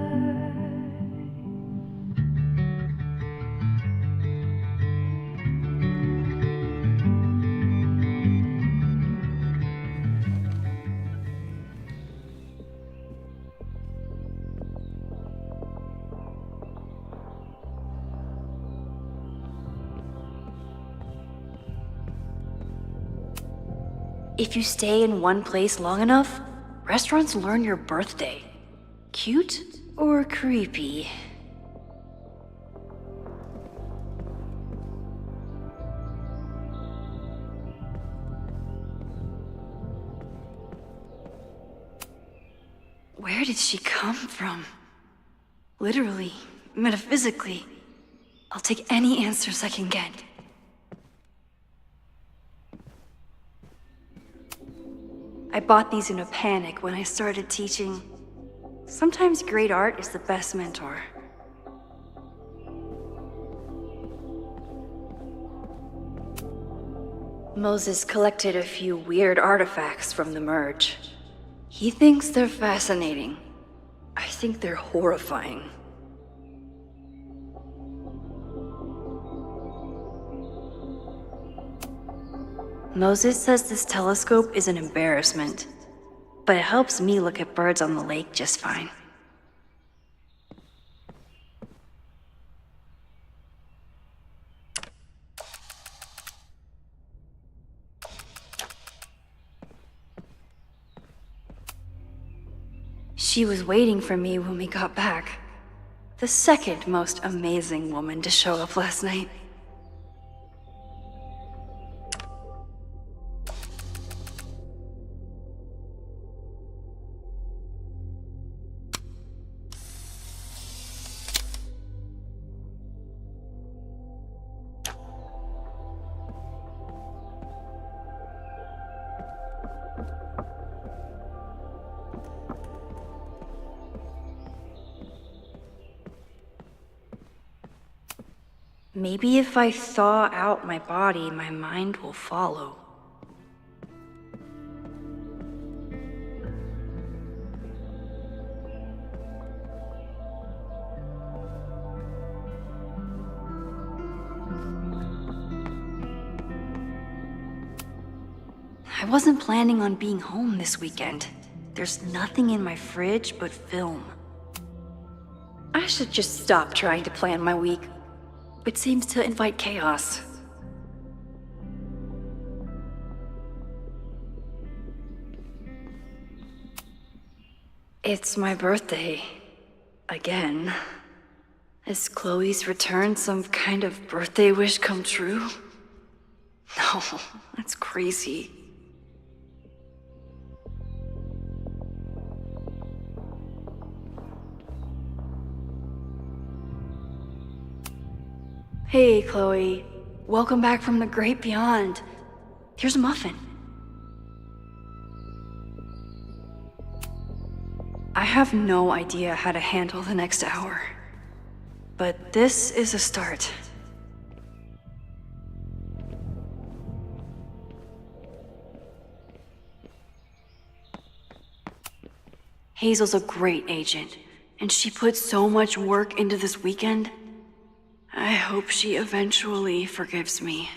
[SPEAKER 7] If you stay in one place long enough, restaurants learn your birthday. Cute or creepy? Where did she come from? Literally, metaphysically. I'll take any answers I can get. I bought these in a panic when I started teaching. Sometimes great art is the best mentor. Moses collected a few weird artifacts from the merge. He thinks they're fascinating. I think they're horrifying. Moses says this telescope is an embarrassment, but it helps me look at birds on the lake just fine. She was waiting for me when we got back. The second most amazing woman to show up last night. Maybe if I thaw out my body, my mind will follow. I wasn't planning on being home this weekend. There's nothing in my fridge but film. I should just stop trying to plan my week. It seems to invite chaos. It's my birthday. Again. Is Chloe's return some kind of birthday wish come true? No, that's crazy. Hey, Chloe. Welcome back from the great beyond. Here's a muffin. I
[SPEAKER 1] have no idea how to handle the next hour. But this is a start. Hazel's a great agent, and she put so much work into this weekend. I hope she eventually forgives me.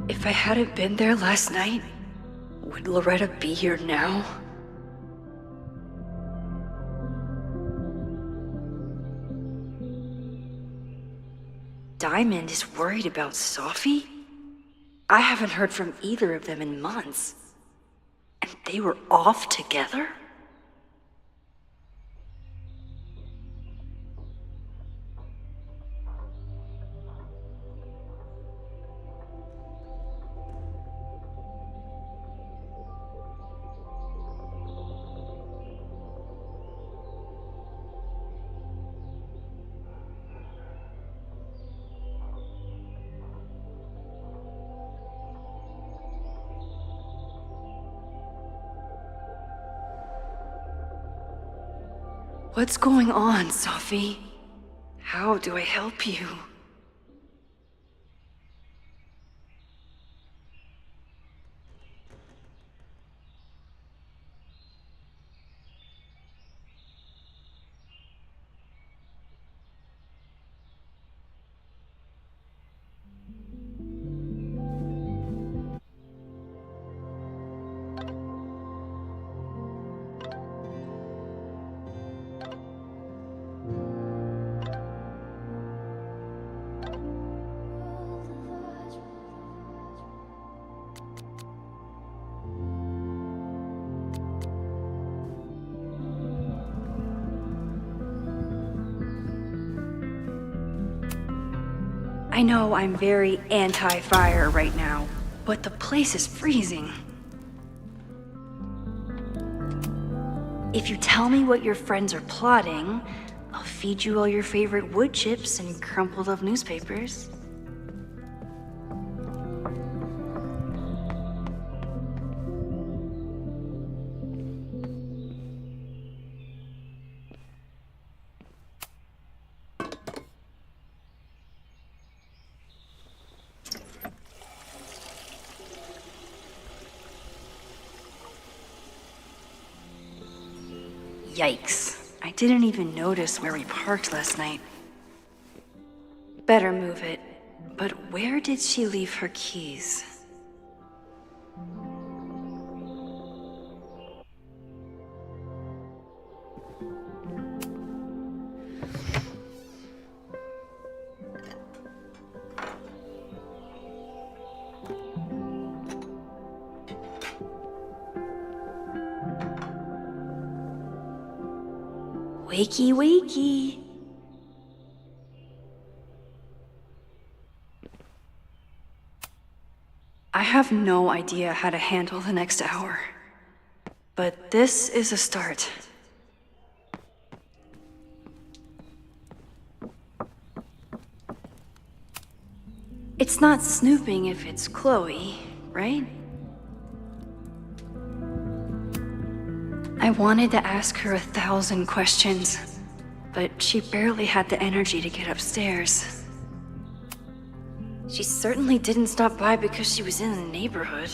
[SPEAKER 1] If I hadn't been there last night, would Loretta be here now? Diamond is worried about Sophie? I haven't heard from either of them in months. And they were off together? What's going on, Sophie? How do I help you? I know I'm very anti-fire right now, but the place is freezing. If you tell me what your friends are plotting, I'll feed you all your favorite wood chips and crumpled up newspapers. Yikes. I didn't even notice where we parked last night. Better move it. But where did she leave her keys? Wakey, wakey. I have no idea how to handle the next hour. But this is a start. It's not snooping if it's Chloe, right? I wanted to ask her 1,000 questions, but she barely had the energy to get upstairs. She certainly didn't stop by because she was in the neighborhood.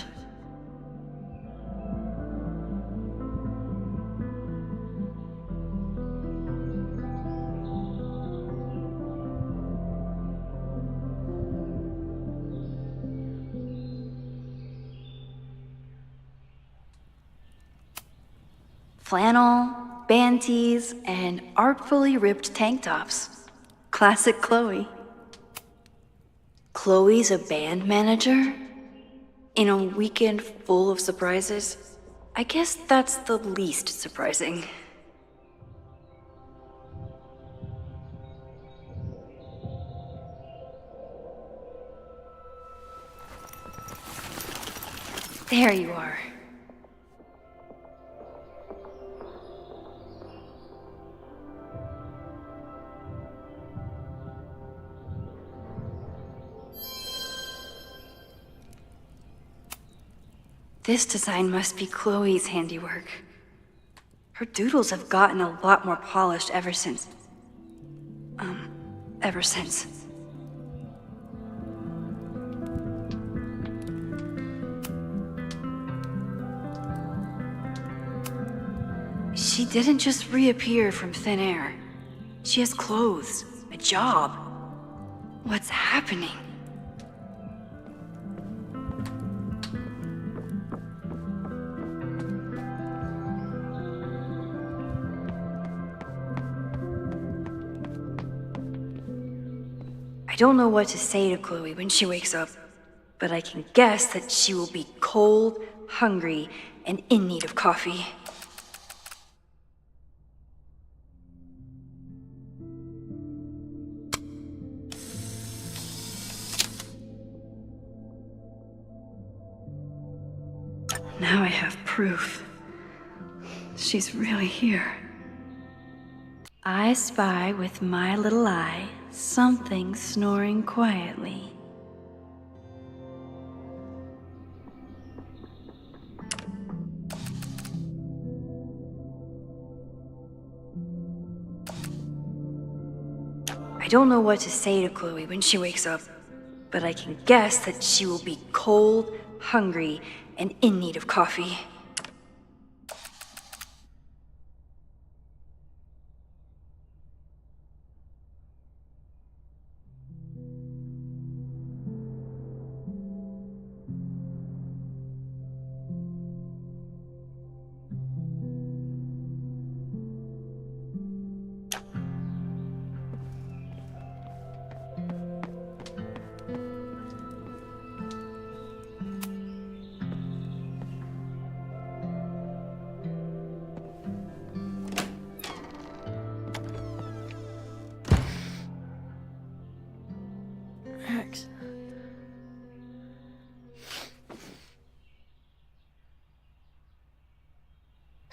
[SPEAKER 1] Flannel, band tees, and artfully ripped tank tops. Classic Chloe. Chloe's a band manager? In a weekend full of surprises? I guess that's the least surprising.
[SPEAKER 7] There you are. This design must be Chloe's handiwork. Her doodles have gotten a lot more polished ever since. She didn't just reappear from thin air. She has clothes, a job. What's happening? I don't know what to say to Chloe when she wakes up, but I can guess that she will be cold, hungry, and in need of coffee. Now I have proof. She's really here. I spy with my little eye something snoring quietly. I don't know what to say to Chloe when she wakes up, but I can guess that she will be cold, hungry, and in need of coffee.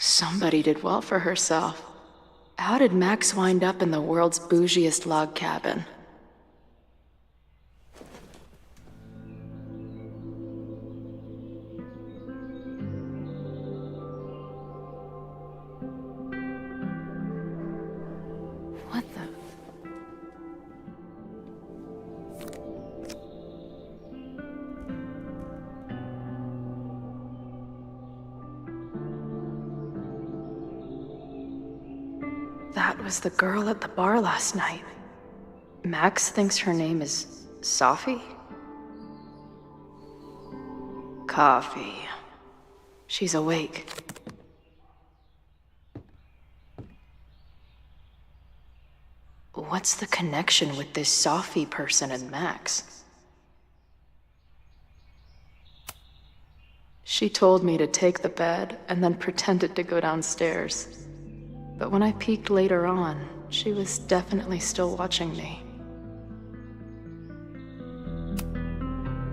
[SPEAKER 11] Somebody did well for herself. How did Max wind up in the world's bougiest log cabin? What the? That was the girl at the bar last night. Max thinks her name is Sophie? Coffee. She's awake. What's the connection with this Sophie person and Max? She told me to take the bed and then pretended to go downstairs. But when I peeked later on, she was definitely still watching me.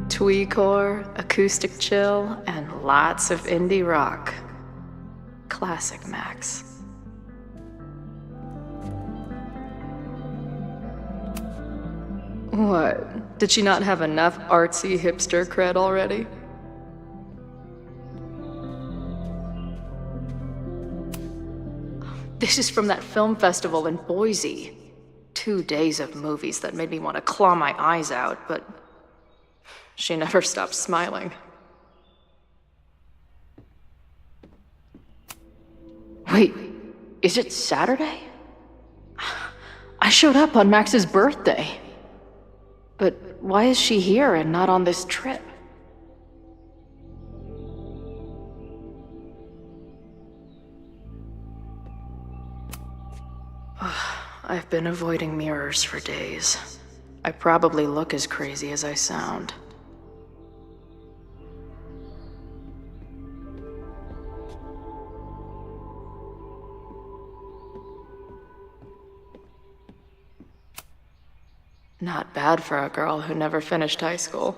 [SPEAKER 11] Tweecore, acoustic chill, and lots of indie rock. Classic Max. What? Did she not have enough artsy hipster cred already? This is from that film festival in Boise. 2 days of movies that made me want to claw my eyes out, but she never stopped smiling. Wait, is it Saturday? I showed up on Max's birthday. But why is she here and not on this trip? I've been avoiding mirrors for days. I probably look as crazy as I sound. Not bad for a girl who never finished high school.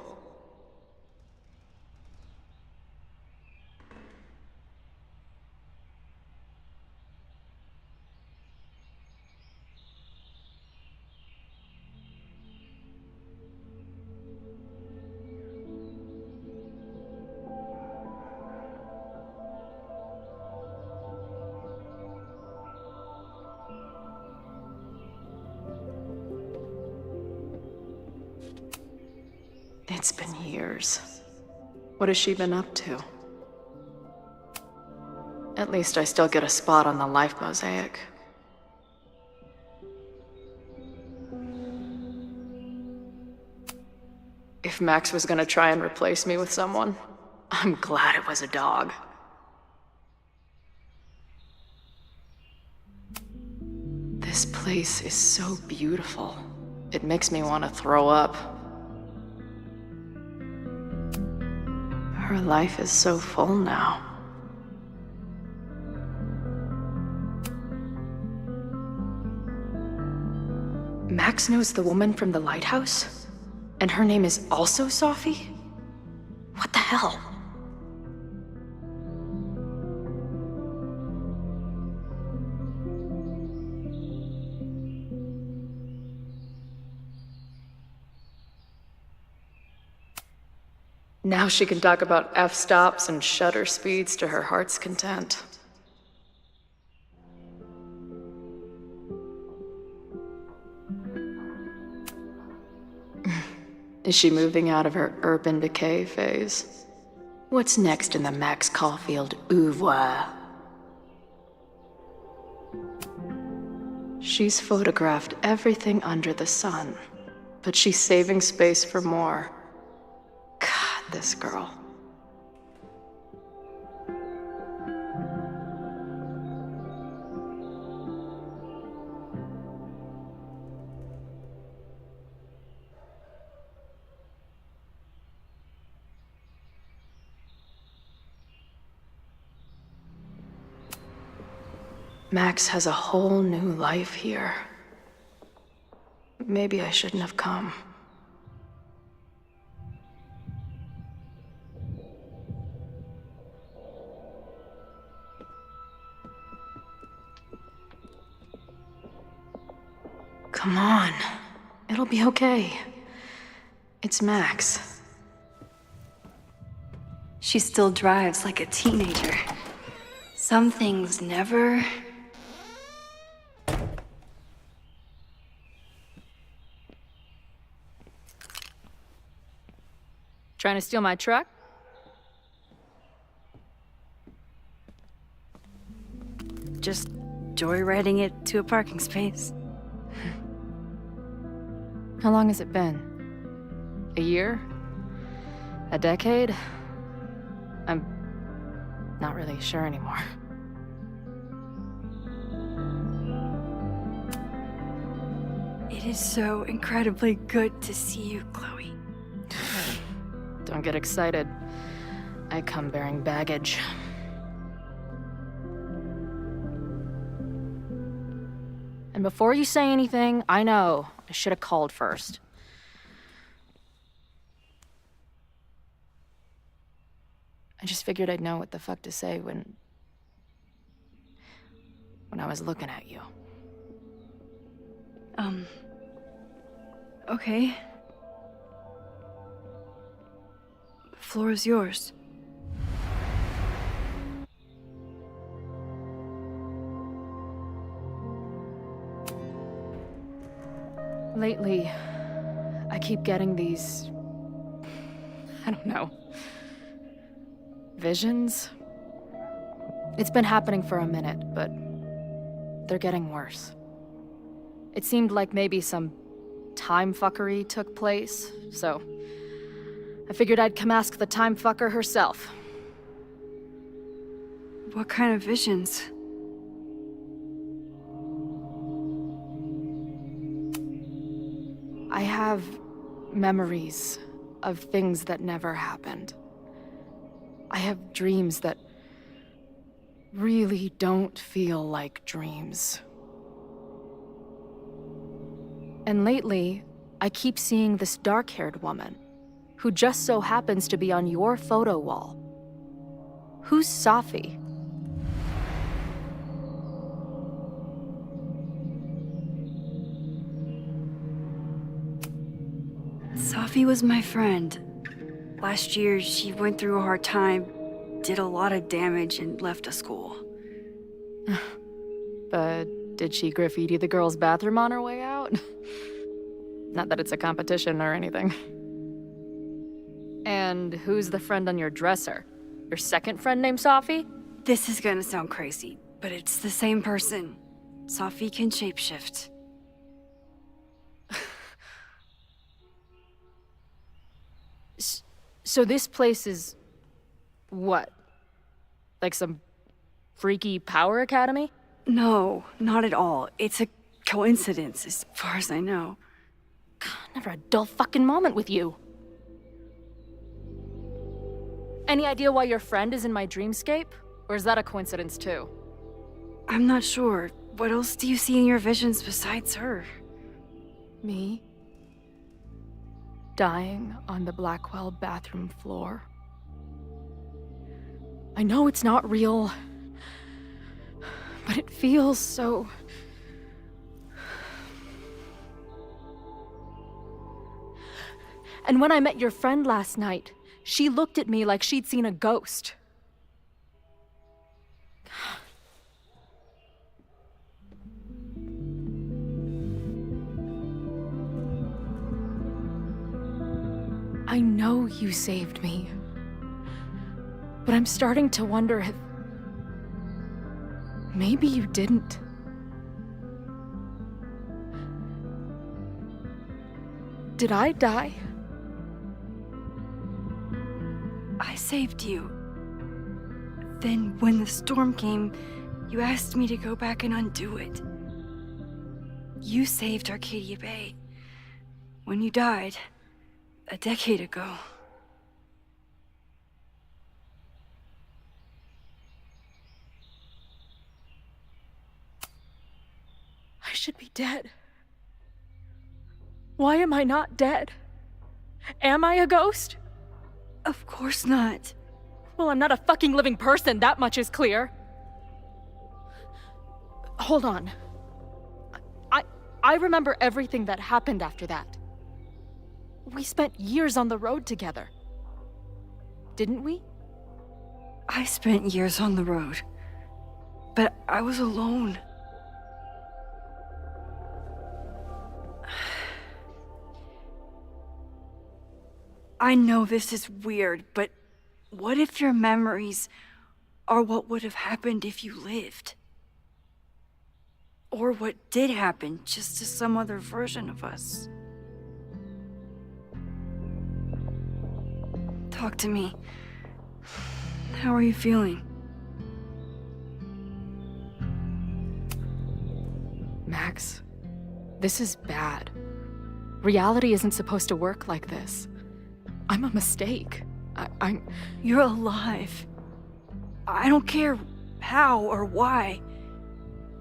[SPEAKER 15] It's been years. What has she been up to? At least I still get a spot on the life mosaic. If Max was gonna try and replace me with someone, I'm glad it was a dog. This place is so beautiful. It makes me want to throw up. Her life is so full now. Max knows the woman from the lighthouse? And her name is also Sophie? What the hell? Now she can talk about f-stops and shutter speeds to her heart's content. Is she moving out of her urban decay phase? What's next in the Max Caulfield oeuvre? She's photographed everything under the sun, but she's saving space for more. God, this girl. Max has a whole new life here. Maybe I shouldn't have come. Come on. It'll be okay. It's Max.
[SPEAKER 7] She still drives like a teenager. Some things never...
[SPEAKER 15] Trying to steal my truck?
[SPEAKER 7] Just joyriding it to a parking space.
[SPEAKER 15] How long has it been? A year? A decade? I'm not really sure anymore.
[SPEAKER 7] It is so incredibly good to see you, Chloe.
[SPEAKER 15] Don't get excited. I come bearing baggage. And before you say anything, I know I should have called first. I just figured I'd know what the fuck to say when I was looking at you.
[SPEAKER 7] Okay. The floor is yours.
[SPEAKER 15] Lately, I keep getting these... I don't know. Visions? It's been happening for a minute, but they're getting worse. It seemed like maybe some time fuckery took place, so I figured I'd come ask the time fucker herself.
[SPEAKER 7] What kind of visions?
[SPEAKER 15] I have memories of things that never happened. I have dreams that really don't feel like dreams. And lately, I keep seeing this dark-haired woman who just so happens to be on your photo wall. Who's Sophie?
[SPEAKER 7] Sophie was my friend. Last year, she went through a hard time, did a lot of damage, and left the school.
[SPEAKER 15] But did she graffiti the girls' bathroom on her way out? Not that it's a competition or anything. And who's the friend on your dresser? Your second friend named Safi?
[SPEAKER 7] This is gonna sound crazy, but it's the same person. Safi can shapeshift.
[SPEAKER 15] So this place is... what? Like some freaky power academy?
[SPEAKER 7] No, not at all. It's a coincidence, as far as I know.
[SPEAKER 15] Never a dull fucking moment with you. Any idea why your friend is in my dreamscape? Or is that a coincidence too?
[SPEAKER 7] I'm not sure. What else do you see in your visions besides her?
[SPEAKER 15] Me? Dying on the Blackwell bathroom floor. I know it's not real, but it feels so... And when I met your friend last night, she looked at me like she'd seen a ghost. I know you saved me, but I'm starting to wonder if maybe you didn't. Did I die?
[SPEAKER 7] I saved you. Then, when the storm came, you asked me to go back and undo it. You saved Arcadia Bay. When you died, a decade ago.
[SPEAKER 15] I should be dead. Why am I not dead? Am I a ghost?
[SPEAKER 7] Of course not.
[SPEAKER 15] Well, I'm not a fucking living person, that much is clear. Hold on. I remember everything that happened after that. We spent years on the road together. Didn't we?
[SPEAKER 7] I spent years on the road. But I was alone. I know this is weird, but what if your memories are what would have happened if you lived? Or what did happen, just to some other version of us? Talk to me. How are you feeling?
[SPEAKER 15] Max, this is bad. Reality isn't supposed to work like this. I'm a mistake. I'm...
[SPEAKER 7] You're alive. I don't care how or why.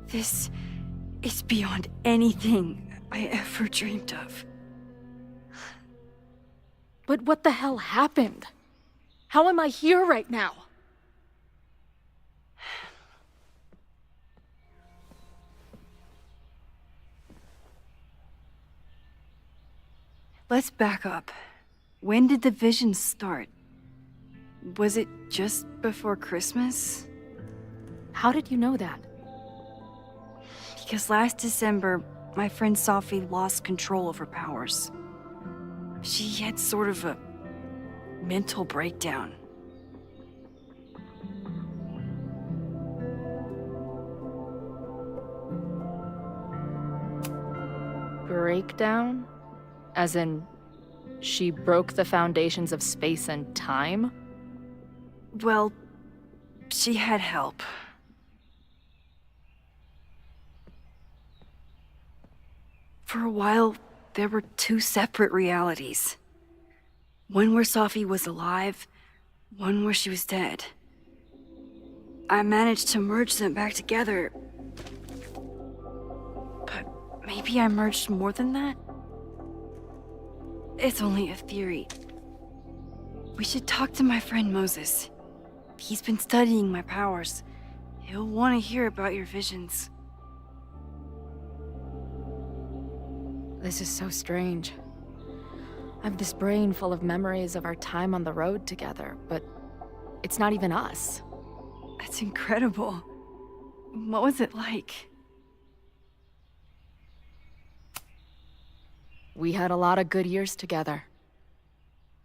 [SPEAKER 7] This is beyond anything I ever dreamed of.
[SPEAKER 15] But what the hell happened? How am I here right now?
[SPEAKER 7] Let's back up. When did the vision start? Was it just before Christmas?
[SPEAKER 15] How did you know that?
[SPEAKER 7] Because last December, my friend Safi lost control of her powers. She had sort of a mental breakdown.
[SPEAKER 15] Breakdown? As in, she broke the foundations of space and time?
[SPEAKER 7] Well, she had help. For a while, there were two separate realities. One where Safi was alive, one where she was dead. I managed to merge them back together. But maybe I merged more than that? It's only a theory. We should talk to my friend Moses. He's been studying my powers. He'll want to hear about your visions.
[SPEAKER 15] This is so strange. I have this brain full of memories of our time on the road together, but it's not even us.
[SPEAKER 7] That's incredible. What was it like?
[SPEAKER 15] We had a lot of good years together.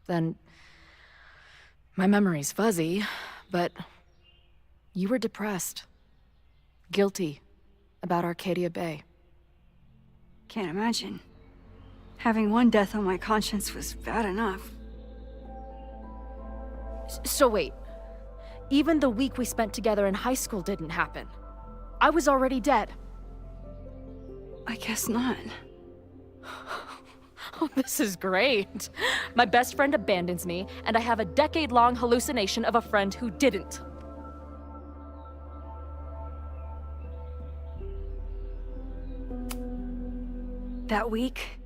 [SPEAKER 15] Then, My memory's fuzzy, but you were depressed. Guilty about Arcadia Bay.
[SPEAKER 1] Can't imagine. Having one death on my conscience was bad enough.
[SPEAKER 15] So wait, even the week we spent together in high school didn't happen. I was already dead.
[SPEAKER 1] I guess not.
[SPEAKER 15] Oh, this is great. My best friend abandons me, and I have a decade-long hallucination of a friend who didn't.
[SPEAKER 1] That week,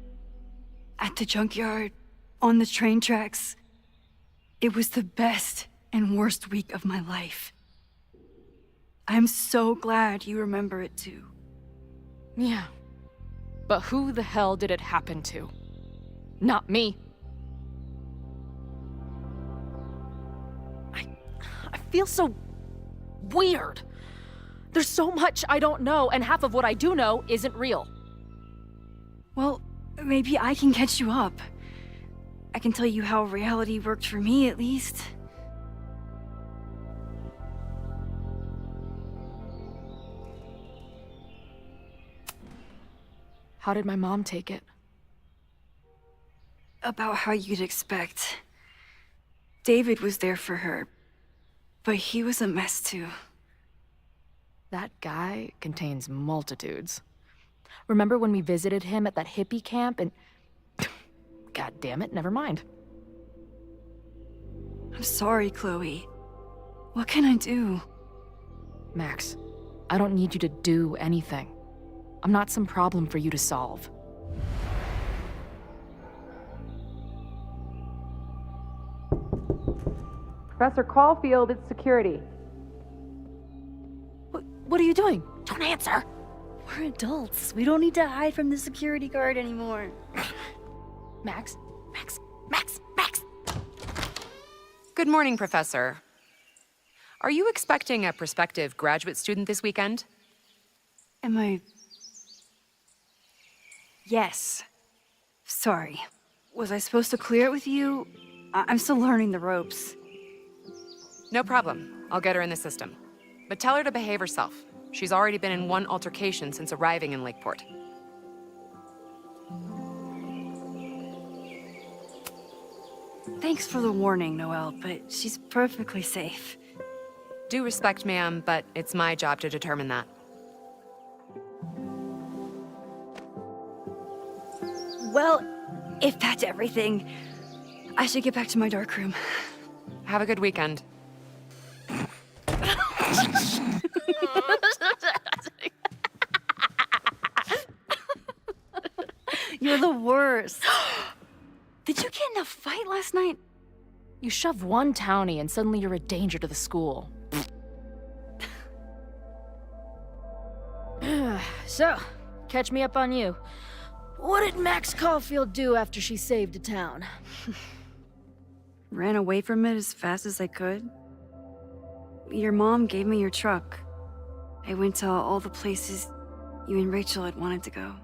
[SPEAKER 1] at the junkyard, on the train tracks, it was the best and worst week of my life. I'm so glad you remember it too.
[SPEAKER 15] Yeah. But who the hell did it happen to? Not me. I feel so weird. There's so much I don't know, and half of what I do know isn't real.
[SPEAKER 1] Well, maybe I can catch you up. I can tell you how reality worked for me, at least.
[SPEAKER 15] How did my mom take it?
[SPEAKER 1] About how you'd expect. David was there for her, but he was a mess too.
[SPEAKER 15] That guy contains multitudes. Remember when we visited him at that hippie camp and... God damn it, never mind.
[SPEAKER 1] I'm sorry, Chloe. What can I do?
[SPEAKER 15] Max, I don't need you to do anything. I'm not some problem for you to solve.
[SPEAKER 14] Professor Caulfield, it's security.
[SPEAKER 15] What are you doing?
[SPEAKER 7] Don't answer! We're adults. We don't need to hide from the security guard anymore.
[SPEAKER 15] Max?
[SPEAKER 7] Max!
[SPEAKER 14] Good morning, Professor. Are you expecting a prospective graduate student this weekend?
[SPEAKER 1] Am I... Yes. Sorry. Was I supposed to clear it with you? I'm still learning the ropes.
[SPEAKER 14] No problem. I'll get her in the system. But tell her to behave herself. She's already been in one altercation since arriving in Lakeport.
[SPEAKER 1] Thanks for the warning, Noelle, but she's perfectly safe.
[SPEAKER 14] Due respect, ma'am, but it's my job to determine that.
[SPEAKER 1] Well, if that's everything, I should get back to my dark room.
[SPEAKER 14] Have a good weekend.
[SPEAKER 1] You're the worst. Did you get in a fight last night?
[SPEAKER 15] You shove one townie and suddenly you're a danger to the school.
[SPEAKER 7] So, catch me up on you. What did Max Caulfield do after she saved a town?
[SPEAKER 1] Ran away from it as fast as I could. Your mom gave me your truck. I went to all the places you and Rachel had wanted to go.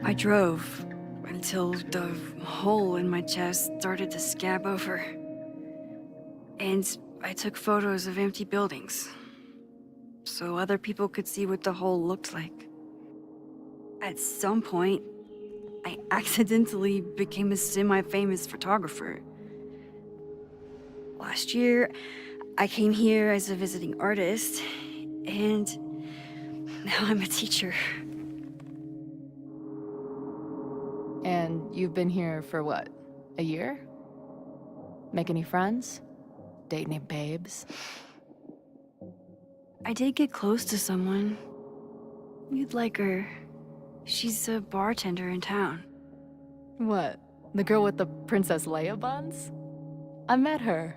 [SPEAKER 1] I drove until the hole in my chest started to scab over. And I took photos of empty buildings, so other people could see what the hole looked like. At some point, I accidentally became a semi-famous photographer. Last year, I came here as a visiting artist, and now I'm a teacher.
[SPEAKER 15] And you've been here for what? A year? Make any friends? Date any babes?
[SPEAKER 1] I did get close to someone. You'd like her. She's a bartender in town.
[SPEAKER 15] What? The girl with the Princess Leia buns? I met her.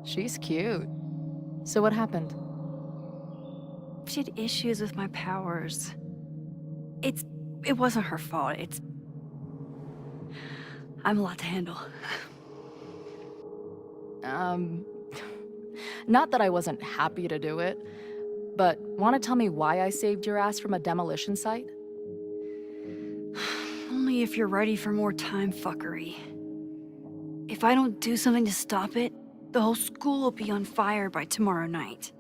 [SPEAKER 15] She's cute. So what happened?
[SPEAKER 1] She had issues with my powers. It wasn't her fault. I'm a lot to handle.
[SPEAKER 15] Not that I wasn't happy to do it, but want to tell me why I saved your ass from a demolition site?
[SPEAKER 1] Only
[SPEAKER 7] me if you're ready for more time fuckery. If I don't do something to stop it, the whole school will be on fire by tomorrow night.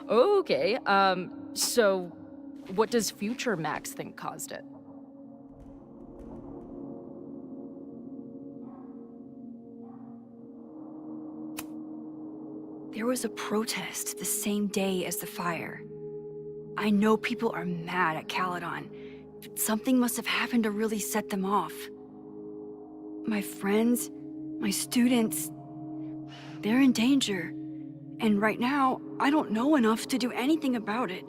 [SPEAKER 15] Okay, so what does future Max think caused it?
[SPEAKER 7] There was a protest the same day as the fire. I know people are mad at Caledon, but something must have happened to really set them off. My friends, my students, they're in danger. And right now, I don't know enough to do anything about it.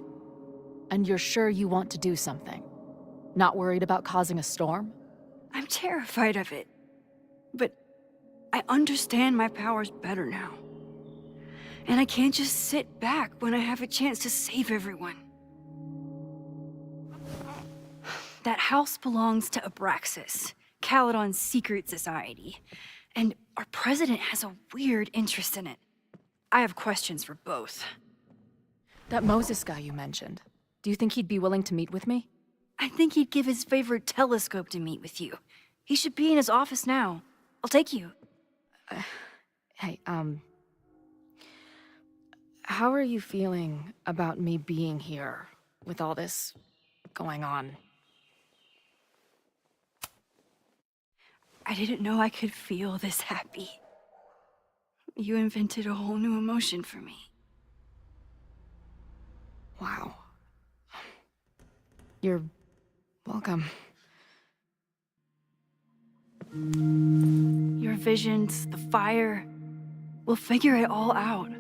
[SPEAKER 15] And you're sure you want to do something? Not worried about causing a storm?
[SPEAKER 7] I'm terrified of it. But I understand my powers better now. And I can't just sit back when I have a chance to save everyone. That house belongs to Abraxas, Caledon's secret society. And our president has a weird interest in it. I have questions for both.
[SPEAKER 15] That Moses guy you mentioned, do you think he'd be willing to meet with me?
[SPEAKER 7] I think he'd give his favorite telescope to meet with you. He should be in his office now. I'll take you.
[SPEAKER 15] Hey, how are you feeling about me being here with all this going on?
[SPEAKER 7] I didn't know I could feel this happy. You invented a whole new emotion for me.
[SPEAKER 15] Wow. You're welcome.
[SPEAKER 7] Your visions, the fire, we'll figure it all out.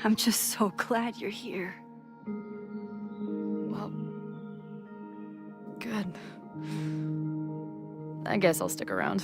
[SPEAKER 7] I'm just so glad you're here.
[SPEAKER 15] Well, good. I guess I'll stick around.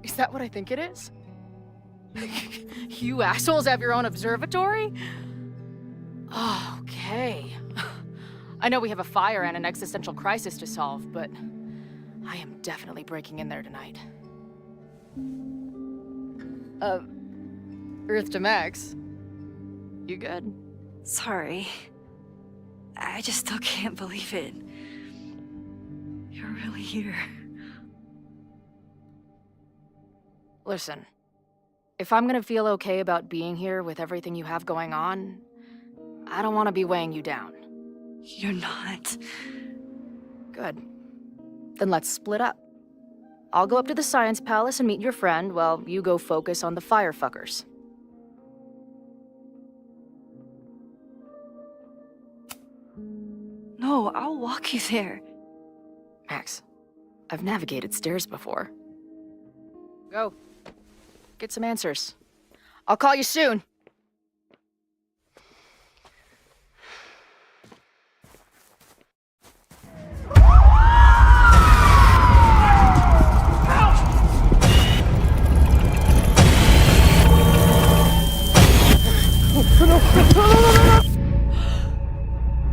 [SPEAKER 15] Is that what I think it is? You assholes have your own observatory? Oh, okay. I know we have a fire and an existential crisis to solve, but I am definitely breaking in there tonight. Earth to Max. You good?
[SPEAKER 7] Sorry. I just still can't believe it. You're really here.
[SPEAKER 15] Listen, if I'm gonna feel okay about being here with everything you have going on, I don't want to be weighing you down.
[SPEAKER 7] You're not.
[SPEAKER 15] Good. Then let's split up. I'll go up to the Science Palace and meet your friend while you go focus on the firefuckers.
[SPEAKER 7] No, I'll walk you there.
[SPEAKER 15] Max, I've navigated stairs before. Go. Get some answers. I'll call you soon.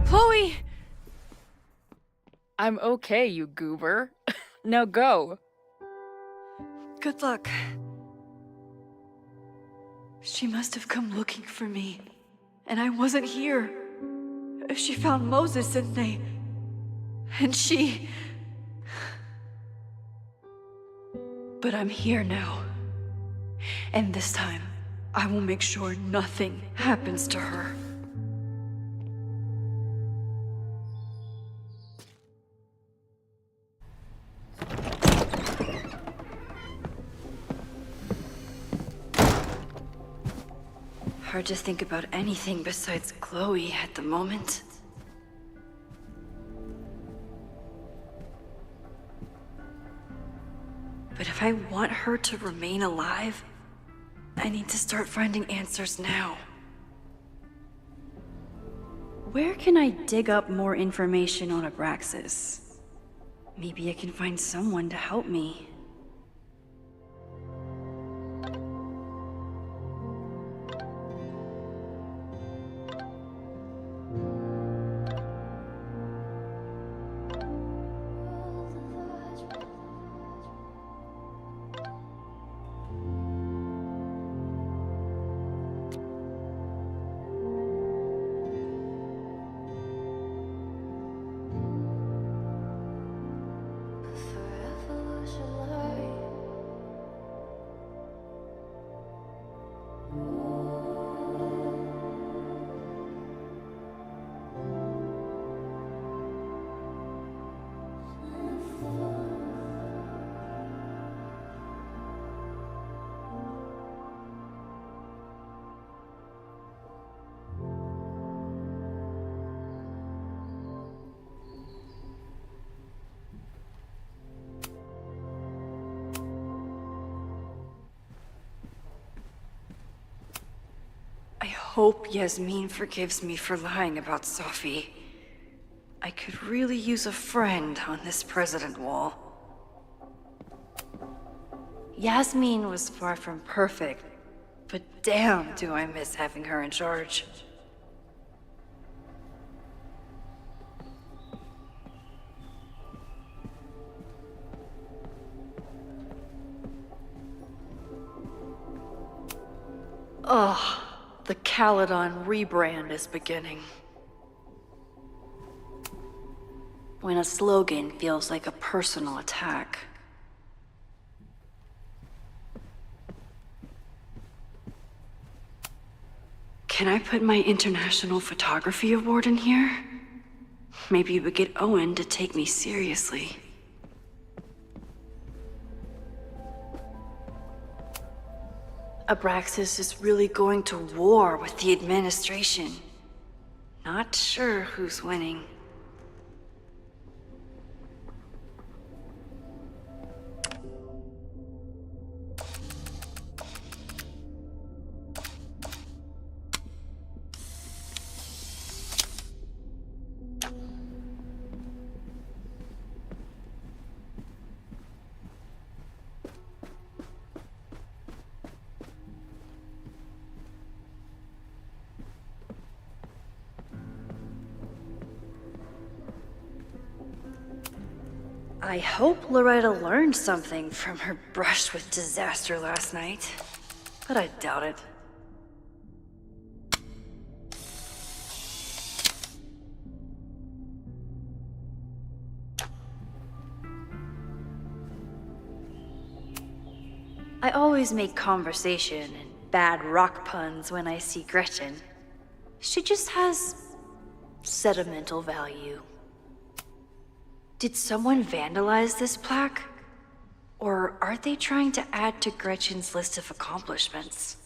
[SPEAKER 7] Chloe!
[SPEAKER 15] I'm okay, you goober. Now go.
[SPEAKER 7] Good luck. She must have come looking for me, and I wasn't here. She found Moses and she... But I'm here now. And this time, I will make sure nothing happens to her. Hard to think about anything besides Chloe at the moment. But if I want her to remain alive, I need to start finding answers now. Where can I dig up more information on Abraxas? Maybe I can find someone to help me.
[SPEAKER 1] I hope Yasmin forgives me for lying about Sophie. I could really use a friend on this president wall. Yasmin was far from perfect, but damn do I miss having her in charge. Ugh. The Caledon rebrand is beginning. When a slogan feels like a personal attack. Can I put my International Photography Award in here? Maybe we get Owen to take me seriously. Abraxas is really going to war with the administration. Not sure who's winning. I hope Loretta learned something from her brush with disaster last night, but I doubt it. I always make conversation and bad rock puns when I see Gretchen. She just has sentimental value. Did someone vandalize this plaque? Or are they trying to add to Gretchen's list of accomplishments?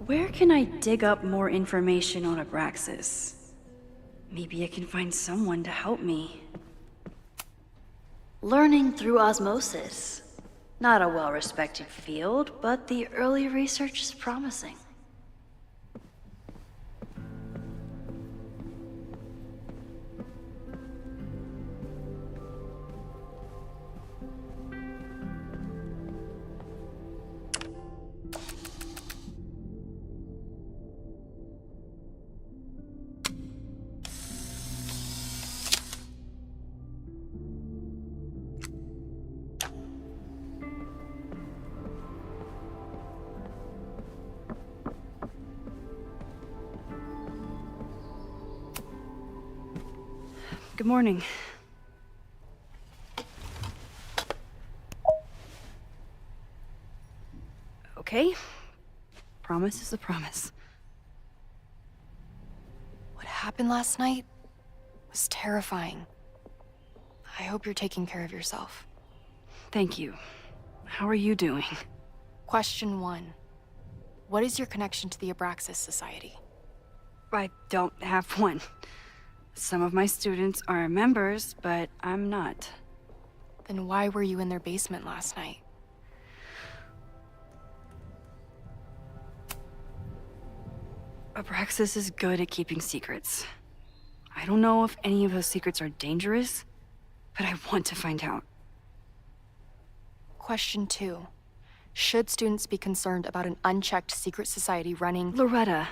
[SPEAKER 1] Where can I dig up more information on Abraxas? Maybe I can find someone to help me.
[SPEAKER 7] Learning through osmosis. Not a well-respected field, but the early research is promising.
[SPEAKER 1] Good morning. Okay. Promise is a promise.
[SPEAKER 15] What happened last night was terrifying. I hope you're taking care of yourself.
[SPEAKER 1] Thank you. How are you doing?
[SPEAKER 15] Question 1. What is your connection to the Abraxas Society?
[SPEAKER 1] I don't have one. Some of my students are members, but I'm not.
[SPEAKER 15] Then why were you in their basement last night?
[SPEAKER 1] Abraxas is good at keeping secrets. I don't know if any of those secrets are dangerous, but I want to find out.
[SPEAKER 15] Question 2. Should students be concerned about an unchecked secret society running—
[SPEAKER 1] Loretta.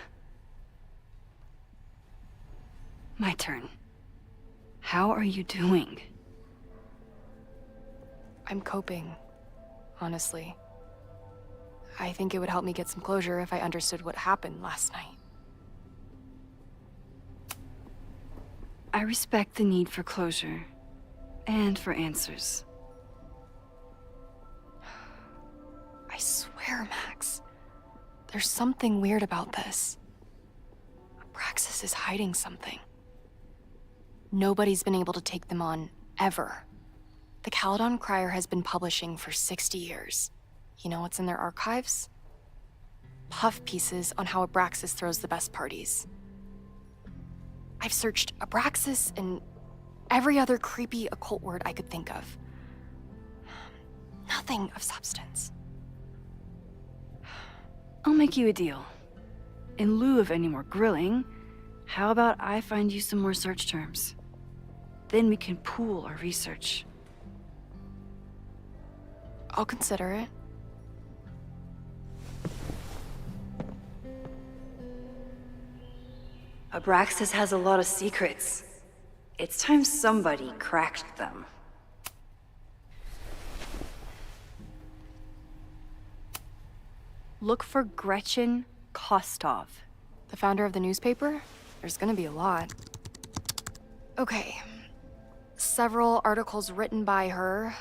[SPEAKER 1] My turn. How are you doing?
[SPEAKER 15] I'm coping, honestly. I think it would help me get some closure if I understood what happened last night.
[SPEAKER 1] I respect the need for closure, and for answers.
[SPEAKER 15] I swear, Max, there's something weird about this. Abraxas is hiding something. Nobody's been able to take them on, ever. The Caledon Crier has been publishing for 60 years. You know what's in their archives? Puff pieces on how Abraxas throws the best parties. I've searched Abraxas and every other creepy occult word I could think of. Nothing of substance.
[SPEAKER 1] I'll make you a deal. In lieu of any more grilling, how about I find you some more search terms? Then we can pool our research.
[SPEAKER 15] I'll consider it.
[SPEAKER 7] Abraxas has a lot of secrets. It's time somebody cracked them.
[SPEAKER 1] Look for Gretchen Kostov.
[SPEAKER 15] The founder of the newspaper? There's gonna be a lot. Okay. Several articles written by her,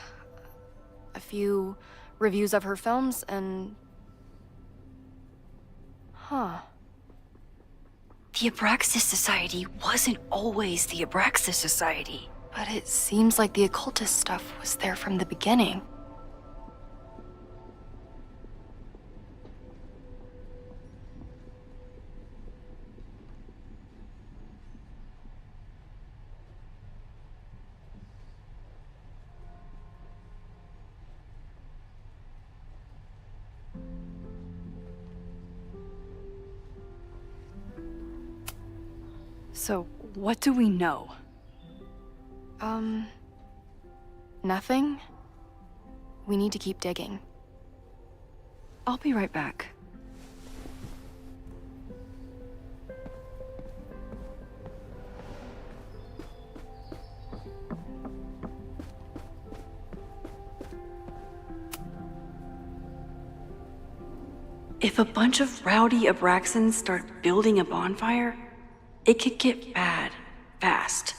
[SPEAKER 15] a few reviews of her films, and... Huh.
[SPEAKER 7] The Abraxas Society wasn't always the Abraxas Society.
[SPEAKER 15] But it seems like the occultist stuff was there from the beginning.
[SPEAKER 1] So, what do we know?
[SPEAKER 15] Nothing. We need to keep digging.
[SPEAKER 1] I'll be right back. If a bunch of rowdy Abraxans start building a bonfire, it could get bad, fast.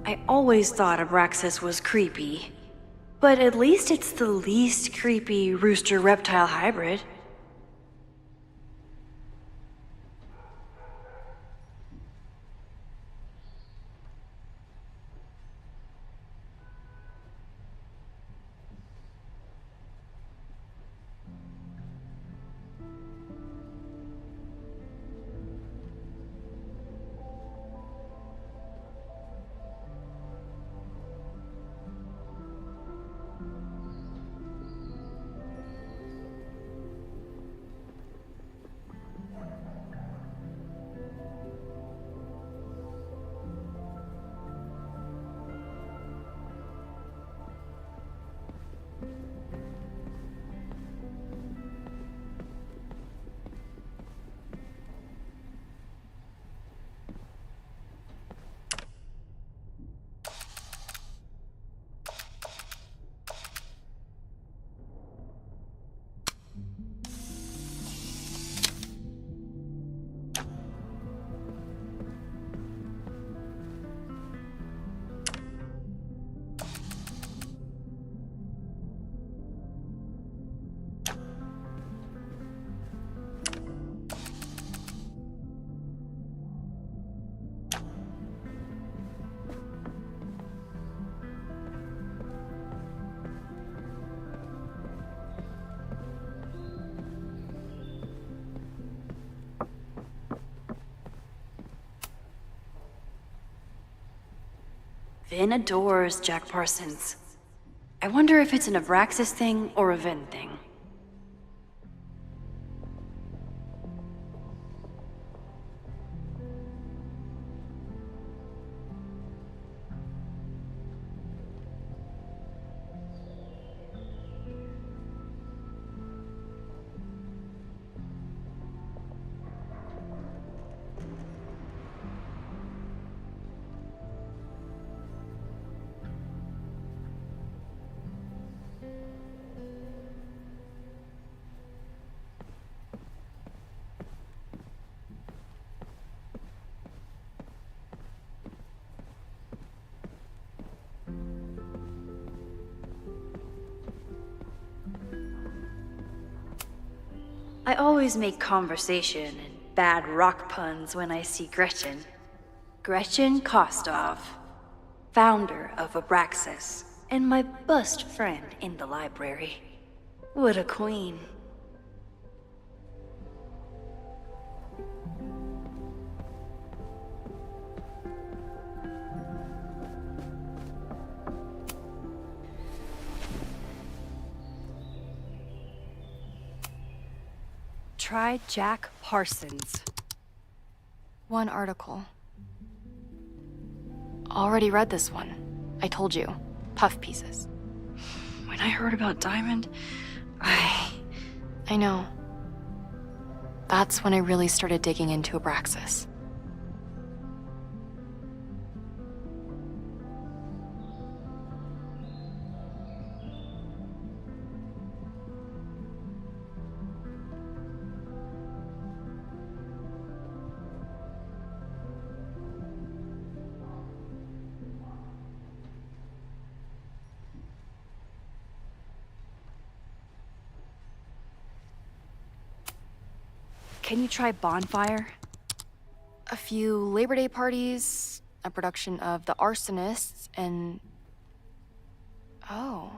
[SPEAKER 7] I always thought Abraxas was creepy. But at least it's the least creepy rooster-reptile hybrid. Vin adores Jack Parsons. I wonder if it's an Abraxas thing or a Vin thing. I always make conversation and bad rock puns when I see Gretchen. Gretchen Kostov, founder of Abraxas, and my best friend in the library. What a queen.
[SPEAKER 15] Try Jack Parsons. One article. Already read this one. I told you. Puff pieces.
[SPEAKER 1] When I heard about Diamond,
[SPEAKER 15] I know. That's when I really started digging into Abraxas.
[SPEAKER 1] Can you try Bonfire?
[SPEAKER 15] A few Labor Day parties, a production of The Arsonists, and... Oh.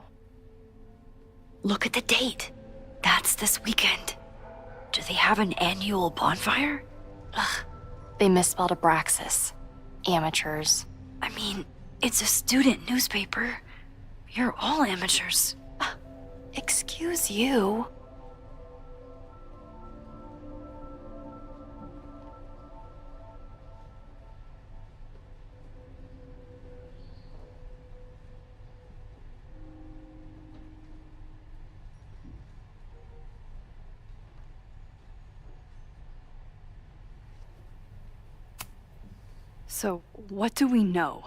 [SPEAKER 1] Look at the date. That's this weekend. Do they have an annual bonfire?
[SPEAKER 15] Ugh. They misspelled Abraxas. Amateurs.
[SPEAKER 1] I mean, it's a student newspaper. You're all amateurs.
[SPEAKER 15] Excuse you.
[SPEAKER 1] So, what do we know?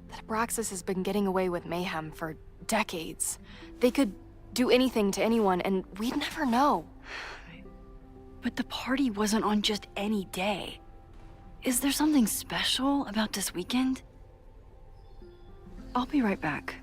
[SPEAKER 15] That Abraxas has been getting away with mayhem for decades. They could do anything to anyone, and we'd never know.
[SPEAKER 1] But the party wasn't on just any day. Is there something special about this weekend? I'll be right back.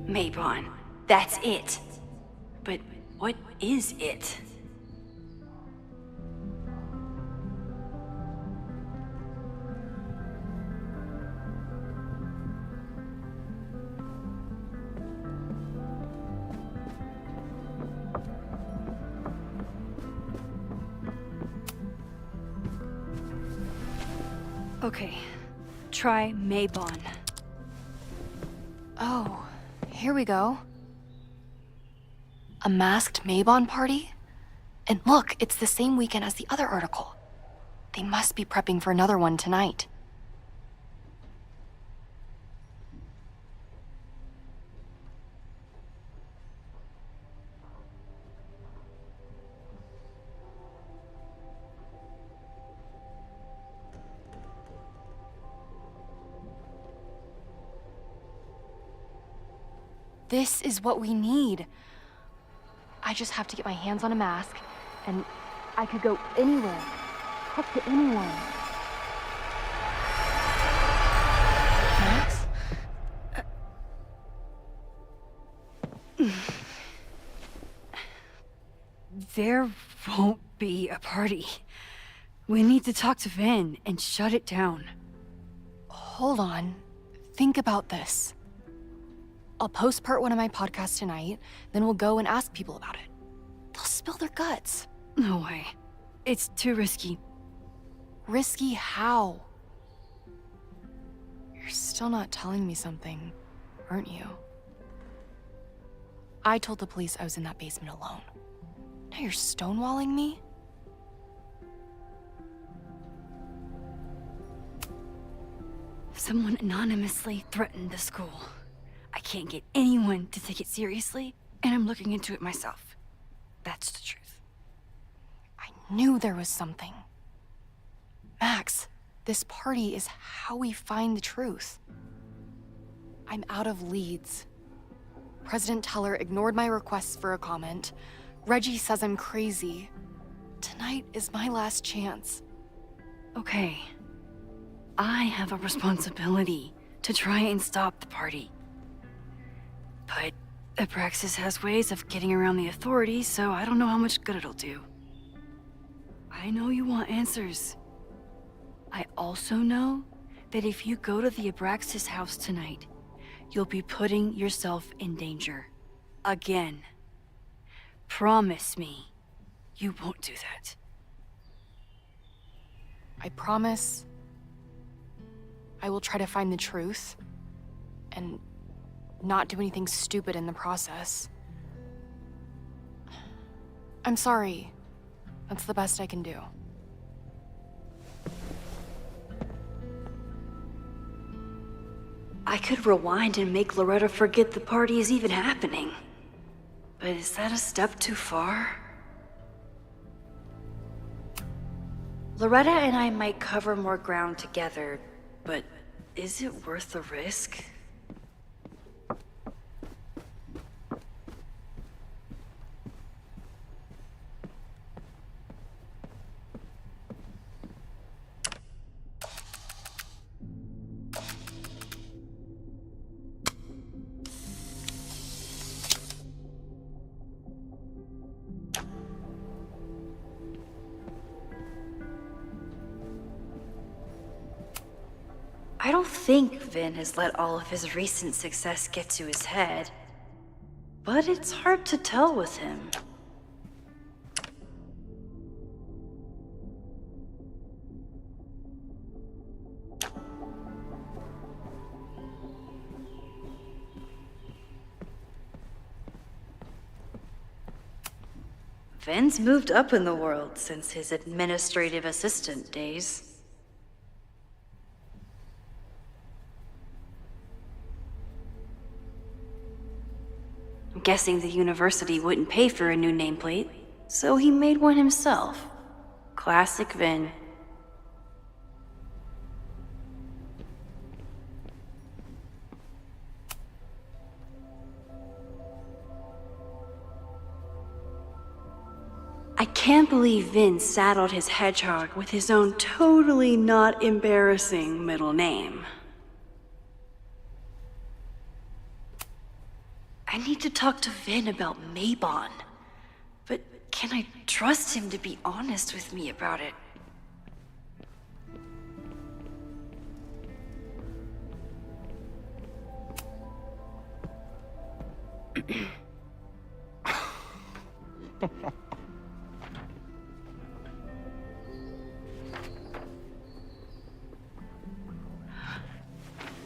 [SPEAKER 1] Mabon, that's it. But what is it? Okay, try Mabon.
[SPEAKER 15] Oh, here we go. A masked Mabon party? And look, it's the same weekend as the other article. They must be prepping for another one tonight. This is what we need. I just have to get my hands on a mask, and I could go anywhere, talk to anyone. Max?
[SPEAKER 1] There won't be a party. We need to talk to Vin and shut it down.
[SPEAKER 15] Hold on. Think about this. I'll post-part one of my podcasts tonight, then we'll go and ask people about it. They'll spill their guts.
[SPEAKER 1] No way. It's too risky.
[SPEAKER 15] Risky how? You're still not telling me something, aren't you? I told the police I was in that basement alone. Now you're stonewalling me?
[SPEAKER 1] Someone anonymously threatened the school. I can't get anyone to take it seriously, and I'm looking into it myself. That's the truth.
[SPEAKER 15] I knew there was something. Max, this party is how we find the truth. I'm out of leads. President Teller ignored my requests for a comment. Reggie says I'm crazy. Tonight is my last chance.
[SPEAKER 1] Okay. I have a responsibility to try and stop the party. But Abraxas has ways of getting around the authorities, so I don't know how much good it'll do. I know you want answers. I also know that if you go to the Abraxas house tonight, you'll be putting yourself in danger. Again. Promise me you won't do that.
[SPEAKER 15] I promise I will try to find the truth and not do anything stupid in the process. I'm sorry. That's the best I can do.
[SPEAKER 1] I could rewind and make Loretta forget the party is even happening. But is that a step too far? Loretta and I might cover more ground together, but is it worth the risk? I don't think Vin has let all of his recent success get to his head. But it's hard to tell with him. Vin's moved up in the world since his administrative assistant days.
[SPEAKER 7] I'm guessing the university wouldn't pay for a new nameplate, so he made one himself. Classic Vin. I can't believe Vin saddled his hedgehog with his own totally not embarrassing middle name. I need to talk to Vin about Mabon, but can I trust him to be honest with me about it?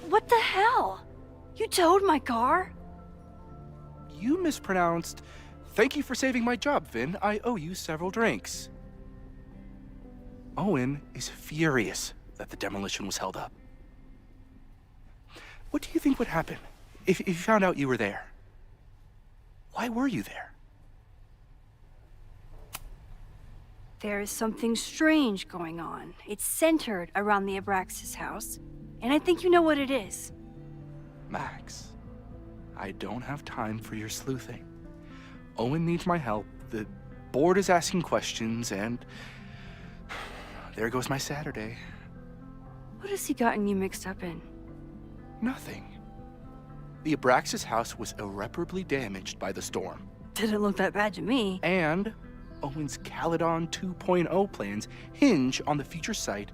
[SPEAKER 7] What the hell? You towed my car?
[SPEAKER 6] You mispronounced, "Thank you for saving my job, Vin. I owe you several drinks." Owen is furious that the demolition was held up. What do you think would happen if you found out you were there? Why were you there?
[SPEAKER 7] There is something strange going on. It's centered around the Abraxas house, and I think you know what it is.
[SPEAKER 6] Max, I don't have time for your sleuthing. Owen needs my help, the board is asking questions, and there goes my Saturday.
[SPEAKER 7] What has he gotten you mixed up in?
[SPEAKER 6] Nothing. The Abraxas house was irreparably damaged by the storm.
[SPEAKER 7] Didn't look that bad to me.
[SPEAKER 6] And Owen's Caledon 2.0 plans hinge on the future site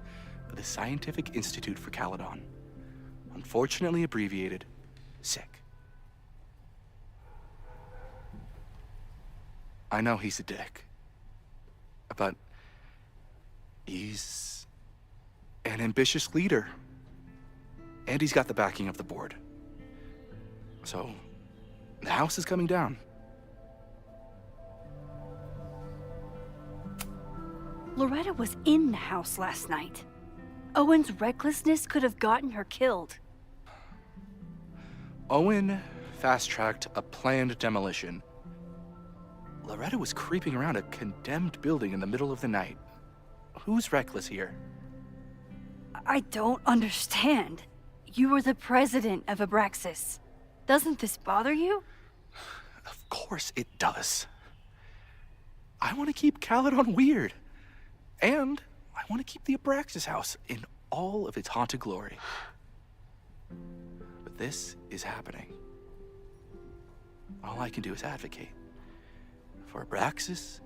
[SPEAKER 6] of the Scientific Institute for Caledon. Unfortunately abbreviated, SICK. I know he's a dick, but he's an ambitious leader, and he's got the backing of the board. So, the house is coming down.
[SPEAKER 7] Loretta was in the house last night. Owen's recklessness could have gotten her killed.
[SPEAKER 6] Owen fast-tracked a planned demolition. Loretta was creeping around a condemned building in the middle of the night. Who's reckless here?
[SPEAKER 7] I don't understand. You were the president of Abraxas. Doesn't this bother you?
[SPEAKER 6] Of course it does. I want to keep Caledon weird. And I want to keep the Abraxas house in all of its haunted glory. But this is happening. All I can do is advocate. For Abraxas,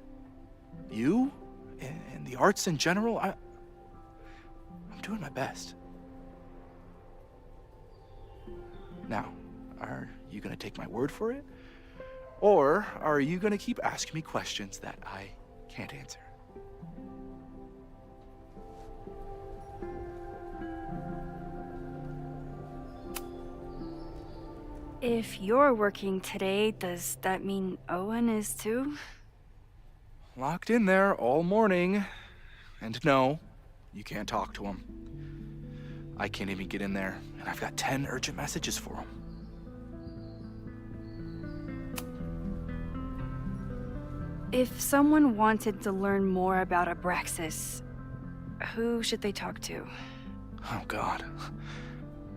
[SPEAKER 6] you, and the arts in general, I'm doing my best. Now, are you gonna take my word for it? Or are you gonna keep asking me questions that I can't answer?
[SPEAKER 7] If you're working today, does that mean Owen is too?
[SPEAKER 6] Locked in there all morning. And no, you can't talk to him. I can't even get in there, and I've got 10 urgent messages for him.
[SPEAKER 7] If someone wanted to learn more about Abraxas, who should they talk to?
[SPEAKER 6] Oh, God.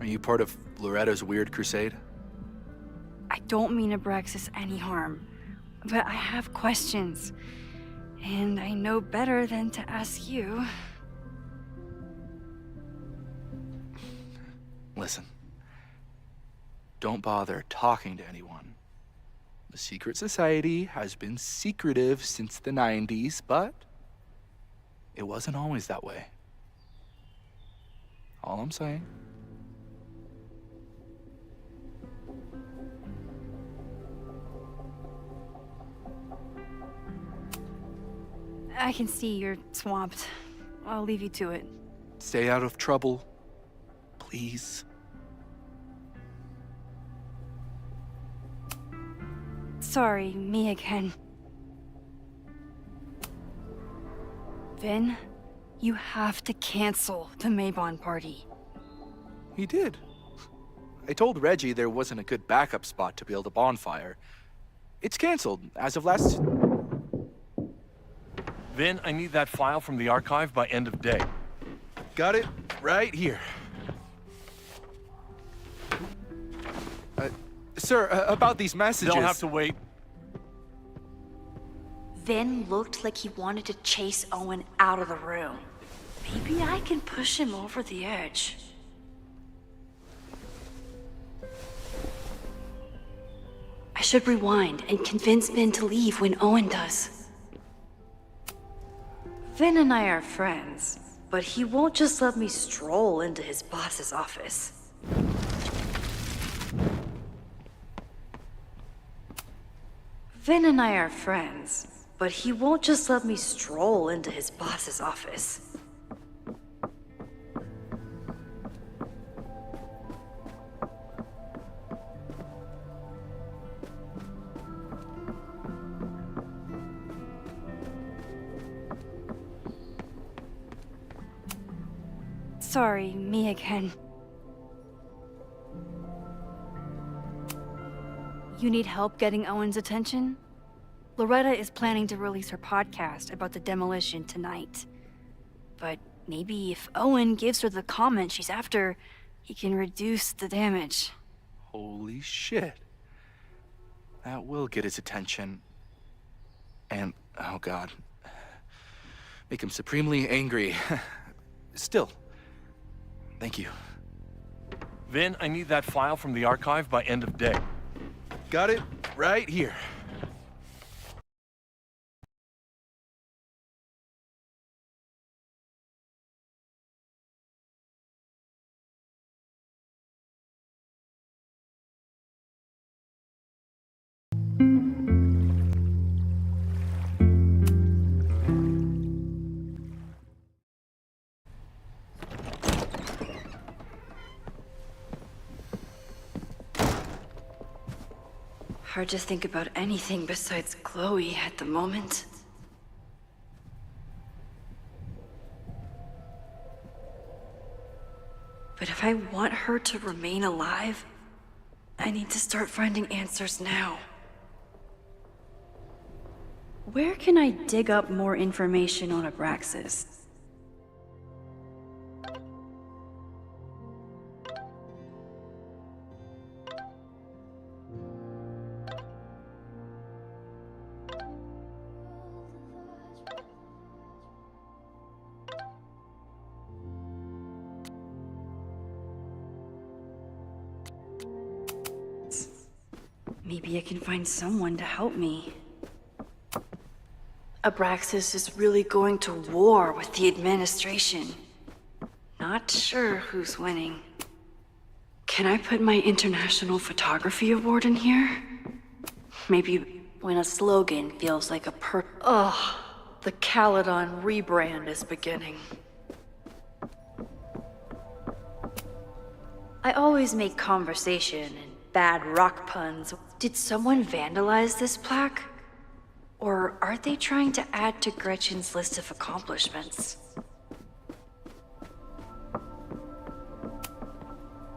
[SPEAKER 6] Are you part of Loretta's weird crusade?
[SPEAKER 7] I don't mean Abraxas any harm, but I have questions, and I know better than to ask you.
[SPEAKER 6] Listen, don't bother talking to anyone. The secret society has been secretive since the 90s, but it wasn't always that way. All I'm saying.
[SPEAKER 7] I can see you're swamped. I'll leave you to it.
[SPEAKER 6] Stay out of trouble, please.
[SPEAKER 7] Sorry, me again. Vin, you have to cancel the Mabon party.
[SPEAKER 6] He did. I told Reggie there wasn't a good backup spot to build a bonfire, It's canceled as of last...
[SPEAKER 8] Vin, I need that file from the archive by end of day.
[SPEAKER 6] Got it right here. Sir, about these messages...
[SPEAKER 8] They'll have to wait.
[SPEAKER 7] Vin looked like he wanted to chase Owen out of the room. Maybe I can push him over the edge. I should rewind and convince Vin to leave when Owen does. Vin and I are friends, but he won't just let me stroll into his boss's office. Vin and I are friends, but he won't just let me stroll into his boss's office. Sorry, me again. You need help getting Owen's attention? Loretta is planning to release her podcast about the demolition tonight. But maybe if Owen gives her the comment she's after, he can reduce the damage.
[SPEAKER 6] Holy shit. That will get his attention. And, oh god. Make him supremely angry. Still. Thank you.
[SPEAKER 8] Vin, I need that file from the archive by end of day.
[SPEAKER 6] Got it right here.
[SPEAKER 7] Hard to think about anything besides Chloe at the moment. But if I want her to remain alive, I need to start finding answers now. Where can I dig up more information on Abraxas? Maybe I can find someone to help me. Abraxas is really going to war with the administration. Not sure who's winning. Can I put my International Photography Award in here? Maybe when a slogan feels like a Ugh, the Caledon rebrand is beginning. I always make conversation and bad rock puns. Did someone vandalize this plaque? Or are they trying to add to Gretchen's list of accomplishments?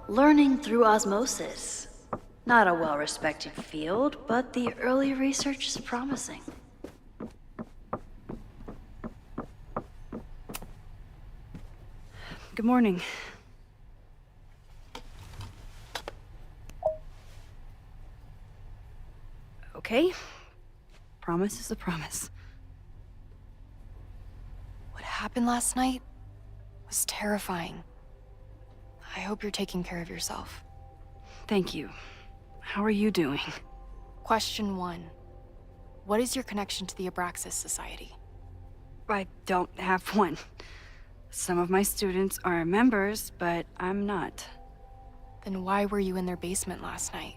[SPEAKER 7] Learning through osmosis. Not a well-respected field, but the early research is promising. Good morning. Okay. Promise is a promise.
[SPEAKER 15] What happened last night was terrifying. I hope you're taking care of yourself.
[SPEAKER 7] Thank you. How are you doing?
[SPEAKER 15] Question 1. What is your connection to the Abraxas Society?
[SPEAKER 7] I don't have one. Some of my students are members, but I'm not.
[SPEAKER 15] Then why were you in their basement last night?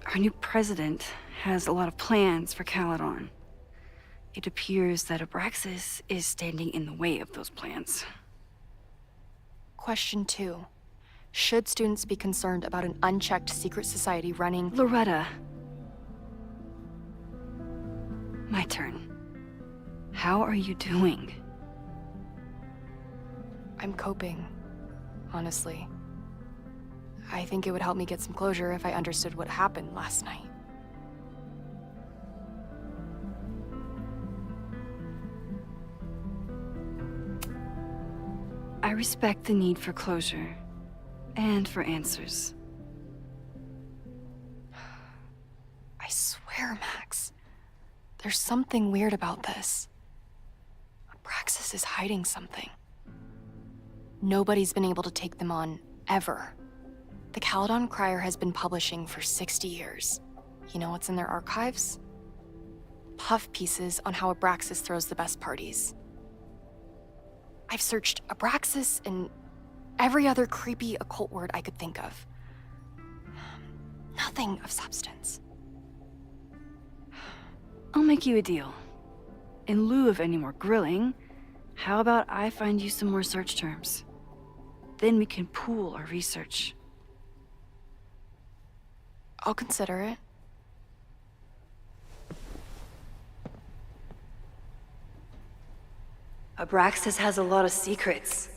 [SPEAKER 7] Our new president has a lot of plans for Caledon. It appears that Abraxas is standing in the way of those plans.
[SPEAKER 15] Question 2. Should students be concerned about an unchecked secret society running...
[SPEAKER 7] Loretta. My turn. How are you doing?
[SPEAKER 15] I'm coping, honestly. I think it would help me get some closure if I understood what happened last night.
[SPEAKER 1] I respect the need for closure and for answers.
[SPEAKER 15] I swear, Max, there's something weird about this. Abraxas is hiding something. Nobody's been able to take them on, ever. The Caledon Crier has been publishing for 60 years. You know what's in their archives? Puff pieces on how Abraxas throws the best parties. I've searched Abraxas and every other creepy occult word I could think of. Nothing of substance.
[SPEAKER 1] I'll make you a deal. In lieu of any more grilling, how about I find you some more search terms? Then we can pool our research.
[SPEAKER 15] I'll consider it.
[SPEAKER 1] Abraxas has a lot of secrets.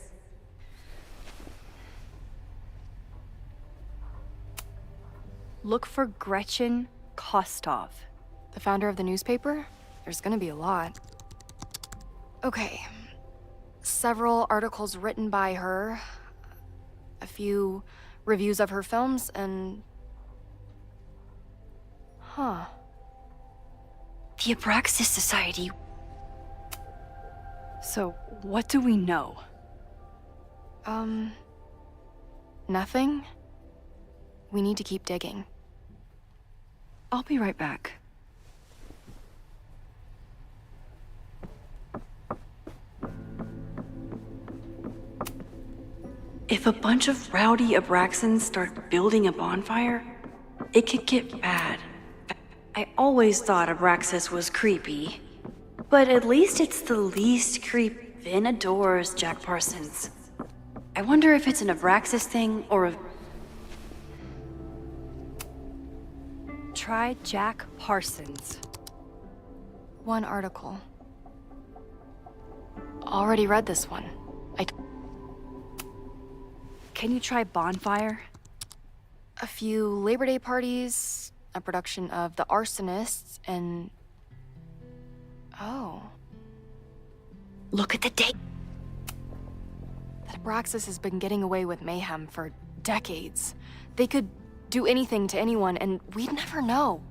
[SPEAKER 1] Look for Gretchen Kostov.
[SPEAKER 15] The founder of the newspaper? There's gonna be a lot. Okay. Several articles written by her, a few reviews of her films, and... Huh.
[SPEAKER 1] The Abraxas Society. So, what do we know?
[SPEAKER 15] Nothing. We need to keep digging.
[SPEAKER 1] I'll be right back. If a bunch of rowdy Abraxans start building a bonfire, it could get bad. I always thought Abraxas was creepy, but at least it's the least creep Vin adores Jack Parsons. I wonder if it's an Abraxas thing or a... Try Jack Parsons.
[SPEAKER 15] One article. Already read this one.
[SPEAKER 1] Can you try bonfire?
[SPEAKER 15] A few Labor Day parties, a production of The Arsonists, and... Oh.
[SPEAKER 1] Look at the date.
[SPEAKER 15] That Abraxas has been getting away with mayhem for decades. They could do anything to anyone, and we'd never know.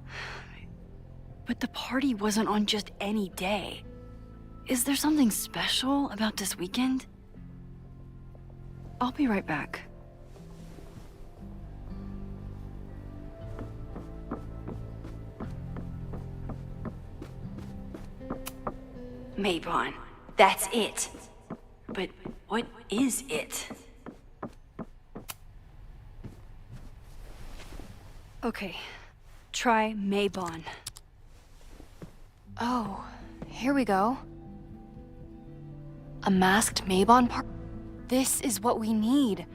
[SPEAKER 1] But the party wasn't on just any day. Is there something special about this weekend? I'll be right back. Maybon, that's it. But what is it? Okay, try Maybon.
[SPEAKER 15] Oh, here we go. A masked Maybon party? This is what we need.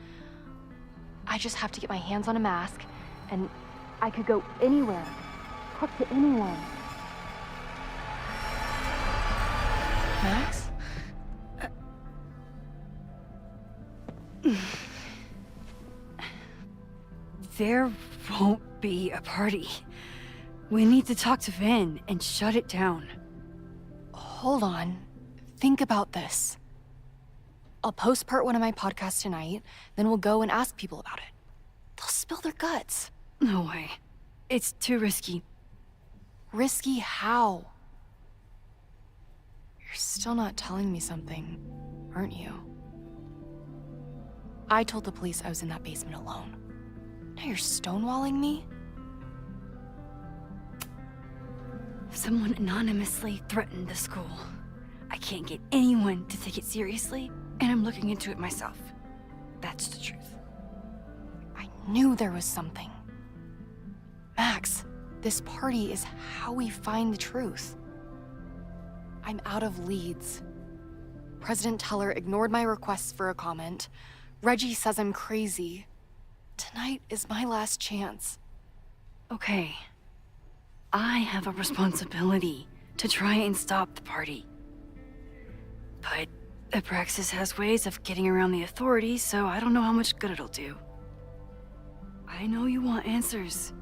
[SPEAKER 15] I just have to get my hands on a mask, and I could go anywhere, talk to anyone. Max?
[SPEAKER 1] There won't be a party. We need to talk to Vin and shut it down.
[SPEAKER 15] Hold on. Think about this. I'll post-part one of my podcasts tonight, then we'll go and ask people about it. They'll spill their guts.
[SPEAKER 1] No way. It's too risky.
[SPEAKER 15] Risky how? You're still not telling me something, aren't you? I told the police I was in that basement alone. Now you're stonewalling me?
[SPEAKER 1] Someone anonymously threatened the school. I can't get anyone to take it seriously, and I'm looking into it myself. That's the truth.
[SPEAKER 15] I knew there was something. Max, this party is how we find the truth. I'm out of leads. President Teller ignored my requests for a comment. Reggie says I'm crazy. Tonight is my last chance.
[SPEAKER 1] Okay. I have a responsibility to try and stop the party. But Abraxas has ways of getting around the authorities, so I don't know how much good it'll do.
[SPEAKER 7] I know you want answers.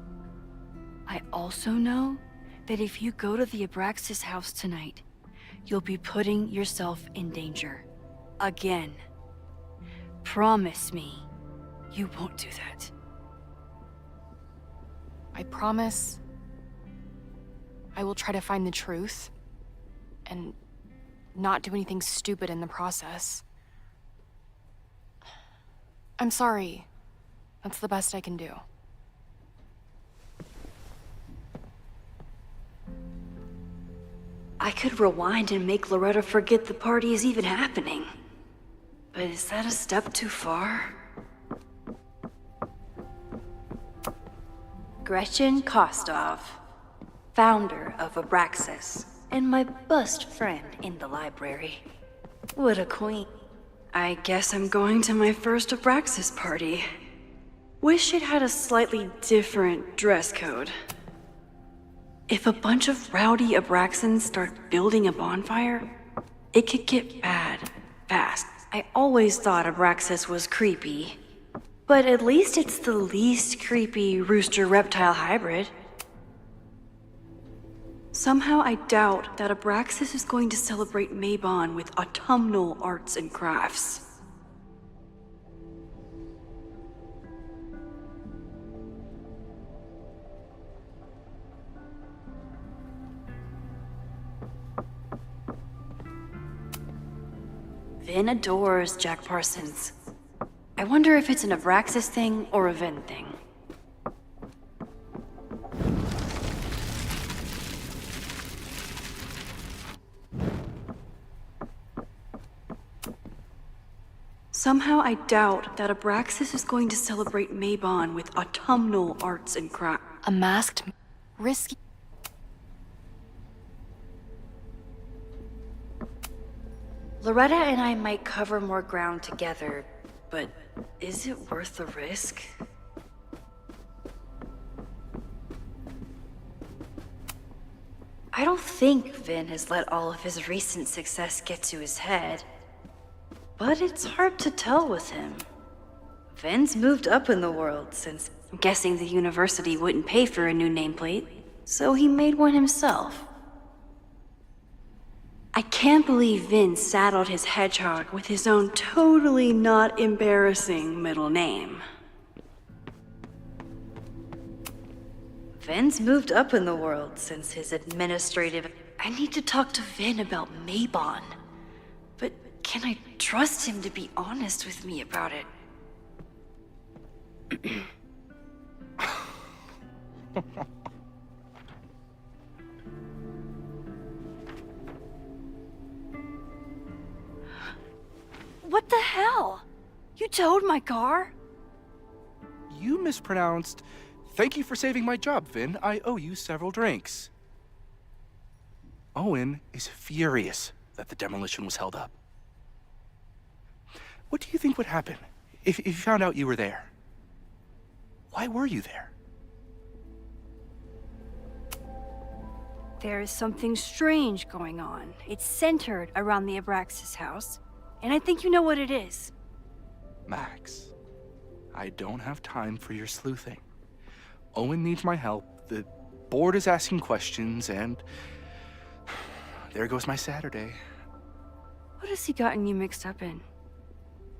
[SPEAKER 7] I also know that if you go to the Abraxas house tonight, you'll be putting yourself in danger. Again. Promise me you won't do that.
[SPEAKER 14] I promise I will try to find the truth and not do anything stupid in the process. I'm sorry. That's the best I can do.
[SPEAKER 7] I could rewind and make Loretta forget the party is even happening. But is that a step too far? Gretchen Kostov, founder of Abraxas, and my best friend in the library. What a queen. I guess I'm going to my first Abraxas party. Wish it had a slightly different dress code. If a bunch of rowdy Abraxans start building a bonfire, it could get bad fast. I always thought Abraxas was creepy, but at least it's the least creepy rooster-reptile hybrid. Somehow I doubt that Abraxas is going to celebrate Mabon with autumnal arts and crafts. Vin adores Jack Parsons. I wonder if it's an Abraxas thing or a Vin thing. Somehow I doubt that Abraxas is going to celebrate Mabon with autumnal arts and crafts.
[SPEAKER 14] A masked, risky.
[SPEAKER 7] Loretta and I might cover more ground together, but is it worth the risk? I don't think Vin has let all of his recent success get to his head. But it's hard to tell with him. Vin's moved up in the world since I'm guessing the university wouldn't pay for a new nameplate, so he made one himself. I can't believe Vin saddled his hedgehog with his own totally not embarrassing middle name. Vin's moved up in the world since his administrative... I need to talk to Vin about Mabon. But can I trust him to be honest with me about it? What the hell? You towed my car?
[SPEAKER 6] You mispronounced, "Thank you for saving my job, Vin. I owe you several drinks." Owen is furious that the demolition was held up. What do you think would happen if you found out you were there? Why were you there?
[SPEAKER 7] There is something strange going on. It's centered around the Abraxas house, and I think you know what it is.
[SPEAKER 6] Max, I don't have time for your sleuthing. Owen needs my help, the board is asking questions, and there goes my Saturday.
[SPEAKER 7] What has he gotten you mixed up in?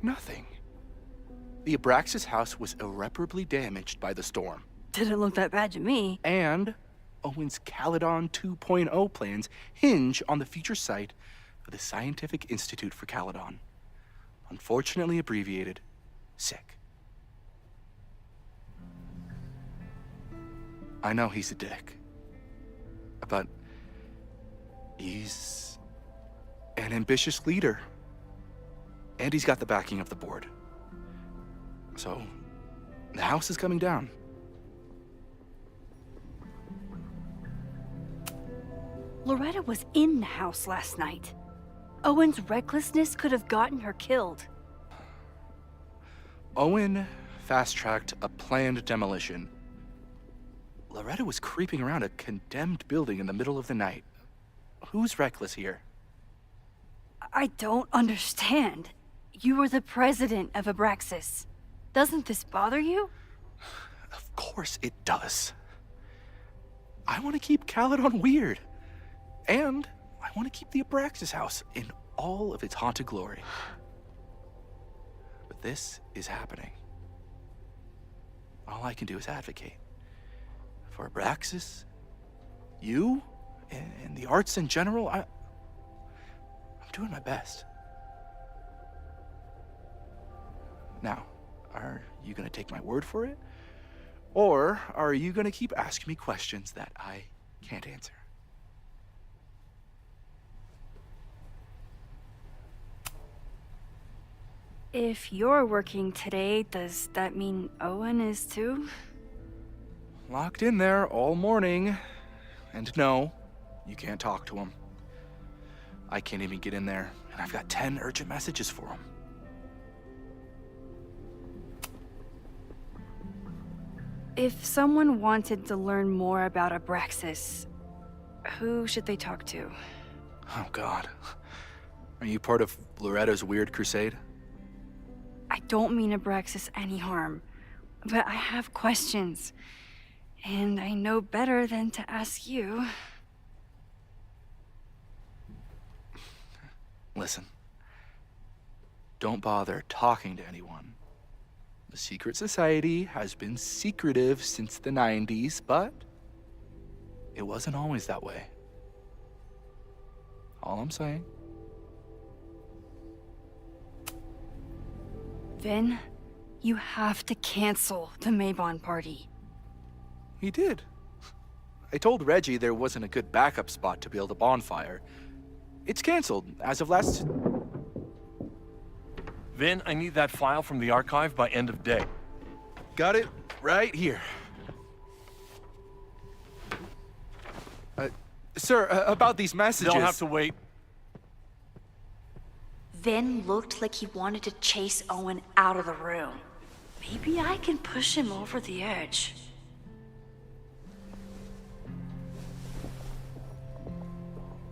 [SPEAKER 6] Nothing. The Abraxas house was irreparably damaged by the storm.
[SPEAKER 7] Didn't look that bad to me.
[SPEAKER 6] And Owen's Caledon 2.0 plans hinge on the future site of the Scientific Institute for Caledon. Unfortunately abbreviated, SICK. I know he's a dick, but he's an ambitious leader. And he's got the backing of the board. So, the house is coming down.
[SPEAKER 7] Loretta was in the house last night. Owen's recklessness could have gotten her killed.
[SPEAKER 6] Owen fast-tracked a planned demolition. Loretta was creeping around a condemned building in the middle of the night. Who's reckless here?
[SPEAKER 7] I don't understand. You were the president of Abraxas. Doesn't this bother you?
[SPEAKER 6] course it does. I want to keep Caledon weird. And I want to keep the Abraxas house in all of its haunted glory. But this is happening. All I can do is advocate. For Abraxas, you, and the arts in general, I'm doing my best. Now, are you gonna take my word for it? Or are you gonna keep asking me questions that I can't answer?
[SPEAKER 19] If you're working today, does that mean Owen is too?
[SPEAKER 6] Locked in there all morning. And no, you can't talk to him. I can't even get in there, and I've got 10 urgent messages for him.
[SPEAKER 19] If someone wanted to learn more about Abraxas, who should they talk to?
[SPEAKER 6] Oh, God. Are you part of Loretta's weird crusade?
[SPEAKER 19] I don't mean Abraxas any harm, but I have questions, and I know better than to ask you.
[SPEAKER 6] Listen. Don't bother talking to anyone. The secret society has been secretive since the 90s, but it wasn't always that way. All I'm saying.
[SPEAKER 19] Vin, you have to cancel the Maybon party.
[SPEAKER 6] He did. I told Reggie there wasn't a good backup spot to build a bonfire. It's canceled as of last...
[SPEAKER 8] Vin, I need that file from the archive by end of day.
[SPEAKER 6] Got it right here. Sir, about these messages...
[SPEAKER 8] They'll have to wait.
[SPEAKER 7] Vin looked like he wanted to chase Owen out of the room. Maybe I can push him over the edge.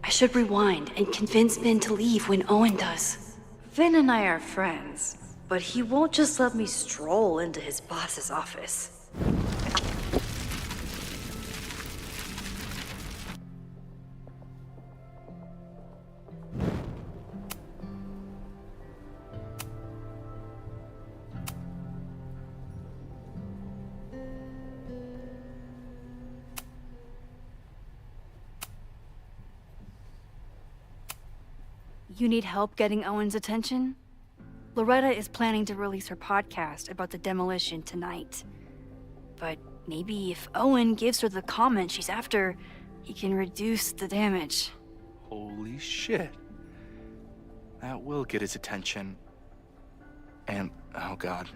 [SPEAKER 7] I should rewind and convince Vin to leave when Owen does. Vin and I are friends, but he won't just let me stroll into his boss's office.
[SPEAKER 19] You need help getting Owen's attention? Loretta is planning to release her podcast about the demolition tonight. But maybe if Owen gives her the comment she's after, he can reduce the damage.
[SPEAKER 6] Holy shit. That will get his attention. And, oh God,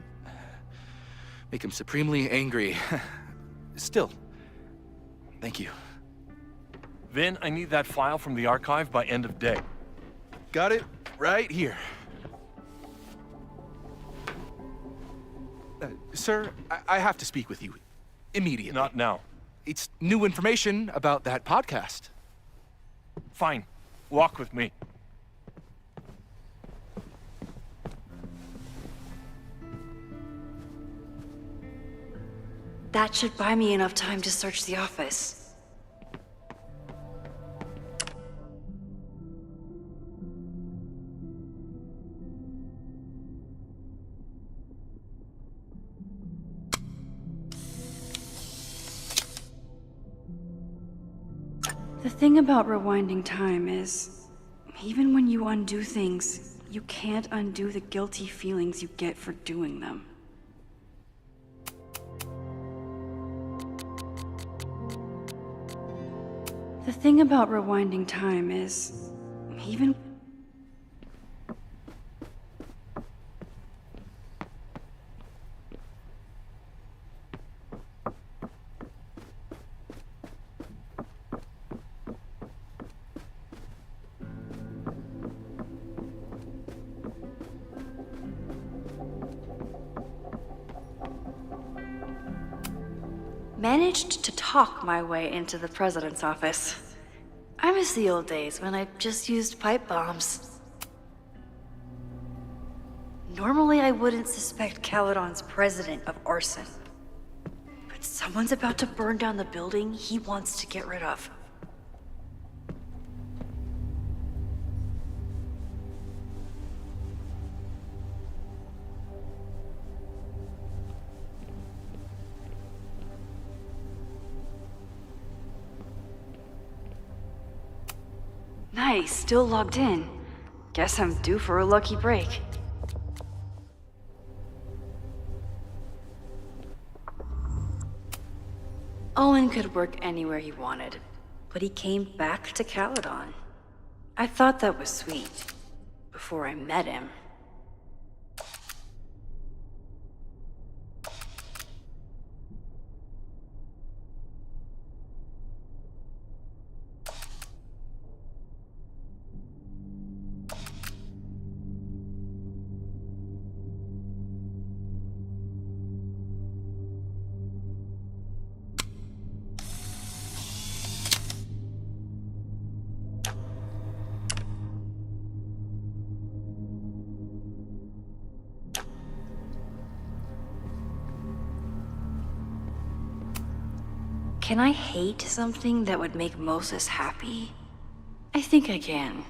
[SPEAKER 6] make him supremely angry. Still, thank you.
[SPEAKER 8] Vin, I need that file from the archive by end of day.
[SPEAKER 6] Got it right here. Sir, I have to speak with you immediately.
[SPEAKER 8] Not now.
[SPEAKER 6] It's new information about that podcast.
[SPEAKER 8] Fine. Walk with me.
[SPEAKER 7] That should buy me enough time to search the office.
[SPEAKER 19] The thing about rewinding time is, even when you undo things, you can't undo the guilty feelings you get for doing them. The thing about rewinding time is, even...
[SPEAKER 7] Managed to talk my way into the president's office. I miss the old days when I just used pipe bombs. Normally I wouldn't suspect Caledon's president of arson. But But someone's about to burn down the building he wants to get rid of. Nice, still logged in. Guess I'm due for a lucky break. Owen could work anywhere he wanted, but he came back to Caledon. I thought that was sweet, before I met him. Can I hate something that would make Moses happy? I think I can.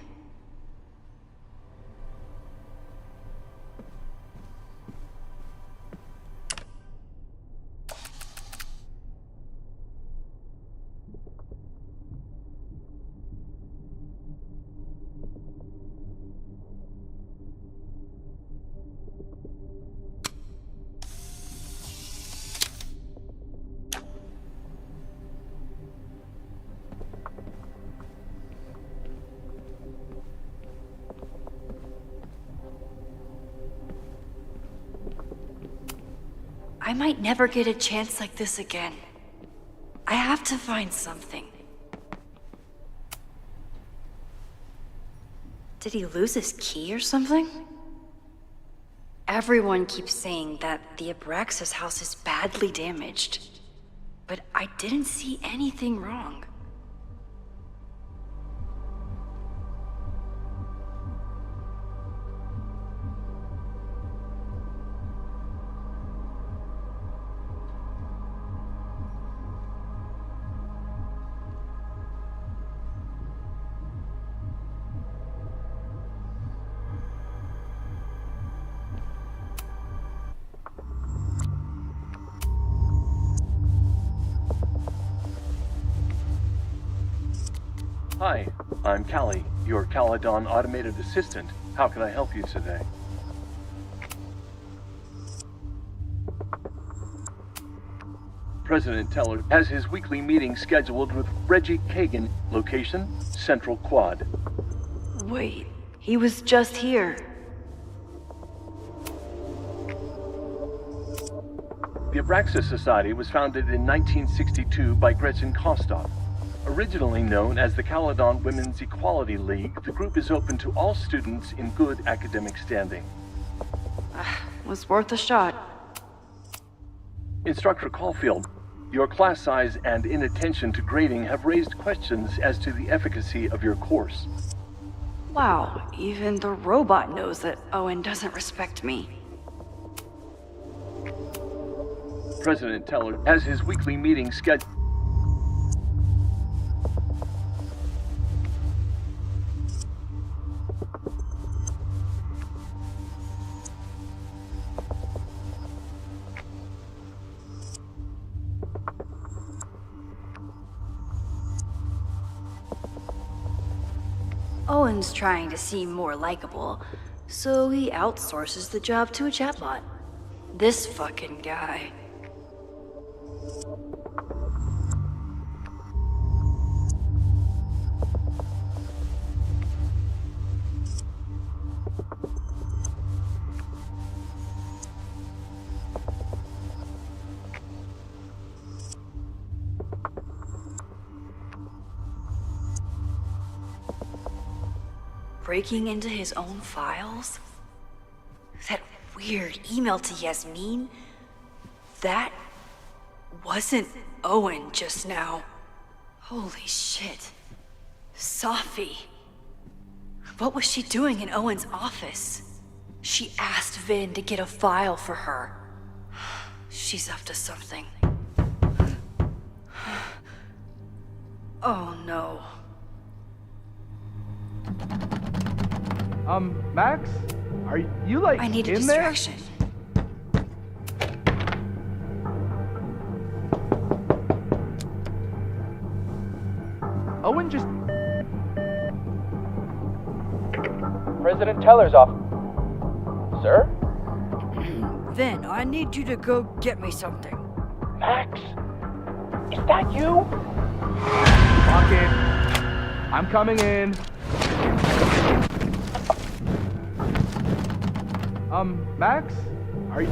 [SPEAKER 7] I might never get a chance like this again. I have to find something. Did he lose his key or something? Everyone keeps saying that the Abraxas house is badly damaged, but I didn't see anything wrong.
[SPEAKER 9] Hi, I'm Callie, your Caledon automated assistant. How can I help you today? President Teller has his weekly meeting scheduled with Reggie Kagan. Location, Central Quad.
[SPEAKER 7] Wait, he was just here.
[SPEAKER 9] The Abraxas Society was founded in 1962 by Gretchen Kostov. Originally known as the Caledon Women's Equality League, the group is open to all students in good academic standing.
[SPEAKER 7] Was worth a shot.
[SPEAKER 9] Instructor Caulfield, your class size and inattention to grading have raised questions as to the efficacy of your course.
[SPEAKER 7] Wow, even the robot knows that Owen doesn't respect me.
[SPEAKER 9] President Teller has his weekly meeting scheduled.
[SPEAKER 7] Owen's trying to seem more likable, so he outsources the job to a chatbot. This fucking guy. Breaking into his own files? That weird email to Yasmin? That wasn't Owen just now. Holy shit. Safi. What was she doing in Owen's office? She asked Vin to get a file for her. She's up to something.
[SPEAKER 19] Oh no.
[SPEAKER 6] Max? Are you like
[SPEAKER 19] I need a
[SPEAKER 6] in there?
[SPEAKER 19] distraction.
[SPEAKER 6] Owen just... President Teller's off. Sir?
[SPEAKER 19] Vin, I need you to go get me something.
[SPEAKER 6] Max? Is that you? Fuck it. I'm coming in. Max? Are you...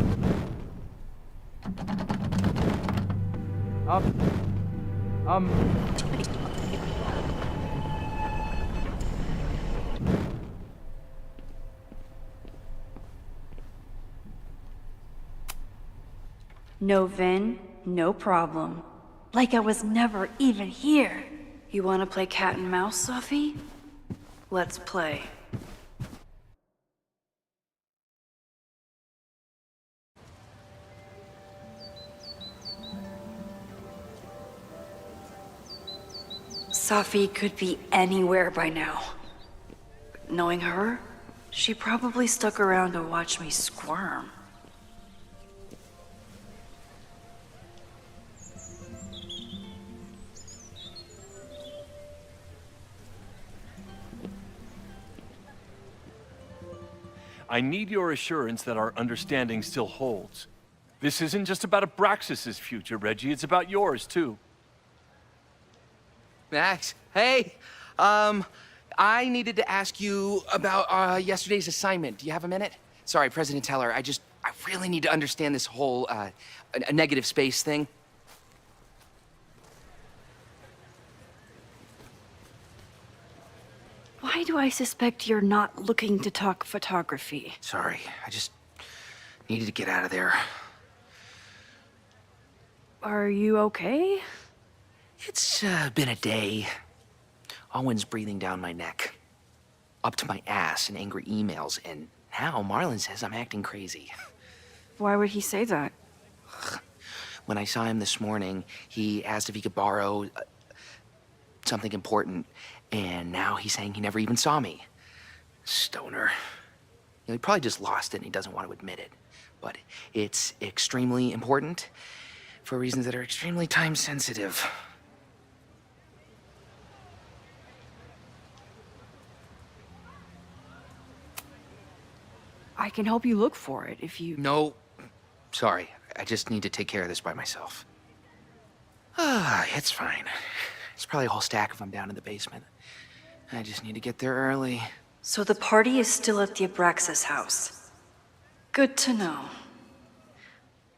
[SPEAKER 19] No, Vin, no problem. Like I was never even here. You wanna play cat and mouse, Sophie? Let's play. Sophie could be anywhere by now. But knowing her, she probably stuck around to watch me squirm.
[SPEAKER 9] I need your assurance that our understanding still holds. This isn't just about Abraxas's future, Reggie. It's about yours, too.
[SPEAKER 12] Max, hey. I needed to ask you about yesterday's assignment. Do you have a minute? Sorry, President Teller, I really need to understand this whole a negative space thing.
[SPEAKER 19] Why do I suspect you're not looking to talk photography?
[SPEAKER 12] Sorry, I just needed to get out of there.
[SPEAKER 19] Are you okay?
[SPEAKER 12] It's been a day. Owen's breathing down my neck, up to my ass in angry emails, and now Marlon says I'm acting crazy.
[SPEAKER 19] Why would he say that?
[SPEAKER 12] When I saw him this morning, he asked if he could borrow something important, and now he's saying he never even saw me. Stoner. He probably just lost it and he doesn't want to admit it. But it's extremely important for reasons that are extremely time sensitive.
[SPEAKER 19] I can help you look for it if you...
[SPEAKER 12] No, sorry. I just need to take care of this by myself. It's fine. It's probably a whole stack if I'm down in the basement. I just need to get there early.
[SPEAKER 19] So the party is still at the Abraxas house. Good to know.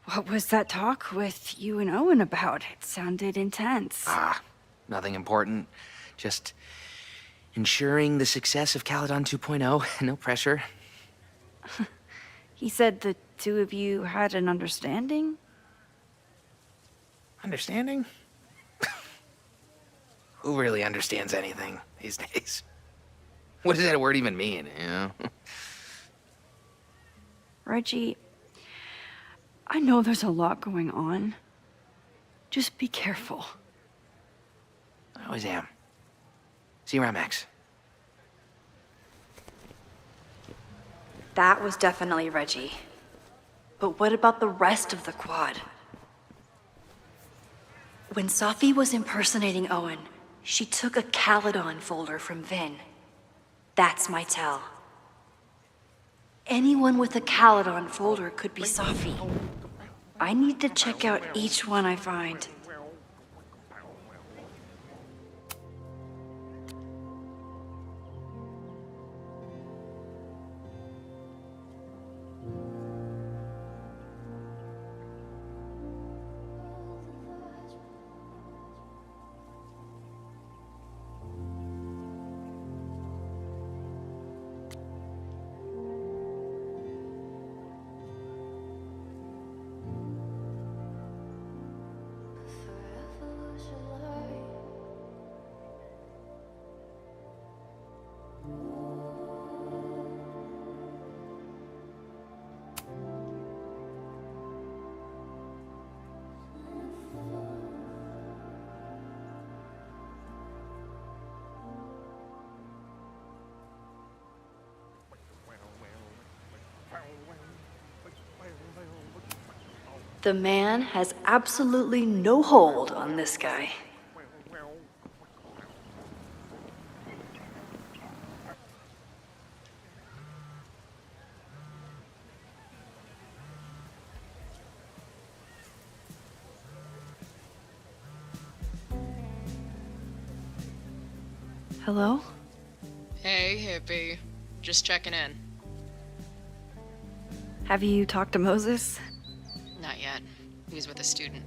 [SPEAKER 19] What was that talk with you and Owen about? It sounded intense.
[SPEAKER 12] Nothing important. Just ensuring the success of Caledon 2.0. No pressure.
[SPEAKER 19] He said the two of you had an understanding?
[SPEAKER 12] Understanding? Who really understands anything these days? What does that word even mean, you know?
[SPEAKER 19] Reggie, I know there's a lot going on. Just be careful.
[SPEAKER 12] I always am. See you around, Max.
[SPEAKER 19] That was definitely Reggie. But what about the rest of the quad? When Sophie was impersonating Owen, she took a Caledon folder from Vin. That's my tell. Anyone with a Caledon folder could be Sophie. I need to check out each one I find.
[SPEAKER 7] The man has absolutely no hold on this guy. Hello?
[SPEAKER 14] Hey, hippie. Just checking in.
[SPEAKER 7] Have you talked to Moses?
[SPEAKER 14] Not yet. He was with a student.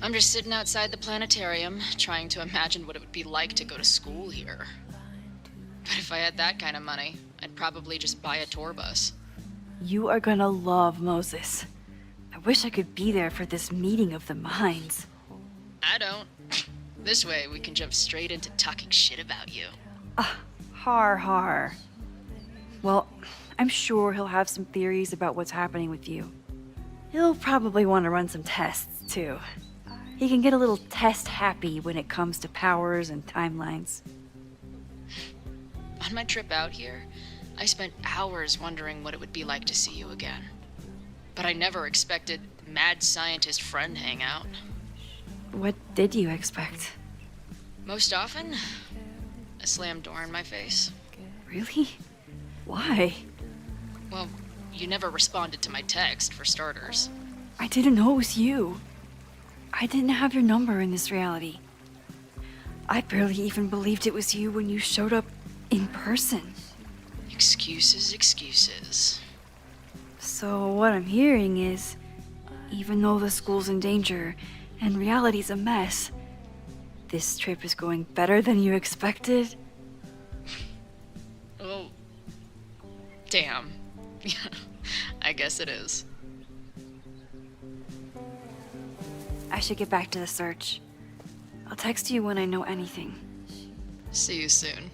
[SPEAKER 14] I'm just sitting outside the planetarium, trying to imagine what it would be like to go to school here. But if I had that kind of money, I'd probably just buy a tour bus.
[SPEAKER 7] You are gonna love Moses. I wish I could be there for this meeting of the minds.
[SPEAKER 14] I don't. This way, we can jump straight into talking shit about you.
[SPEAKER 7] Har. Well, I'm sure he'll have some theories about what's happening with you. He'll probably want to run some tests, too. He can get a little test-happy when it comes to powers and timelines.
[SPEAKER 14] On my trip out here, I spent hours wondering what it would be like to see you again. But I never expected mad scientist friend hangout.
[SPEAKER 7] What did you expect?
[SPEAKER 14] Most often, a slammed door in my face.
[SPEAKER 7] Really? Why?
[SPEAKER 14] Well, you never responded to my text, for starters.
[SPEAKER 7] I didn't know it was you. I didn't have your number in this reality. I barely even believed it was you when you showed up in person.
[SPEAKER 14] Excuses.
[SPEAKER 7] So what I'm hearing is, even though the school's in danger and reality's a mess, this trip is going better than you expected?
[SPEAKER 14] Oh, damn. I guess it is.
[SPEAKER 7] I should get back to the search. I'll text you when I know anything.
[SPEAKER 14] See you soon.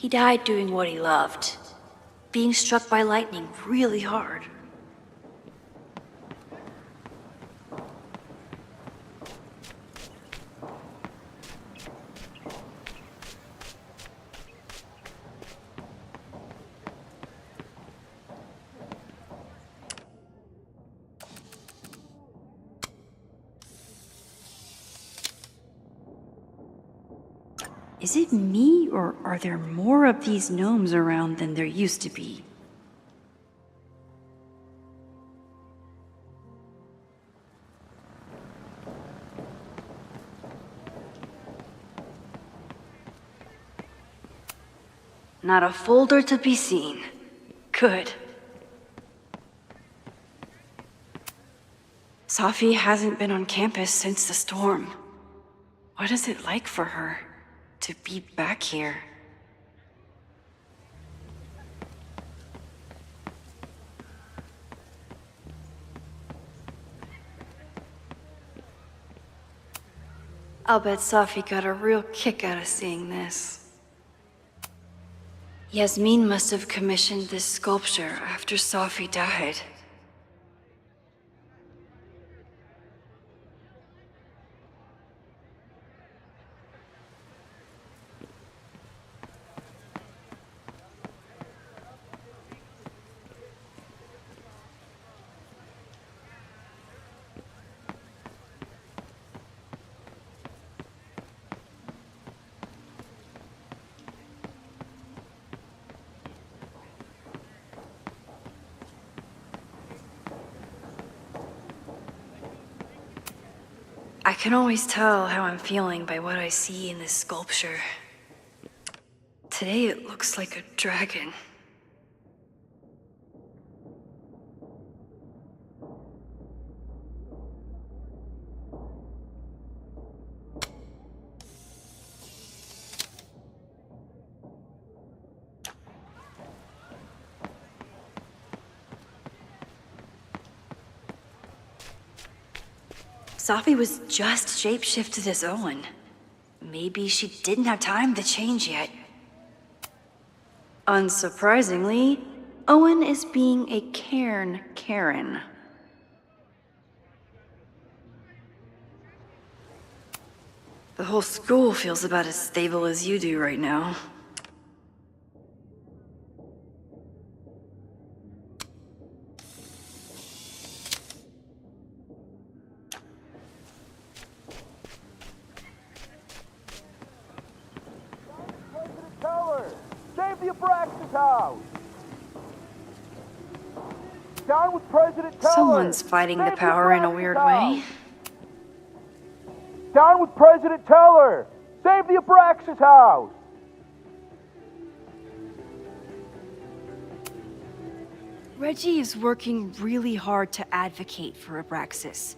[SPEAKER 7] He died doing what he loved, being struck by lightning really hard. Is it me, or are there more of these gnomes around than there used to be? Not a folder to be seen. Good. Safi hasn't been on campus since the storm. What is it like for her to be back here? I'll bet Safi got a real kick out of seeing this. Yasmin must have commissioned this sculpture after Safi died. I can always tell how I'm feeling by what I see in this sculpture. Today it looks like a dragon. Safi was just shapeshifted as Owen. Maybe she didn't have time to change yet. Unsurprisingly, Owen is being a cairn Karen. The whole school feels about as stable as you do right now.
[SPEAKER 13] Save the Abraxas house! Down with President Teller!
[SPEAKER 7] Someone's fighting the power in a weird way.
[SPEAKER 13] Down with President Teller! Save the Abraxas house!
[SPEAKER 19] Reggie is working really hard to advocate for Abraxas.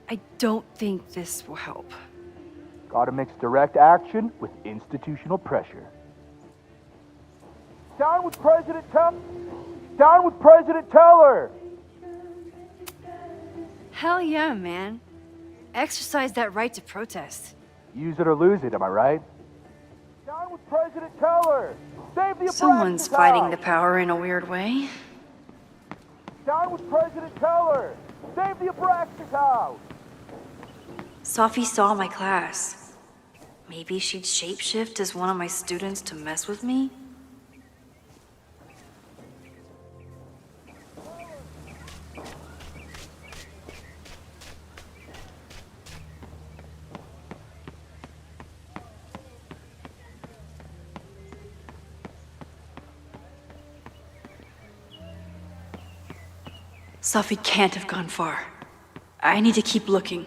[SPEAKER 19] I don't think this will help.
[SPEAKER 13] Gotta mix direct action with institutional pressure. Down with President Teller! Down with President Teller!
[SPEAKER 19] Hell yeah, man. Exercise that right to protest.
[SPEAKER 13] Use it or lose it, am I right? Down with President Teller! Save the Abraxas
[SPEAKER 7] Someone's fighting
[SPEAKER 13] house!
[SPEAKER 7] the power in a weird way.
[SPEAKER 13] Down with President Teller! Save the Abraxas house!
[SPEAKER 7] Safi saw my class. Maybe she'd shapeshift as one of my students to mess with me? Safi can't have gone far. I need to keep looking.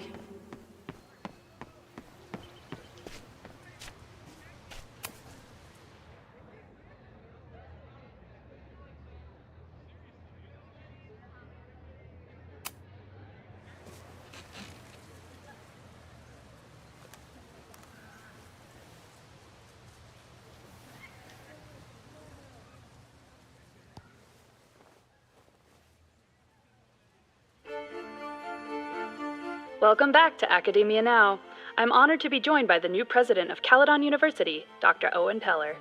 [SPEAKER 17] Welcome back to Academia Now. I'm honored to be joined by the new president of Caledon University, Dr. Owen Teller.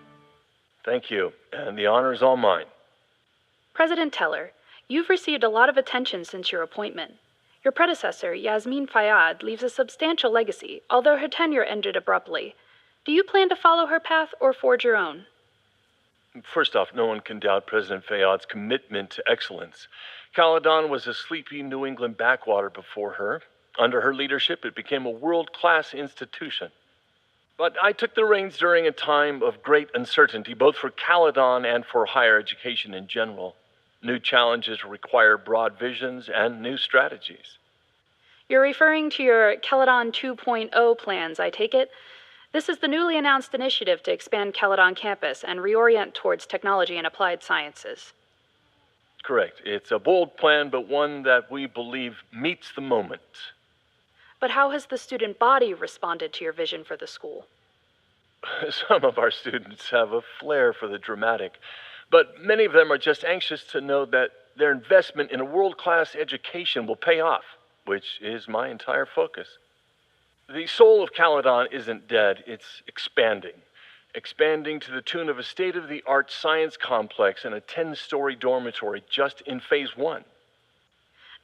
[SPEAKER 9] Thank you, and the honor is all mine.
[SPEAKER 4] President Teller, you've received a lot of attention since your appointment. Your predecessor, Yasmin Fayyad, leaves a substantial legacy, although her tenure ended abruptly. Do you plan to follow her path or forge your own?
[SPEAKER 9] First off, no one can doubt President Fayyad's commitment to excellence. Caledon was a sleepy New England backwater before her. Under her leadership, it became a world-class institution. But I took the reins during a time of great uncertainty, both for Caledon and for higher education in general. New challenges require broad visions and new strategies.
[SPEAKER 4] You're referring to your Caledon 2.0 plans, I take it? This is the newly announced initiative to expand Caledon campus and reorient towards technology and applied sciences.
[SPEAKER 9] Correct. It's a bold plan, but one that we believe meets the moment.
[SPEAKER 4] But how has the student body responded to your vision for the school?
[SPEAKER 9] Some of our students have a flair for the dramatic, but many of them are just anxious to know that their investment in a world-class education will pay off, which is my entire focus. The soul of Caledon isn't dead, it's expanding. Expanding to the tune of a state-of-the-art science complex and a 10-story dormitory just in phase 1.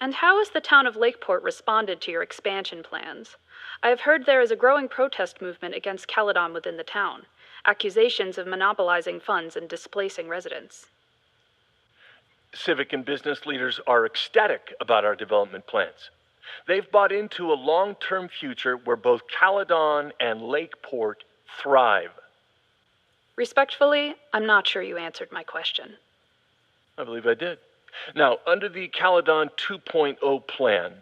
[SPEAKER 4] And how has the town of Lakeport responded to your expansion plans? I have heard there is a growing protest movement against Caledon within the town, accusations of monopolizing funds and displacing residents.
[SPEAKER 9] Civic and business leaders are ecstatic about our development plans. They've bought into a long-term future where both Caledon and Lakeport thrive.
[SPEAKER 4] Respectfully, I'm not sure you answered my question.
[SPEAKER 9] I believe I did. Now, under the Caledon 2.0 plan,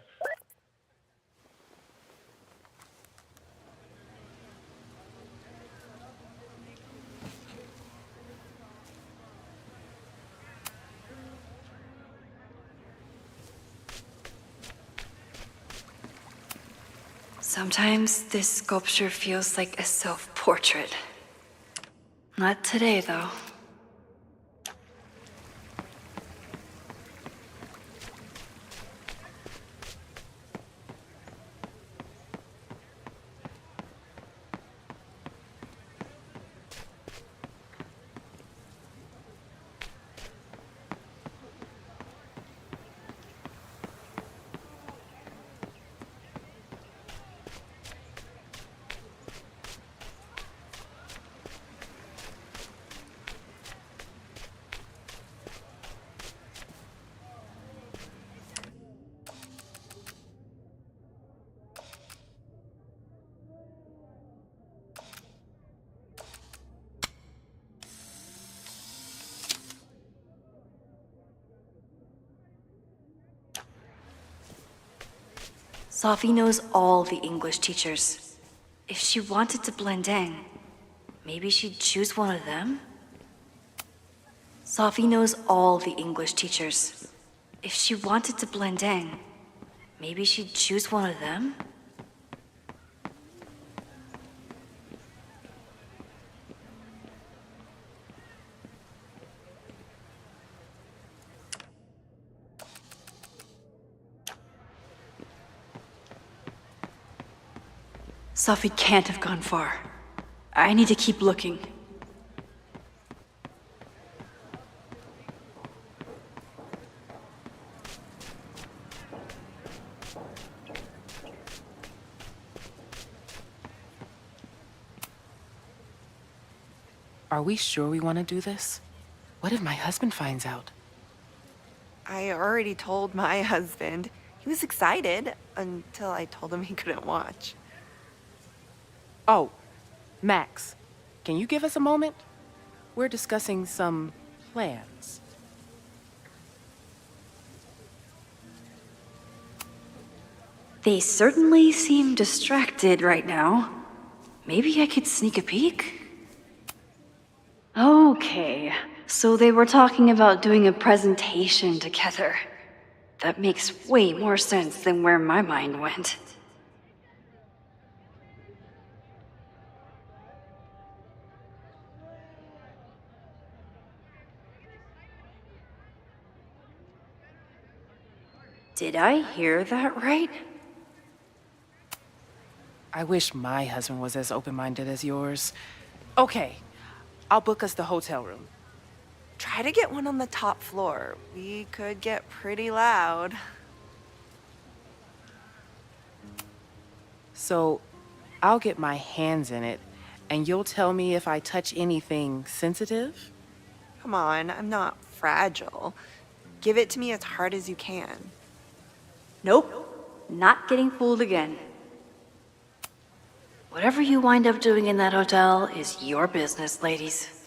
[SPEAKER 1] Sometimes this sculpture feels like a self-portrait. Not today, though. Sophie knows all the English teachers. If she wanted to blend in, maybe she'd choose one of them? Sophie knows all the English teachers. If she wanted to blend in, maybe she'd choose one of them? Sophie can't have gone far. I need to keep looking.
[SPEAKER 12] Are we sure we want to do this? What if my husband finds out?
[SPEAKER 18] I already told my husband. He was excited until I told him he couldn't watch.
[SPEAKER 12] Oh, Max, can you give us a moment? We're discussing some plans.
[SPEAKER 1] They certainly seem distracted right now. Maybe I could sneak a peek? Okay, so they were talking about doing a presentation together. That makes way more sense than where my mind went. Did I hear that right?
[SPEAKER 12] I wish my husband was as open-minded as yours. Okay,
[SPEAKER 16] I'll book us the hotel room.
[SPEAKER 18] Try to get one on the top floor. We could get pretty loud.
[SPEAKER 16] So, I'll get my hands in it, and you'll tell me if I touch anything sensitive?
[SPEAKER 18] Come on, I'm not fragile. Give it to me as hard as you can.
[SPEAKER 19] Nope, not getting fooled again. Whatever you wind up doing in that hotel is your business, ladies.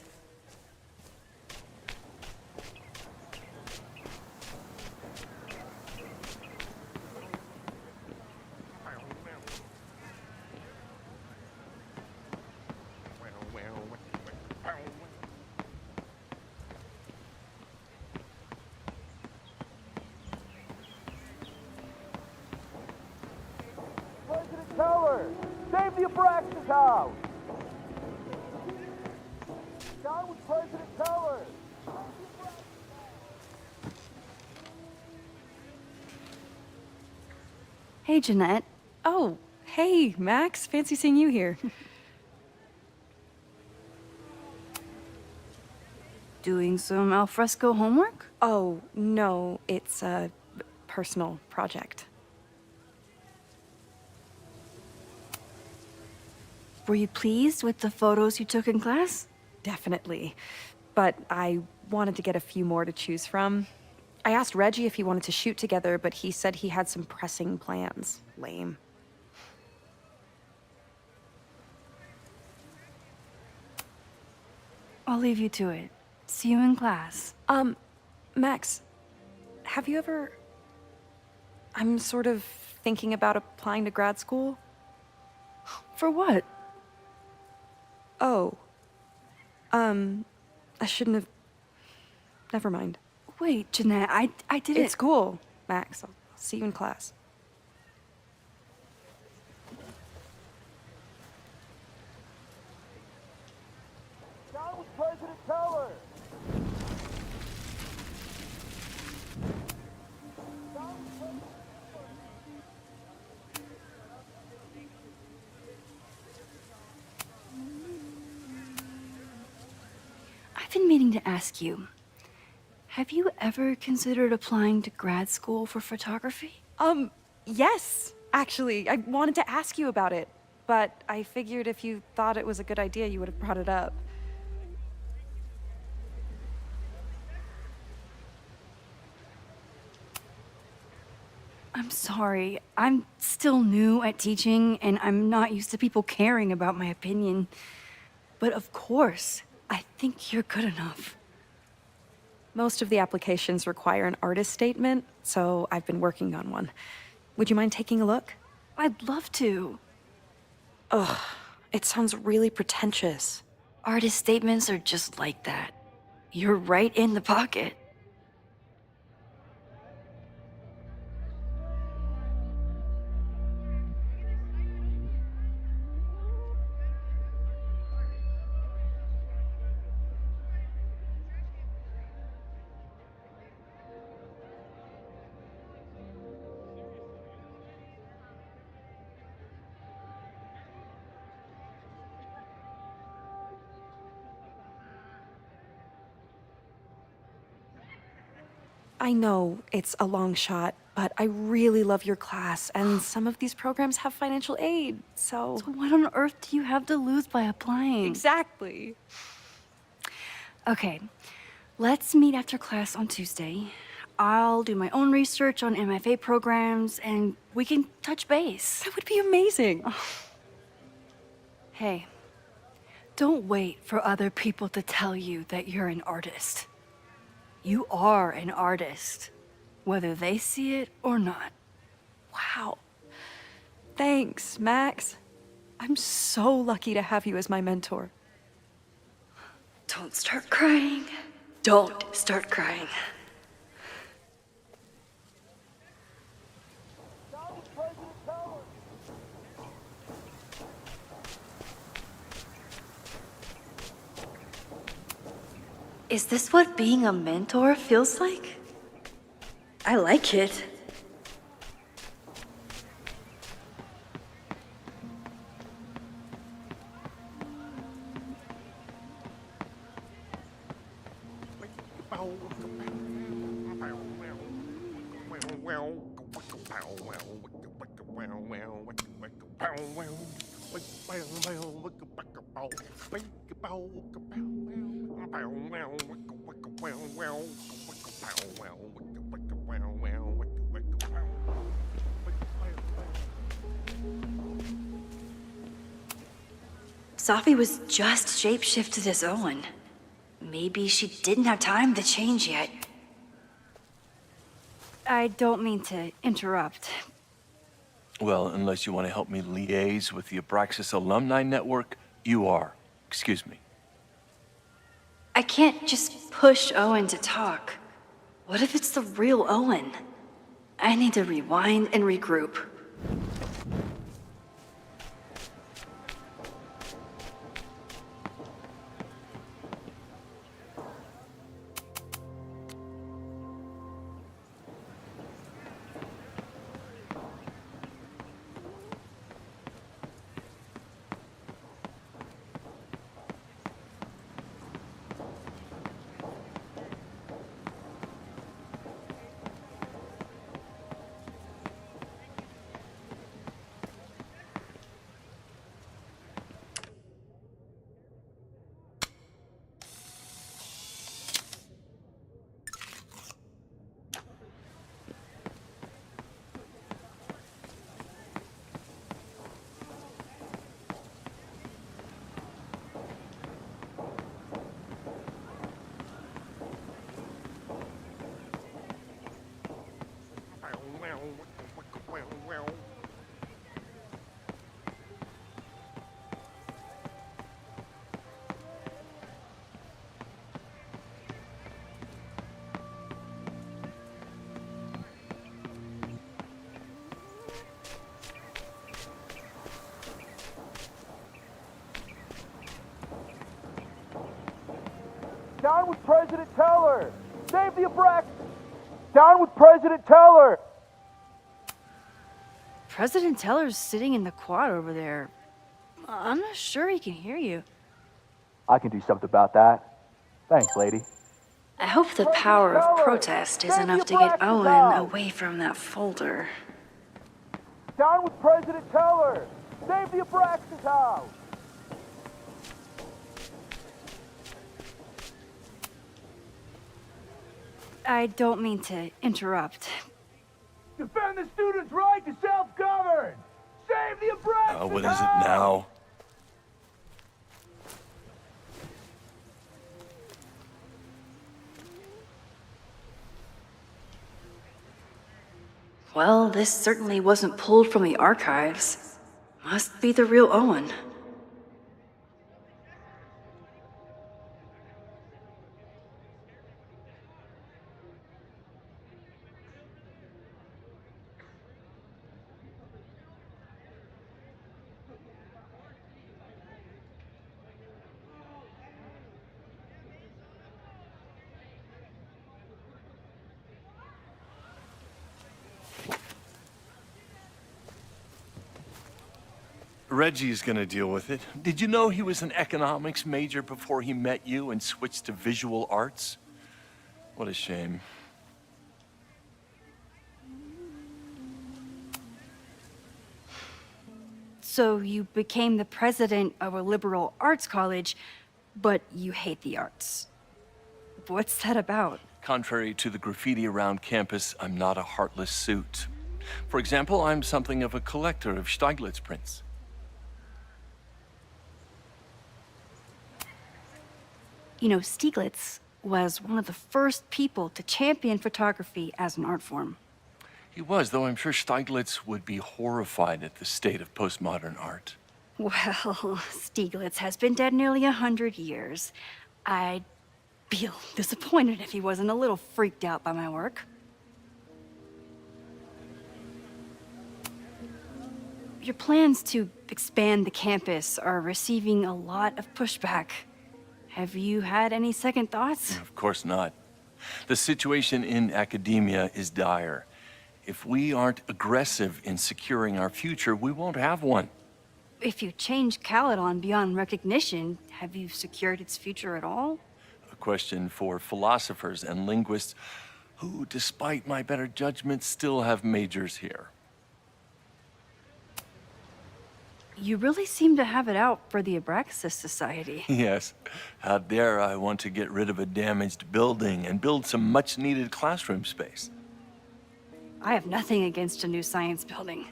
[SPEAKER 13] President Keller! Save the Abraxas house! Down with President Keller!
[SPEAKER 19] Hey, Jeanette.
[SPEAKER 18] Oh, hey, Max. Fancy seeing you here.
[SPEAKER 19] Doing some alfresco homework?
[SPEAKER 18] Oh, no, it's a personal project.
[SPEAKER 19] Were you pleased with the photos you took in class?
[SPEAKER 18] Definitely. But I wanted to get a few more to choose from. I asked Reggie if he wanted to shoot together, but he said he had some pressing plans. Lame.
[SPEAKER 19] I'll leave you to it. See you in class.
[SPEAKER 18] Max, have you ever... I'm sort of thinking about applying to grad school.
[SPEAKER 19] For what?
[SPEAKER 18] Oh. I shouldn't have... Never mind.
[SPEAKER 19] Wait, Jeanette, I didn't...
[SPEAKER 18] It's cool, Max. I'll see you in class.
[SPEAKER 13] Down with President Keller!
[SPEAKER 19] I've been meaning to ask you, have you ever considered applying to grad school for photography?
[SPEAKER 18] Yes, actually. I wanted to ask you about it, but I figured if you thought it was a good idea, you would have brought it up.
[SPEAKER 19] I'm sorry. I'm still new at teaching, and I'm not used to people caring about my opinion. But of course, I think you're good enough.
[SPEAKER 18] Most of the applications require an artist statement, so I've been working on one. Would you mind taking a look?
[SPEAKER 19] I'd love to.
[SPEAKER 18] Ugh, it sounds really pretentious.
[SPEAKER 19] Artist statements are just like that. You're right in the pocket.
[SPEAKER 18] I know it's a long shot, but I really love your class, and some of these programs have financial aid, so...
[SPEAKER 19] So what on earth do you have to lose by applying?
[SPEAKER 18] Exactly.
[SPEAKER 19] Okay, let's meet after class on Tuesday. I'll do my own research on MFA programs, and we can touch base.
[SPEAKER 18] That would be amazing.
[SPEAKER 19] Hey, don't wait for other people to tell you that you're an artist. You are an artist, whether they see it or not.
[SPEAKER 18] Wow. Thanks, Max. I'm so lucky to have you as my mentor.
[SPEAKER 19] Don't start crying. Don't start crying. Is this what being a mentor feels like? I like it. Sophie was just shapeshifted as Owen. Maybe she didn't have time to change yet. I don't mean to interrupt.
[SPEAKER 17] Well, unless you want to help me liaise with the Abraxas Alumni Network, you are. Excuse me.
[SPEAKER 19] I can't just push Owen to talk. What if it's the real Owen? I need to rewind and regroup.
[SPEAKER 13] Down with President Teller! Save the Abraxas! Down with President Teller!
[SPEAKER 19] President Teller's sitting in the quad over there. I'm not sure he can hear you.
[SPEAKER 13] I can do something about that. Thanks, lady.
[SPEAKER 19] I hope the power of protest is enough to get Owen away from that folder.
[SPEAKER 13] Down with President Teller! Save the Abraxas house!
[SPEAKER 19] I don't mean to interrupt.
[SPEAKER 13] Defend the students' right to self-govern! Save the Abraxas
[SPEAKER 17] What is it now?
[SPEAKER 19] Well, this certainly wasn't pulled from the archives. Must be the real Owen.
[SPEAKER 17] Reggie's gonna deal with it. Did you know he was an economics major before he met you and switched to visual arts? What a shame.
[SPEAKER 19] So you became the president of a liberal arts college, but you hate the arts. What's that about?
[SPEAKER 17] Contrary to the graffiti around campus, I'm not a heartless suit. For example, I'm something of a collector of Stieglitz prints.
[SPEAKER 19] You know, Stieglitz was one of the first people to champion photography as an art form.
[SPEAKER 17] He was, though I'm sure Stieglitz would be horrified at the state of postmodern art.
[SPEAKER 19] Well, Stieglitz has been dead nearly 100 years. I'd feel disappointed if he wasn't a little freaked out by my work. Your plans to expand the campus are receiving a lot of pushback. Have you had any second thoughts?
[SPEAKER 17] Of course not. The situation in academia is dire. If we aren't aggressive in securing our future, we won't have one.
[SPEAKER 19] If you change Caledon beyond recognition, have you secured its future at all?
[SPEAKER 17] A question for philosophers and linguists who, despite my better judgment, still have majors here.
[SPEAKER 19] You really seem to have it out for the Abraxas Society.
[SPEAKER 17] Yes. How dare I want to get rid of a damaged building and build some much-needed classroom space.
[SPEAKER 19] I have nothing against a new science building.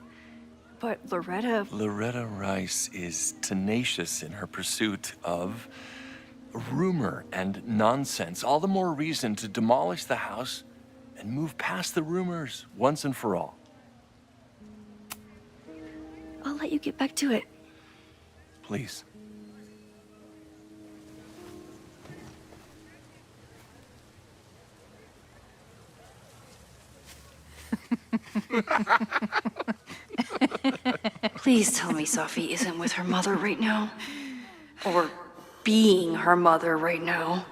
[SPEAKER 19] But
[SPEAKER 17] Loretta Rice is tenacious in her pursuit of rumor and nonsense. All the more reason to demolish the house and move past the rumors once and for all.
[SPEAKER 19] I'll let you get back to it.
[SPEAKER 17] Please.
[SPEAKER 19] Please tell me Safi isn't with her mother right now. Or being her mother right now.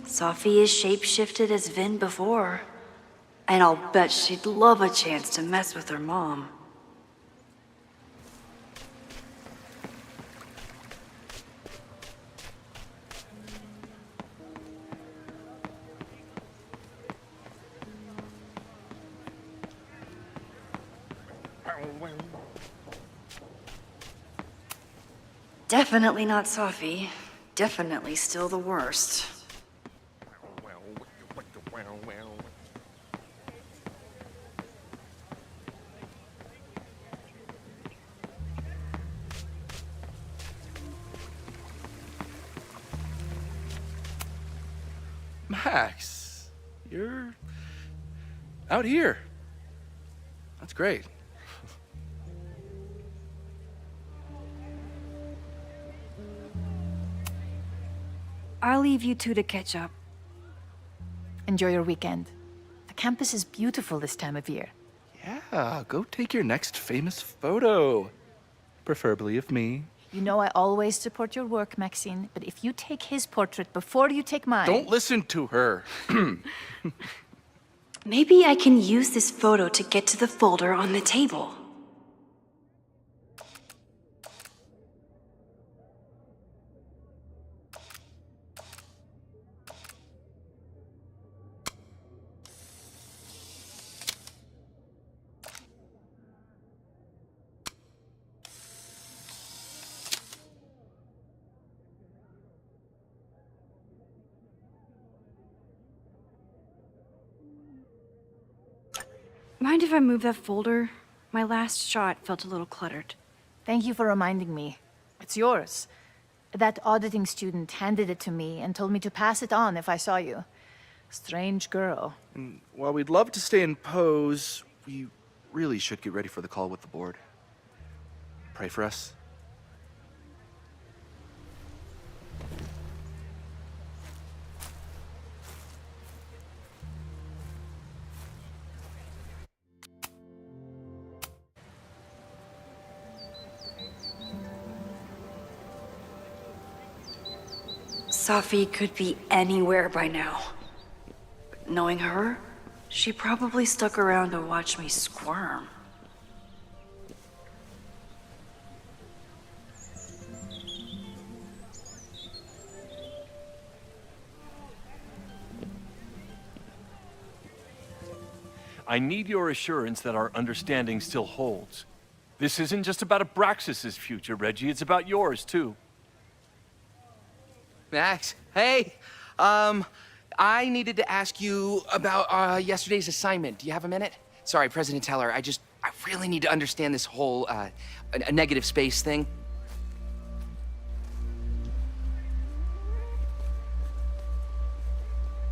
[SPEAKER 19] Safi is shapeshifted as Vin before. And I'll bet she'd love a chance to mess with her mom. Definitely not Safi. Definitely still the worst.
[SPEAKER 6] Max, you're out here. That's great.
[SPEAKER 19] I'll leave you two to catch up.
[SPEAKER 2] Enjoy your weekend. The campus is beautiful this time of year.
[SPEAKER 6] Yeah, go take your next famous photo. Preferably of me.
[SPEAKER 2] You know I always support your work, Maxine, but if you take his portrait before you take mine...
[SPEAKER 6] Don't listen to her.
[SPEAKER 19] Maybe I can use this photo to get to the folder on the table. Mind if I move that folder? My last shot felt a little cluttered.
[SPEAKER 2] Thank you for reminding me. It's yours. That auditing student handed it to me and told me to pass it on if I saw you. Strange girl.
[SPEAKER 6] And while we'd love to stay in pose, we really should get ready for the call with the board. Pray for us.
[SPEAKER 19] Safi could be anywhere by now. But knowing her, she probably stuck around to watch me squirm.
[SPEAKER 17] I need your assurance that our understanding still holds. This isn't just about Abraxas's future, Reggie. It's about yours, too.
[SPEAKER 12] Max, hey. I needed to ask you about yesterday's assignment. Do you have a minute? Sorry, President Teller, I really need to understand this whole a negative space thing.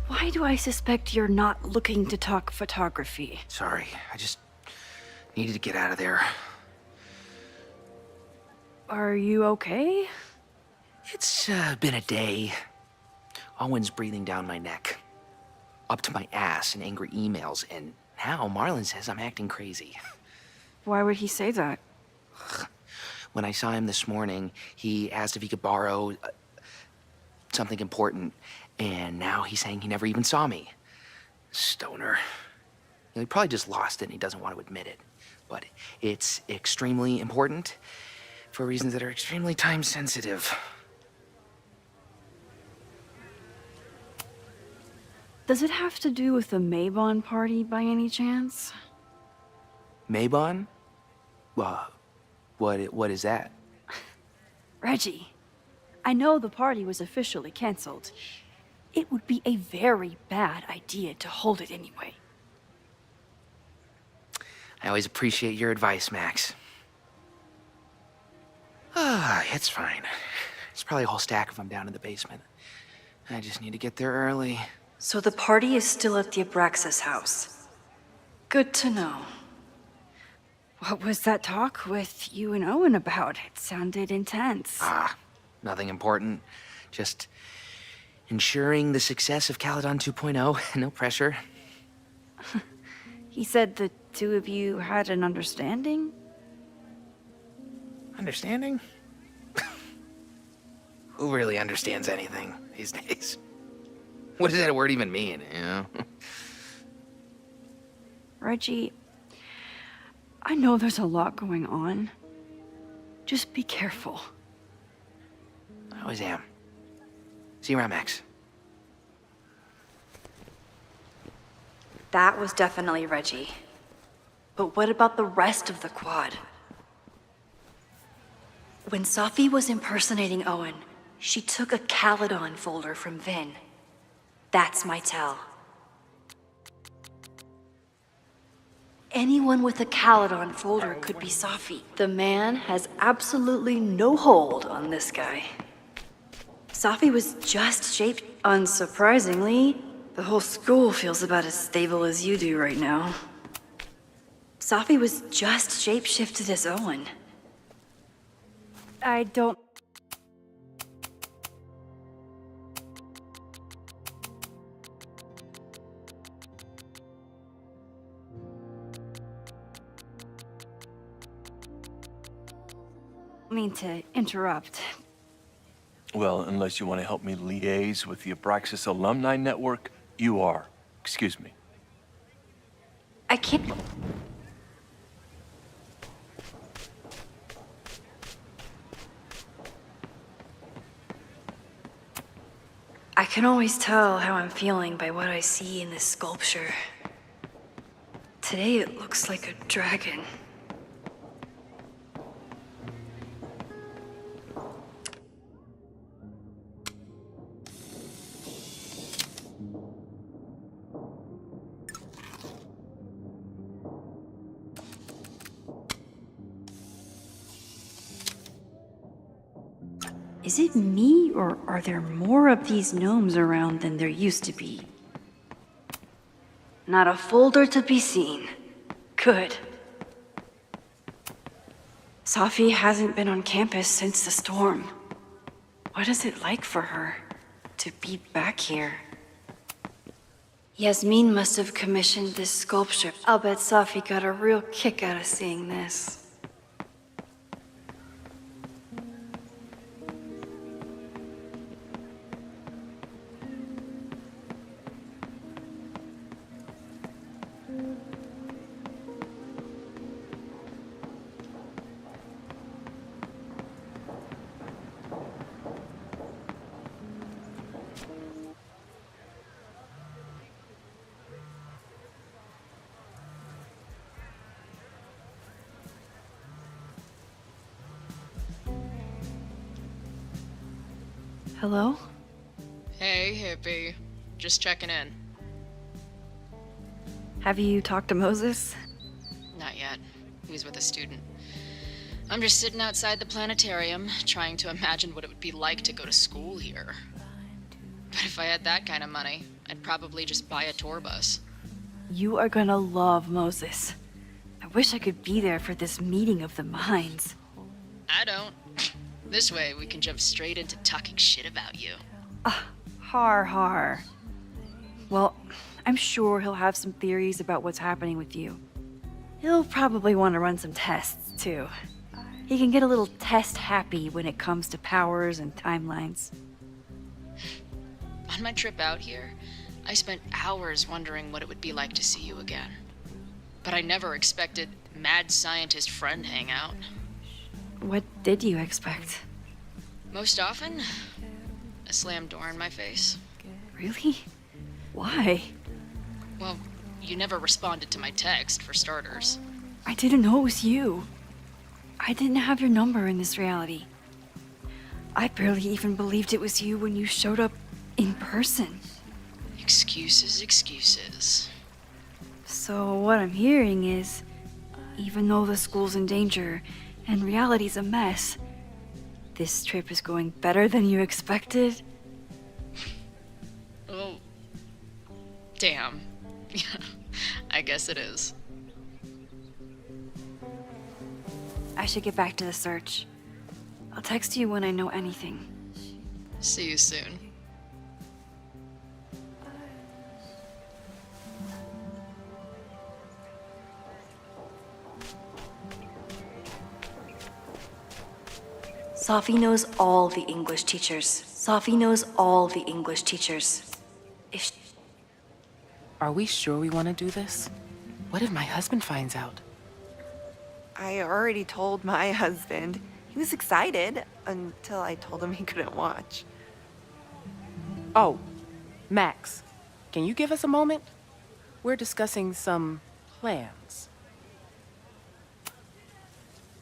[SPEAKER 19] Why do I suspect you're not looking to talk photography?
[SPEAKER 12] Sorry, I just needed to get out of there.
[SPEAKER 19] Are you okay?
[SPEAKER 12] It's been a day. Owen's breathing down my neck, up to my ass in angry emails, and now Marlon says I'm acting crazy.
[SPEAKER 19] Why would he say that?
[SPEAKER 12] When I saw him this morning, he asked if he could borrow something important, and now he's saying he never even saw me. Stoner. He probably just lost it and he doesn't want to admit it. But it's extremely important for reasons that are extremely time sensitive.
[SPEAKER 7] Does it have to do with the Maybon party by any chance?
[SPEAKER 12] Maybon? What is that?
[SPEAKER 7] Reggie, I know the party was officially canceled. It would be a very bad idea to hold it anyway.
[SPEAKER 12] I always appreciate your advice, Max. It's fine. It's probably a whole stack if I'm down in the basement. I just need to get there early.
[SPEAKER 7] So the party is still at the Abraxas house. Good to know. What was that talk with you and Owen about? It sounded intense.
[SPEAKER 12] Nothing important. Just ensuring the success of Caledon 2.0. No pressure.
[SPEAKER 7] He said the two of you had an understanding?
[SPEAKER 12] Understanding? Who really understands anything these days? What does that word even mean, you know?
[SPEAKER 7] Reggie, I know there's a lot going on. Just be careful.
[SPEAKER 12] I always am. See you around, Max.
[SPEAKER 7] That was definitely Reggie. But what about the rest of the quad? When Safi was impersonating Owen, she took a Caledon folder from Vin. That's my tell. Anyone with a Caledon folder could be Safi. The man has absolutely no hold on this guy. Safi was just shaped. Unsurprisingly, the whole school feels about as stable as you do right now. Safi was just shape-shifted as Owen. I don't... mean to interrupt.
[SPEAKER 17] Well, unless you want to help me liaise with the Abraxas Alumni Network, you are. Excuse me.
[SPEAKER 7] I can't... I can always tell how I'm feeling by what I see in this sculpture. Today it looks like a dragon. Is it me, or are there more of these gnomes around than there used to be? Not a folder to be seen. Good. Safi hasn't been on campus since the storm. What is it like for her to be back here? Yasmin must have commissioned this sculpture. I'll bet Safi got a real kick out of seeing this. Hello?
[SPEAKER 14] Hey, hippie. Just checking in.
[SPEAKER 7] Have you talked to Moses?
[SPEAKER 14] Not yet. He was with a student. I'm just sitting outside the planetarium, trying to imagine what it would be like to go to school here. But if I had that kind of money, I'd probably just buy a tour bus.
[SPEAKER 7] You are gonna love Moses. I wish I could be there for this meeting of the minds.
[SPEAKER 14] I don't. This way, we can jump straight into talking shit about you.
[SPEAKER 7] Har. Well, I'm sure he'll have some theories about what's happening with you. He'll probably want to run some tests, too. He can get a little test-happy when it comes to powers and timelines.
[SPEAKER 14] On my trip out here, I spent hours wondering what it would be like to see you again. But I never expected mad scientist friend hangout.
[SPEAKER 7] What did you expect?
[SPEAKER 14] Most often, a slammed door in my face.
[SPEAKER 7] Really? Why?
[SPEAKER 14] Well, you never responded to my text, for starters.
[SPEAKER 19] I didn't know it was you. I didn't have your number in this reality. I barely even believed it was you when you showed up in person.
[SPEAKER 14] Excuses, excuses.
[SPEAKER 19] So what I'm hearing is, even though the school's in danger and reality's a mess, this trip is going better than you expected?
[SPEAKER 14] Oh. Damn. I guess it is.
[SPEAKER 19] I should get back to the search. I'll text you when I know anything.
[SPEAKER 14] See you soon.
[SPEAKER 20] Safi knows all the English teachers. Safi knows all the English teachers.
[SPEAKER 16] Are we sure we want to do this? What if my husband finds out?
[SPEAKER 18] I already told my husband. He was excited until I told him he couldn't watch. Oh, Max, can you give us a moment? We're discussing some plans.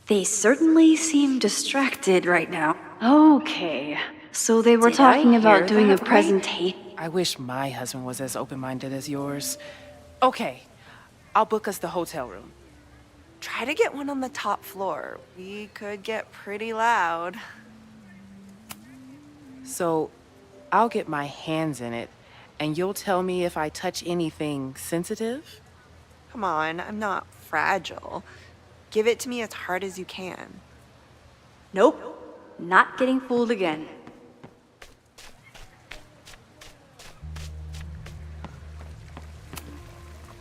[SPEAKER 7] They certainly seem distracted right now. Okay, so they were
[SPEAKER 16] Did I
[SPEAKER 7] talking about
[SPEAKER 16] hear
[SPEAKER 7] doing a
[SPEAKER 16] that right?
[SPEAKER 7] presentation.
[SPEAKER 16] I wish my husband was as open-minded as yours. Okay, I'll book us the hotel room.
[SPEAKER 18] Try to get one on the top floor. We could get pretty loud.
[SPEAKER 16] So, I'll get my hands in it, and you'll tell me if I touch anything sensitive?
[SPEAKER 18] Come on, I'm not fragile. Give it to me as hard as you can.
[SPEAKER 7] Nope, not getting fooled again.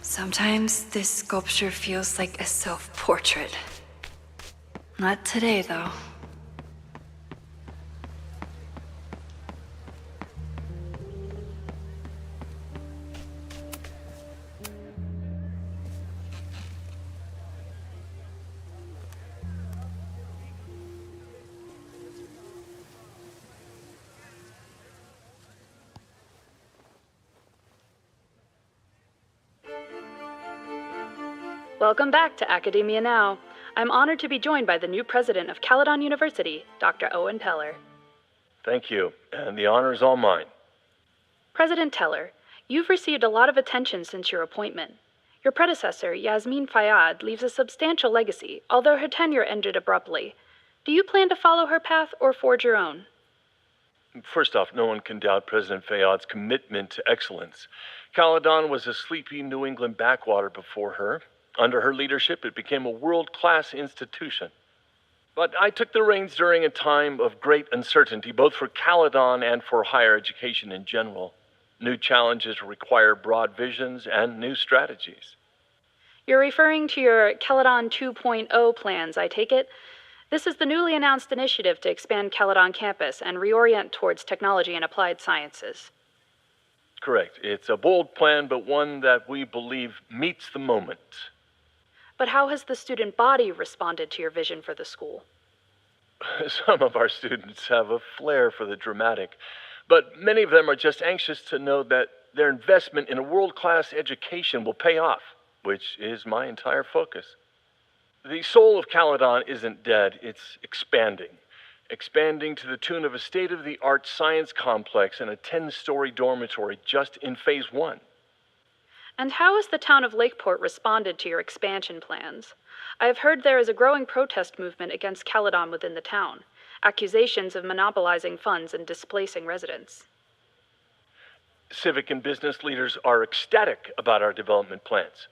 [SPEAKER 7] Sometimes this sculpture feels like a self-portrait. Not today, though.
[SPEAKER 4] Welcome back to Academia Now. I'm honored to be joined by the new president of Caledon University, Dr. Owen Teller.
[SPEAKER 21] Thank you, and the honor is all mine.
[SPEAKER 4] President Teller, you've received a lot of attention since your appointment. Your predecessor, Yasmin Fayyad, leaves a substantial legacy, although her tenure ended abruptly. Do you plan to follow her path or forge your own?
[SPEAKER 21] First off, no one can doubt President Fayyad's commitment to excellence. Caledon was a sleepy New England backwater before her. Under her leadership, it became a world-class institution. But I took the reins during a time of great uncertainty, both for Caledon and for higher education in general. New challenges require broad visions and new strategies.
[SPEAKER 4] You're referring to your Caledon 2.0 plans, I take it? This is the newly announced initiative to expand Caledon campus and reorient towards technology and applied sciences.
[SPEAKER 21] Correct. It's a bold plan, but one that we believe meets the moment.
[SPEAKER 4] But how has the student body responded to your vision for the school?
[SPEAKER 21] Some of our students have a flair for the dramatic, but many of them are just anxious to know that their investment in a world-class education will pay off, which is my entire focus. The soul of Caledon isn't dead, it's expanding. Expanding to the tune of a state-of-the-art science complex and a 10-story dormitory just in phase 1.
[SPEAKER 4] And how has the town of Lakeport responded to your expansion plans? I have heard there is a growing protest movement against Caledon within the town, accusations of monopolizing funds and displacing residents.
[SPEAKER 21] Civic and business leaders are ecstatic about our development plans.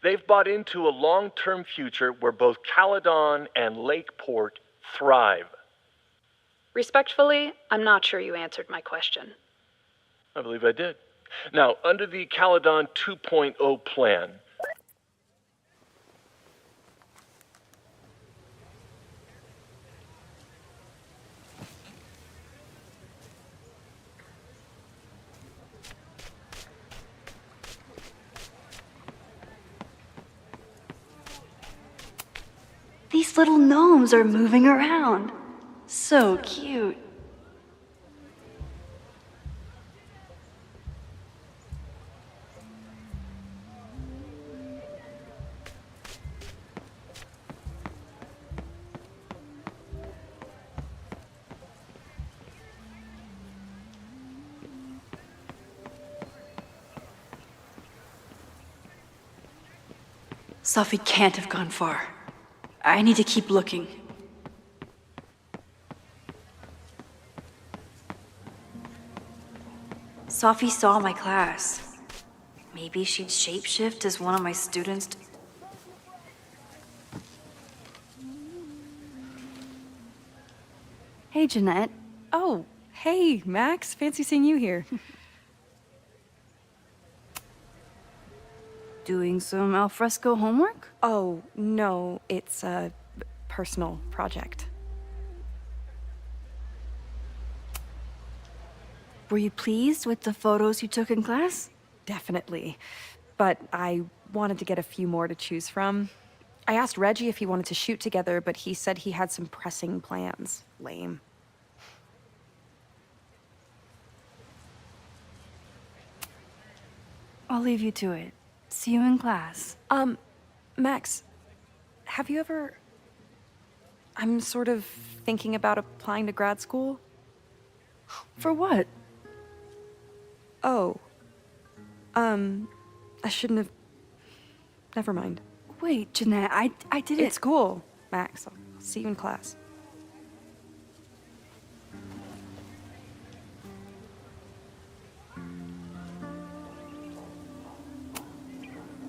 [SPEAKER 21] They've bought into a long-term future where both Caledon and Lakeport thrive.
[SPEAKER 4] Respectfully, I'm not sure you answered my question.
[SPEAKER 21] I believe I did. Now, under the Caledon 2.0 plan,
[SPEAKER 7] These little gnomes are moving around. So cute. Sophie can't have gone far. I need to keep looking. Sophie saw my class. Maybe she'd shapeshift as one of my students.
[SPEAKER 10] Hey, Jeanette.
[SPEAKER 22] Oh, hey, Max. Fancy seeing you here.
[SPEAKER 10] Doing some alfresco homework?
[SPEAKER 22] Oh, no, it's a personal project.
[SPEAKER 10] Were you pleased with the photos you took in class?
[SPEAKER 22] Definitely. But I wanted to get a few more to choose from. I asked Reggie if he wanted to shoot together, but he said he had some pressing plans. Lame.
[SPEAKER 10] I'll leave you to it. See you in class.
[SPEAKER 22] Max, have you ever... I'm sort of thinking about applying to grad school.
[SPEAKER 10] For what?
[SPEAKER 22] Oh. I shouldn't have... Never mind.
[SPEAKER 10] Wait, Jeanette, I didn't...
[SPEAKER 22] It's cool, Max. I'll see you in class.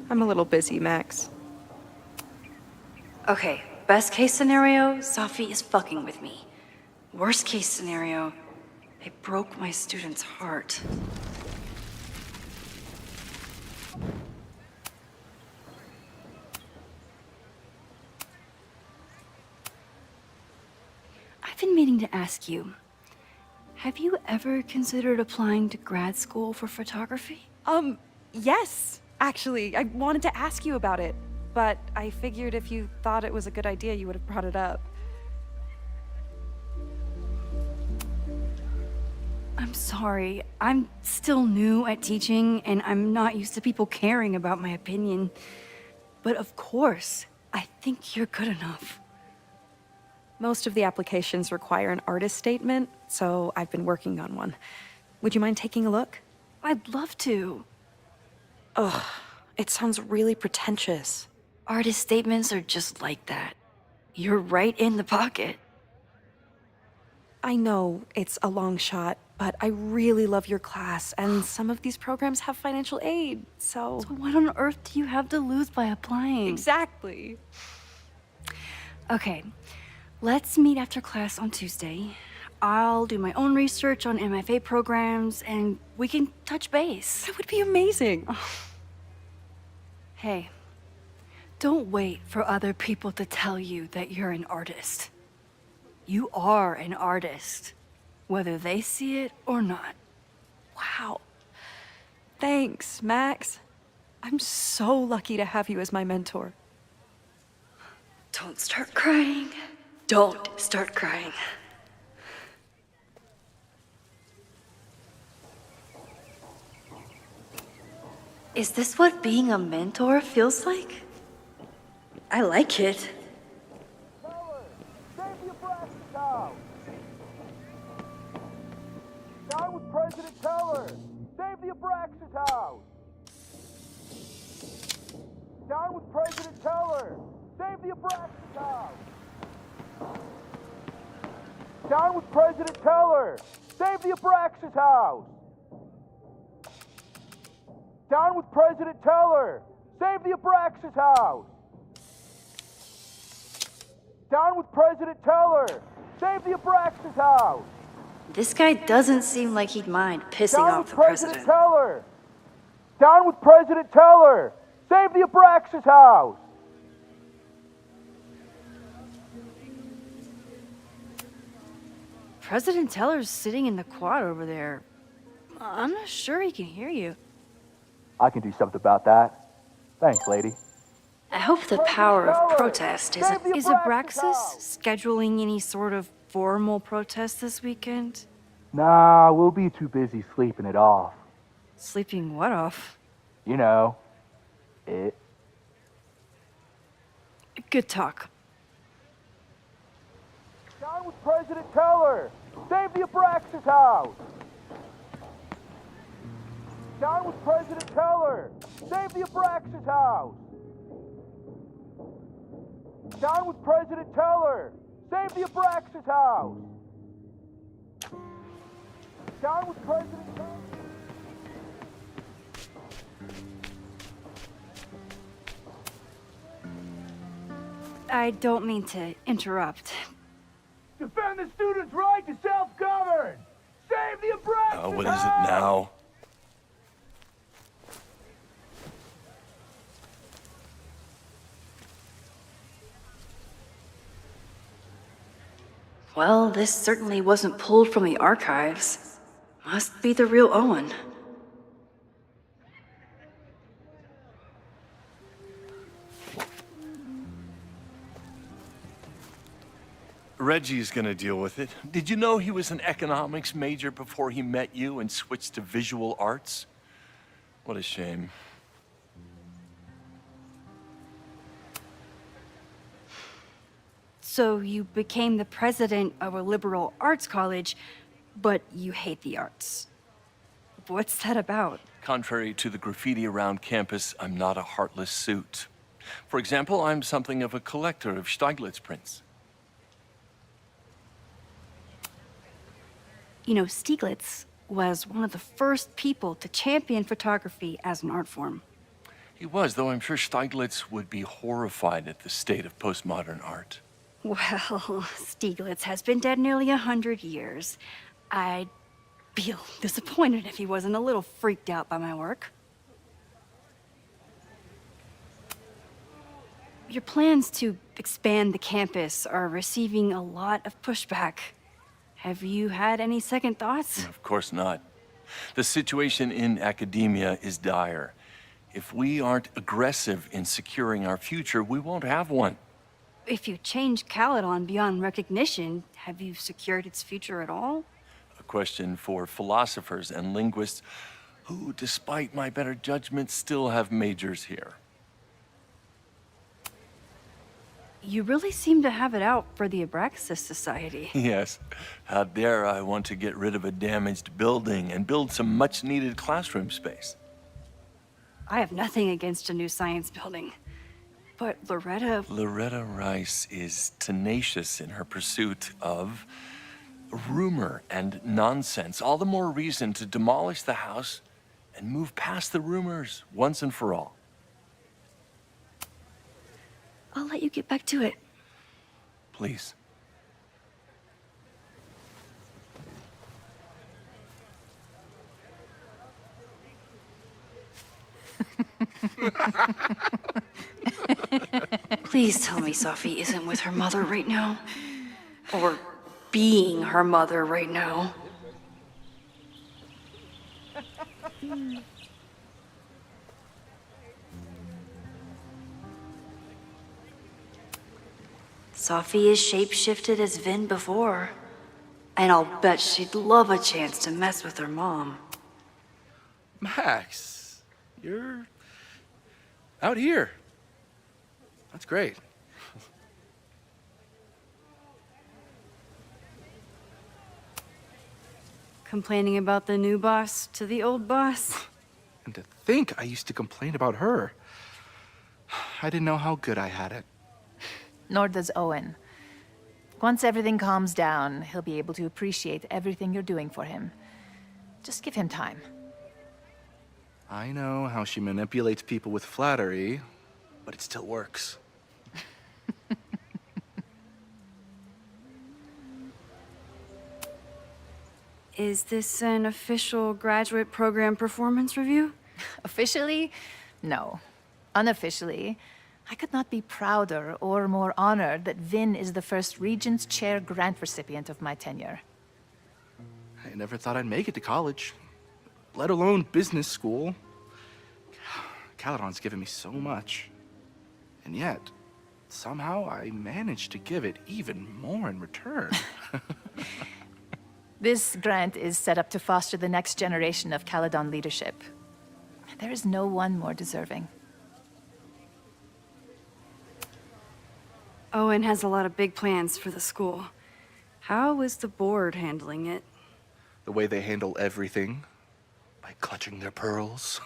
[SPEAKER 22] I'm a little busy, Max.
[SPEAKER 7] Okay, best case scenario, Sophie is fucking with me. Worst case scenario, I broke my student's heart.
[SPEAKER 10] I've been meaning to ask you, have you ever considered applying to grad school for photography?
[SPEAKER 22] Yes. Actually, I wanted to ask you about it, but I figured if you thought it was a good idea, you would have brought it up.
[SPEAKER 10] I'm sorry. I'm still new at teaching, and I'm not used to people caring about my opinion. But of course, I think you're good enough.
[SPEAKER 22] Most of the applications require an artist statement, so I've been working on one. Would you mind taking a look?
[SPEAKER 10] I'd love to.
[SPEAKER 22] Ugh, it sounds really pretentious.
[SPEAKER 7] Artist statements are just like that. You're right in the pocket.
[SPEAKER 22] I know it's a long shot, but I really love your class, and some of these programs have financial aid, so...
[SPEAKER 10] So what on earth do you have to lose by applying?
[SPEAKER 22] Exactly.
[SPEAKER 10] Okay, let's meet after class on Tuesday. I'll do my own research on MFA programs, and we can touch base.
[SPEAKER 22] That would be amazing.
[SPEAKER 10] Hey, don't wait for other people to tell you that you're an artist. You are an artist, whether they see it or not.
[SPEAKER 22] Wow. Thanks, Max. I'm so lucky to have you as my mentor.
[SPEAKER 7] Don't start crying. Don't start crying. Is this what being a mentor feels like? I like it.
[SPEAKER 13] Down with President Teller! Save the Abraxas house! Down with President Teller! Save the Abraxas house! Down with President Teller! Save the Abraxas house! Down with President Teller! Save the Abraxas house! Down with President Teller! Save the Abraxas house!
[SPEAKER 7] This guy doesn't seem like he'd mind pissing
[SPEAKER 13] Down
[SPEAKER 7] off
[SPEAKER 13] with
[SPEAKER 7] the
[SPEAKER 13] President
[SPEAKER 7] president.
[SPEAKER 13] Teller! Down with President Teller! Save the Abraxas house!
[SPEAKER 10] President Teller's sitting in the quad over there. I'm not sure he can hear you.
[SPEAKER 13] I can do something about that. Thanks, lady.
[SPEAKER 7] I hope the power of protest is
[SPEAKER 19] Is Abraxas scheduling any sort of formal protest this weekend?
[SPEAKER 6] Nah, we'll be too busy sleeping it off.
[SPEAKER 19] Sleeping what off?
[SPEAKER 6] You know, it.
[SPEAKER 19] Good talk.
[SPEAKER 13] Down with President Teller! Save the Abraxas house! Down with President Teller! Save the Abraxas house! Down with President Teller! Save the Abraxas house! Down with President Teller!
[SPEAKER 19] I don't mean to interrupt.
[SPEAKER 13] Defend the students' right to self-govern! Save the Abraxas
[SPEAKER 17] What is it now?
[SPEAKER 7] Well, this certainly wasn't pulled from the archives. Must be the real Owen.
[SPEAKER 17] Reggie's gonna deal with it. Did you know he was an economics major before he met you and switched to visual arts? What a shame.
[SPEAKER 19] So you became the president of a liberal arts college, but you hate the arts. What's that about?
[SPEAKER 17] Contrary to the graffiti around campus, I'm not a heartless suit. For example, I'm something of a collector of Stieglitz prints.
[SPEAKER 19] You know, Stieglitz was one of the first people to champion photography as an art form.
[SPEAKER 17] He was, though I'm sure Stieglitz would be horrified at the state of postmodern art.
[SPEAKER 19] Well, Stieglitz has been dead nearly 100 years. I'd be disappointed if he wasn't a little freaked out by my work. Your plans to expand the campus are receiving a lot of pushback. Have you had any second thoughts?
[SPEAKER 17] Of course not. The situation in academia is dire. If we aren't aggressive in securing our future, we won't have one.
[SPEAKER 19] If you change Caledon beyond recognition, have you secured its future at all?
[SPEAKER 17] A question for philosophers and linguists who, despite my better judgment, still have majors here.
[SPEAKER 19] You really seem to have it out for the Abraxas Society.
[SPEAKER 17] Yes. How dare I want to get rid of a damaged building and build some much-needed classroom space.
[SPEAKER 19] I have nothing against a new science building. But
[SPEAKER 17] Loretta Rice is tenacious in her pursuit of rumor and nonsense. All the more reason to demolish the house and move past the rumors once and for all.
[SPEAKER 19] I'll let you get back to it.
[SPEAKER 17] Please.
[SPEAKER 7] Please tell me Safi isn't with her mother right now. Or being her mother right now. Safi is shapeshifted as Vin before. And I'll bet she'd love a chance to mess with her mom.
[SPEAKER 6] Max, you're out here. That's great.
[SPEAKER 19] Complaining about the new boss to the old boss?
[SPEAKER 6] And to think I used to complain about her. I didn't know how good I had it.
[SPEAKER 2] Nor does Owen. Once everything calms down, he'll be able to appreciate everything you're doing for him. Just give him time.
[SPEAKER 6] I know how she manipulates people with flattery, but it still works.
[SPEAKER 19] Is this an official graduate program performance review?
[SPEAKER 2] Officially? No. Unofficially, I could not be prouder or more honored that Vin is the first Regents Chair grant recipient of my tenure.
[SPEAKER 6] I never thought I'd make it to college, let alone business school. Caledon's given me so much. And yet, somehow I managed to give it even more in return.
[SPEAKER 2] This grant is set up to foster the next generation of Caledon leadership. There is no one more deserving.
[SPEAKER 10] Owen has a lot of big plans for the school. How is the board handling it?
[SPEAKER 6] The way they handle everything, by clutching their pearls.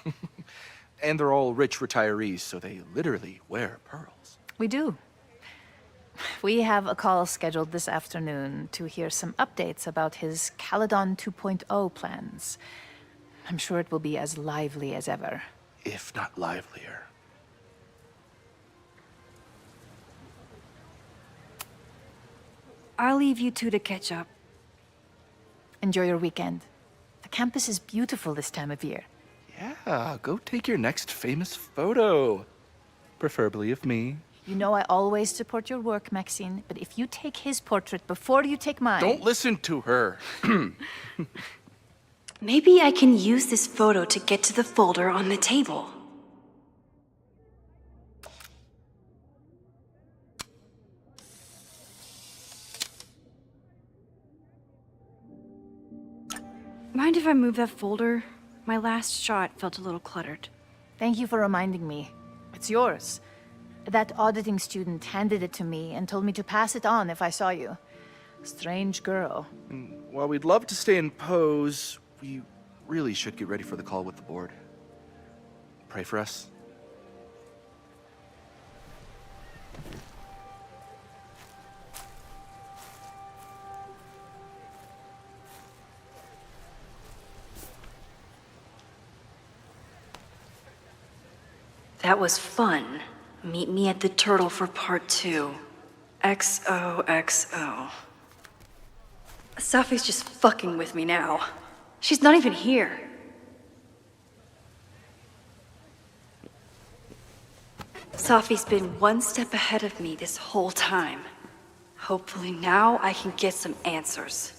[SPEAKER 6] And they're all rich retirees, so they literally wear pearls.
[SPEAKER 2] We do. We have a call scheduled this afternoon to hear some updates about his Caledon 2.0 plans. I'm sure it will be as lively as ever.
[SPEAKER 6] If not livelier.
[SPEAKER 10] I'll leave you two to catch up.
[SPEAKER 2] Enjoy your weekend. The campus is beautiful this time of year.
[SPEAKER 6] Yeah, go take your next famous photo. Preferably of me.
[SPEAKER 2] You know I always support your work, Maxine, but if you take his portrait before you take mine...
[SPEAKER 6] Don't listen to her.
[SPEAKER 20] Maybe I can use this photo to get to the folder on the table.
[SPEAKER 10] Mind if I move that folder? My last shot felt a little cluttered.
[SPEAKER 2] Thank you for reminding me. It's yours. That auditing student handed it to me and told me to pass it on if I saw you. Strange girl.
[SPEAKER 6] While we'd love to stay in pose, we really should get ready for the call with the board. Pray for us.
[SPEAKER 20] That was fun. Meet me at the Turtle for part 2. XOXO.
[SPEAKER 10] Safi's just fucking with me now. She's not even here.
[SPEAKER 20] Safi's been one step ahead of me this whole time. Hopefully now I can get some answers.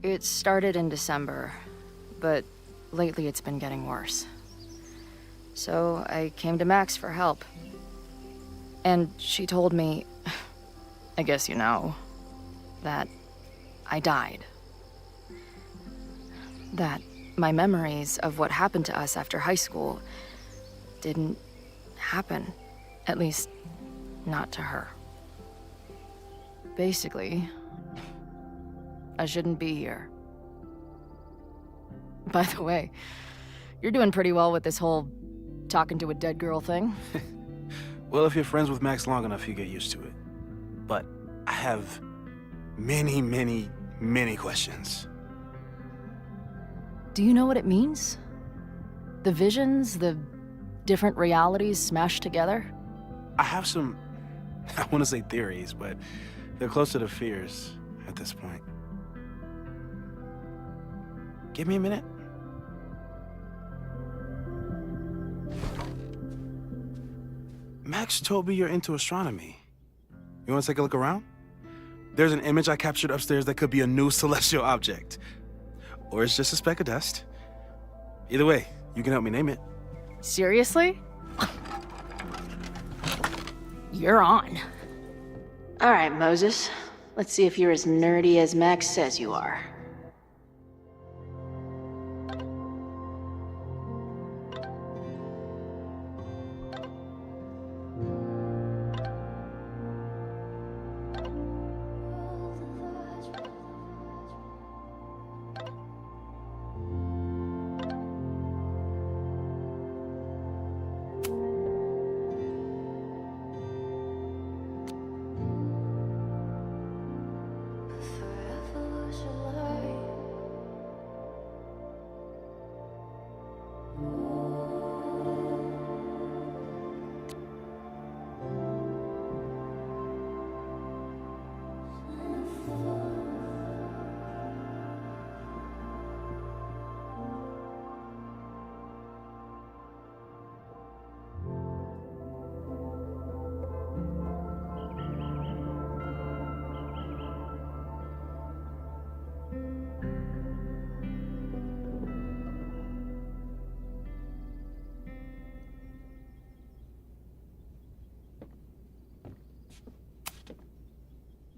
[SPEAKER 15] It started in December, but lately it's been getting worse. So I came to Max for help. And she told me, I guess you know, that I died. That my memories of what happened to us after high school didn't happen. At least, not to her. Basically, I shouldn't be here. By the way, you're doing pretty well with this whole talking to a dead girl thing.
[SPEAKER 3] Well, if you're friends with Max long enough, you get used to it. But I have many, many, many questions.
[SPEAKER 15] Do you know what it means? The visions, the different realities smashed together?
[SPEAKER 3] I have some, I want to say theories, but they're closer to fears at this point. Give me a minute. Max told me you're into astronomy. You want to take a look around? There's an image I captured upstairs that could be a new celestial object. Or it's just a speck of dust. Either way, you can help me name it.
[SPEAKER 15] Seriously? You're on.
[SPEAKER 11] All right, Moses. Let's see if you're as nerdy as Max says you are.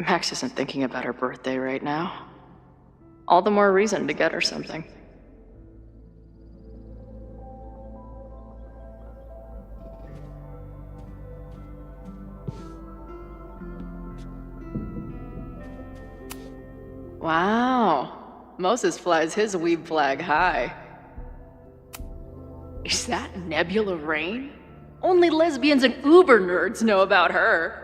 [SPEAKER 11] Max isn't thinking about her birthday right now. All the more reason to get her something. Wow. Moses flies his weeb flag high. Is that Nebula Rain? Only lesbians and uber nerds know about her.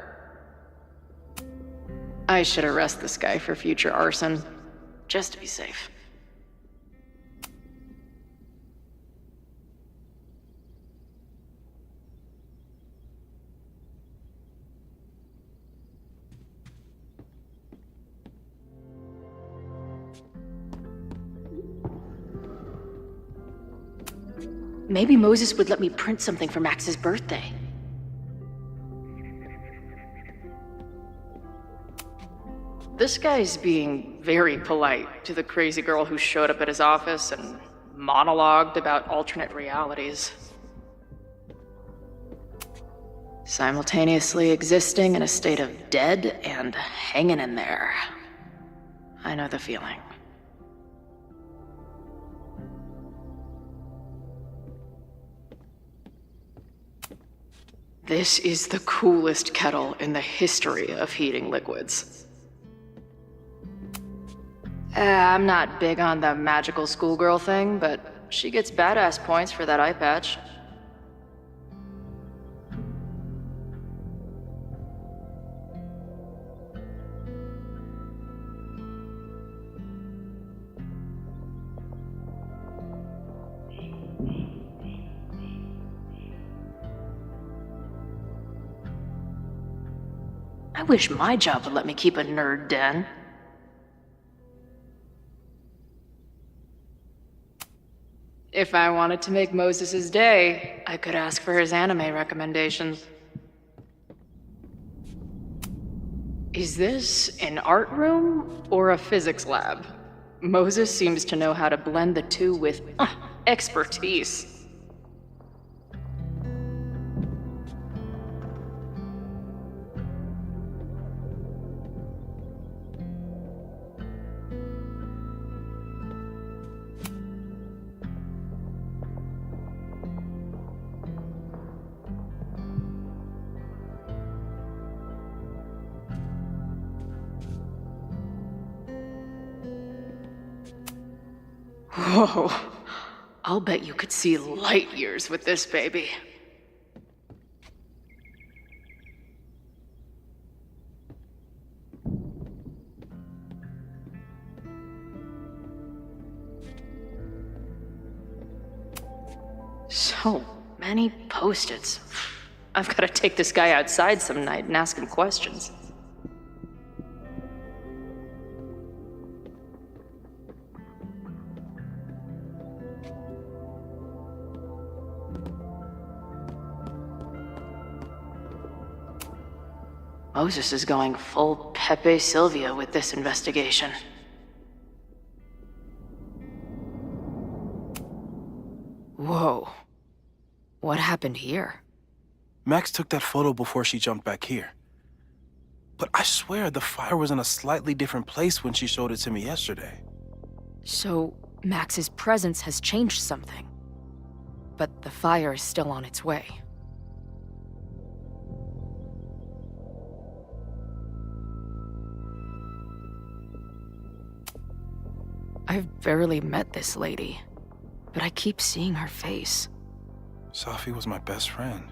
[SPEAKER 11] I should arrest this guy for future arson, just to be safe. Maybe Moses would let me print something for Max's birthday. This guy's being very polite to the crazy girl who showed up at his office and monologued about alternate realities. Simultaneously existing in a state of dead and hanging in there. I know the feeling. This is the coolest kettle in the history of heating liquids. I'm not big on the magical schoolgirl thing, but she gets badass points for that eye patch. I wish my job would let me keep a nerd den. If I wanted to make Moses' day, I could ask for his anime recommendations. Is this an art room or a physics lab? Moses seems to know how to blend the two with expertise. Whoa, I'll bet you could see light years with this baby. So many Post-its. I've got to take this guy outside some night and ask him questions. Moses is going full Pepe Silvia with this investigation. Whoa. What happened here?
[SPEAKER 3] Max took that photo before she jumped back here. But I swear the fire was in a slightly different place when she showed it to me yesterday.
[SPEAKER 15] So, Max's presence has changed something. But the fire is still on its way. I've barely met this lady, but I keep seeing her face.
[SPEAKER 3] Safi was my best friend.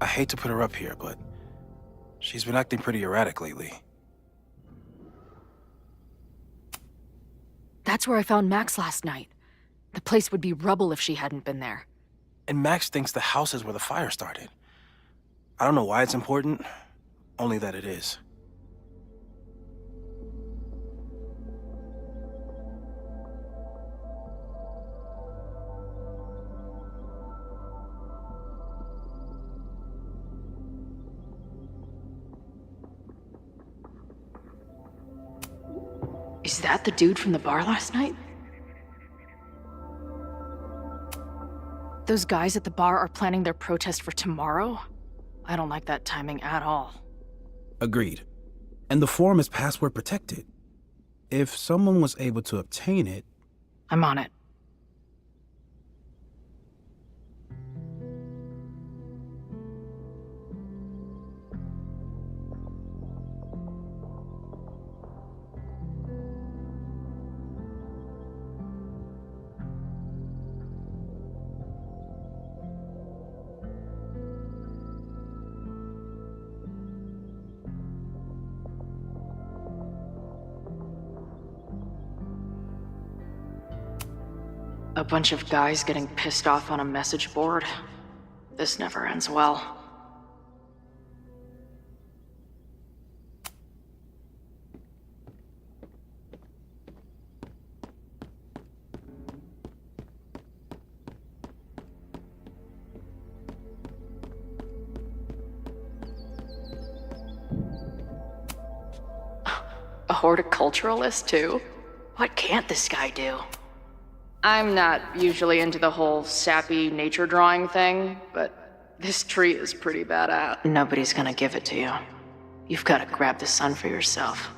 [SPEAKER 3] I hate to put her up here, but she's been acting pretty erratic lately.
[SPEAKER 15] That's where I found Max last night. The place would be rubble if she hadn't been there.
[SPEAKER 3] And Max thinks the house is where the fire started. I don't know why it's important, only that it is.
[SPEAKER 11] Is that the dude from the bar last night?
[SPEAKER 15] Those guys at the bar are planning their protest for tomorrow? I don't like that timing at all.
[SPEAKER 3] Agreed. And the form is password protected. If someone was able to obtain it...
[SPEAKER 15] I'm on it.
[SPEAKER 11] A bunch of guys getting pissed off on a message board. This never ends well. A horticulturalist, too? What can't this guy do? I'm not usually into the whole sappy nature drawing thing, but this tree is pretty badass. Nobody's gonna give it to you. You've gotta grab the sun for yourself.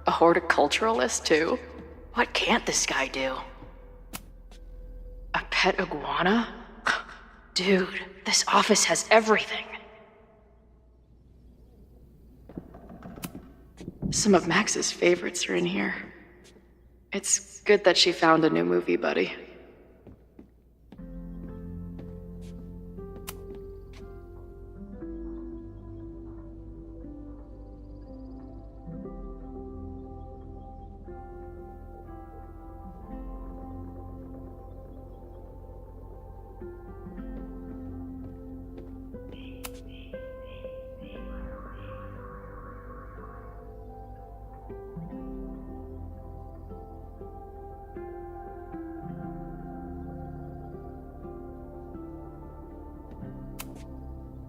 [SPEAKER 11] A horticulturalist, too? What can't this guy do? A pet iguana? Dude, this office has everything. Some of Max's favorites are in here. It's good that she found a new movie buddy.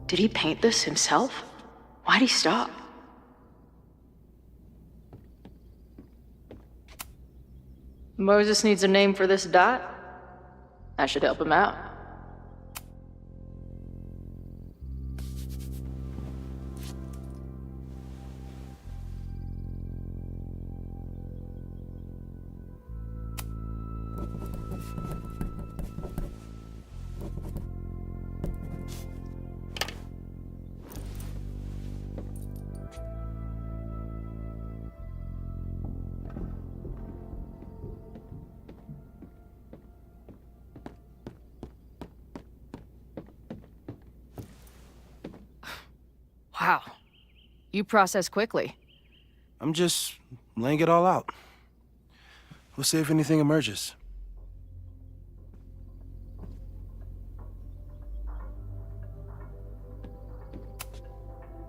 [SPEAKER 11] Did he paint this himself? Why'd he stop? Moses needs a name for this dot. I should help him out.
[SPEAKER 15] Wow. You process quickly.
[SPEAKER 3] I'm just laying it all out. We'll see if anything emerges.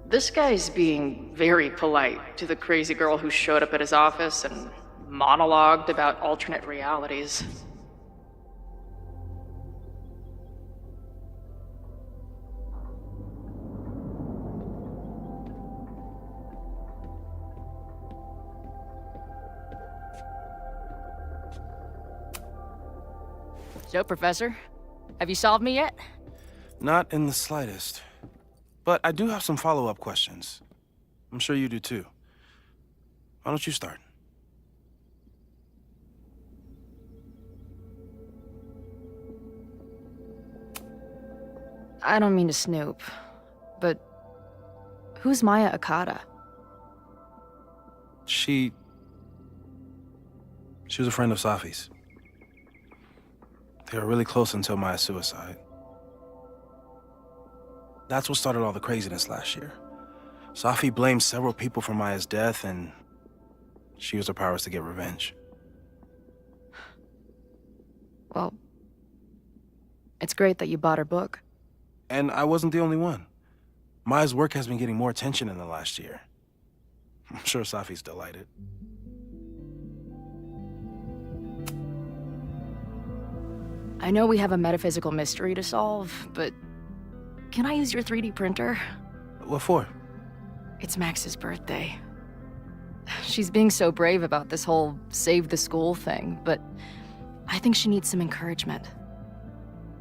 [SPEAKER 11] This guy's being very polite to the crazy girl who showed up at his office and monologued about alternate realities.
[SPEAKER 15] So, Professor, have you solved me yet?
[SPEAKER 3] Not in the slightest. But I do have some follow-up questions. I'm sure you do too. Why don't you start?
[SPEAKER 15] I don't mean to snoop, but who's Maya Okada?
[SPEAKER 3] She was a friend of Safi's. They were really close until Maya's suicide. That's what started all the craziness last year. Safi blamed several people for Maya's death, and she used her powers to get revenge.
[SPEAKER 15] Well, it's great that you bought her book.
[SPEAKER 3] And I wasn't the only one. Maya's work has been getting more attention in the last year. I'm sure Safi's delighted.
[SPEAKER 15] I know we have a metaphysical mystery to solve, but can I use your 3D printer?
[SPEAKER 3] What for?
[SPEAKER 15] It's Max's birthday. She's being so brave about this whole save the school thing, but I think she needs some encouragement.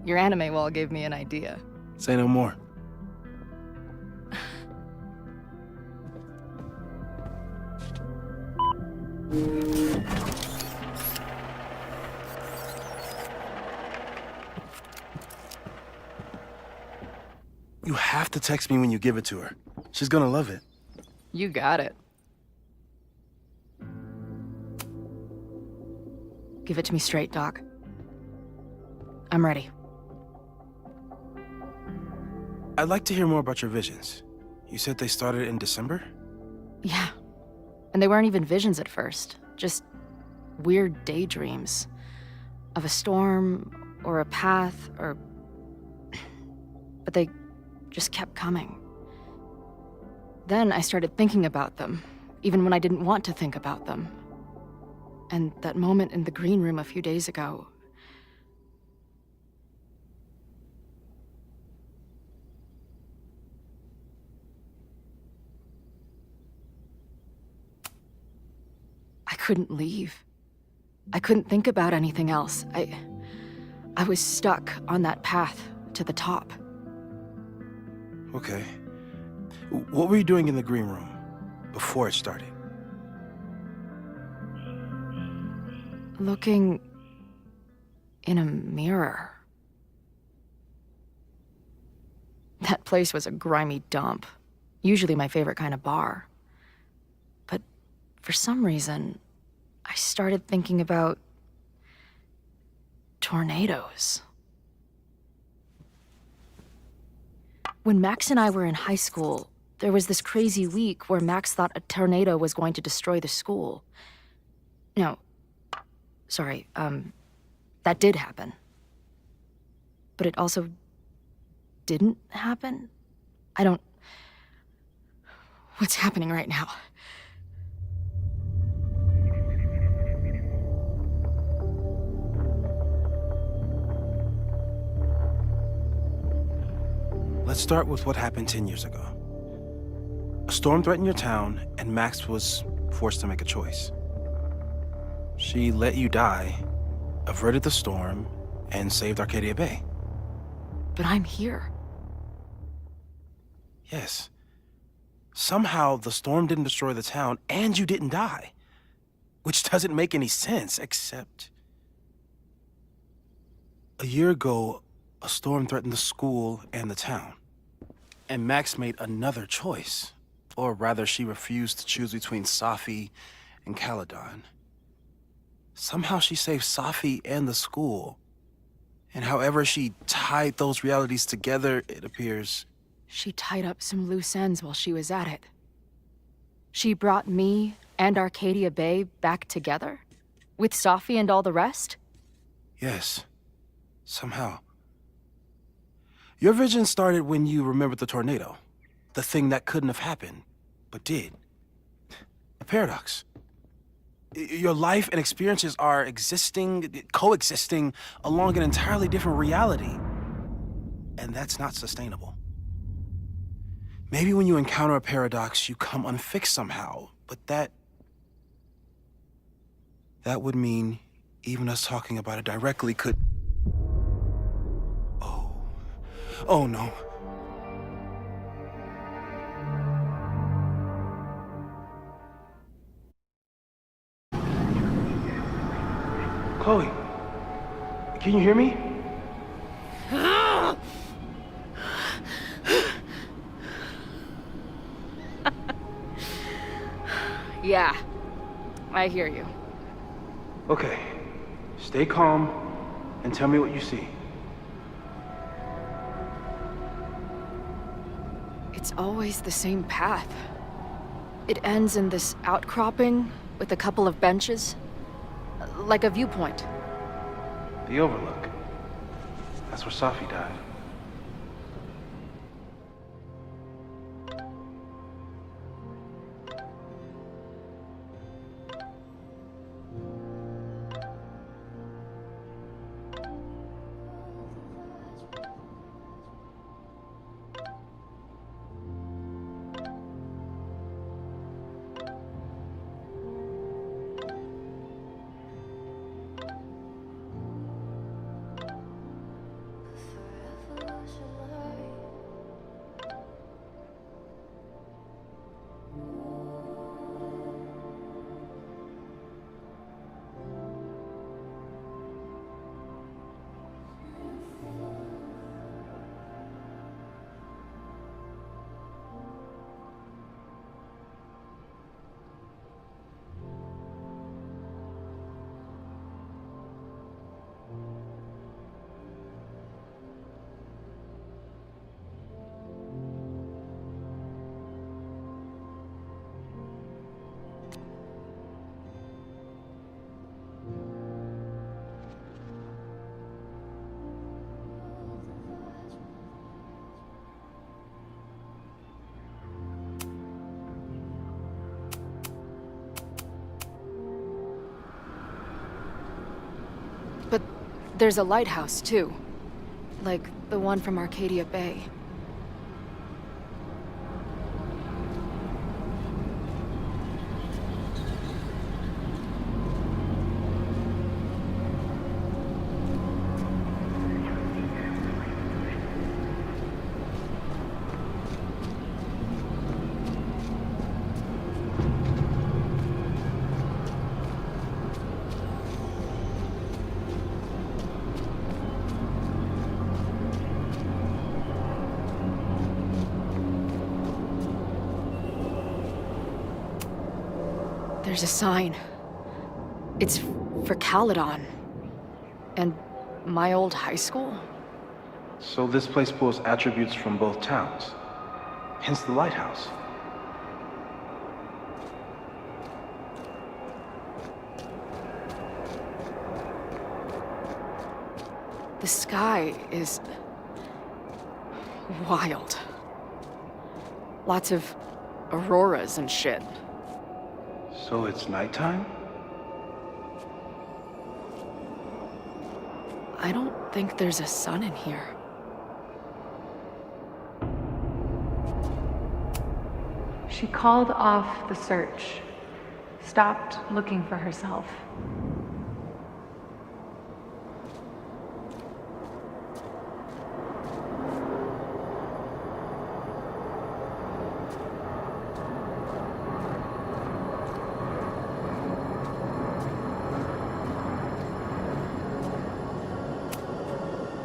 [SPEAKER 15] Your anime wall gave me an idea.
[SPEAKER 3] Say no more. You have to text me when you give it to her. She's gonna love it.
[SPEAKER 15] You got it. Give it to me straight, Doc. I'm ready.
[SPEAKER 3] I'd like to hear more about your visions. You said they started in December?
[SPEAKER 15] Yeah. And they weren't even visions at first. Just weird daydreams. Of a storm, or a path, or... But they just kept coming. Then I started thinking about them, even when I didn't want to think about them. And that moment in the green room a few days ago... I couldn't leave. I couldn't think about anything else. I was stuck on that path to the top.
[SPEAKER 3] Okay. What were you doing in the green room before it started?
[SPEAKER 15] Looking in a mirror. That place was a grimy dump. Usually my favorite kind of bar. But for some reason, I started thinking about tornadoes. When Max and I were in high school, there was this crazy week where Max thought a tornado was going to destroy the school. No, sorry, that did happen. But it also didn't happen? What's happening right now?
[SPEAKER 3] Let's start with what happened 10 years ago. A storm threatened your town, and Max was forced to make a choice. She let you die, averted the storm, and saved Arcadia Bay.
[SPEAKER 15] But I'm here.
[SPEAKER 3] Yes. Somehow, the storm didn't destroy the town, and you didn't die. Which doesn't make any sense, except... A year ago, a storm threatened the school and the town. And Max made another choice. Or rather, she refused to choose between Safi and Caledon. Somehow she saved Safi and the school. And however she tied those realities together, it appears...
[SPEAKER 15] She tied up some loose ends while she was at it. She brought me and Arcadia Bay back together? With Safi and all the rest?
[SPEAKER 3] Yes. Somehow. Your vision started when you remembered the tornado. The thing that couldn't have happened, but did. A paradox. Your life and experiences are coexisting along an entirely different reality. And that's not sustainable. Maybe when you encounter a paradox, you come unfixed somehow, but that would mean even us talking about it directly could... Oh no. Chloe, can you hear me?
[SPEAKER 15] Yeah, I hear you.
[SPEAKER 3] Okay, stay calm and tell me what you see.
[SPEAKER 15] It's always the same path. It ends in this outcropping with a couple of benches, like a viewpoint.
[SPEAKER 3] The Overlook. That's where Safi died.
[SPEAKER 15] There's a lighthouse, too. Like the one from Arcadia Bay. There's a sign. It's for Caledon. And my old high school?
[SPEAKER 3] So this place pulls attributes from both towns. Hence the lighthouse.
[SPEAKER 15] The sky is wild. Lots of auroras and shit.
[SPEAKER 3] So it's nighttime?
[SPEAKER 15] I don't think there's a sun in here.
[SPEAKER 5] She called off the search, stopped looking for herself.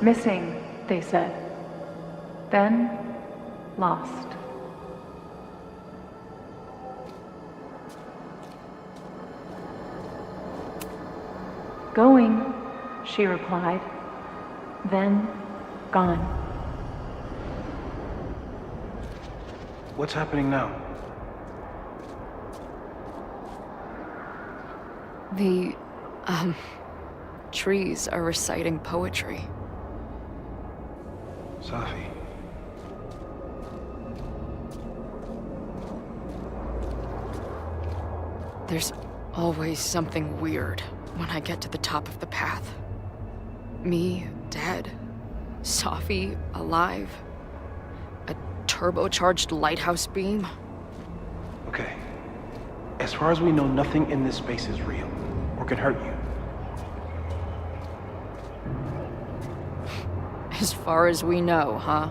[SPEAKER 5] Missing, they said. Then, lost. Going, she replied. Then, gone.
[SPEAKER 3] What's happening now?
[SPEAKER 15] The, trees are reciting poetry.
[SPEAKER 3] Safi.
[SPEAKER 15] There's always something weird when I get to the top of the path. Me, dead. Safi, alive. A turbocharged lighthouse beam.
[SPEAKER 3] Okay. As far as we know, nothing in this space is real, or can hurt you.
[SPEAKER 15] As far as we know, huh?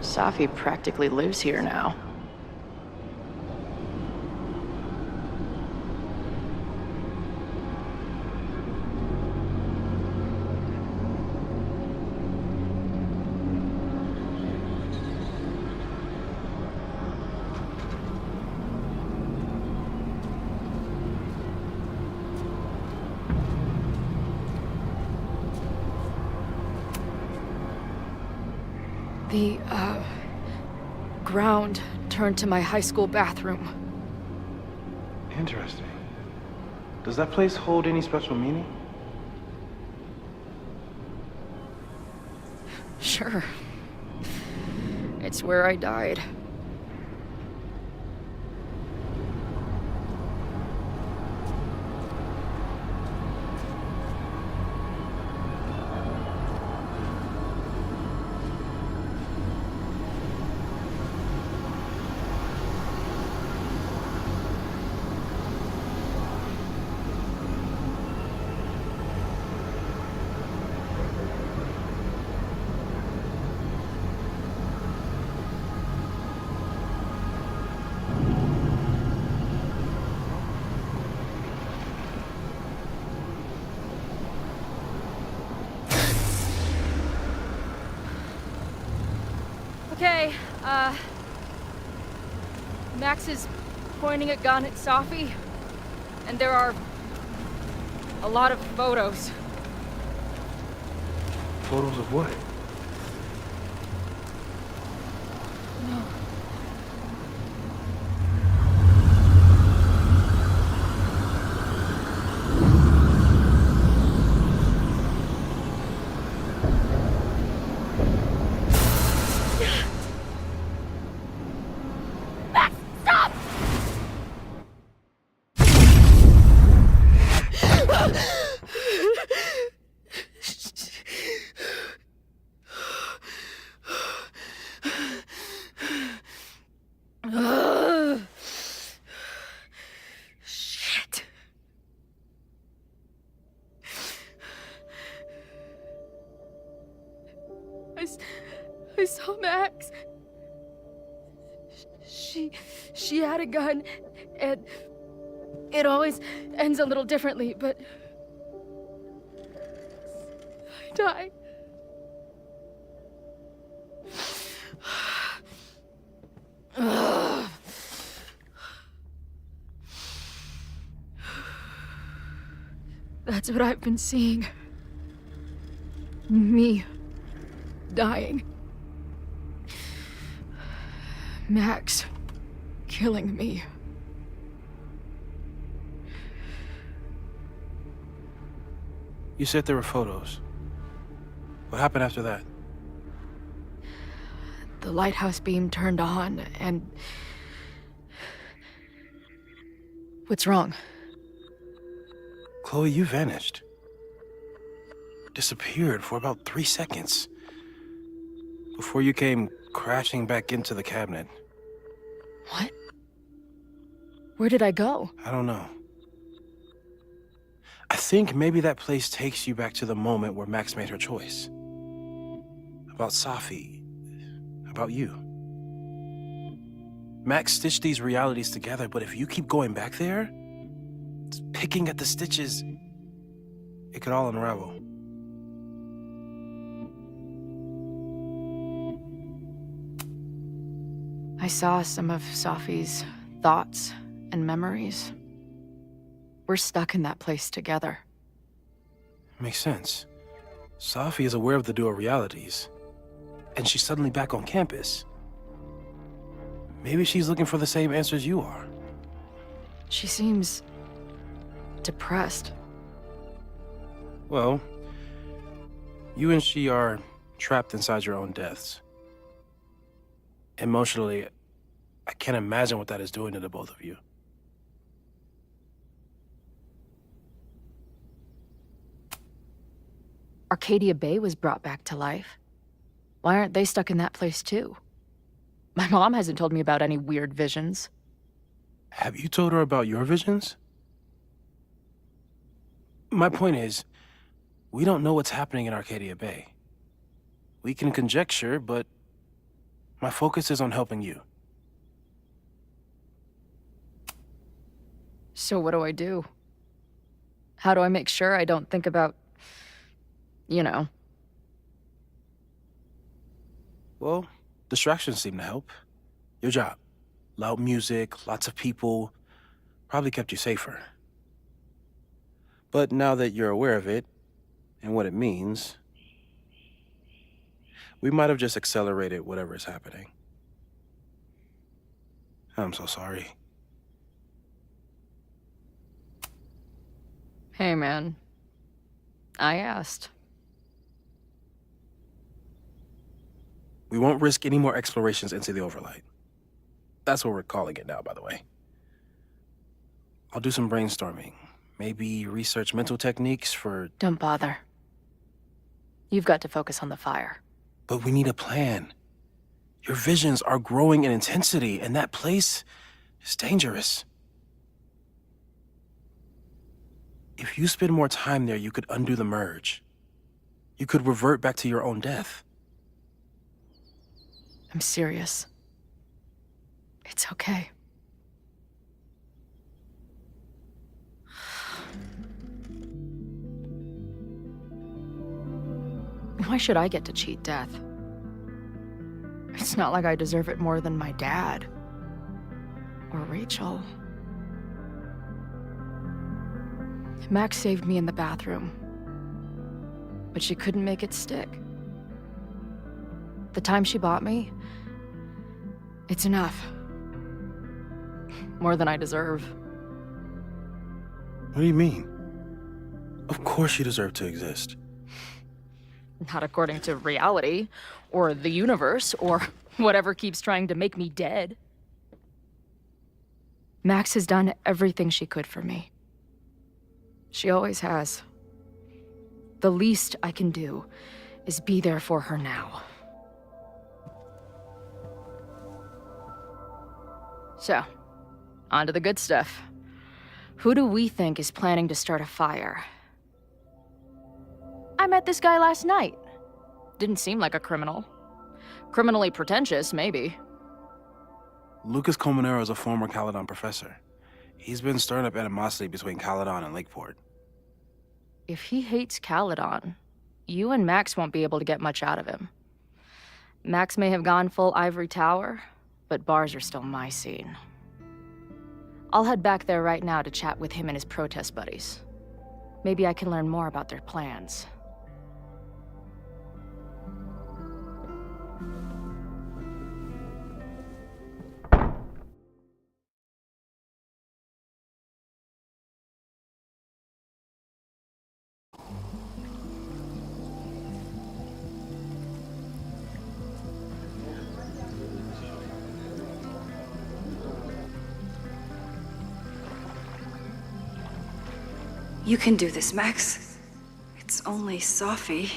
[SPEAKER 11] Safi practically lives here now.
[SPEAKER 15] The, ground turned to my high school bathroom.
[SPEAKER 3] Interesting. Does that place hold any special meaning?
[SPEAKER 15] Sure. It's where I died. Okay, Max is pointing a gun at Safi, and there are a lot of photos.
[SPEAKER 3] Photos of what?
[SPEAKER 15] No. I saw Max. She had a gun, and it always ends a little differently, but I died. That's what I've been seeing. Me dying. Max killing me.
[SPEAKER 3] You said there were photos. What happened after that?
[SPEAKER 15] The lighthouse beam turned on, and... What's wrong?
[SPEAKER 3] Chloe, you vanished. Disappeared for about 3 seconds. Before you came crashing back into the cabinet.
[SPEAKER 15] What? Where did I go?
[SPEAKER 3] I don't know. I think maybe that place takes you back to the moment where Max made her choice. About Safi. About you. Max stitched these realities together, but if you keep going back there, picking at the stitches, it could all unravel.
[SPEAKER 15] I saw some of Safi's thoughts and memories. We're stuck in that place together.
[SPEAKER 3] Makes sense. Safi is aware of the dual realities, and she's suddenly back on campus. Maybe she's looking for the same answers you are.
[SPEAKER 15] She seems depressed.
[SPEAKER 3] Well, you and she are trapped inside your own deaths. Emotionally, I can't imagine what that is doing to the both of you.
[SPEAKER 15] Arcadia Bay was brought back to life. Why aren't they stuck in that place too? My mom hasn't told me about any weird visions.
[SPEAKER 3] Have you told her about your visions? My point is, we don't know what's happening in Arcadia Bay. We can conjecture, but my focus is on helping you.
[SPEAKER 15] So what do I do? How do I make sure I don't think about, you know?
[SPEAKER 3] Well, distractions seem to help. Your job. Loud music, lots of people, probably kept you safer. But now that you're aware of it, and what it means, we might have just accelerated whatever is happening. I'm so sorry.
[SPEAKER 15] Hey, man. I asked.
[SPEAKER 3] We won't risk any more explorations into the overlight. That's what we're calling it now, by the way. I'll do some brainstorming. Maybe research mental techniques for...
[SPEAKER 15] Don't bother. You've got to focus on the fire.
[SPEAKER 3] But we need a plan. Your visions are growing in intensity, and that place is dangerous. If you spend more time there, you could undo the merge. You could revert back to your own death.
[SPEAKER 15] I'm serious. It's okay. Why should I get to cheat death? It's not like I deserve it more than my dad. Or Rachel. Max saved me in the bathroom. But she couldn't make it stick. The time she bought me, it's enough. More than I deserve.
[SPEAKER 3] What do you mean? Of course you deserve to exist.
[SPEAKER 15] Not according to reality, or the universe, or whatever keeps trying to make me dead. Max has done everything she could for me. She always has. The least I can do is be there for her now. So, on to the good stuff. Who do we think is planning to start a fire? I met this guy last night. Didn't seem like a criminal. Criminally pretentious, maybe.
[SPEAKER 3] Lucas Colmenero is a former Caledon professor. He's been stirring up animosity between Caledon and Lakeport.
[SPEAKER 15] If he hates Caledon, you and Max won't be able to get much out of him. Max may have gone full ivory tower, but bars are still my scene. I'll head back there right now to chat with him and his protest buddies. Maybe I can learn more about their plans.
[SPEAKER 1] You can do this, Max. It's only Sophie.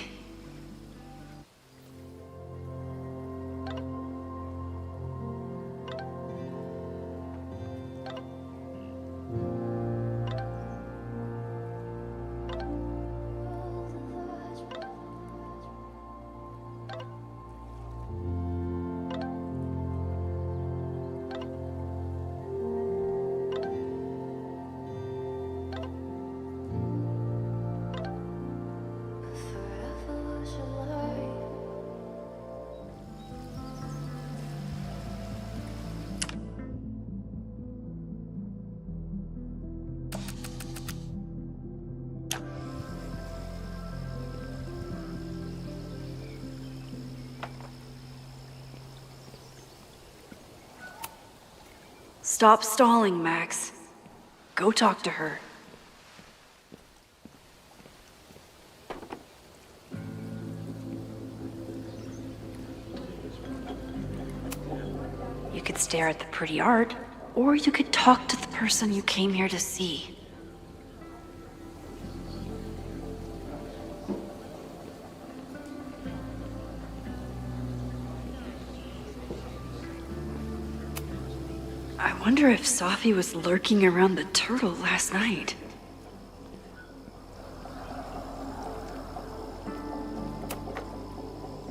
[SPEAKER 1] Stop stalling, Max. Go talk to her. You could stare at the pretty art, or you could talk to the person you came here to see. I wonder if Sophie was lurking around the turtle last night.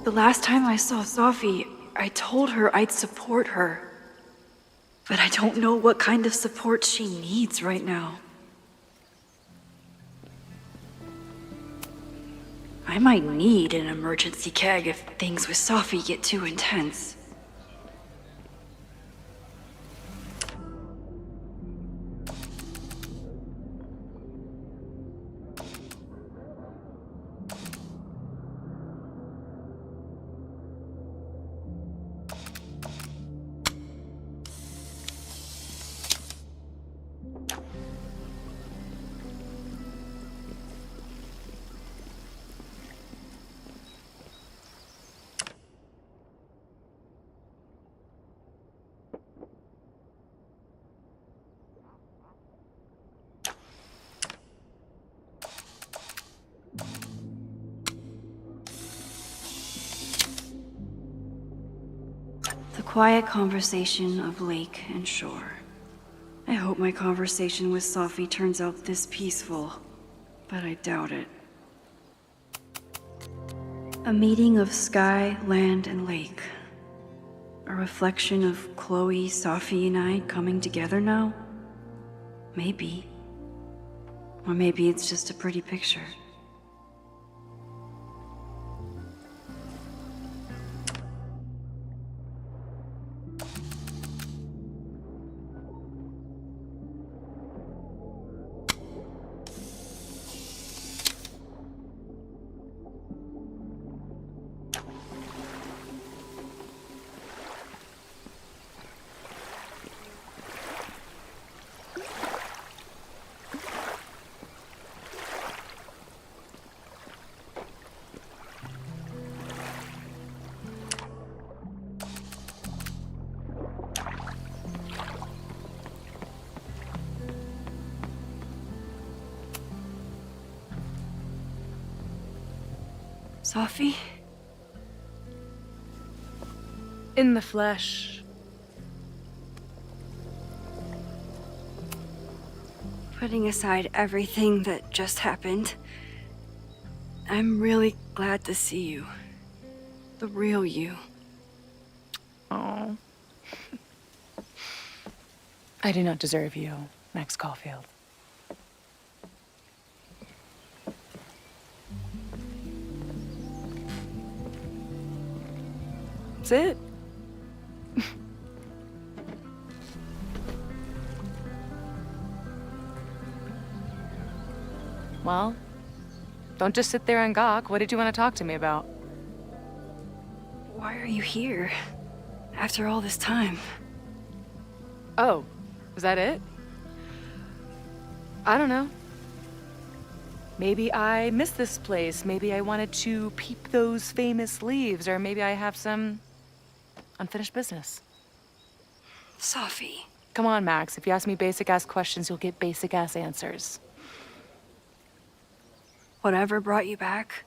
[SPEAKER 1] The last time I saw Sophie, I told her I'd support her. But I don't know what kind of support she needs right now. I might need an emergency keg if things with Sophie get too intense. The quiet conversation of lake and shore. I hope my conversation with Sophie turns out this peaceful, but I doubt it. A meeting of sky, land, and lake. A reflection of Chloe, Sophie, and I coming together now? Maybe. Or maybe it's just a pretty picture. Sophie?
[SPEAKER 5] In the flesh.
[SPEAKER 1] Putting aside everything that just happened, I'm really glad to see you.
[SPEAKER 19] The real you.
[SPEAKER 22] Oh. I do not deserve you, Max Caulfield. That's it. Well, don't just sit there and gawk. What did you want to talk to me about?
[SPEAKER 19] Why are you here? After all this time?
[SPEAKER 22] Oh, was that it? I don't know. Maybe I missed this place. Maybe I wanted to peep those famous leaves, or maybe I have some unfinished business.
[SPEAKER 19] Sophie.
[SPEAKER 22] Come on, Max. If you ask me basic-ass questions, you'll get basic-ass answers.
[SPEAKER 19] Whatever brought you back,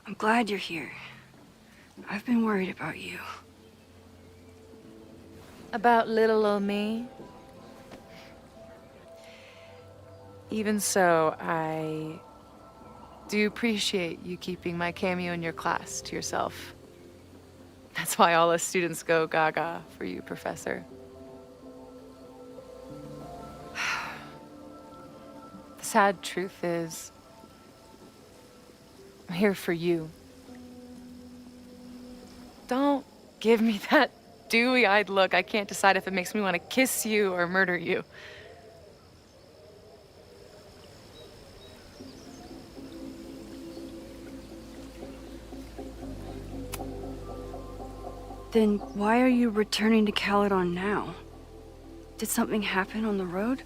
[SPEAKER 19] I'm glad you're here. I've been worried about you.
[SPEAKER 22] About little old me? Even so, I do appreciate you keeping my cameo in your class to yourself. That's why all us students go gaga for you, Professor. The sad truth is, I'm here for you. Don't give me that dewy-eyed look. I can't decide if it makes me want to kiss you or murder you.
[SPEAKER 19] Then why are you returning to Caledon now? Did something happen on the road?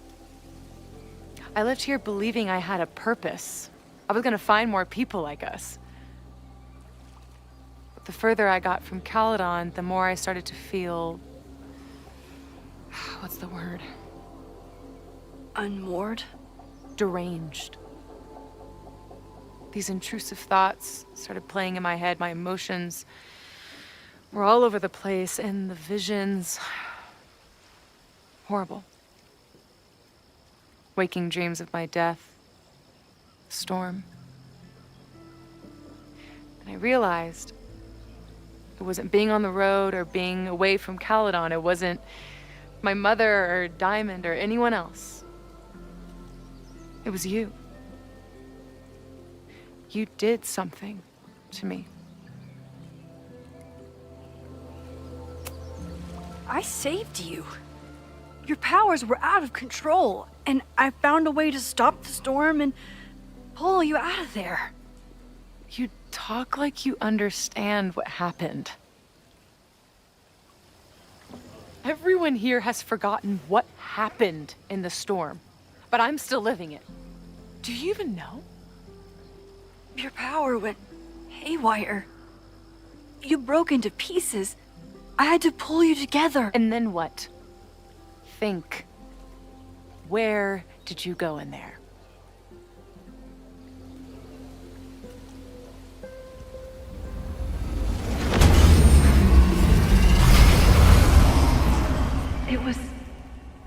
[SPEAKER 22] I left here believing I had a purpose. I was gonna find more people like us. But the further I got from Caledon, the more I started to feel... what's the word?
[SPEAKER 19] Unmoored?
[SPEAKER 22] Deranged. These intrusive thoughts started playing in my head. My emotions were all over the place, and the visions... horrible. Waking dreams of my death. Storm. And I realized it wasn't being on the road or being away from Caledon. It wasn't my mother or Diamond or anyone else. It was you. You did something to me.
[SPEAKER 19] I saved you. Your powers were out of control, and I found a way to stop the storm and pull you out of there.
[SPEAKER 22] You talk like you understand what happened. Everyone here has forgotten what happened in the storm, but I'm still living it. Do you even know?
[SPEAKER 19] Your power went haywire. You broke into pieces. I had to pull you together.
[SPEAKER 22] And then what? Think. Where did you go in there?
[SPEAKER 19] It was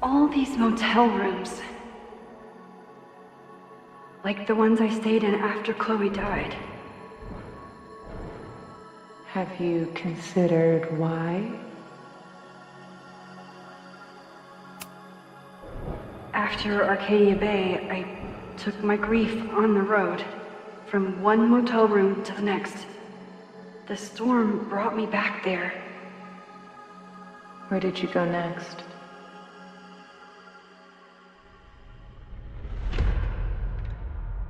[SPEAKER 19] all these motel rooms. Like the ones I stayed in after Chloe died.
[SPEAKER 22] Have you considered why?
[SPEAKER 19] After Arcadia Bay, I took my grief on the road, from one motel room to the next. The storm brought me back there.
[SPEAKER 22] Where did you go next?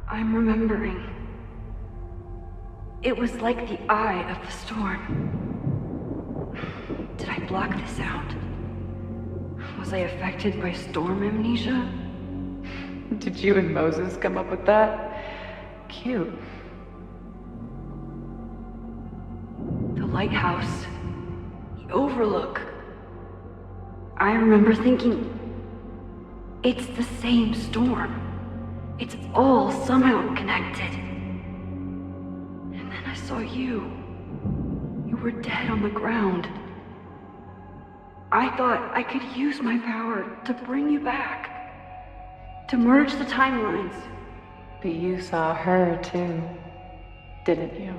[SPEAKER 19] I'm remembering. It was like the eye of the storm. Did I block the sound? Was I affected by storm amnesia?
[SPEAKER 22] Did you and Moses come up with that? Cute.
[SPEAKER 19] The lighthouse. The overlook. I remember thinking, it's the same storm. It's all somehow connected. And then I saw you. You were dead on the ground. I thought I could use my power to bring you back. To merge the timelines.
[SPEAKER 22] But you saw her too, didn't you?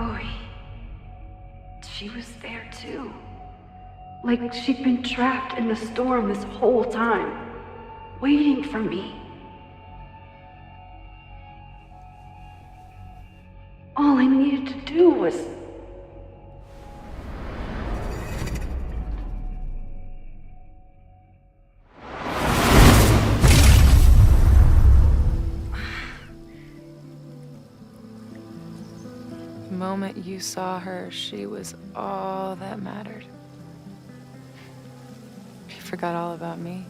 [SPEAKER 20] Chloe. She was there too. Like she'd been trapped in the storm this whole time, waiting for me. All I needed to do was...
[SPEAKER 22] The moment you saw her, she was all that mattered. You forgot all about me.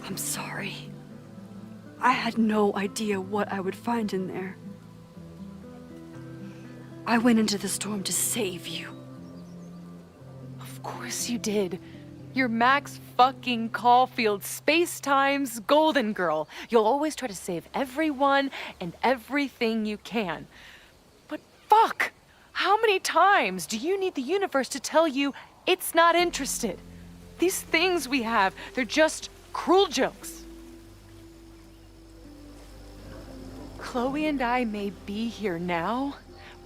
[SPEAKER 10] I'm sorry. I had no idea what I would find in there. I went into the storm to save you.
[SPEAKER 22] Of course you did. You're Max fucking Caulfield, Space-Time's golden girl. You'll always try to save everyone and everything you can. But fuck! How many times do you need the universe to tell you it's not interested? These things we have, they're just cruel jokes. Chloe and I may be here now,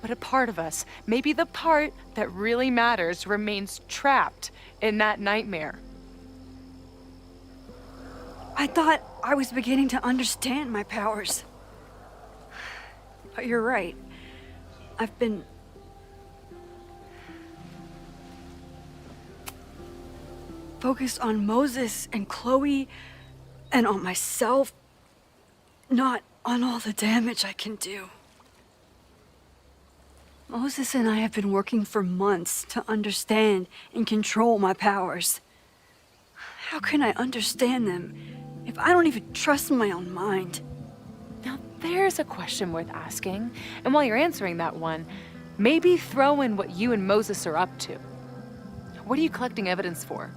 [SPEAKER 22] but a part of us, maybe the part that really matters, remains trapped in that nightmare.
[SPEAKER 10] I thought I was beginning to understand my powers. But you're right. I've been... focused on Moses and Chloe and on myself, not on all the damage I can do. Moses and I have been working for months to understand and control my powers. How can I understand them if I don't even trust my own mind?
[SPEAKER 22] Now there's a question worth asking, and while you're answering that one, maybe throw in what you and Moses are up to. What are you collecting evidence for?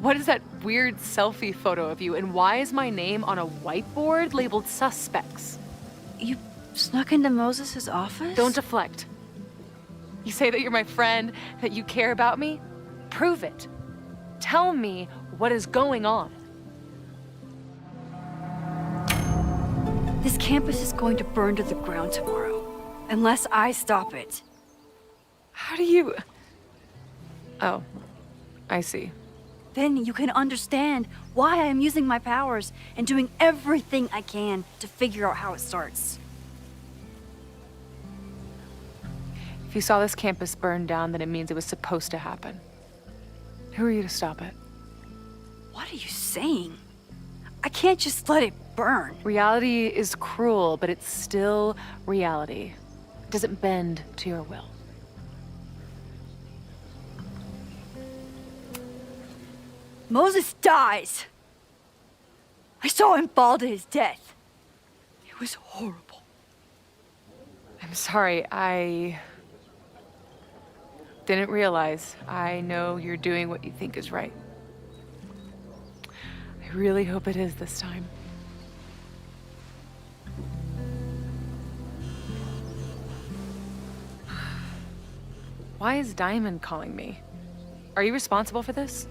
[SPEAKER 22] What is that weird selfie photo of you, and why is my name on a whiteboard labeled suspects?
[SPEAKER 10] You snuck into Moses' office?
[SPEAKER 22] Don't deflect. You say that you're my friend, that you care about me? Prove it. Tell me what is going on.
[SPEAKER 10] This campus is going to burn to the ground tomorrow, unless I stop it.
[SPEAKER 22] How do you... Oh, I see.
[SPEAKER 10] Then you can understand why I am using my powers and doing everything I can to figure out how it starts.
[SPEAKER 22] If you saw this campus burn down, then it means it was supposed to happen. Who are you to stop it?
[SPEAKER 10] What are you saying? I can't just let it burn.
[SPEAKER 22] Reality is cruel, but it's still reality. It doesn't bend to your will.
[SPEAKER 10] Moses dies. I saw him fall to his death. It was horrible.
[SPEAKER 22] I'm sorry, I didn't realize. I know you're doing what you think is right. I really hope it is this time. Why is Diamond calling me? Are you responsible for this?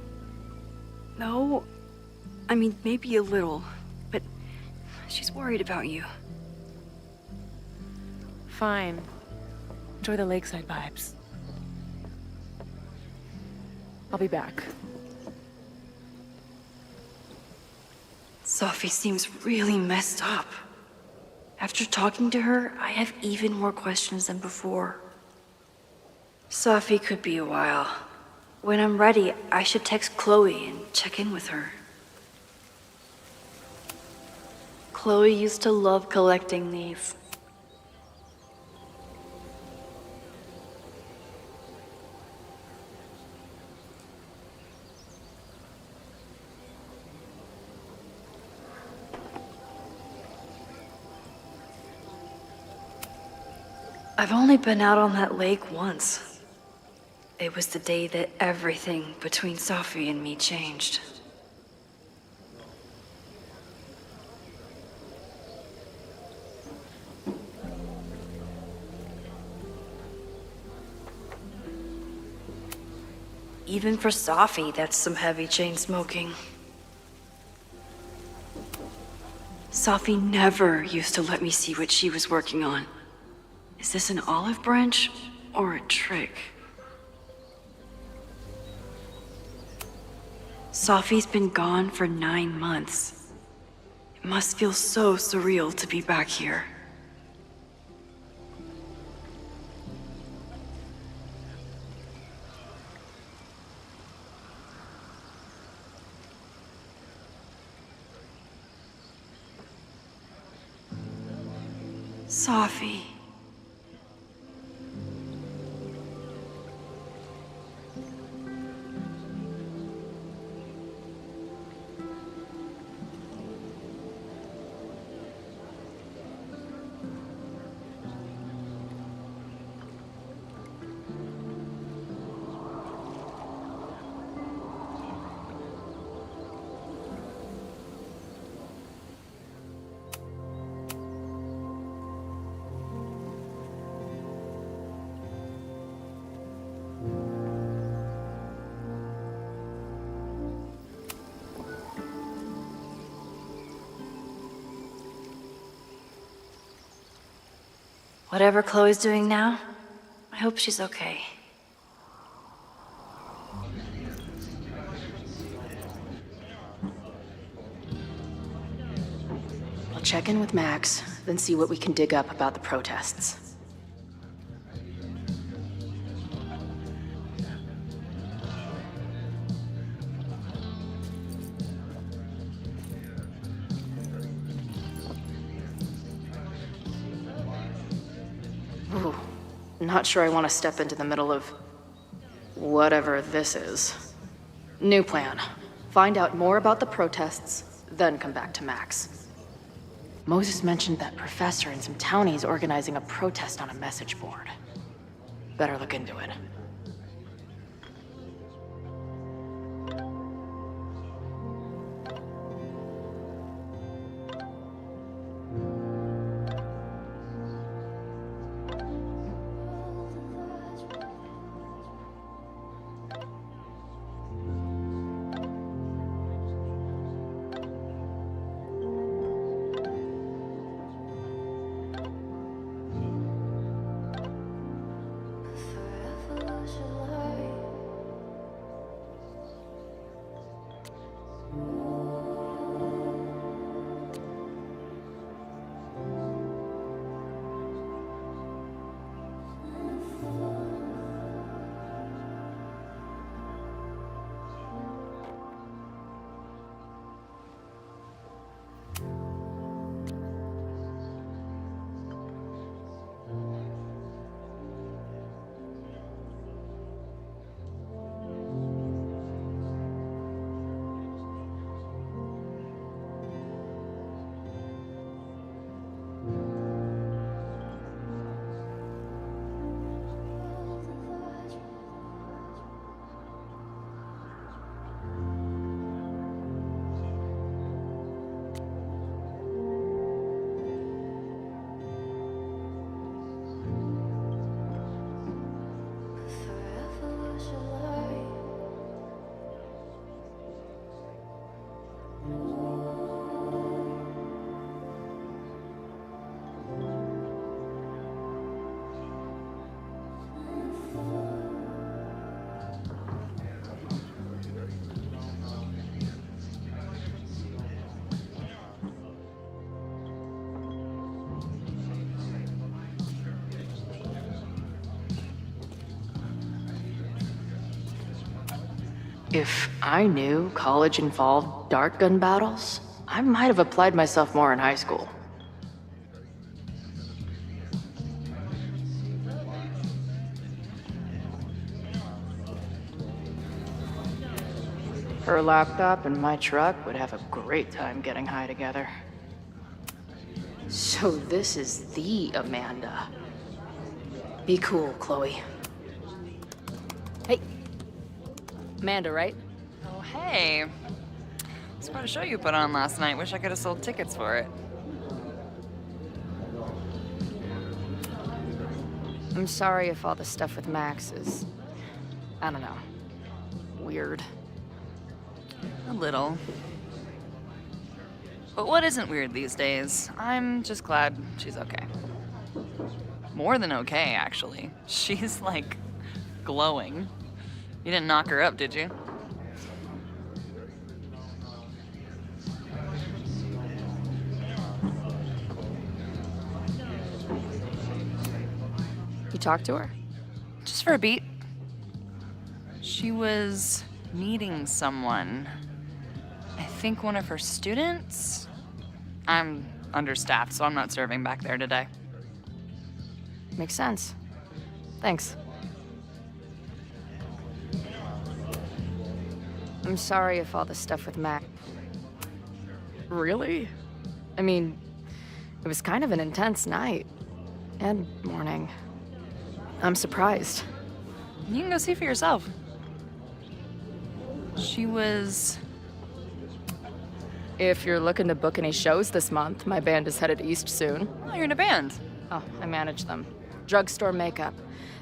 [SPEAKER 10] No, I mean, maybe a little, but she's worried about you.
[SPEAKER 22] Fine. Enjoy the lakeside vibes. I'll be back.
[SPEAKER 20] Sophie seems really messed up. After talking to her, I have even more questions than before. Sophie could be a while. When I'm ready, I should text Chloe and check in with her. Chloe used to love collecting these. I've only been out on that lake once. It was the day that everything between Sophie and me changed. Even for Sophie, that's some heavy chain smoking. Sophie never used to let me see what she was working on. Is this an olive branch or a trick? Sophie's been gone for 9 months. It must feel so surreal to be back here. Sophie. Whatever Chloe's doing now, I hope she's okay.
[SPEAKER 11] I'll check in with Max, then see what we can dig up about the protests. Ooh, not sure I want to step into the middle of whatever this is. New plan. Find out more about the protests, then come back to Max. Moses mentioned that professor and some townies organizing a protest on a message board. Better look into it. If I knew college involved dart gun battles, I might have applied myself more in high school. Her laptop and my truck would have a great time getting high together. So this is the Amanda. Be cool, Chloe.
[SPEAKER 15] Hey. Amanda, right?
[SPEAKER 8] Oh, hey. It's quite a show you put on last night. Wish I could have sold tickets for it.
[SPEAKER 15] I'm sorry if all the stuff with Max is, I don't know, weird.
[SPEAKER 8] A little. But what isn't weird these days? I'm just glad she's okay. More than okay, actually. She's, like, glowing. You didn't knock her up, did you?
[SPEAKER 15] You talked to her?
[SPEAKER 8] Just for a beat. She was meeting someone. I think one of her students? I'm understaffed, so I'm not serving back there today.
[SPEAKER 15] Makes sense. Thanks. I'm sorry if all the stuff with Mac. Really? I mean, it was kind of an intense night. And morning. I'm surprised.
[SPEAKER 8] You can go see for yourself. She was...
[SPEAKER 15] If you're looking to book any shows this month, my band is headed east soon.
[SPEAKER 8] Oh, you're in a band?
[SPEAKER 15] Oh, I manage them. Drugstore Makeup.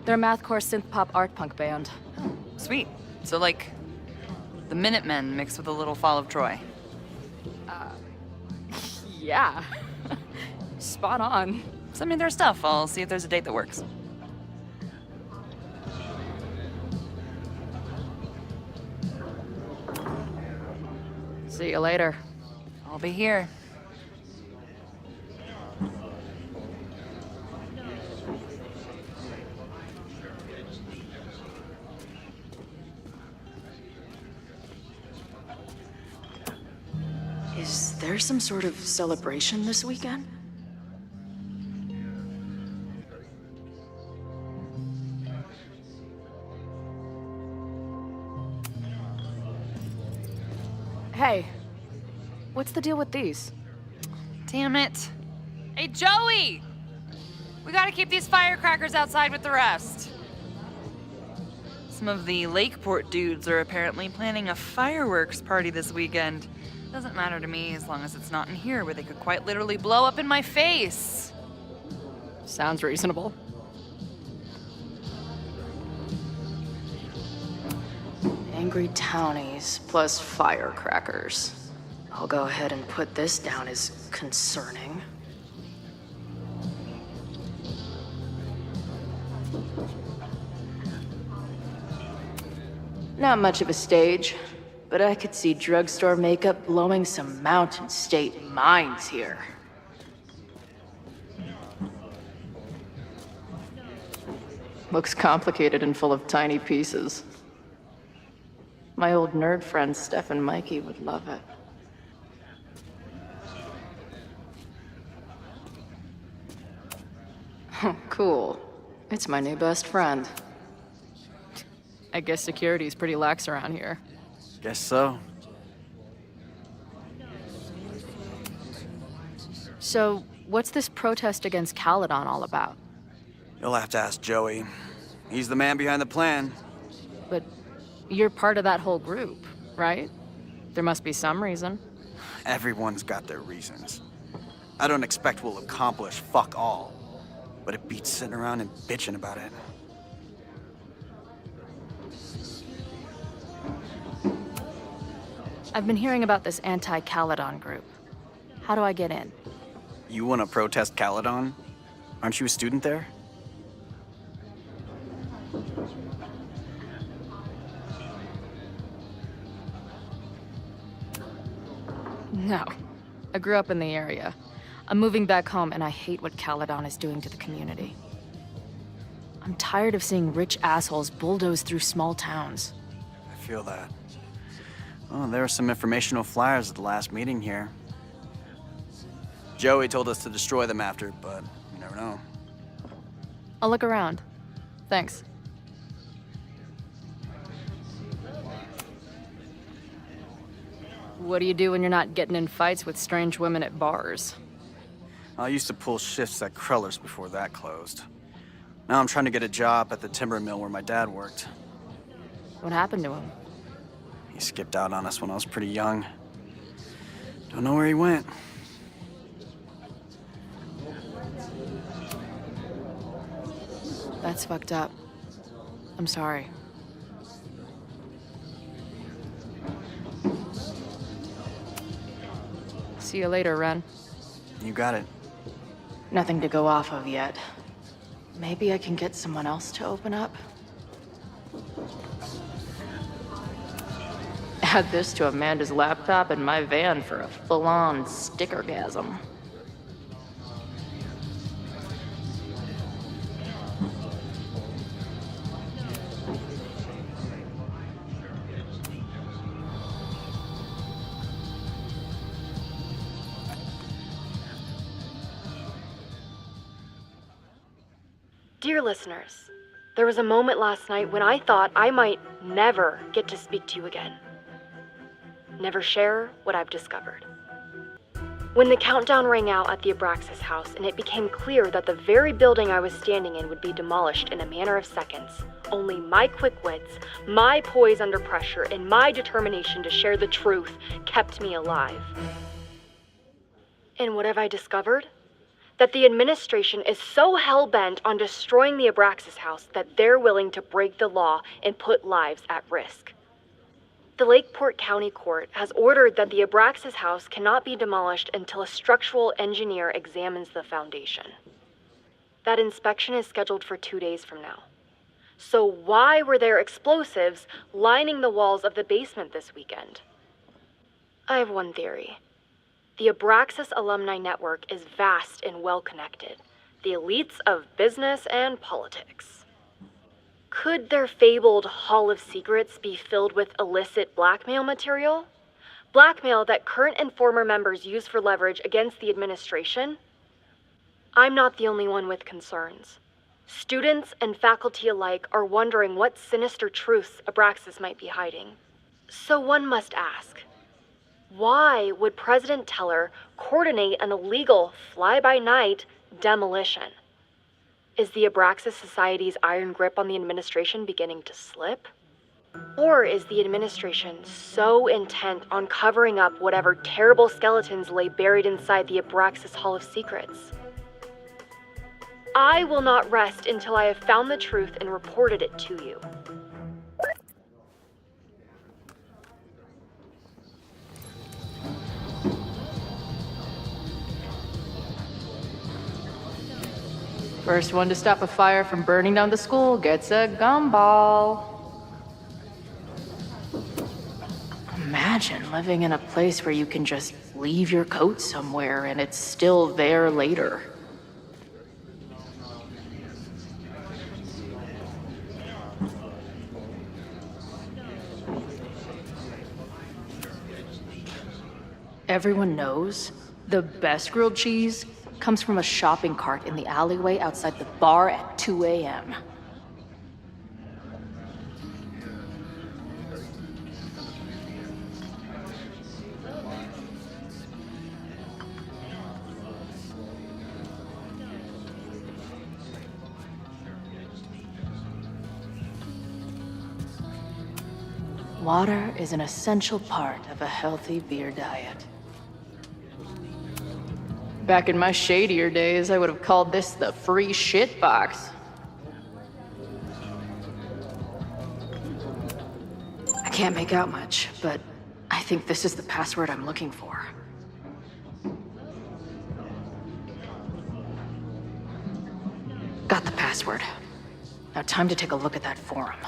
[SPEAKER 15] They're a mathcore synth-pop art punk band.
[SPEAKER 8] Oh, sweet. So, like, the Minutemen mixed with a little Fall of Troy.
[SPEAKER 15] Yeah. Spot on.
[SPEAKER 8] Send me their stuff. I'll see if there's a date that works.
[SPEAKER 15] See you later.
[SPEAKER 8] I'll be here.
[SPEAKER 11] Is there some sort of celebration this weekend?
[SPEAKER 15] Hey, what's the deal with these?
[SPEAKER 8] Damn it. Hey, Joey! We gotta keep these firecrackers outside with the rest. Some of the Lakeport dudes are apparently planning a fireworks party this weekend. Doesn't matter to me as long as it's not in here where they could quite literally blow up in my face.
[SPEAKER 15] Sounds reasonable.
[SPEAKER 11] Angry townies plus firecrackers. I'll go ahead and put this down as concerning. Not much of a stage, but I could see Drugstore Makeup blowing some Mountain State minds here. Looks complicated and full of tiny pieces. My old nerd friends Steph and Mikey would love it. Cool. It's my new best friend.
[SPEAKER 15] I guess security's pretty lax around here.
[SPEAKER 9] Guess so.
[SPEAKER 15] So, what's this protest against Caledon all about?
[SPEAKER 9] You'll have to ask Joey. He's the man behind the plan.
[SPEAKER 15] But you're part of that whole group, right? There must be some reason.
[SPEAKER 9] Everyone's got their reasons. I don't expect we'll accomplish fuck all, but it beats sitting around and bitching about it.
[SPEAKER 15] I've been hearing about this anti-Caledon group. How do I get in?
[SPEAKER 9] You want to protest Caledon? Aren't you a student there?
[SPEAKER 15] No. I grew up in the area. I'm moving back home, and I hate what Caledon is doing to the community. I'm tired of seeing rich assholes bulldoze through small towns.
[SPEAKER 9] I feel that. Oh, there were some informational flyers at the last meeting here. Joey told us to destroy them after, but you never know.
[SPEAKER 15] I'll look around. Thanks. What do you do when you're not getting in fights with strange women at bars?
[SPEAKER 9] I used to pull shifts at Kreller's before that closed. Now I'm trying to get a job at the timber mill where my dad worked.
[SPEAKER 15] What happened to him?
[SPEAKER 9] He skipped out on us when I was pretty young. Don't know where he went.
[SPEAKER 15] That's fucked up. I'm sorry. See you later, Ren.
[SPEAKER 9] You got it.
[SPEAKER 11] Nothing to go off of yet. Maybe I can get someone else to open up? Add this to Amanda's laptop in my van for a full-on stickergasm.
[SPEAKER 20] Dear listeners, there was a moment last night when I thought I might never get to speak to you again. Never share what I've discovered. When the countdown rang out at the Abraxas house and it became clear that the very building I was standing in would be demolished in a matter of seconds, only my quick wits, my poise under pressure, and my determination to share the truth kept me alive. And what have I discovered? That the administration is so hell-bent on destroying the Abraxas house that they're willing to break the law and put lives at risk. The Lakeport County Court has ordered that the Abraxas house cannot be demolished until a structural engineer examines the foundation. That inspection is scheduled for 2 days from now. So why were there explosives lining the walls of the basement this weekend? I have one theory. The Abraxas alumni network is vast and well-connected, the elites of business and politics. Could their fabled Hall of Secrets be filled with illicit blackmail material? Blackmail that current and former members use for leverage against the administration? I'm not the only one with concerns. Students and faculty alike are wondering what sinister truths Abraxas might be hiding. So one must ask, why would President Teller coordinate an illegal fly-by-night demolition? Is the Abraxas Society's iron grip on the administration beginning to slip? Or is the administration so intent on covering up whatever terrible skeletons lay buried inside the Abraxas Hall of Secrets? I will not rest until I have found the truth and reported it to you.
[SPEAKER 11] First one to stop a fire from burning down the school gets a gumball. Imagine living in a place where you can just leave your coat somewhere and it's still there later. Everyone knows the best grilled cheese comes from a shopping cart in the alleyway outside the bar at 2 a.m. Water is an essential part of a healthy beer diet. Back in my shadier days, I would have called this the free shit box. I can't make out much, but I think this is the password I'm looking for. Got the password. Now time to take a look at that forum.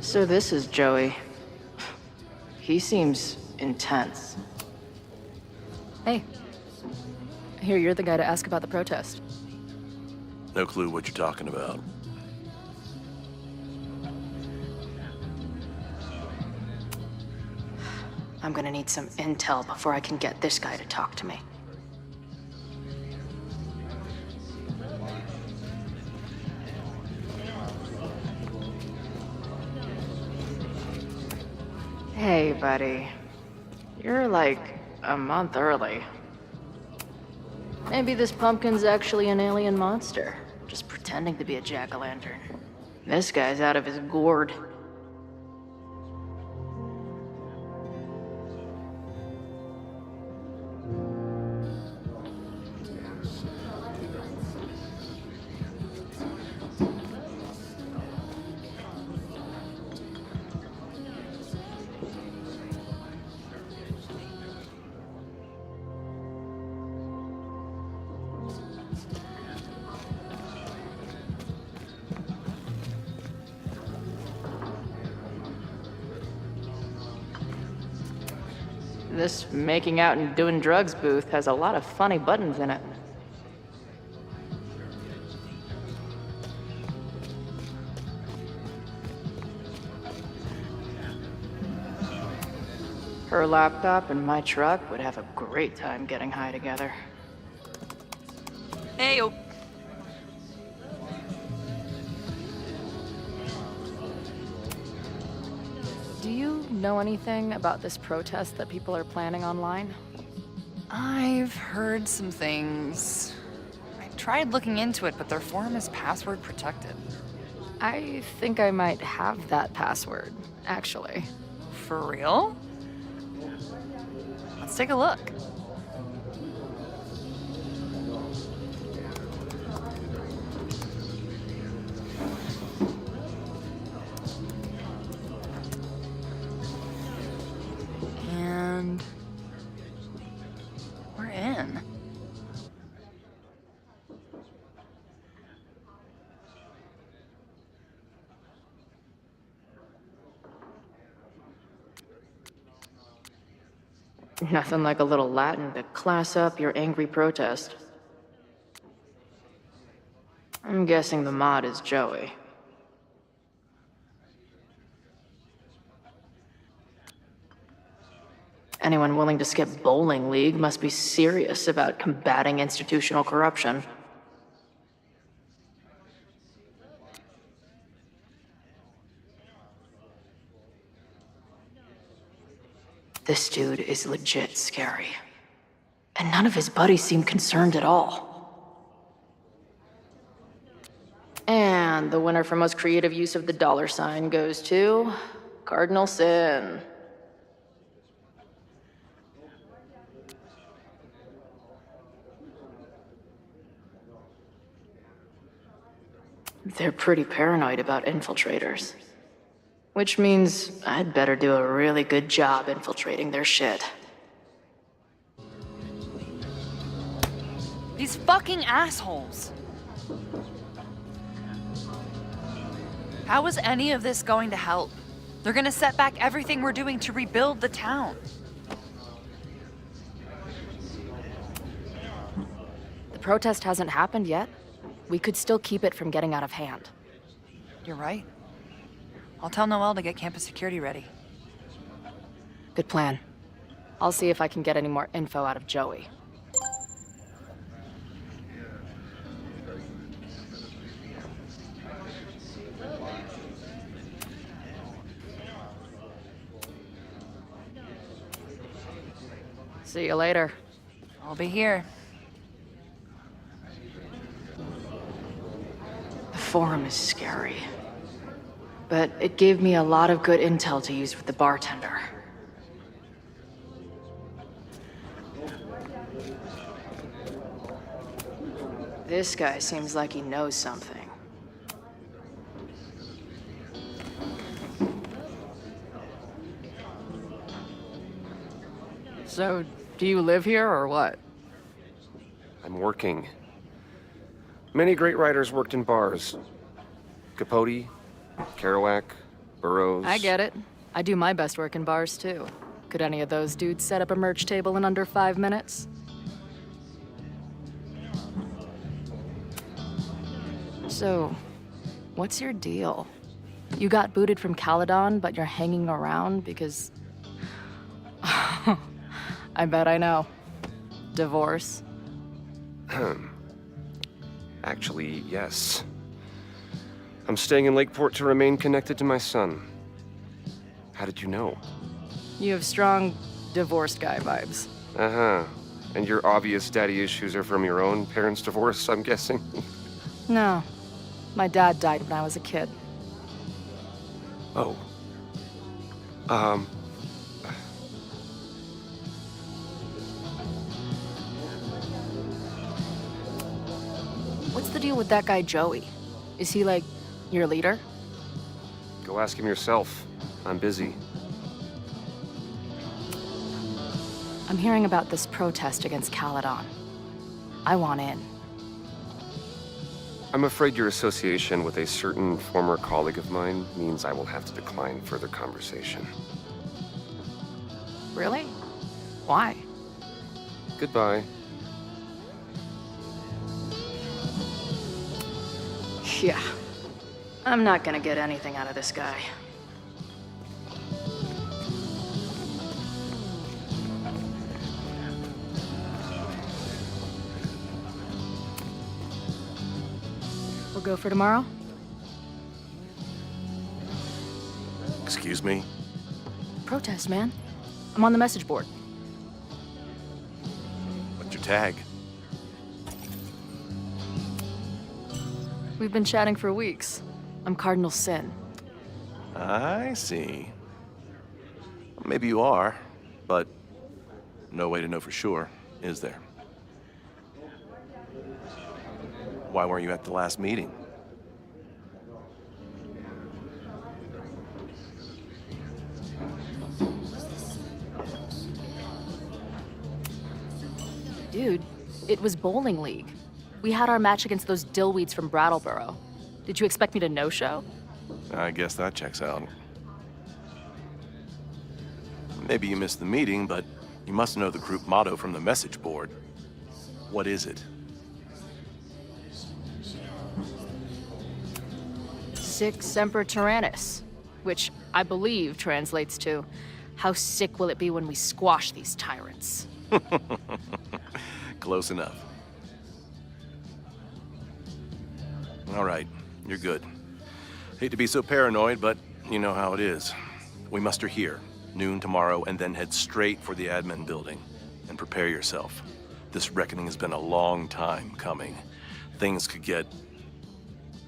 [SPEAKER 11] So this is Joey. He seems intense.
[SPEAKER 15] Hey. I hear you're the guy to ask about the protest.
[SPEAKER 17] No clue what you're talking about.
[SPEAKER 11] I'm gonna need some intel before I can get this guy to talk to me. Hey, buddy. You're like a month early. Maybe this pumpkin's actually an alien monster, just pretending to be a jack-o'-lantern. This guy's out of his gourd. This making out and doing drugs booth has a lot of funny buttons in it. Her laptop and my truck would have a great time getting high together.
[SPEAKER 8] Ayo.
[SPEAKER 15] Do you know anything about this protest that people are planning online?
[SPEAKER 8] I've heard some things. I tried looking into it, but their forum is password protected.
[SPEAKER 15] I think I might have that password, actually.
[SPEAKER 8] For real? Let's take a look. And we're in.
[SPEAKER 11] Nothing like a little Latin to class up your angry protest. I'm guessing the mod is Joey. Anyone willing to skip bowling league must be serious about combating institutional corruption. This dude is legit scary. And none of his buddies seem concerned at all. And the winner for most creative use of the $sign goes to Cardinal Sin. They're pretty paranoid about infiltrators. Which means I'd better do a really good job infiltrating their shit.
[SPEAKER 8] These fucking assholes. How is any of this going to help? They're gonna set back everything we're doing to rebuild the town.
[SPEAKER 15] The protest hasn't happened yet. We could still keep it from getting out of hand.
[SPEAKER 8] You're right. I'll tell Noelle to get campus security ready.
[SPEAKER 15] Good plan. I'll see if I can get any more info out of Joey. See you later.
[SPEAKER 8] I'll be here.
[SPEAKER 11] The forum is scary. But it gave me a lot of good intel to use with the bartender. This guy seems like he knows something.
[SPEAKER 15] So, do you live here or what?
[SPEAKER 12] I'm working. Many great writers worked in bars. Capote, Kerouac, Burroughs.
[SPEAKER 15] I get it. I do my best work in bars, too. Could any of those dudes set up a merch table in under 5 minutes? So, what's your deal? You got booted from Caledon, but you're hanging around because... I bet I know. Divorce?
[SPEAKER 12] Actually, yes. I'm staying in Lakeport to remain connected to my son. How did you know?
[SPEAKER 15] You have strong divorced guy vibes.
[SPEAKER 12] Uh-huh. And your obvious daddy issues are from your own parents' divorce, I'm guessing?
[SPEAKER 15] No. My dad died when I was a kid.
[SPEAKER 12] Oh.
[SPEAKER 15] What's the deal with that guy Joey? Is he like your leader?
[SPEAKER 12] Go ask him yourself. I'm busy.
[SPEAKER 15] I'm hearing about this protest against Caledon. I want in.
[SPEAKER 12] I'm afraid your association with a certain former colleague of mine means I will have to decline further conversation.
[SPEAKER 15] Really? Why?
[SPEAKER 12] Goodbye.
[SPEAKER 15] Yeah. I'm not gonna get anything out of this guy. We'll go for tomorrow?
[SPEAKER 17] Excuse me?
[SPEAKER 15] Protest, man. I'm on the message board.
[SPEAKER 17] What's your tag?
[SPEAKER 15] We've been chatting for weeks. I'm Cardinal Sin.
[SPEAKER 17] I see. Well, maybe you are, but no way to know for sure, is there? Why weren't you at the last meeting?
[SPEAKER 15] Dude, it was bowling league. We had our match against those dillweeds from Brattleboro. Did you expect me to no-show?
[SPEAKER 17] I guess that checks out. Maybe you missed the meeting, but you must know the group motto from the message board. What is it?
[SPEAKER 15] Sic Semper Tyrannis, which I believe translates to, how sick will it be when we squash these tyrants?
[SPEAKER 17] Close enough. All right, you're good. Hate to be so paranoid, but you know how it is. We muster here, noon tomorrow, and then head straight for the admin building. And prepare yourself. This reckoning has been a long time coming. Things could get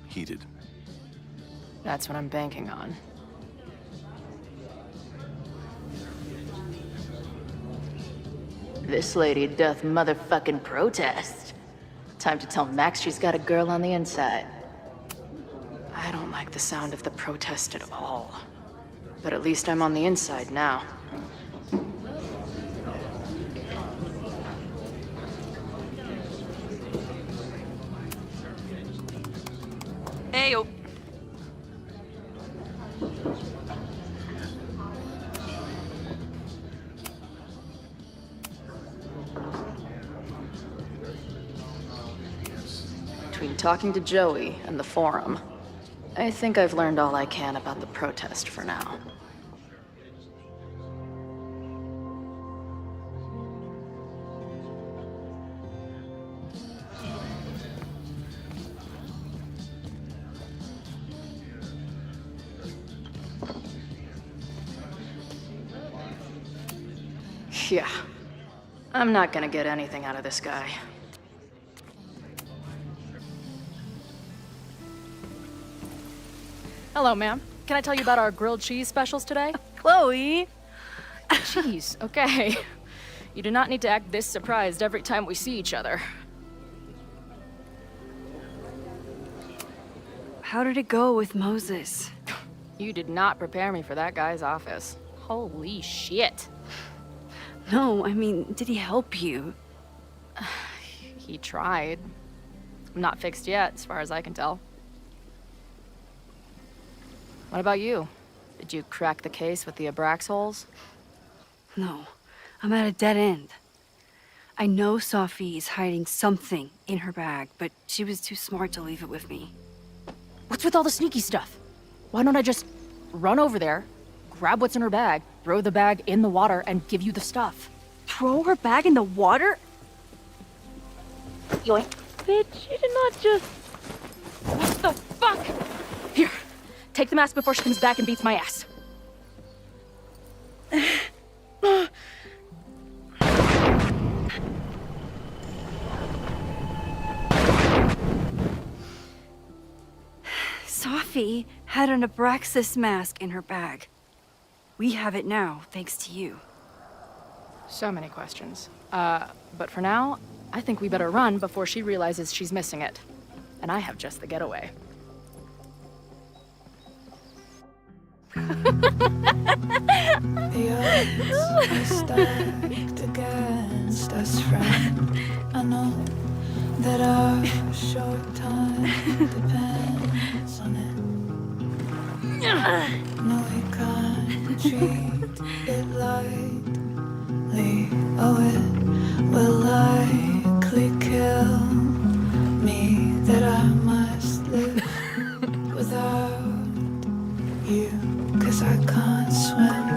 [SPEAKER 17] heated.
[SPEAKER 15] That's what I'm banking on. This lady doth motherfucking protest. Time to tell Max she's got a girl on the inside. I don't like the sound of the protest at all. But at least I'm on the inside now.
[SPEAKER 8] Ayo.
[SPEAKER 15] Between talking to Joey and the forum, I think I've learned all I can about the protest for now. Yeah. I'm not gonna get anything out of this guy. Hello, ma'am. Can I tell you about our grilled cheese specials today?
[SPEAKER 10] Chloe!
[SPEAKER 15] Jeez, okay. You do not need to act this surprised every time we see each other.
[SPEAKER 10] How did it go with Moses?
[SPEAKER 15] You did not prepare me for that guy's office. Holy shit.
[SPEAKER 10] No, I mean, did he help you?
[SPEAKER 15] He tried. Not fixed yet, as far as I can tell. What about you? Did you crack the case with the Abrax holes?
[SPEAKER 10] No, I'm at a dead end. I know Sophie is hiding something in her bag, but she was too smart to leave it with me.
[SPEAKER 15] What's with all the sneaky stuff? Why don't I just run over there, grab what's in her bag, throw the bag in the water, and give you the stuff?
[SPEAKER 10] Throw her bag in the water?
[SPEAKER 15] Yoink.
[SPEAKER 10] Bitch, you did not just...
[SPEAKER 15] What the fuck? Here, take the mask before she comes back and beats my ass.
[SPEAKER 10] Sophie had an Abraxas mask in her bag. We have it now, thanks to you.
[SPEAKER 15] So many questions. But for now, I think we better run before she realizes she's missing it. And I have just the getaway.
[SPEAKER 14] The odds are stacked against us, friend. I know that our short time depends on it. No, we can't treat it lightly. Oh, it will likely kill me that I must live without you, 'cause I can't swim.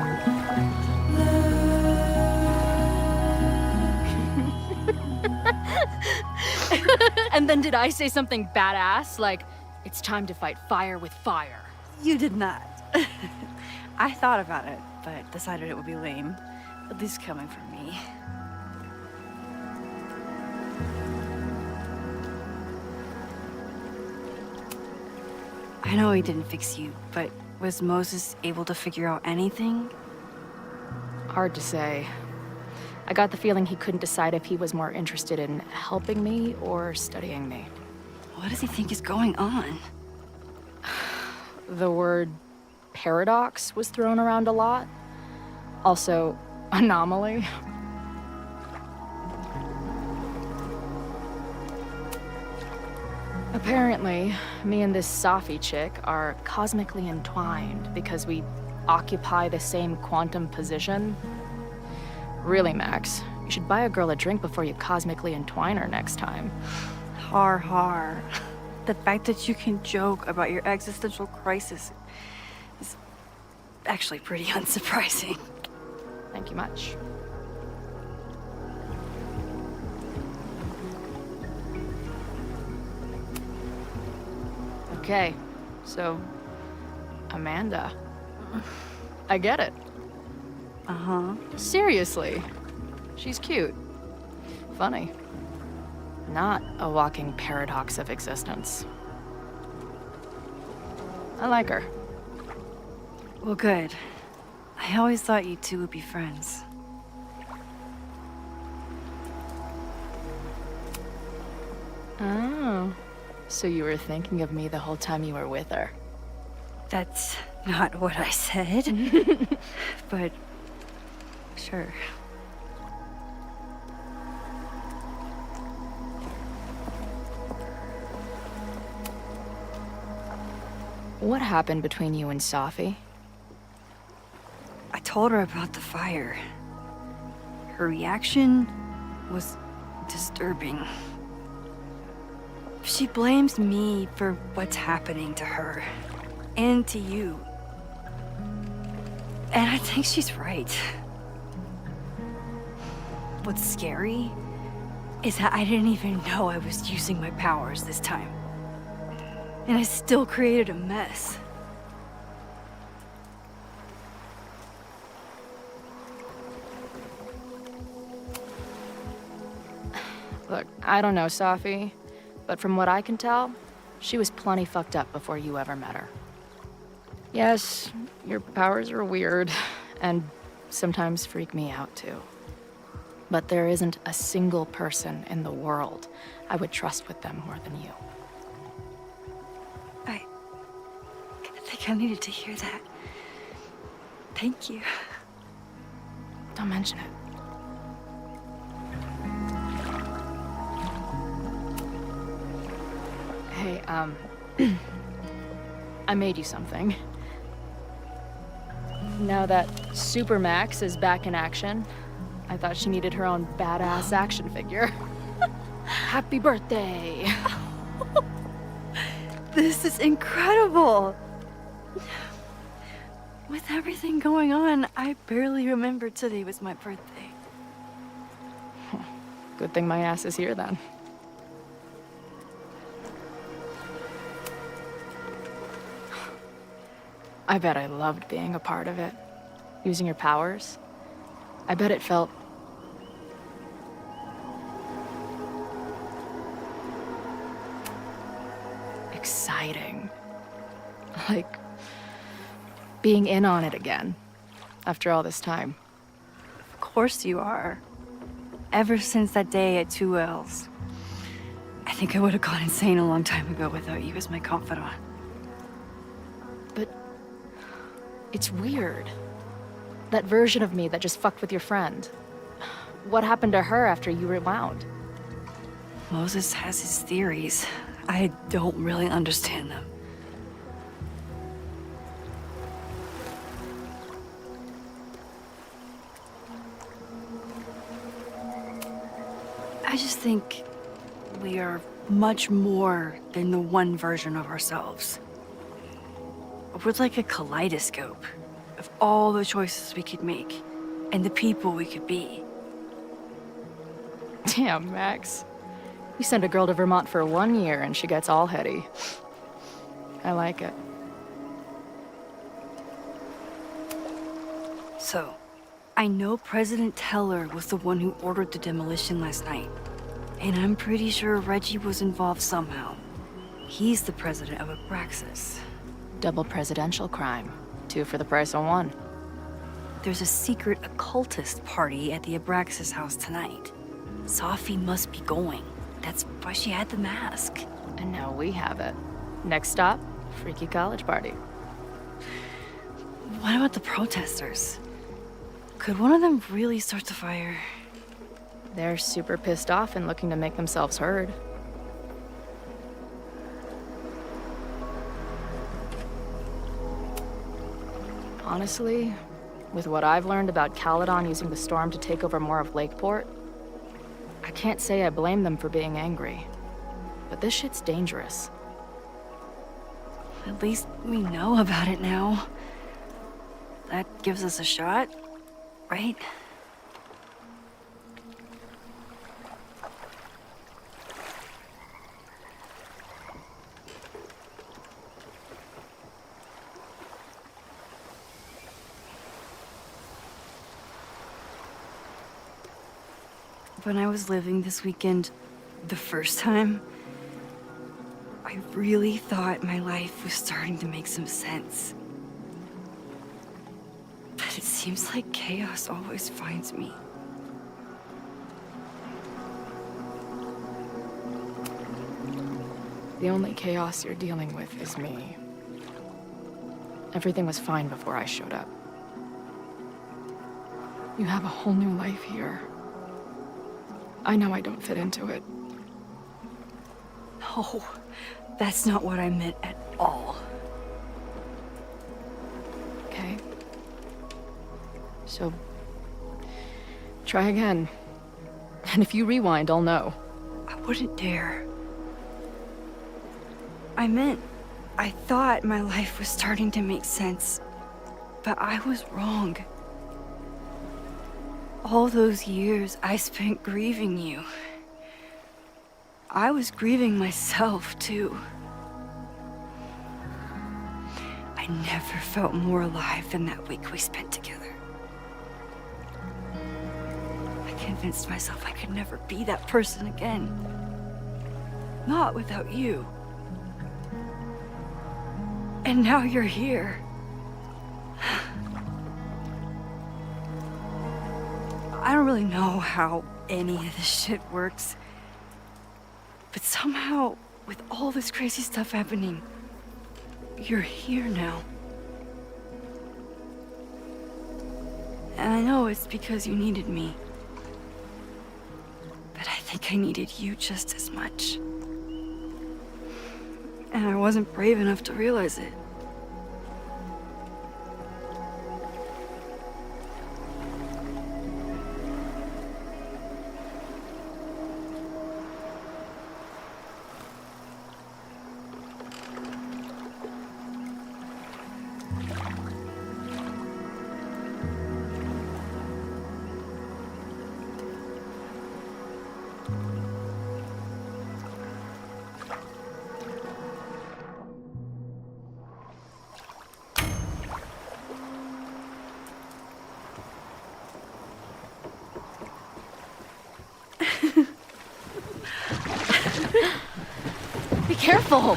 [SPEAKER 15] And then did I say something badass? Like, it's time to fight fire with fire.
[SPEAKER 20] You did not. I thought about it, but decided it would be lame. At least coming from me. I know he didn't fix you, but was Moses able to figure out anything?
[SPEAKER 15] Hard to say. I got the feeling he couldn't decide if he was more interested in helping me or studying me.
[SPEAKER 20] What does he think is going on?
[SPEAKER 15] The word paradox was thrown around a lot. Also, anomaly. Apparently, me and this Safi chick are cosmically entwined because we occupy the same quantum position. Really, Max, you should buy a girl a drink before you cosmically entwine her next time.
[SPEAKER 20] Har har. The fact that you can joke about your existential crisis is actually pretty unsurprising.
[SPEAKER 15] Thank you much. Okay, so Amanda. I get it.
[SPEAKER 20] Uh-huh.
[SPEAKER 15] Seriously. She's cute. Funny. Not a walking paradox of existence. I like her.
[SPEAKER 20] Well, good. I always thought you two would be friends.
[SPEAKER 15] Oh. So you were thinking of me the whole time you were with her?
[SPEAKER 20] That's not what I said. But sure.
[SPEAKER 15] What happened between you and Safi?
[SPEAKER 20] I told her about the fire. Her reaction was disturbing. She blames me for what's happening to her and to you. And I think she's right. What's scary is that I didn't even know I was using my powers this time. And I still created a mess.
[SPEAKER 15] Look, I don't know Safi, but from what I can tell, she was plenty fucked up before you ever met her. Yes, your powers are weird, and sometimes freak me out too. But there isn't a single person in the world I would trust with them more than you.
[SPEAKER 20] I think I needed to hear that. Thank you.
[SPEAKER 15] Don't mention it. Hey, I made you something. Now that Super Max is back in action, I thought she needed her own badass action figure. Happy birthday!
[SPEAKER 20] This is incredible! With everything going on, I barely remembered today was my birthday.
[SPEAKER 15] Good thing my ass is here then. I bet I loved being a part of it. Using your powers. I bet it felt exciting. Like being in on it again after all this time.
[SPEAKER 20] Of course you are. Ever since that day at 2L's. I think I would have gone insane a long time ago without you as my confidant.
[SPEAKER 15] But it's weird. That version of me that just fucked with your friend. What happened to her after you rewound?
[SPEAKER 20] Moses has his theories. I don't really understand them.
[SPEAKER 10] just think we are much more than the one version of ourselves. We're like a kaleidoscope of all the choices we could make and the people we could be.
[SPEAKER 15] Damn, Max. You send a girl to Vermont for 1 year and she gets all heady. I like it.
[SPEAKER 10] So, I know President Teller was the one who ordered the demolition last night. And I'm pretty sure Reggie was involved somehow. He's the president of Abraxas.
[SPEAKER 15] Double presidential crime. 2 for the price of 1.
[SPEAKER 10] There's a secret occultist party at the Abraxas house tonight. Sophie must be going. That's why she had the mask.
[SPEAKER 15] And now we have it. Next stop, freaky college party.
[SPEAKER 10] What about the protesters? Could one of them really start the fire?
[SPEAKER 15] They're super pissed off and looking to make themselves heard. Honestly, with what I've learned about Caledon using the storm to take over more of Lakeport, I can't say I blame them for being angry. But this shit's dangerous.
[SPEAKER 10] At least we know about it now. That gives us a shot, right? When I was living this weekend, the first time, I really thought my life was starting to make some sense. But it seems like chaos always finds me.
[SPEAKER 15] The only chaos you're dealing with is me. Everything was fine before I showed up. You have a whole new life here. I know I don't fit into it.
[SPEAKER 10] No, that's not what I meant at all.
[SPEAKER 15] Okay. So, try again. And if you rewind, I'll know.
[SPEAKER 10] I wouldn't dare. I thought my life was starting to make sense, but I was wrong. All those years I spent grieving you. I was grieving myself, too. I never felt more alive than that week we spent together. I convinced myself I could never be that person again. Not without you. And now you're here. I don't really know how any of this shit works. But somehow, with all this crazy stuff happening, you're here now. And I know it's because you needed me. But I think I needed you just as much. And I wasn't brave enough to realize it.
[SPEAKER 15] Be careful!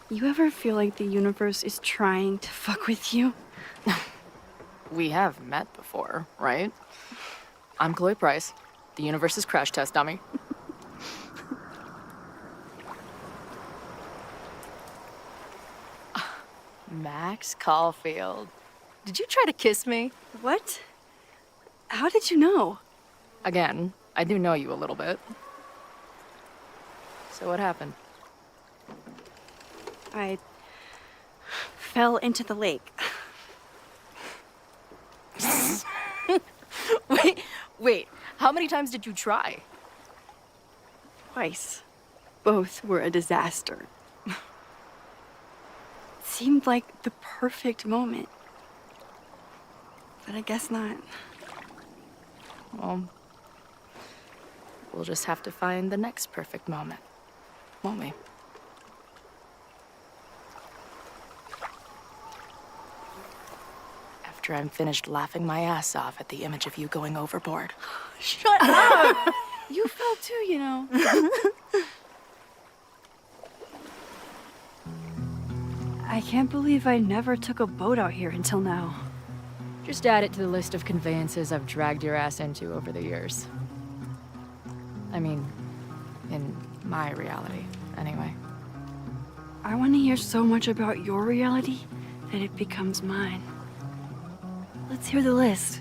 [SPEAKER 19] You ever feel like the universe is trying to fuck with you?
[SPEAKER 15] We have met before, right? I'm Chloe Price, the universe's crash test dummy. Max Caulfield. Did you try to kiss me?
[SPEAKER 19] What? How did you know?
[SPEAKER 15] Again, I do know you a little bit. So what happened?
[SPEAKER 19] I fell into the lake.
[SPEAKER 15] Wait, how many times did you try?
[SPEAKER 19] Twice. Both were a disaster. It seemed like the perfect moment. But I guess not.
[SPEAKER 15] Well, we'll just have to find the next perfect moment, won't we? After I'm finished laughing my ass off at the image of you going overboard.
[SPEAKER 19] Shut up! You fell too, you know. I can't believe I never took a boat out here until now.
[SPEAKER 15] Just add it to the list of conveyances I've dragged your ass into over the years. I mean, in my reality, anyway.
[SPEAKER 19] I want to hear so much about your reality that it becomes mine. Let's hear the list.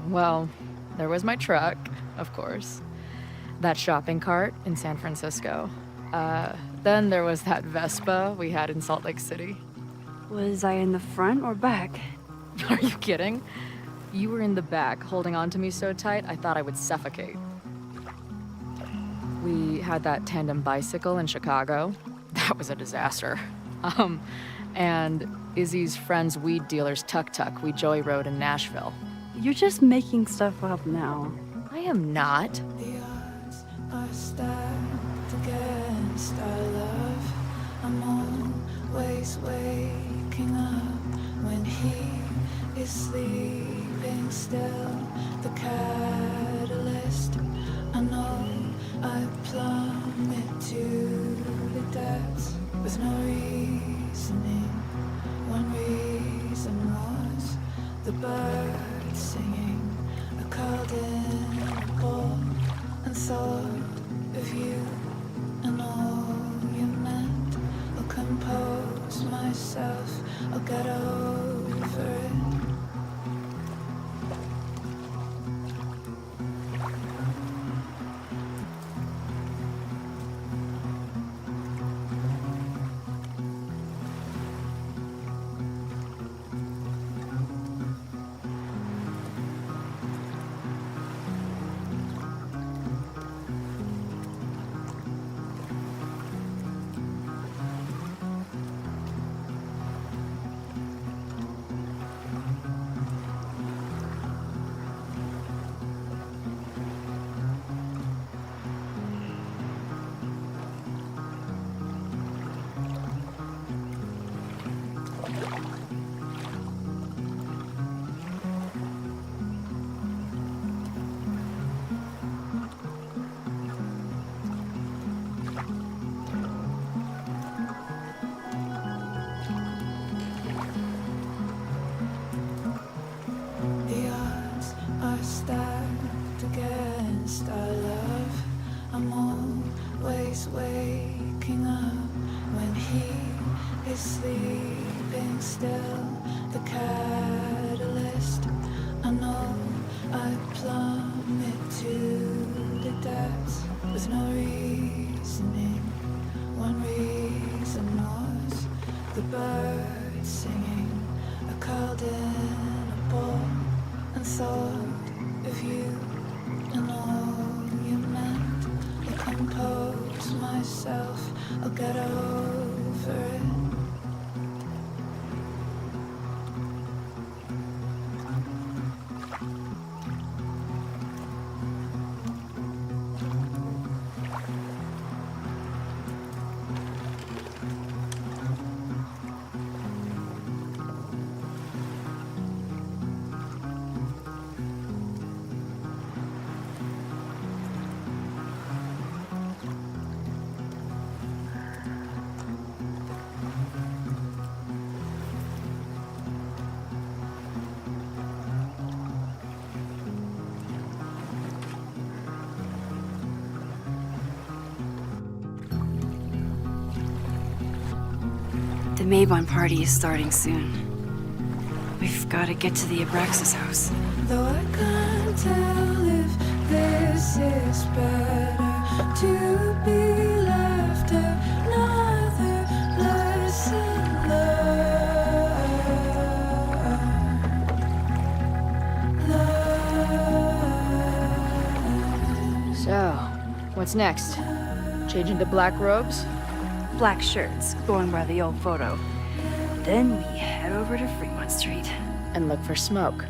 [SPEAKER 15] Well, there was my truck, of course. That shopping cart in San Francisco. Then there was that Vespa we had in Salt Lake City.
[SPEAKER 19] Was I in the front or back?
[SPEAKER 15] Are you kidding? You were in the back, holding on to me so tight, I thought I would suffocate. We had that tandem bicycle in Chicago. That was a disaster. And Izzy's friend's weed dealer's tuk-tuk we joyrode in Nashville.
[SPEAKER 19] You're just making stuff up now.
[SPEAKER 15] I am not.
[SPEAKER 14] The odds are stacked against our love. I'm always waking up when he is sleeping still. The catalyst, I know I plummet to the depths with no reasoning. One reason was the birds singing. I called in a ball and thought of you and all you meant. I'll compose myself, I'll get over it. Waking up when he is sleeping still. The catalyst, I know I plummet to the depths with no reasoning. One reason was the birds singing. I called in a ball and thought of you and all you meant. I compose myself, I'll get over it.
[SPEAKER 20] The Mabon party is starting soon. We've got to get to the Abraxas house.
[SPEAKER 14] Though I can't tell if this is better to be left another lesson learned.
[SPEAKER 15] So, what's next? Change into black robes?
[SPEAKER 20] Black shirts, going by the old photo. Then we head over to Fremont Street.
[SPEAKER 15] And look for smoke.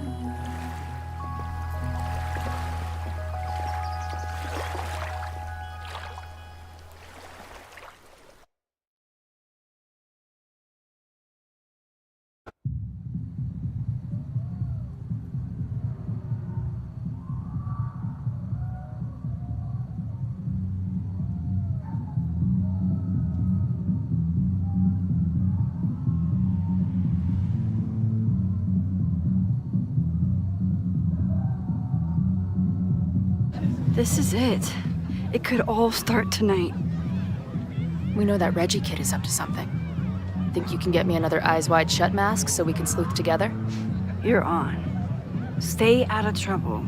[SPEAKER 20] This is it. It could all start tonight.
[SPEAKER 15] We know that Reggie kid is up to something. Think you can get me another Eyes Wide Shut mask so we can sleuth together?
[SPEAKER 20] You're on. Stay out of trouble.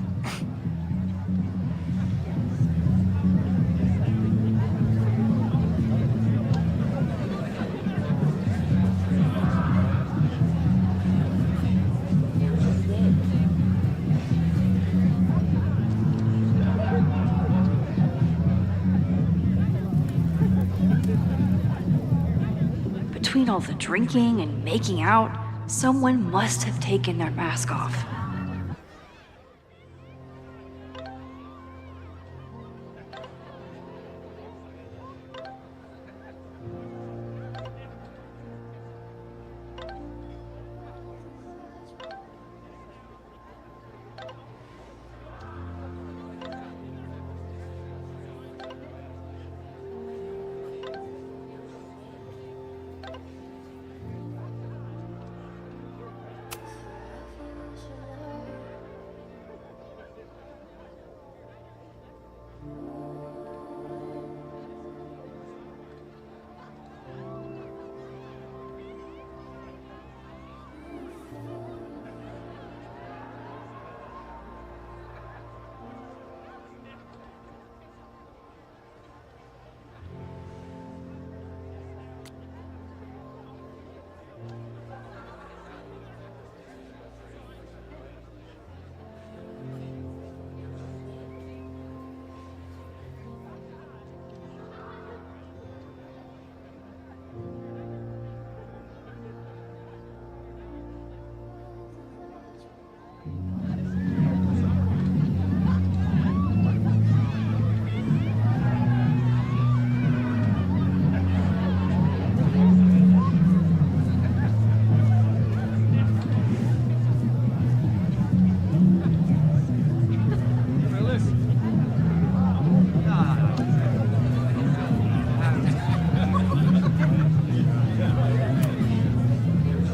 [SPEAKER 20] Between all the drinking and making out, someone must have taken their mask off.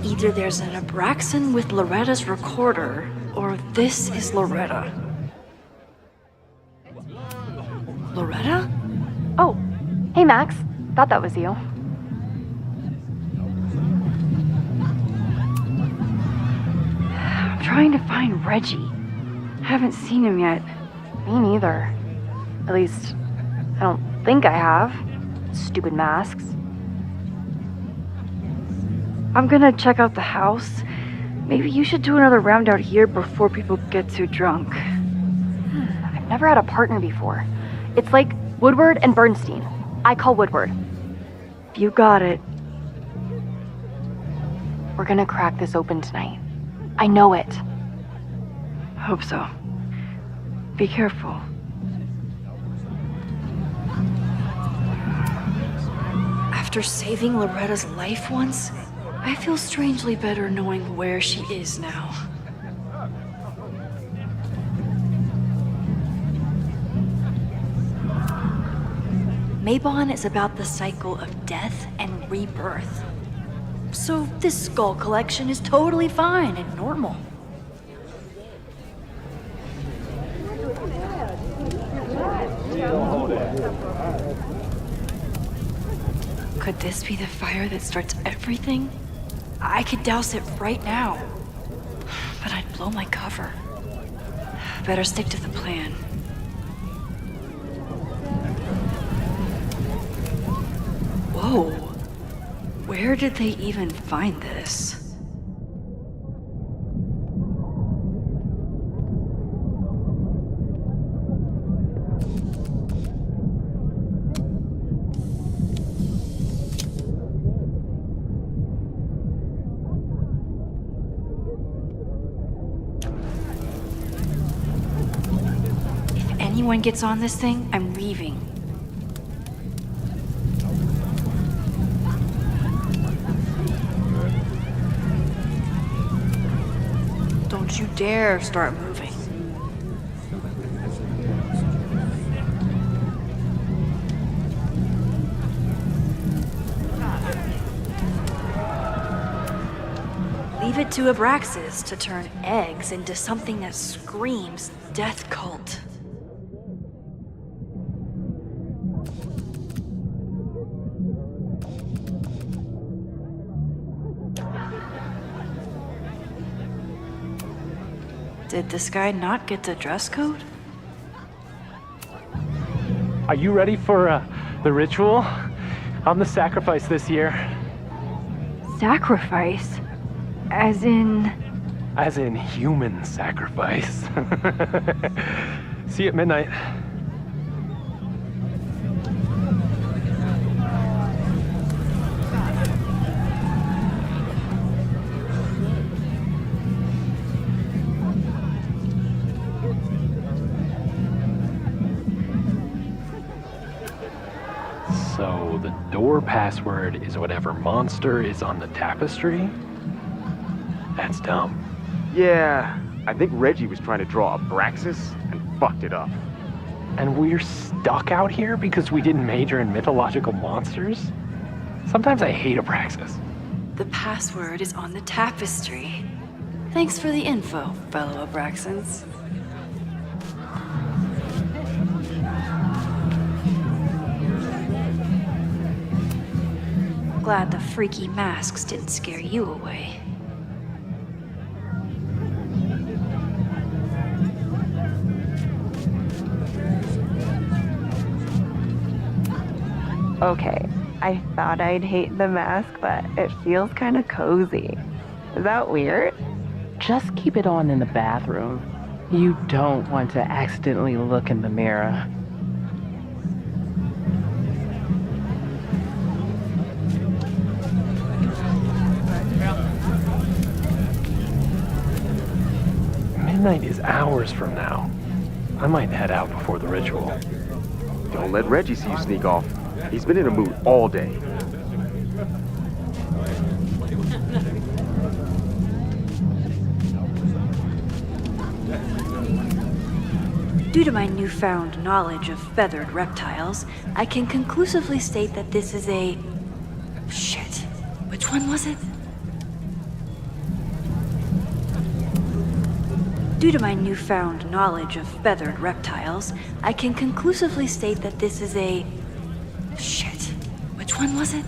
[SPEAKER 20] Either there's an Abraxan with Loretta's recorder, or this is Loretta. Loretta?
[SPEAKER 5] Oh, hey Max. Thought that was you.
[SPEAKER 20] I'm trying to find Reggie. Haven't seen him yet.
[SPEAKER 5] Me neither. At least, I don't think I have. Stupid masks.
[SPEAKER 20] I'm gonna check out the house. Maybe you should do another round out here before people get too drunk.
[SPEAKER 5] I've never had a partner before. It's like Woodward and Bernstein. I call Woodward.
[SPEAKER 20] You got it.
[SPEAKER 5] We're gonna crack this open tonight. I know it.
[SPEAKER 20] Hope so. Be careful. After saving Loretta's life once, I feel strangely better knowing where she is now. Mabon is about the cycle of death and rebirth. So this skull collection is totally fine and normal. Could this be the fire that starts everything? I could douse it right now. But I'd blow my cover. Better stick to the plan. Whoa. Where did they even find this? If anyone gets on this thing, I'm leaving. Don't you dare start moving. Leave it to Abraxas to turn eggs into something that screams death cult. Did this guy not get the dress code?
[SPEAKER 16] Are you ready for the ritual? I'm the sacrifice this year.
[SPEAKER 5] Sacrifice? As in...
[SPEAKER 16] As in human sacrifice. See you at midnight. So the door password is whatever monster is on the tapestry? That's dumb.
[SPEAKER 18] Yeah, I think Reggie was trying to draw Abraxas and fucked it up.
[SPEAKER 16] And we're stuck out here because we didn't major in mythological monsters? Sometimes I hate Abraxas.
[SPEAKER 20] The password is on the tapestry. Thanks for the info, fellow Abraxans. Glad the freaky masks didn't scare you away.
[SPEAKER 23] Okay, I thought I'd hate the mask, but it feels kind of cozy. Is that weird?
[SPEAKER 24] Just keep it on in the bathroom. You don't want to accidentally look in the mirror.
[SPEAKER 16] Midnight is hours from now. I might head out before the ritual.
[SPEAKER 18] Don't let Reggie see you sneak off. He's been in a mood all day.
[SPEAKER 20] Due to my newfound knowledge of feathered reptiles, I can conclusively state that this is a... Shit. Which one was it? Due to my newfound knowledge of feathered reptiles, I can conclusively state that this is a... Shit. Which one was it?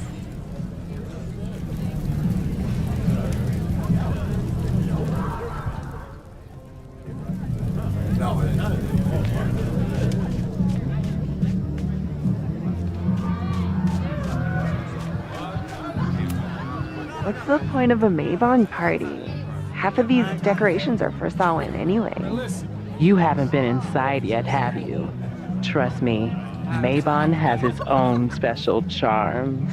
[SPEAKER 23] What's the point of a Mabon party? Half of these decorations are for Samhain anyway.
[SPEAKER 24] You haven't been inside yet, have you? Trust me, Mabon has its own special charms.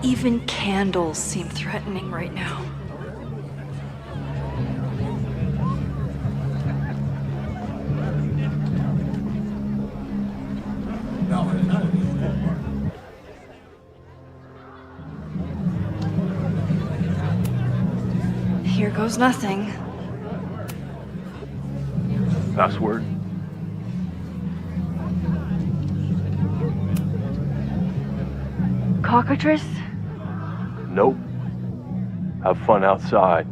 [SPEAKER 20] Even candles seem threatening right now.
[SPEAKER 19] goes nothing.
[SPEAKER 16] Password?
[SPEAKER 19] Cockatrice?
[SPEAKER 16] Nope. Have fun outside.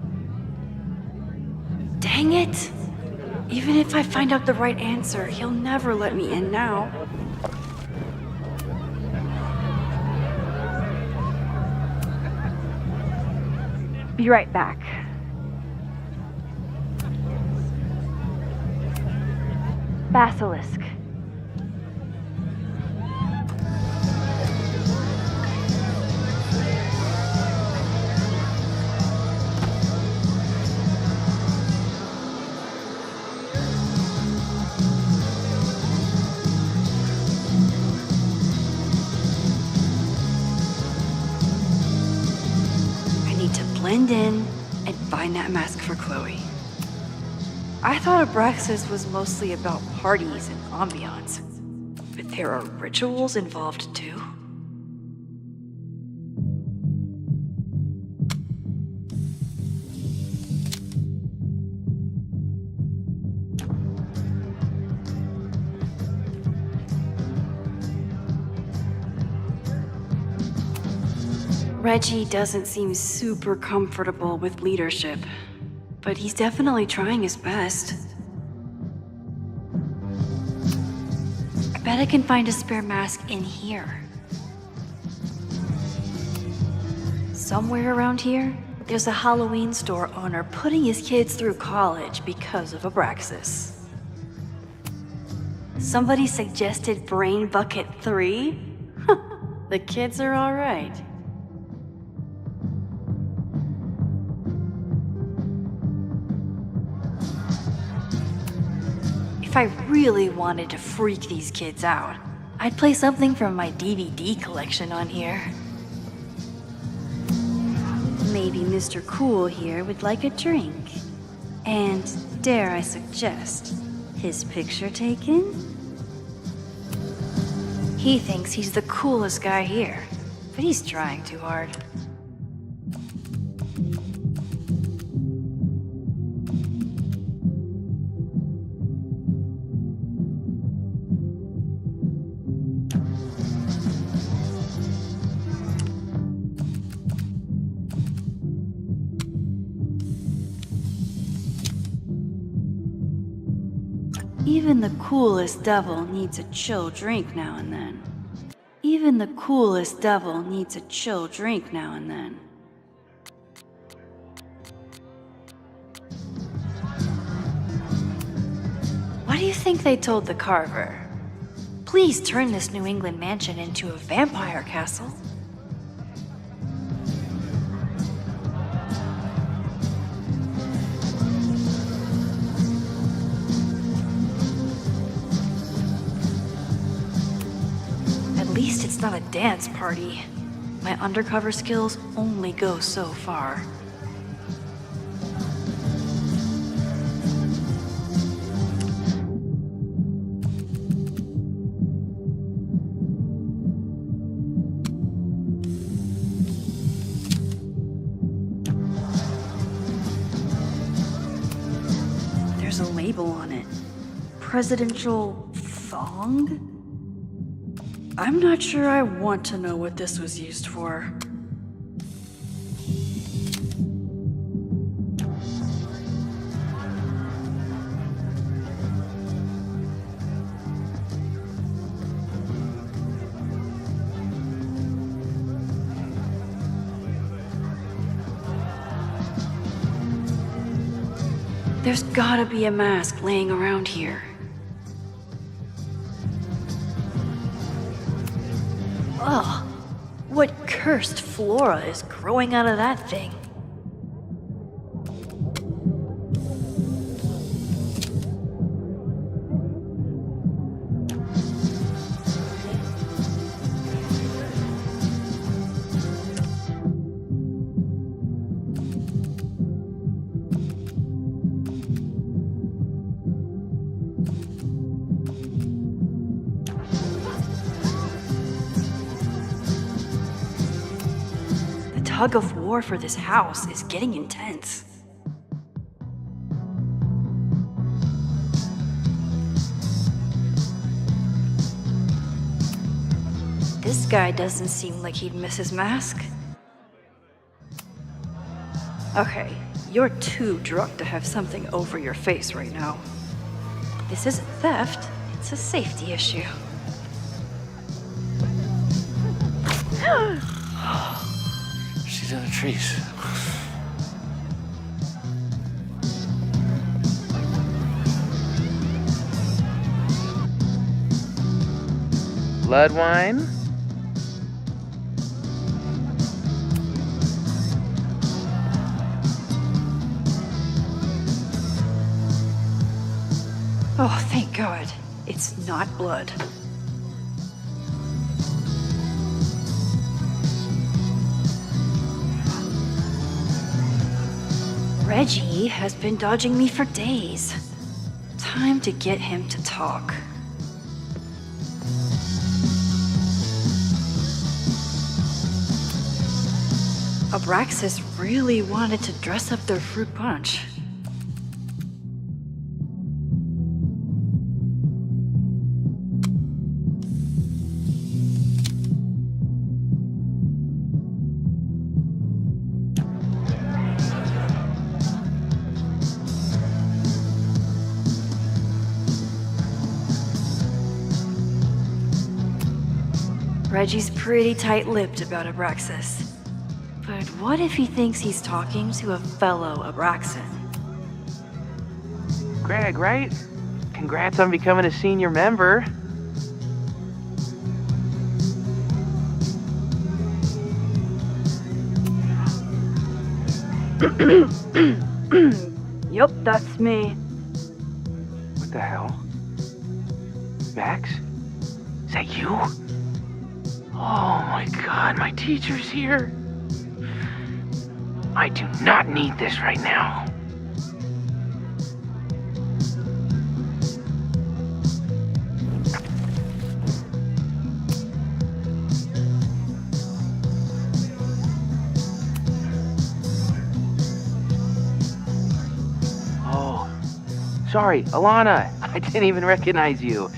[SPEAKER 19] Dang it! Even if I find out the right answer, he'll never let me in now. Be right back. Basilisk. Blend in and find that mask for Chloe. I thought Abraxas was mostly about parties and ambiance, but there are rituals involved too. Reggie doesn't seem super comfortable with leadership, but he's definitely trying his best. I bet I can find a spare mask in here. Somewhere around here, there's a Halloween store owner putting his kids through college because of Abraxas. Somebody suggested Brain Bucket 3? The kids are alright. If I really wanted to freak these kids out, I'd play something from my DVD collection on here. Maybe Mr. Cool here would like a drink. And dare I suggest, his picture taken? He thinks he's the coolest guy here, but he's trying too hard. Even the coolest devil needs a chill drink now and then. Even the coolest devil needs a chill drink now and then. What do you think they told the carver? Please turn this New England mansion into a vampire castle. At least it's not a dance party. My undercover skills only go so far. There's a label on it. Presidential thong? I'm not sure I want to know what this was used for. There's gotta be a mask laying around here. Ugh, what cursed flora is growing out of that thing? The tug of war for this house is getting intense. This guy doesn't seem like he'd miss his mask. Okay, you're too drunk to have something over your face right now. This isn't theft, it's a safety issue.
[SPEAKER 17] She's in the trees.
[SPEAKER 4] Blood wine?
[SPEAKER 19] Oh, thank God. It's not blood. Reggie has been dodging me for days. Time to get him to talk. Abraxas really wanted to dress up their fruit punch. Reggie's pretty tight-lipped about Abraxas. But what if he thinks he's talking to a fellow Abraxan?
[SPEAKER 4] Greg, right? Congrats on becoming a senior member.
[SPEAKER 19] Yup, that's me.
[SPEAKER 4] What the hell? Max? Is that you? Oh my God, my teacher's here. I do not need this right now. Oh, sorry, Alana. I didn't even recognize you.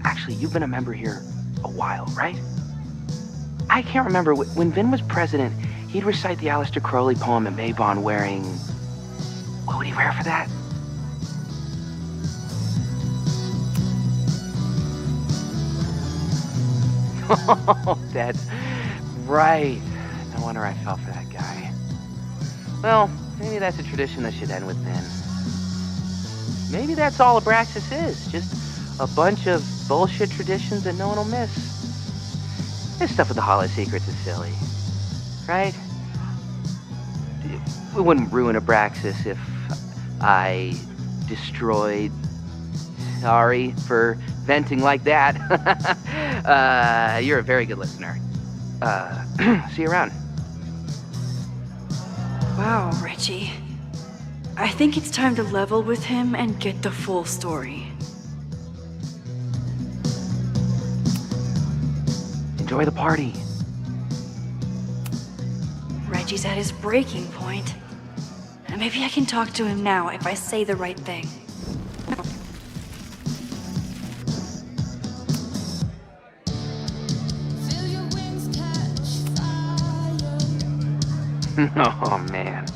[SPEAKER 4] Actually, you've been a member here a while, right? I can't remember. When Vin was president, he'd recite the Aleister Crowley poem at Mabon wearing... What would he wear for that? Oh, that's right. No wonder I fell for that guy. Well, maybe that's a tradition that should end with Vin. Maybe that's all Abraxas is. Just a bunch of bullshit traditions that no one will miss. This stuff with the Holo Secrets is silly. Right? It wouldn't ruin Abraxas if I destroyed... Sorry for venting like that. You're a very good listener. See you around.
[SPEAKER 19] Wow, Reggie. I think it's time to level with him and get the full story.
[SPEAKER 4] Enjoy the party.
[SPEAKER 19] Reggie's at his breaking point. Maybe I can talk to him now if I say the right thing.
[SPEAKER 4] Oh man,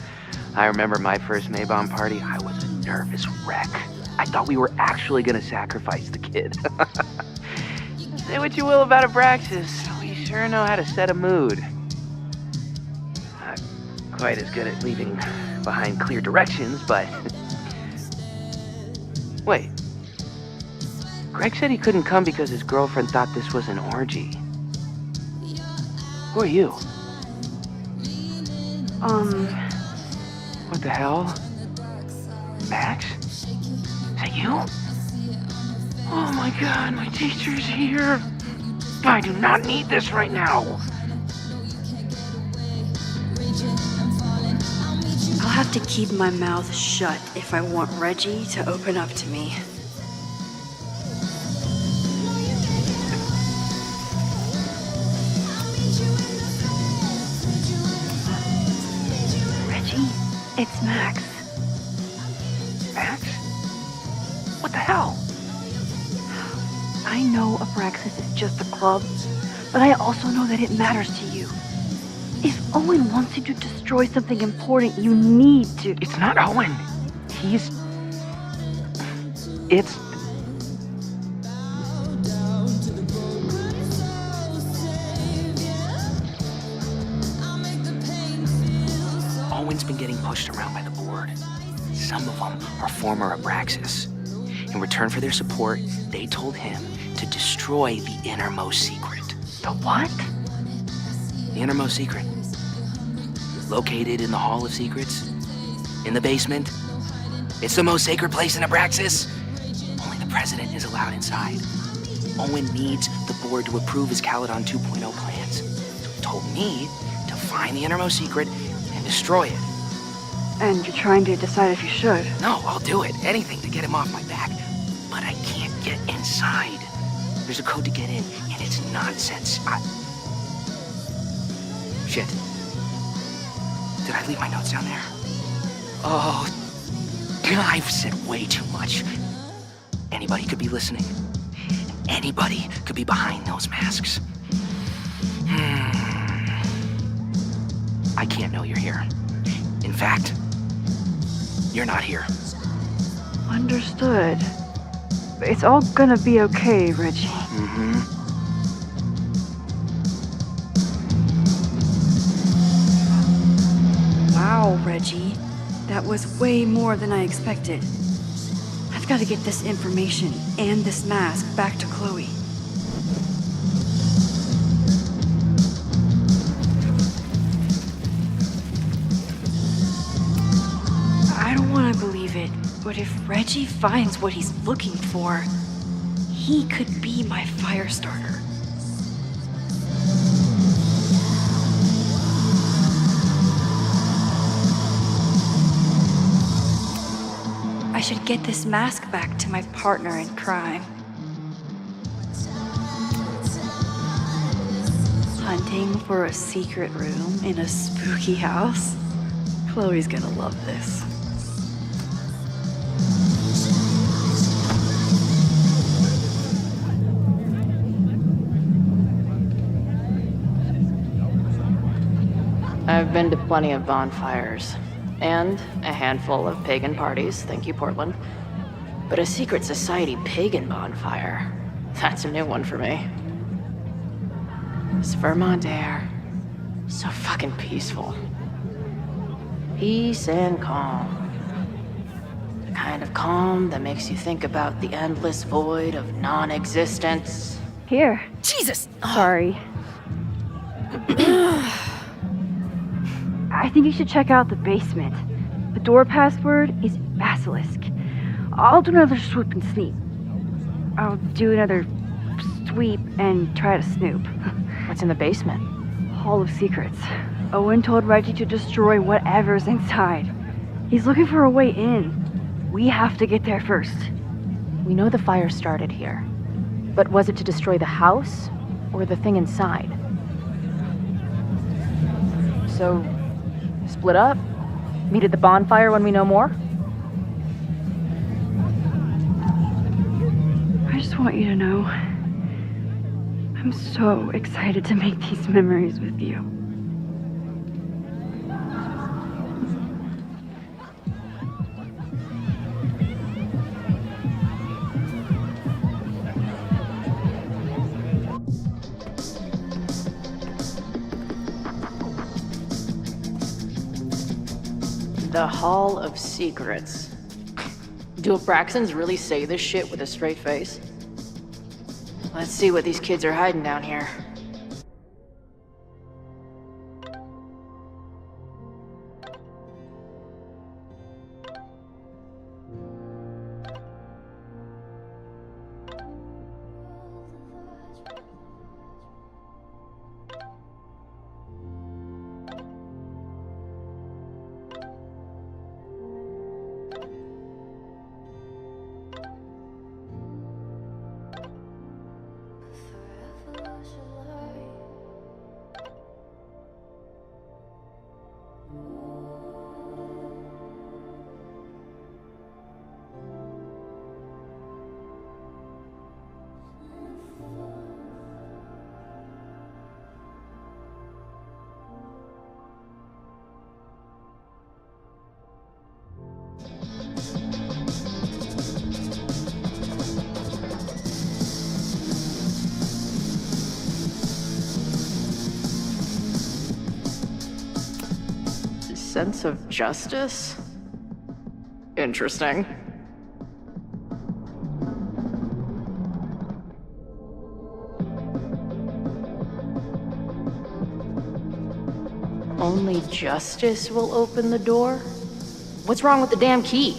[SPEAKER 4] I remember my first Mabon party. I was a nervous wreck. I thought we were actually gonna sacrifice the kid. Say what you will about Abraxas, we sure know how to set a mood. Not quite as good at leaving behind clear directions, but... Wait. Greg said he couldn't come because his girlfriend thought this was an orgy. Who are you? What the hell? Max? Is that you? Oh my God, my teacher's here. I do not need this right now.
[SPEAKER 19] I'll have to keep my mouth shut if I want Reggie to open up to me. Reggie, it's Max.
[SPEAKER 4] Max? What the hell?
[SPEAKER 19] I know Abraxas is just a club, but I also know that it matters to you. If Owen wants you to destroy something important, you need to.
[SPEAKER 16] It's not Owen. It's...
[SPEAKER 4] Owen's been getting pushed around by the board. Some of them are former Abraxas. In return for their support, they told him to destroy the innermost secret.
[SPEAKER 16] The what?
[SPEAKER 4] The innermost secret. Located in the Hall of Secrets. In the basement. It's the most sacred place in Abraxas. Only the president is allowed inside. Owen needs the board to approve his Caledon 2.0 plans. So he told me to find the innermost secret and destroy it.
[SPEAKER 19] And you're trying to decide if you should.
[SPEAKER 4] No, I'll do it. Anything to get him off my back. But I can't get inside. There's a code to get in, and it's nonsense. Shit. Did I leave my notes down there? Oh, I've said way too much. Anybody could be listening. Anybody could be behind those masks. I can't know you're here. In fact, you're not here.
[SPEAKER 19] Understood. It's all gonna be okay, Reggie. Wow, Reggie. That was way more than I expected. I've got to get this information and this mask back to Chloe. I don't want to believe it, but if Reggie finds what he's looking for, he could be my fire starter. I should get this mask back to my partner in crime. Hunting for a secret room in a spooky house? Chloe's gonna love this.
[SPEAKER 11] I've been to plenty of bonfires. And a handful of pagan parties, thank you, Portland. But a secret society pagan bonfire, that's a new one for me. This Vermont air, so fucking peaceful. Peace and calm. The kind of calm that makes you think about the endless void of non-existence.
[SPEAKER 19] Here.
[SPEAKER 8] Jesus!
[SPEAKER 19] Sorry. I think you should check out the basement. The door password is Basilisk. I'll do another swoop and sneak. I'll do another sweep and try to snoop.
[SPEAKER 15] What's in the basement?
[SPEAKER 19] Hall of Secrets. Owen told Reggie to destroy whatever's inside. He's looking for a way in. We have to get there first.
[SPEAKER 15] We know the fire started here. But was it to destroy the house or the thing inside? So, split up? Meet at the bonfire when we know more?
[SPEAKER 19] I just want you to know, I'm so excited to make these memories with you.
[SPEAKER 11] The Hall of Secrets. Do Abraxans really say this shit with a straight face? Let's see what these kids are hiding down here. sense of justice? Interesting. Only justice will open the door? What's wrong with the damn key?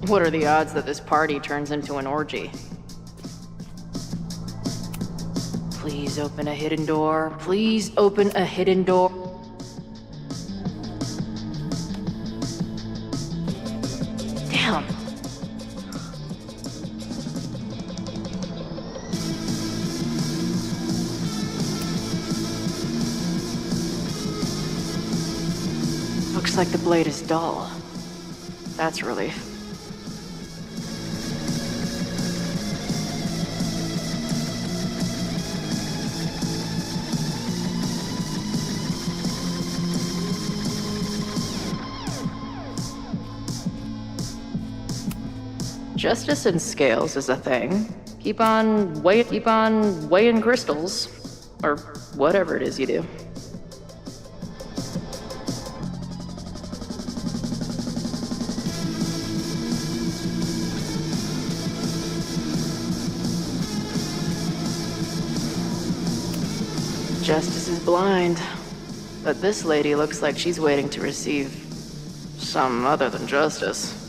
[SPEAKER 11] What are the odds that this party turns into an orgy? Please open a hidden door. Please open a hidden door. Damn. Looks like the blade is dull. That's a relief. Justice in scales is a thing. Keep on weighing crystals. Or whatever it is you do. Justice is blind. But this lady looks like she's waiting to receive some other than justice.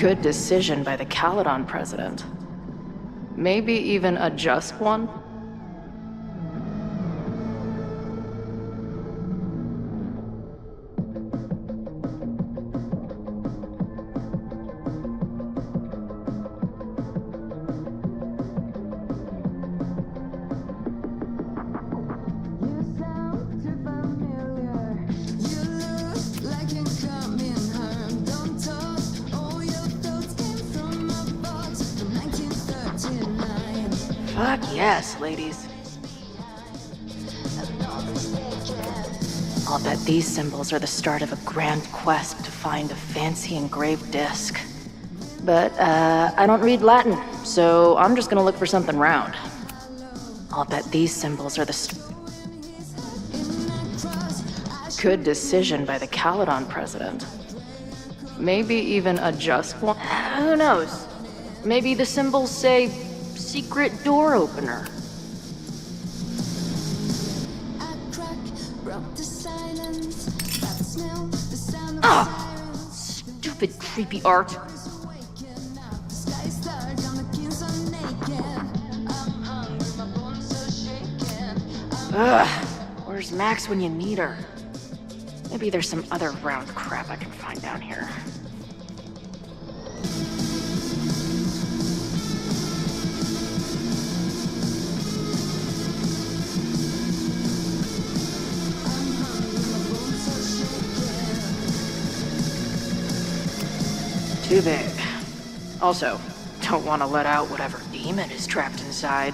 [SPEAKER 11] Good decision by the Caledon president. Maybe even a just one? Fuck yes, ladies. I'll bet these symbols are the start of a grand quest to find a fancy engraved disc. But, I don't read Latin, so I'm just gonna look for something round. I'll bet these symbols are the Good decision by the Caledon president. Maybe even a just one? Who knows? Maybe the symbols say secret door opener. Ah! Stupid creepy art. Ugh, where's Max when you need her? Maybe there's some other round crap I can find down here. Too big. Also, don't want to let out whatever demon is trapped inside.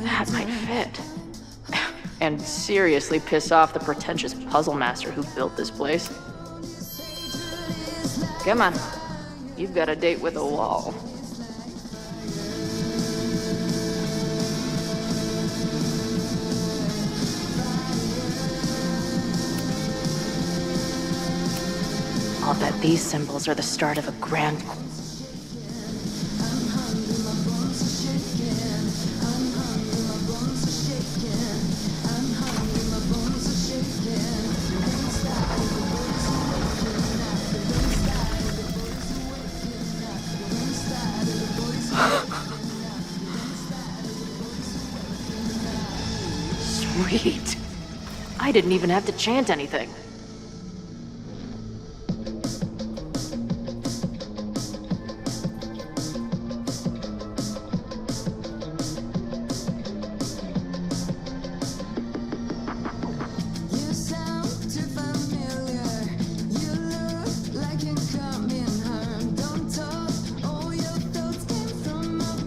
[SPEAKER 11] That might fit. And seriously piss off the pretentious puzzle master who built this place. Come on. You've got a date with a wall. I'll bet these symbols are the start of a grand... Sweet. I didn't even have to chant anything.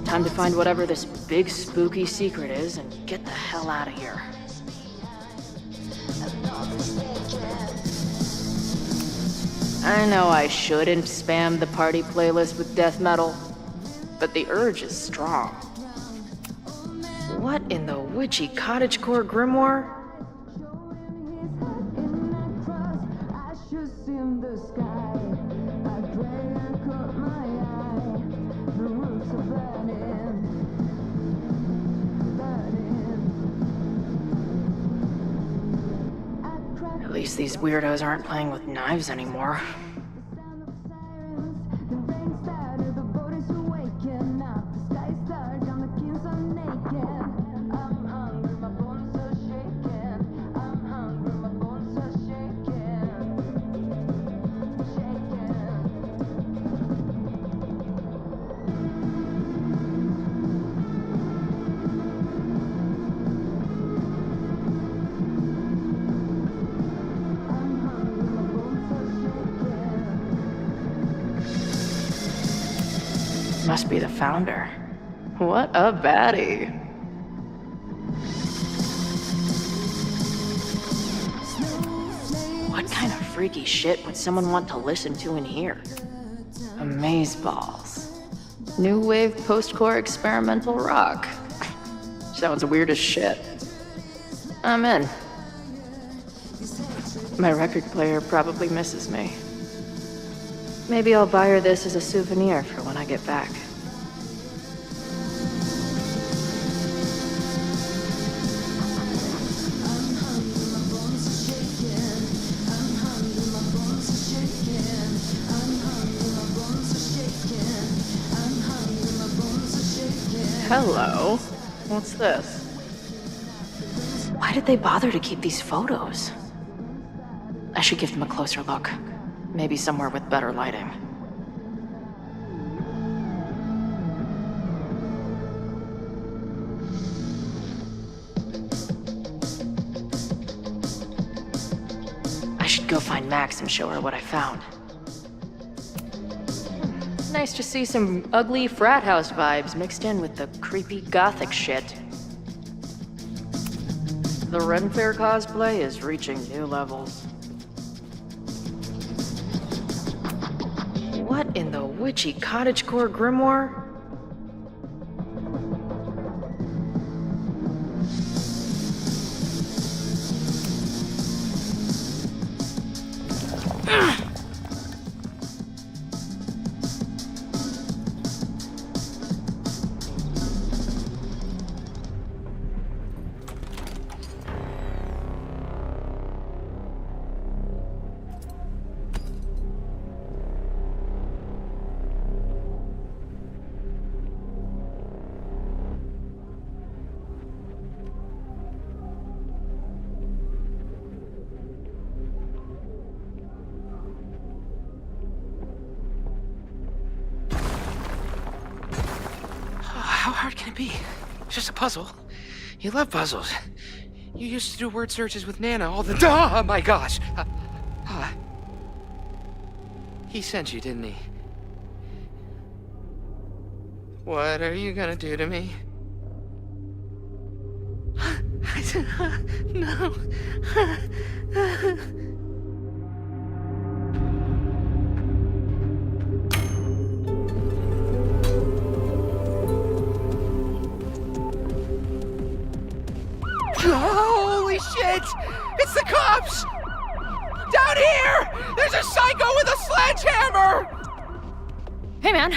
[SPEAKER 11] Time to find whatever this big spooky secret is and get the hell out of here. I know I shouldn't spam the party playlist with death metal, but the urge is strong. What in the witchy cottagecore grimoire? At least these weirdos aren't playing with knives anymore. Must be the founder. What a baddie. What kind of freaky shit would someone want to listen to in here? Amazeballs. New wave post-core experimental rock. Sounds weird as shit. I'm in. My record player probably misses me. Maybe I'll buy her this as a souvenir for when I get back. Hello. What's this? Why did they bother to keep these photos? I should give them a closer look. Maybe somewhere with better lighting. I should go find Max and show her what I found. Nice to see some ugly frat house vibes mixed in with the creepy gothic shit. The Ren Fair cosplay is reaching new levels. What in the witchy cottagecore grimoire?
[SPEAKER 4] How hard can it be? It's just a puzzle. You love puzzles. You used to do word searches with Nana all the time. Oh my gosh. He sent you, didn't he? What are you gonna do to me? No. Holy shit! It's the cops! Down here! There's a psycho with a sledgehammer!
[SPEAKER 15] Hey, man.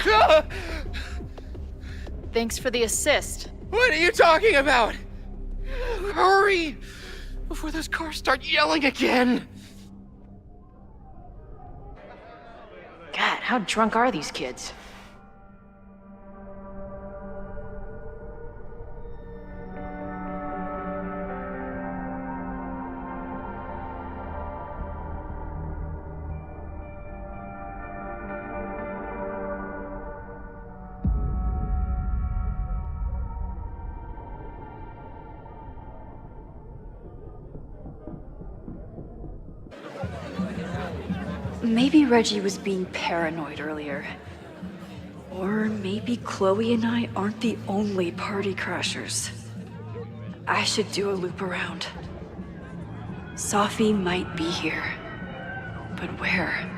[SPEAKER 15] Thanks for the assist.
[SPEAKER 4] What are you talking about? Hurry! Before those cars start yelling again!
[SPEAKER 11] God, how drunk are these kids?
[SPEAKER 20] Maybe Reggie was being paranoid earlier. Or maybe Chloe and I aren't the only party crashers. I should do a loop around. Sophie might be here. But where?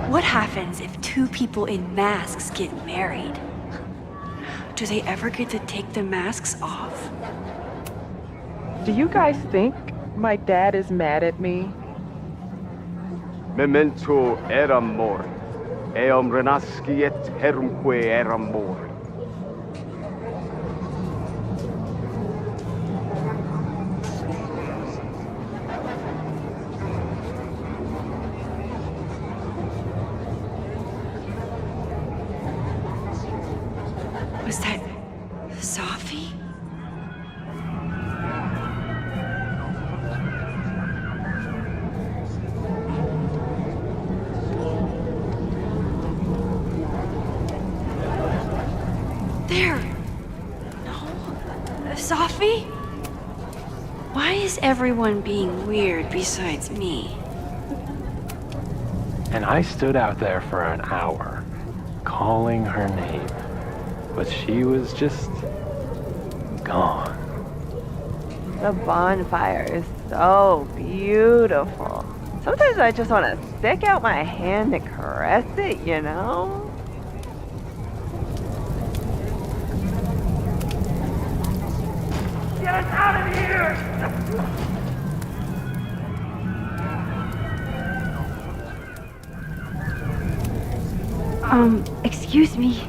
[SPEAKER 20] What happens if two people in masks get married? Do they ever get to take the masks off?
[SPEAKER 24] Do you guys think my dad is mad at me?
[SPEAKER 18] Memento eram mort. Eum renasciet herumque eram mort.
[SPEAKER 20] Was that Sophie? There! No. Sophie? Why is everyone being weird besides me?
[SPEAKER 16] And I stood out there for an hour, calling her name. But she was just gone.
[SPEAKER 23] The bonfire is so beautiful. Sometimes I just want to stick out my hand and caress it, you know?
[SPEAKER 14] Get us out of here!
[SPEAKER 20] Excuse me.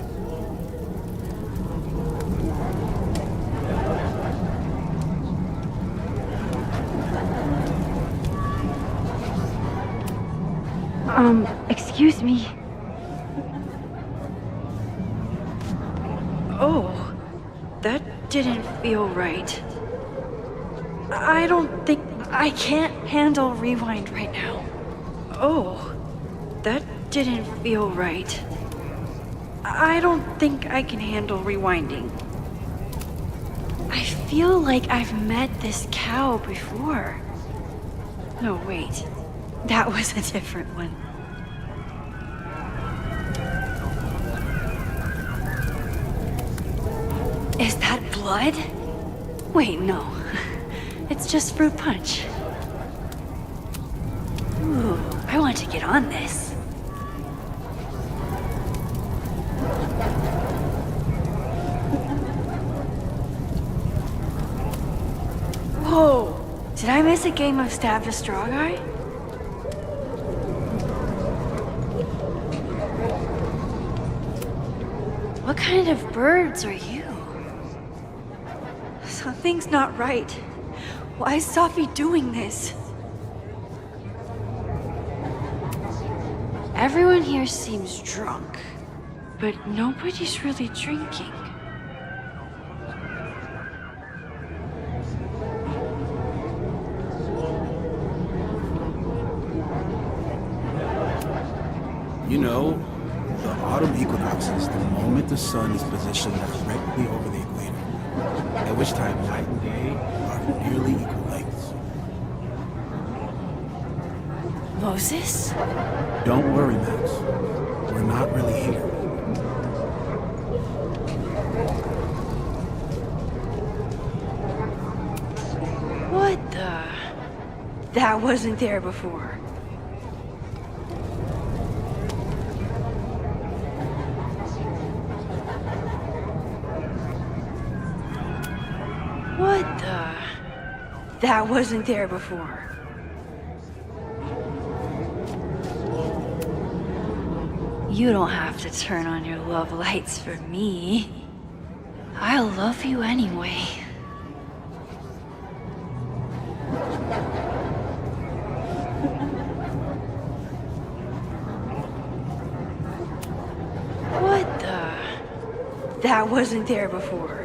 [SPEAKER 20] Excuse me. Oh, that didn't feel right. I don't think I can't handle rewind right now. Oh, that didn't feel right. I don't think I can handle rewinding. I feel like I've met this cow before. No, wait. That was a different one. Is that blood? Wait, no. It's just fruit punch. Ooh, I want to get on this. Whoa! Did I miss a game of Stab the Straw Guy? What kind of birds are you? Something's not right. Why is Sophie doing this? Everyone here seems drunk, but nobody's really drinking.
[SPEAKER 3] You know, the autumn equinox is the moment the sun is positioned directly over the equator, at which time night and day are nearly equal lengths.
[SPEAKER 20] Moses?
[SPEAKER 3] Don't worry, Max. We're not really here.
[SPEAKER 20] What the? That wasn't there before. What the? That wasn't there before. You don't have to turn on your love lights for me. I'll love you anyway. What the? That wasn't there before.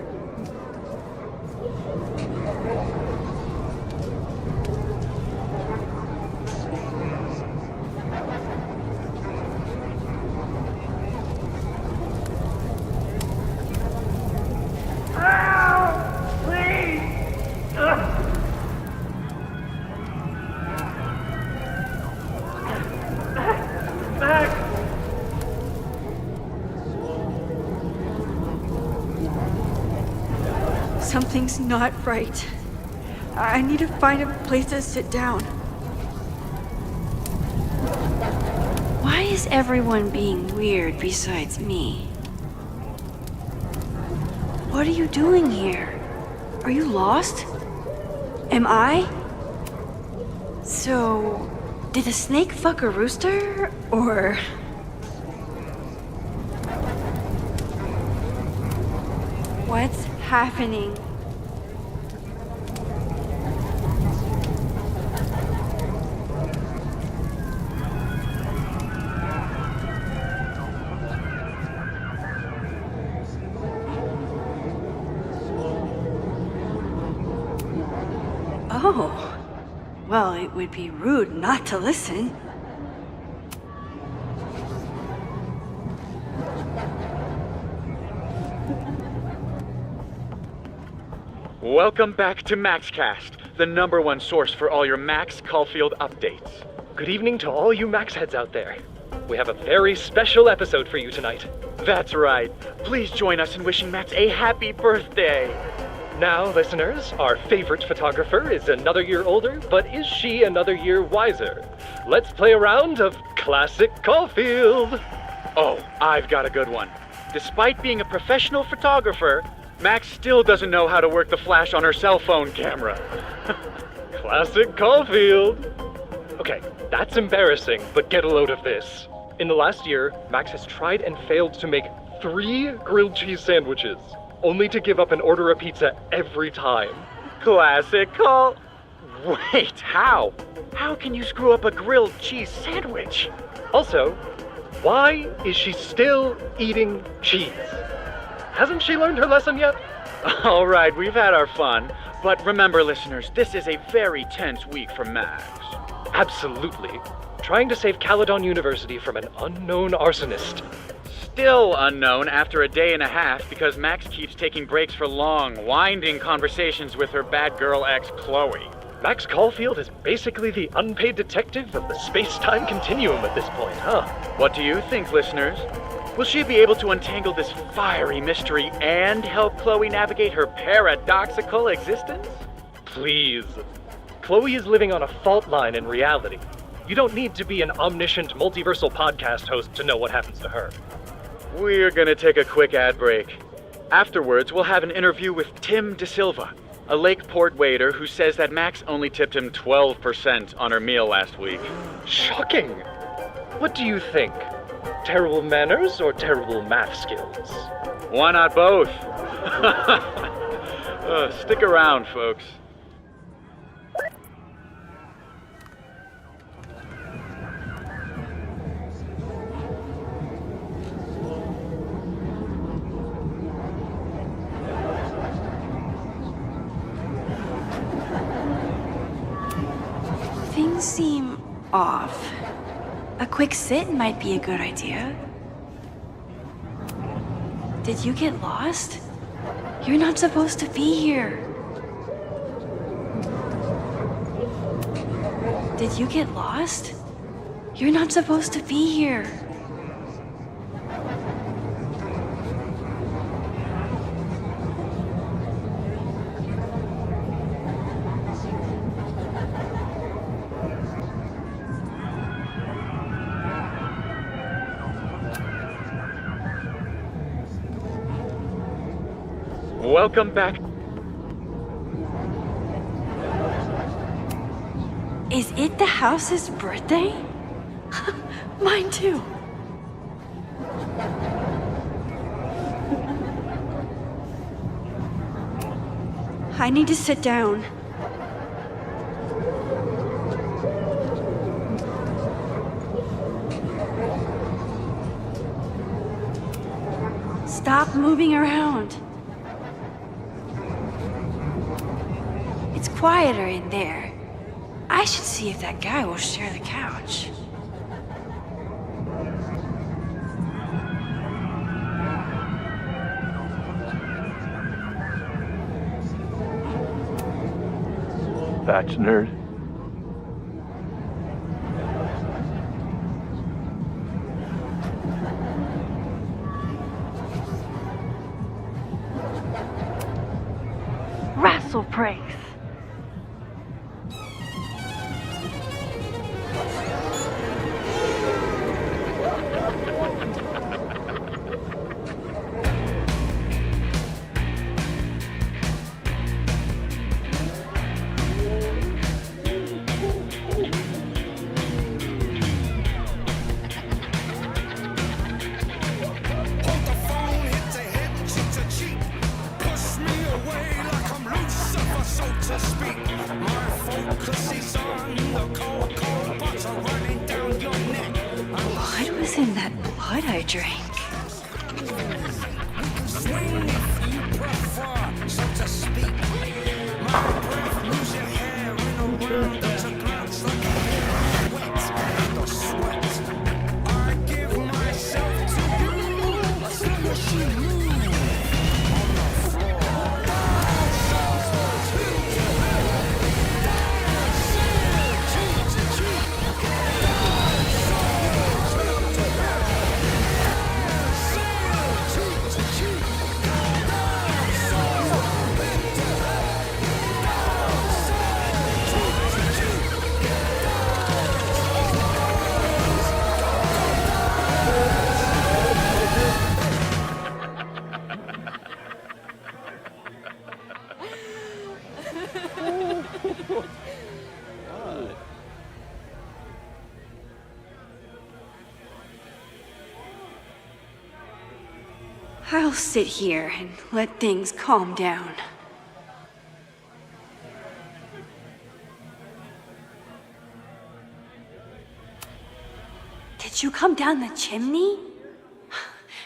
[SPEAKER 20] Something's not right. I need to find a place to sit down. Why is everyone being weird besides me? What are you doing here? Are you lost? Am I? So, did a snake fuck a rooster, or... What's happening? Oh, well, it would be rude not to listen.
[SPEAKER 2] Welcome back to MaxCast, the #1 source for all your Max Caulfield updates.
[SPEAKER 7] Good evening to all you Max heads out there. We have a very special episode for you tonight.
[SPEAKER 2] That's right. Please join us in wishing Max a happy birthday.
[SPEAKER 7] Now, listeners, our favorite photographer is another year older, but is she another year wiser? Let's play a round of Classic Caulfield.
[SPEAKER 2] Oh, I've got a good one. Despite being a professional photographer, Max still doesn't know how to work the flash on her cell phone camera.
[SPEAKER 7] Classic Caulfield. Okay, that's embarrassing, but get a load of this. In the last year, Max has tried and failed to make 3 grilled cheese sandwiches, only to give up and order a pizza every time.
[SPEAKER 2] Classic Caul... Wait, how? How can you screw up a grilled cheese sandwich?
[SPEAKER 7] Also, why is she still eating cheese? Hasn't she learned her lesson yet?
[SPEAKER 2] All right, we've had our fun, but remember, listeners, this is a very tense week for Max.
[SPEAKER 7] Absolutely. Trying to save Caledon University from an unknown arsonist.
[SPEAKER 2] Still unknown after a day and a half because Max keeps taking breaks for long, winding conversations with her bad girl ex, Chloe.
[SPEAKER 7] Max Caulfield is basically the unpaid detective of the space-time continuum at this point, huh?
[SPEAKER 2] What do you think, listeners? Will she be able to untangle this fiery mystery and help Chloe navigate her paradoxical existence?
[SPEAKER 7] Please. Chloe is living on a fault line in reality. You don't need to be an omniscient multiversal podcast host to know what happens to her.
[SPEAKER 2] We're gonna take a quick ad break. Afterwards, we'll have an interview with Tim DeSilva, a Lakeport waiter who says that Max only tipped him 12% on her meal last week.
[SPEAKER 7] Shocking! What do you think? Terrible manners or terrible math skills?
[SPEAKER 2] Why not both? Stick around, folks.
[SPEAKER 20] Things seem off. A quick sit might be a good idea. Did you get lost? You're not supposed to be here. Did you get lost? You're not supposed to be here.
[SPEAKER 2] Welcome back.
[SPEAKER 20] Is it the house's birthday? Mine too. I need to sit down. Stop moving around. It's quieter in there. I should see if that guy will share the couch.
[SPEAKER 16] Batch nerd.
[SPEAKER 19] Wrestle praise.
[SPEAKER 20] What was in that blood I drank? I'll sit here and let things calm down. Did you come down the chimney?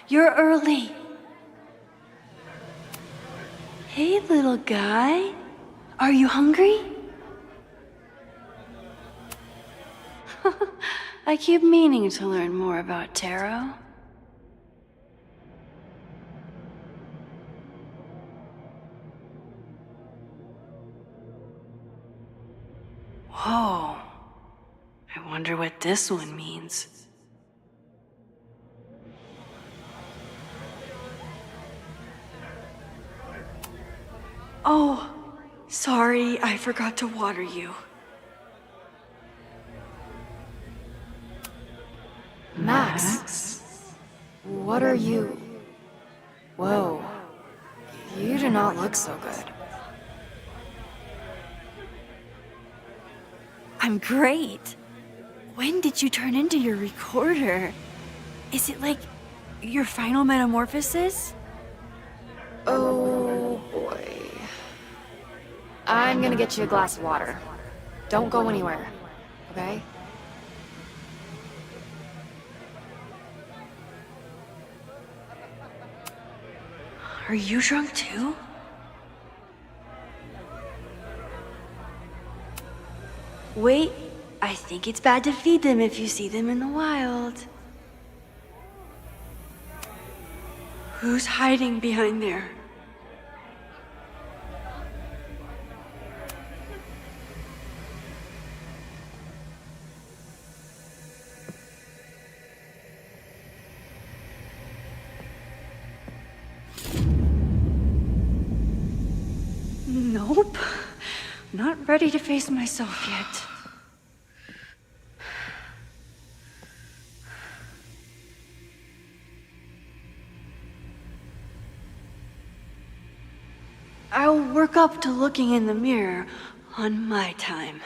[SPEAKER 20] You're early. Hey, little guy. Are you hungry? I keep meaning to learn more about tarot. Whoa. I wonder what this one means. Oh, sorry, I forgot to water you.
[SPEAKER 15] Max, what are you? Whoa, you do not look so good.
[SPEAKER 20] I'm great. When did you turn into your recorder? Is it like your final metamorphosis?
[SPEAKER 15] Oh boy. I'm gonna get you a glass of water. Don't go anywhere, okay?
[SPEAKER 20] Are you drunk too? Wait, I think it's bad to feed them if you see them in the wild. Who's hiding behind there? Nope. Not ready to face myself yet. I'll work up to looking in the mirror on my time.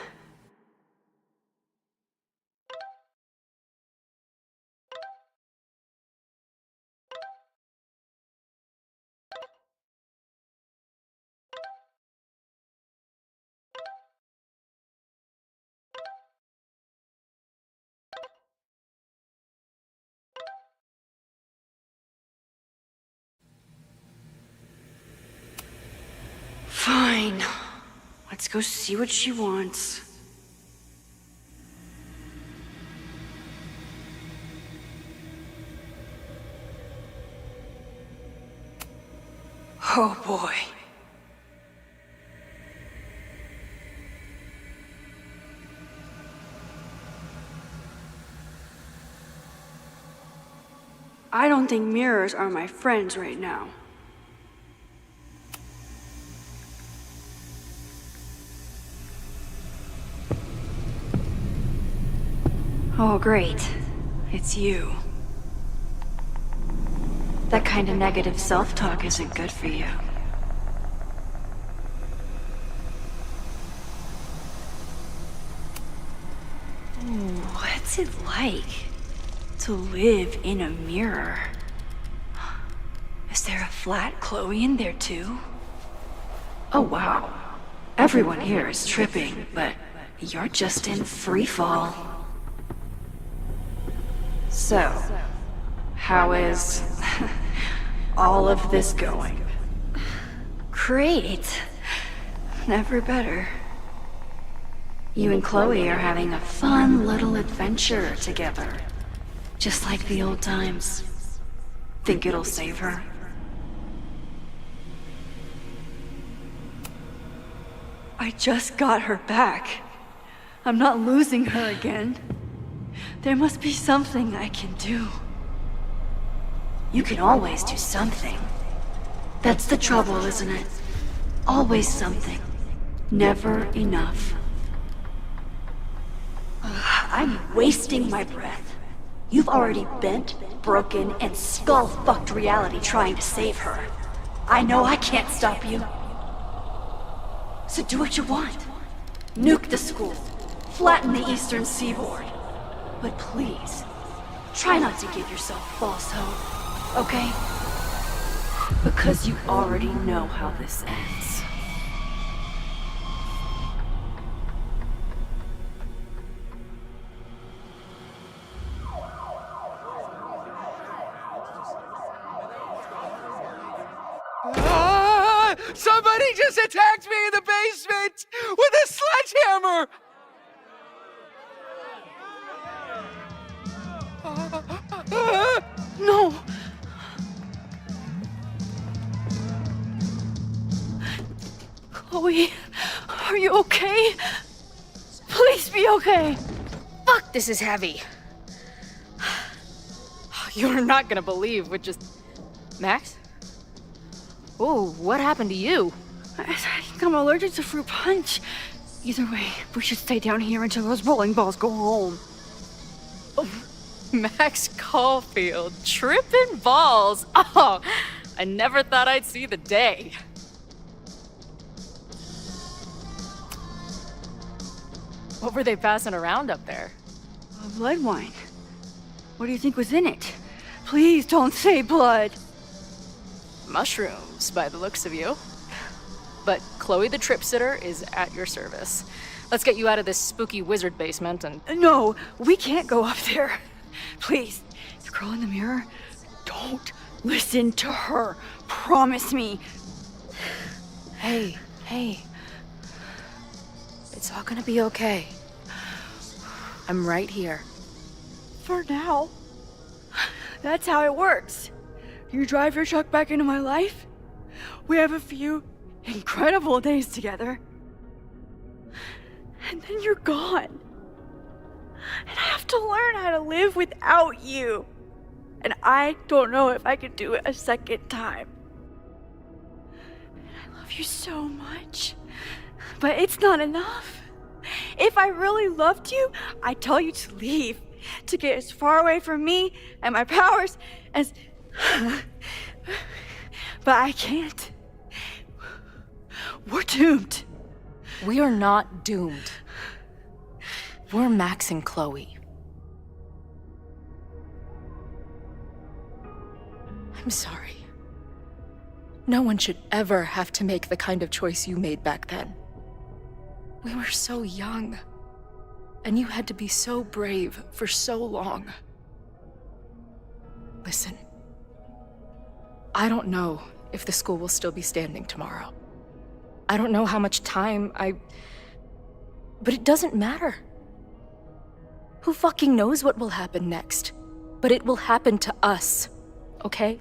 [SPEAKER 20] Fine. Let's go see what she wants. Oh boy. I don't think mirrors are my friends right now. Oh, great. It's you. That kind of negative self-talk isn't good for you. Ooh, what's it like to live in a mirror? Is there a flat Chloe in there too? Oh wow. Everyone here is tripping, but you're just in free fall. So, how is all of this going? Great. Never better. You and Chloe are having a fun little adventure together. Just like the old times. Think it'll save her? I just got her back. I'm not losing her again. There must be something I can do. You can always do something. That's the trouble, isn't it? Always something. Never enough. I'm wasting my breath. You've already bent, broken, and skull-fucked reality trying to save her. I know I can't stop you. So do what you want. Nuke the school. Flatten the eastern seaboard. But please, try not to give yourself false hope, okay? Because you already know how this ends.
[SPEAKER 1] Ah! Somebody just attacked me in the basement with a sledgehammer!
[SPEAKER 20] No! Chloe, are you okay? Please be okay!
[SPEAKER 15] Fuck, this is heavy. You're not gonna believe what just... Max? Oh, what happened to you?
[SPEAKER 20] I think I'm allergic to fruit punch. Either way, we should stay down here until those bowling balls go home.
[SPEAKER 15] Oh, Max Caulfield, tripping balls. Oh, I never thought I'd see the day. What were they passing around up there?
[SPEAKER 20] Blood wine. What do you think was in it? Please don't say blood.
[SPEAKER 15] Mushrooms, by the looks of you. But Chloe the Trip Sitter is at your service. Let's get you out of this spooky wizard basement and...
[SPEAKER 20] No, we can't go up there. Please, the girl in the mirror, don't listen to her. Promise me.
[SPEAKER 15] Hey. It's all gonna be okay. I'm right here.
[SPEAKER 20] For now. That's how it works. You drive your truck back into my life. We have a few incredible days together. And then you're gone. And I have to learn how to live without you. And I don't know if I could do it a second time. And I love you so much. But it's not enough. If I really loved you, I'd tell you to leave. To get as far away from me and my powers as... But I can't. We're doomed.
[SPEAKER 15] We are not doomed. We're Max and Chloe. I'm sorry. No one should ever have to make the kind of choice you made back then. We were so young, and you had to be so brave for so long. Listen, I don't know if the school will still be standing tomorrow. I don't know how much time but it doesn't matter. Who fucking knows what will happen next? But it will happen to us, okay?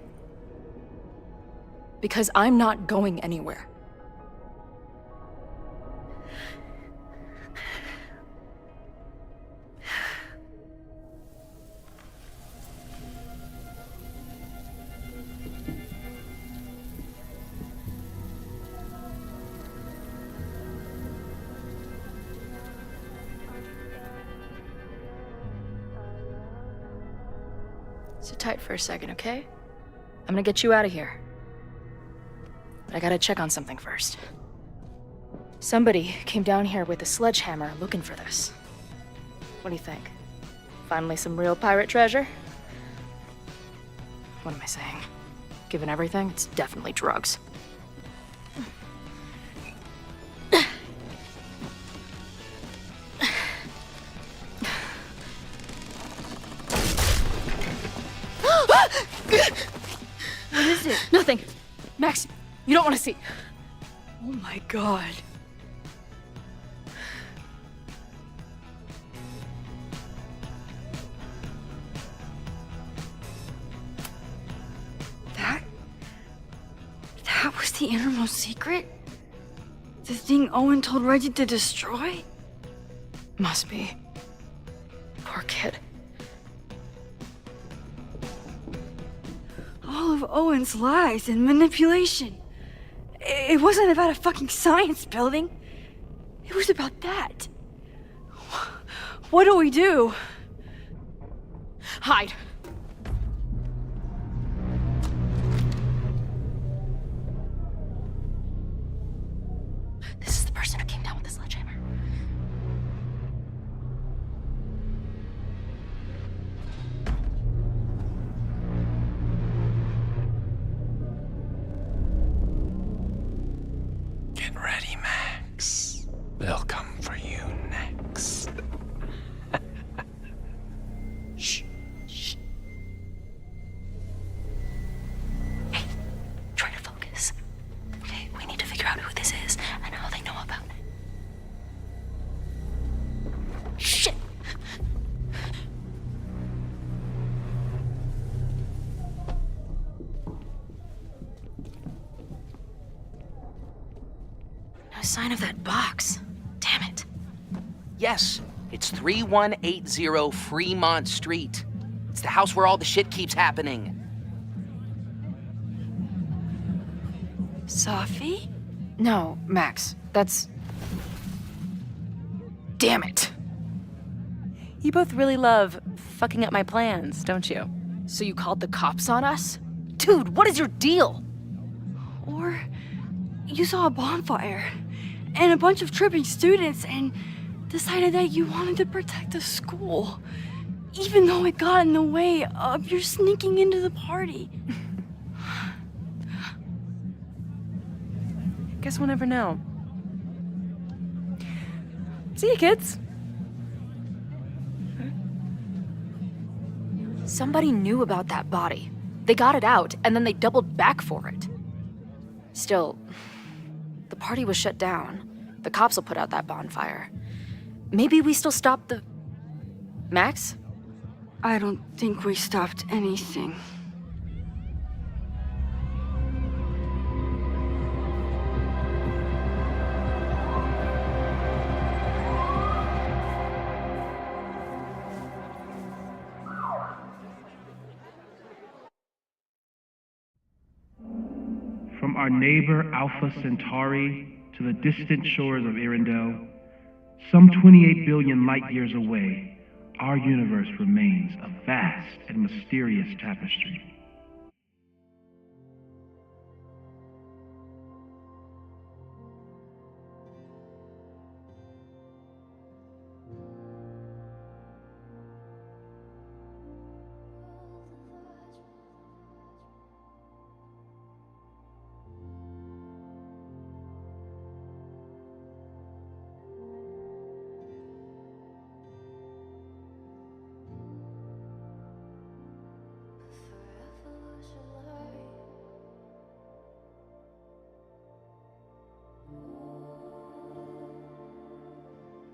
[SPEAKER 15] Because I'm not going anywhere. Sit tight for a second, okay? I'm gonna get you out of here. But I gotta check on something first. Somebody came down here with a sledgehammer looking for this. What do you think? Finally some real pirate treasure? What am I saying? Given everything, it's definitely drugs.
[SPEAKER 20] What is it?
[SPEAKER 15] Nothing. Max, you don't want to see.
[SPEAKER 20] Oh my god. That was the innermost secret? The thing Owen told Reggie to destroy?
[SPEAKER 15] Must be. Poor kid.
[SPEAKER 20] All of Owen's lies and manipulation. It wasn't about a fucking science building. It was about that. What do we do?
[SPEAKER 15] Hide. This is the person who came down with the sledgehammer.
[SPEAKER 17] They'll come for you next.
[SPEAKER 20] Shh. Shh. Hey, try to focus. Okay, we need to figure out who this is and how they know about it. Shit! No sign of that box. Damn it.
[SPEAKER 4] Yes, it's 3180 Fremont Street. It's the house where all the shit keeps happening.
[SPEAKER 20] Safi?
[SPEAKER 15] No, Max, that's... Damn it.
[SPEAKER 11] You both really love fucking up my plans, don't you?
[SPEAKER 15] So you called the cops on us? Dude, what is your deal?
[SPEAKER 19] Or you saw a bonfire and a bunch of tripping students and decided that you wanted to protect the school, even though it got in the way of your sneaking into the party.
[SPEAKER 11] Guess we'll never know. See you, kids.
[SPEAKER 15] Somebody knew about that body. They got it out, and then they doubled back for it. Still, the party was shut down. The cops will put out that bonfire. Maybe we still stopped the... Max?
[SPEAKER 19] I don't think we stopped anything.
[SPEAKER 6] From our neighbor Alpha Centauri to the distant shores of Earendel, some 28 billion light years away, our universe remains a vast and mysterious tapestry.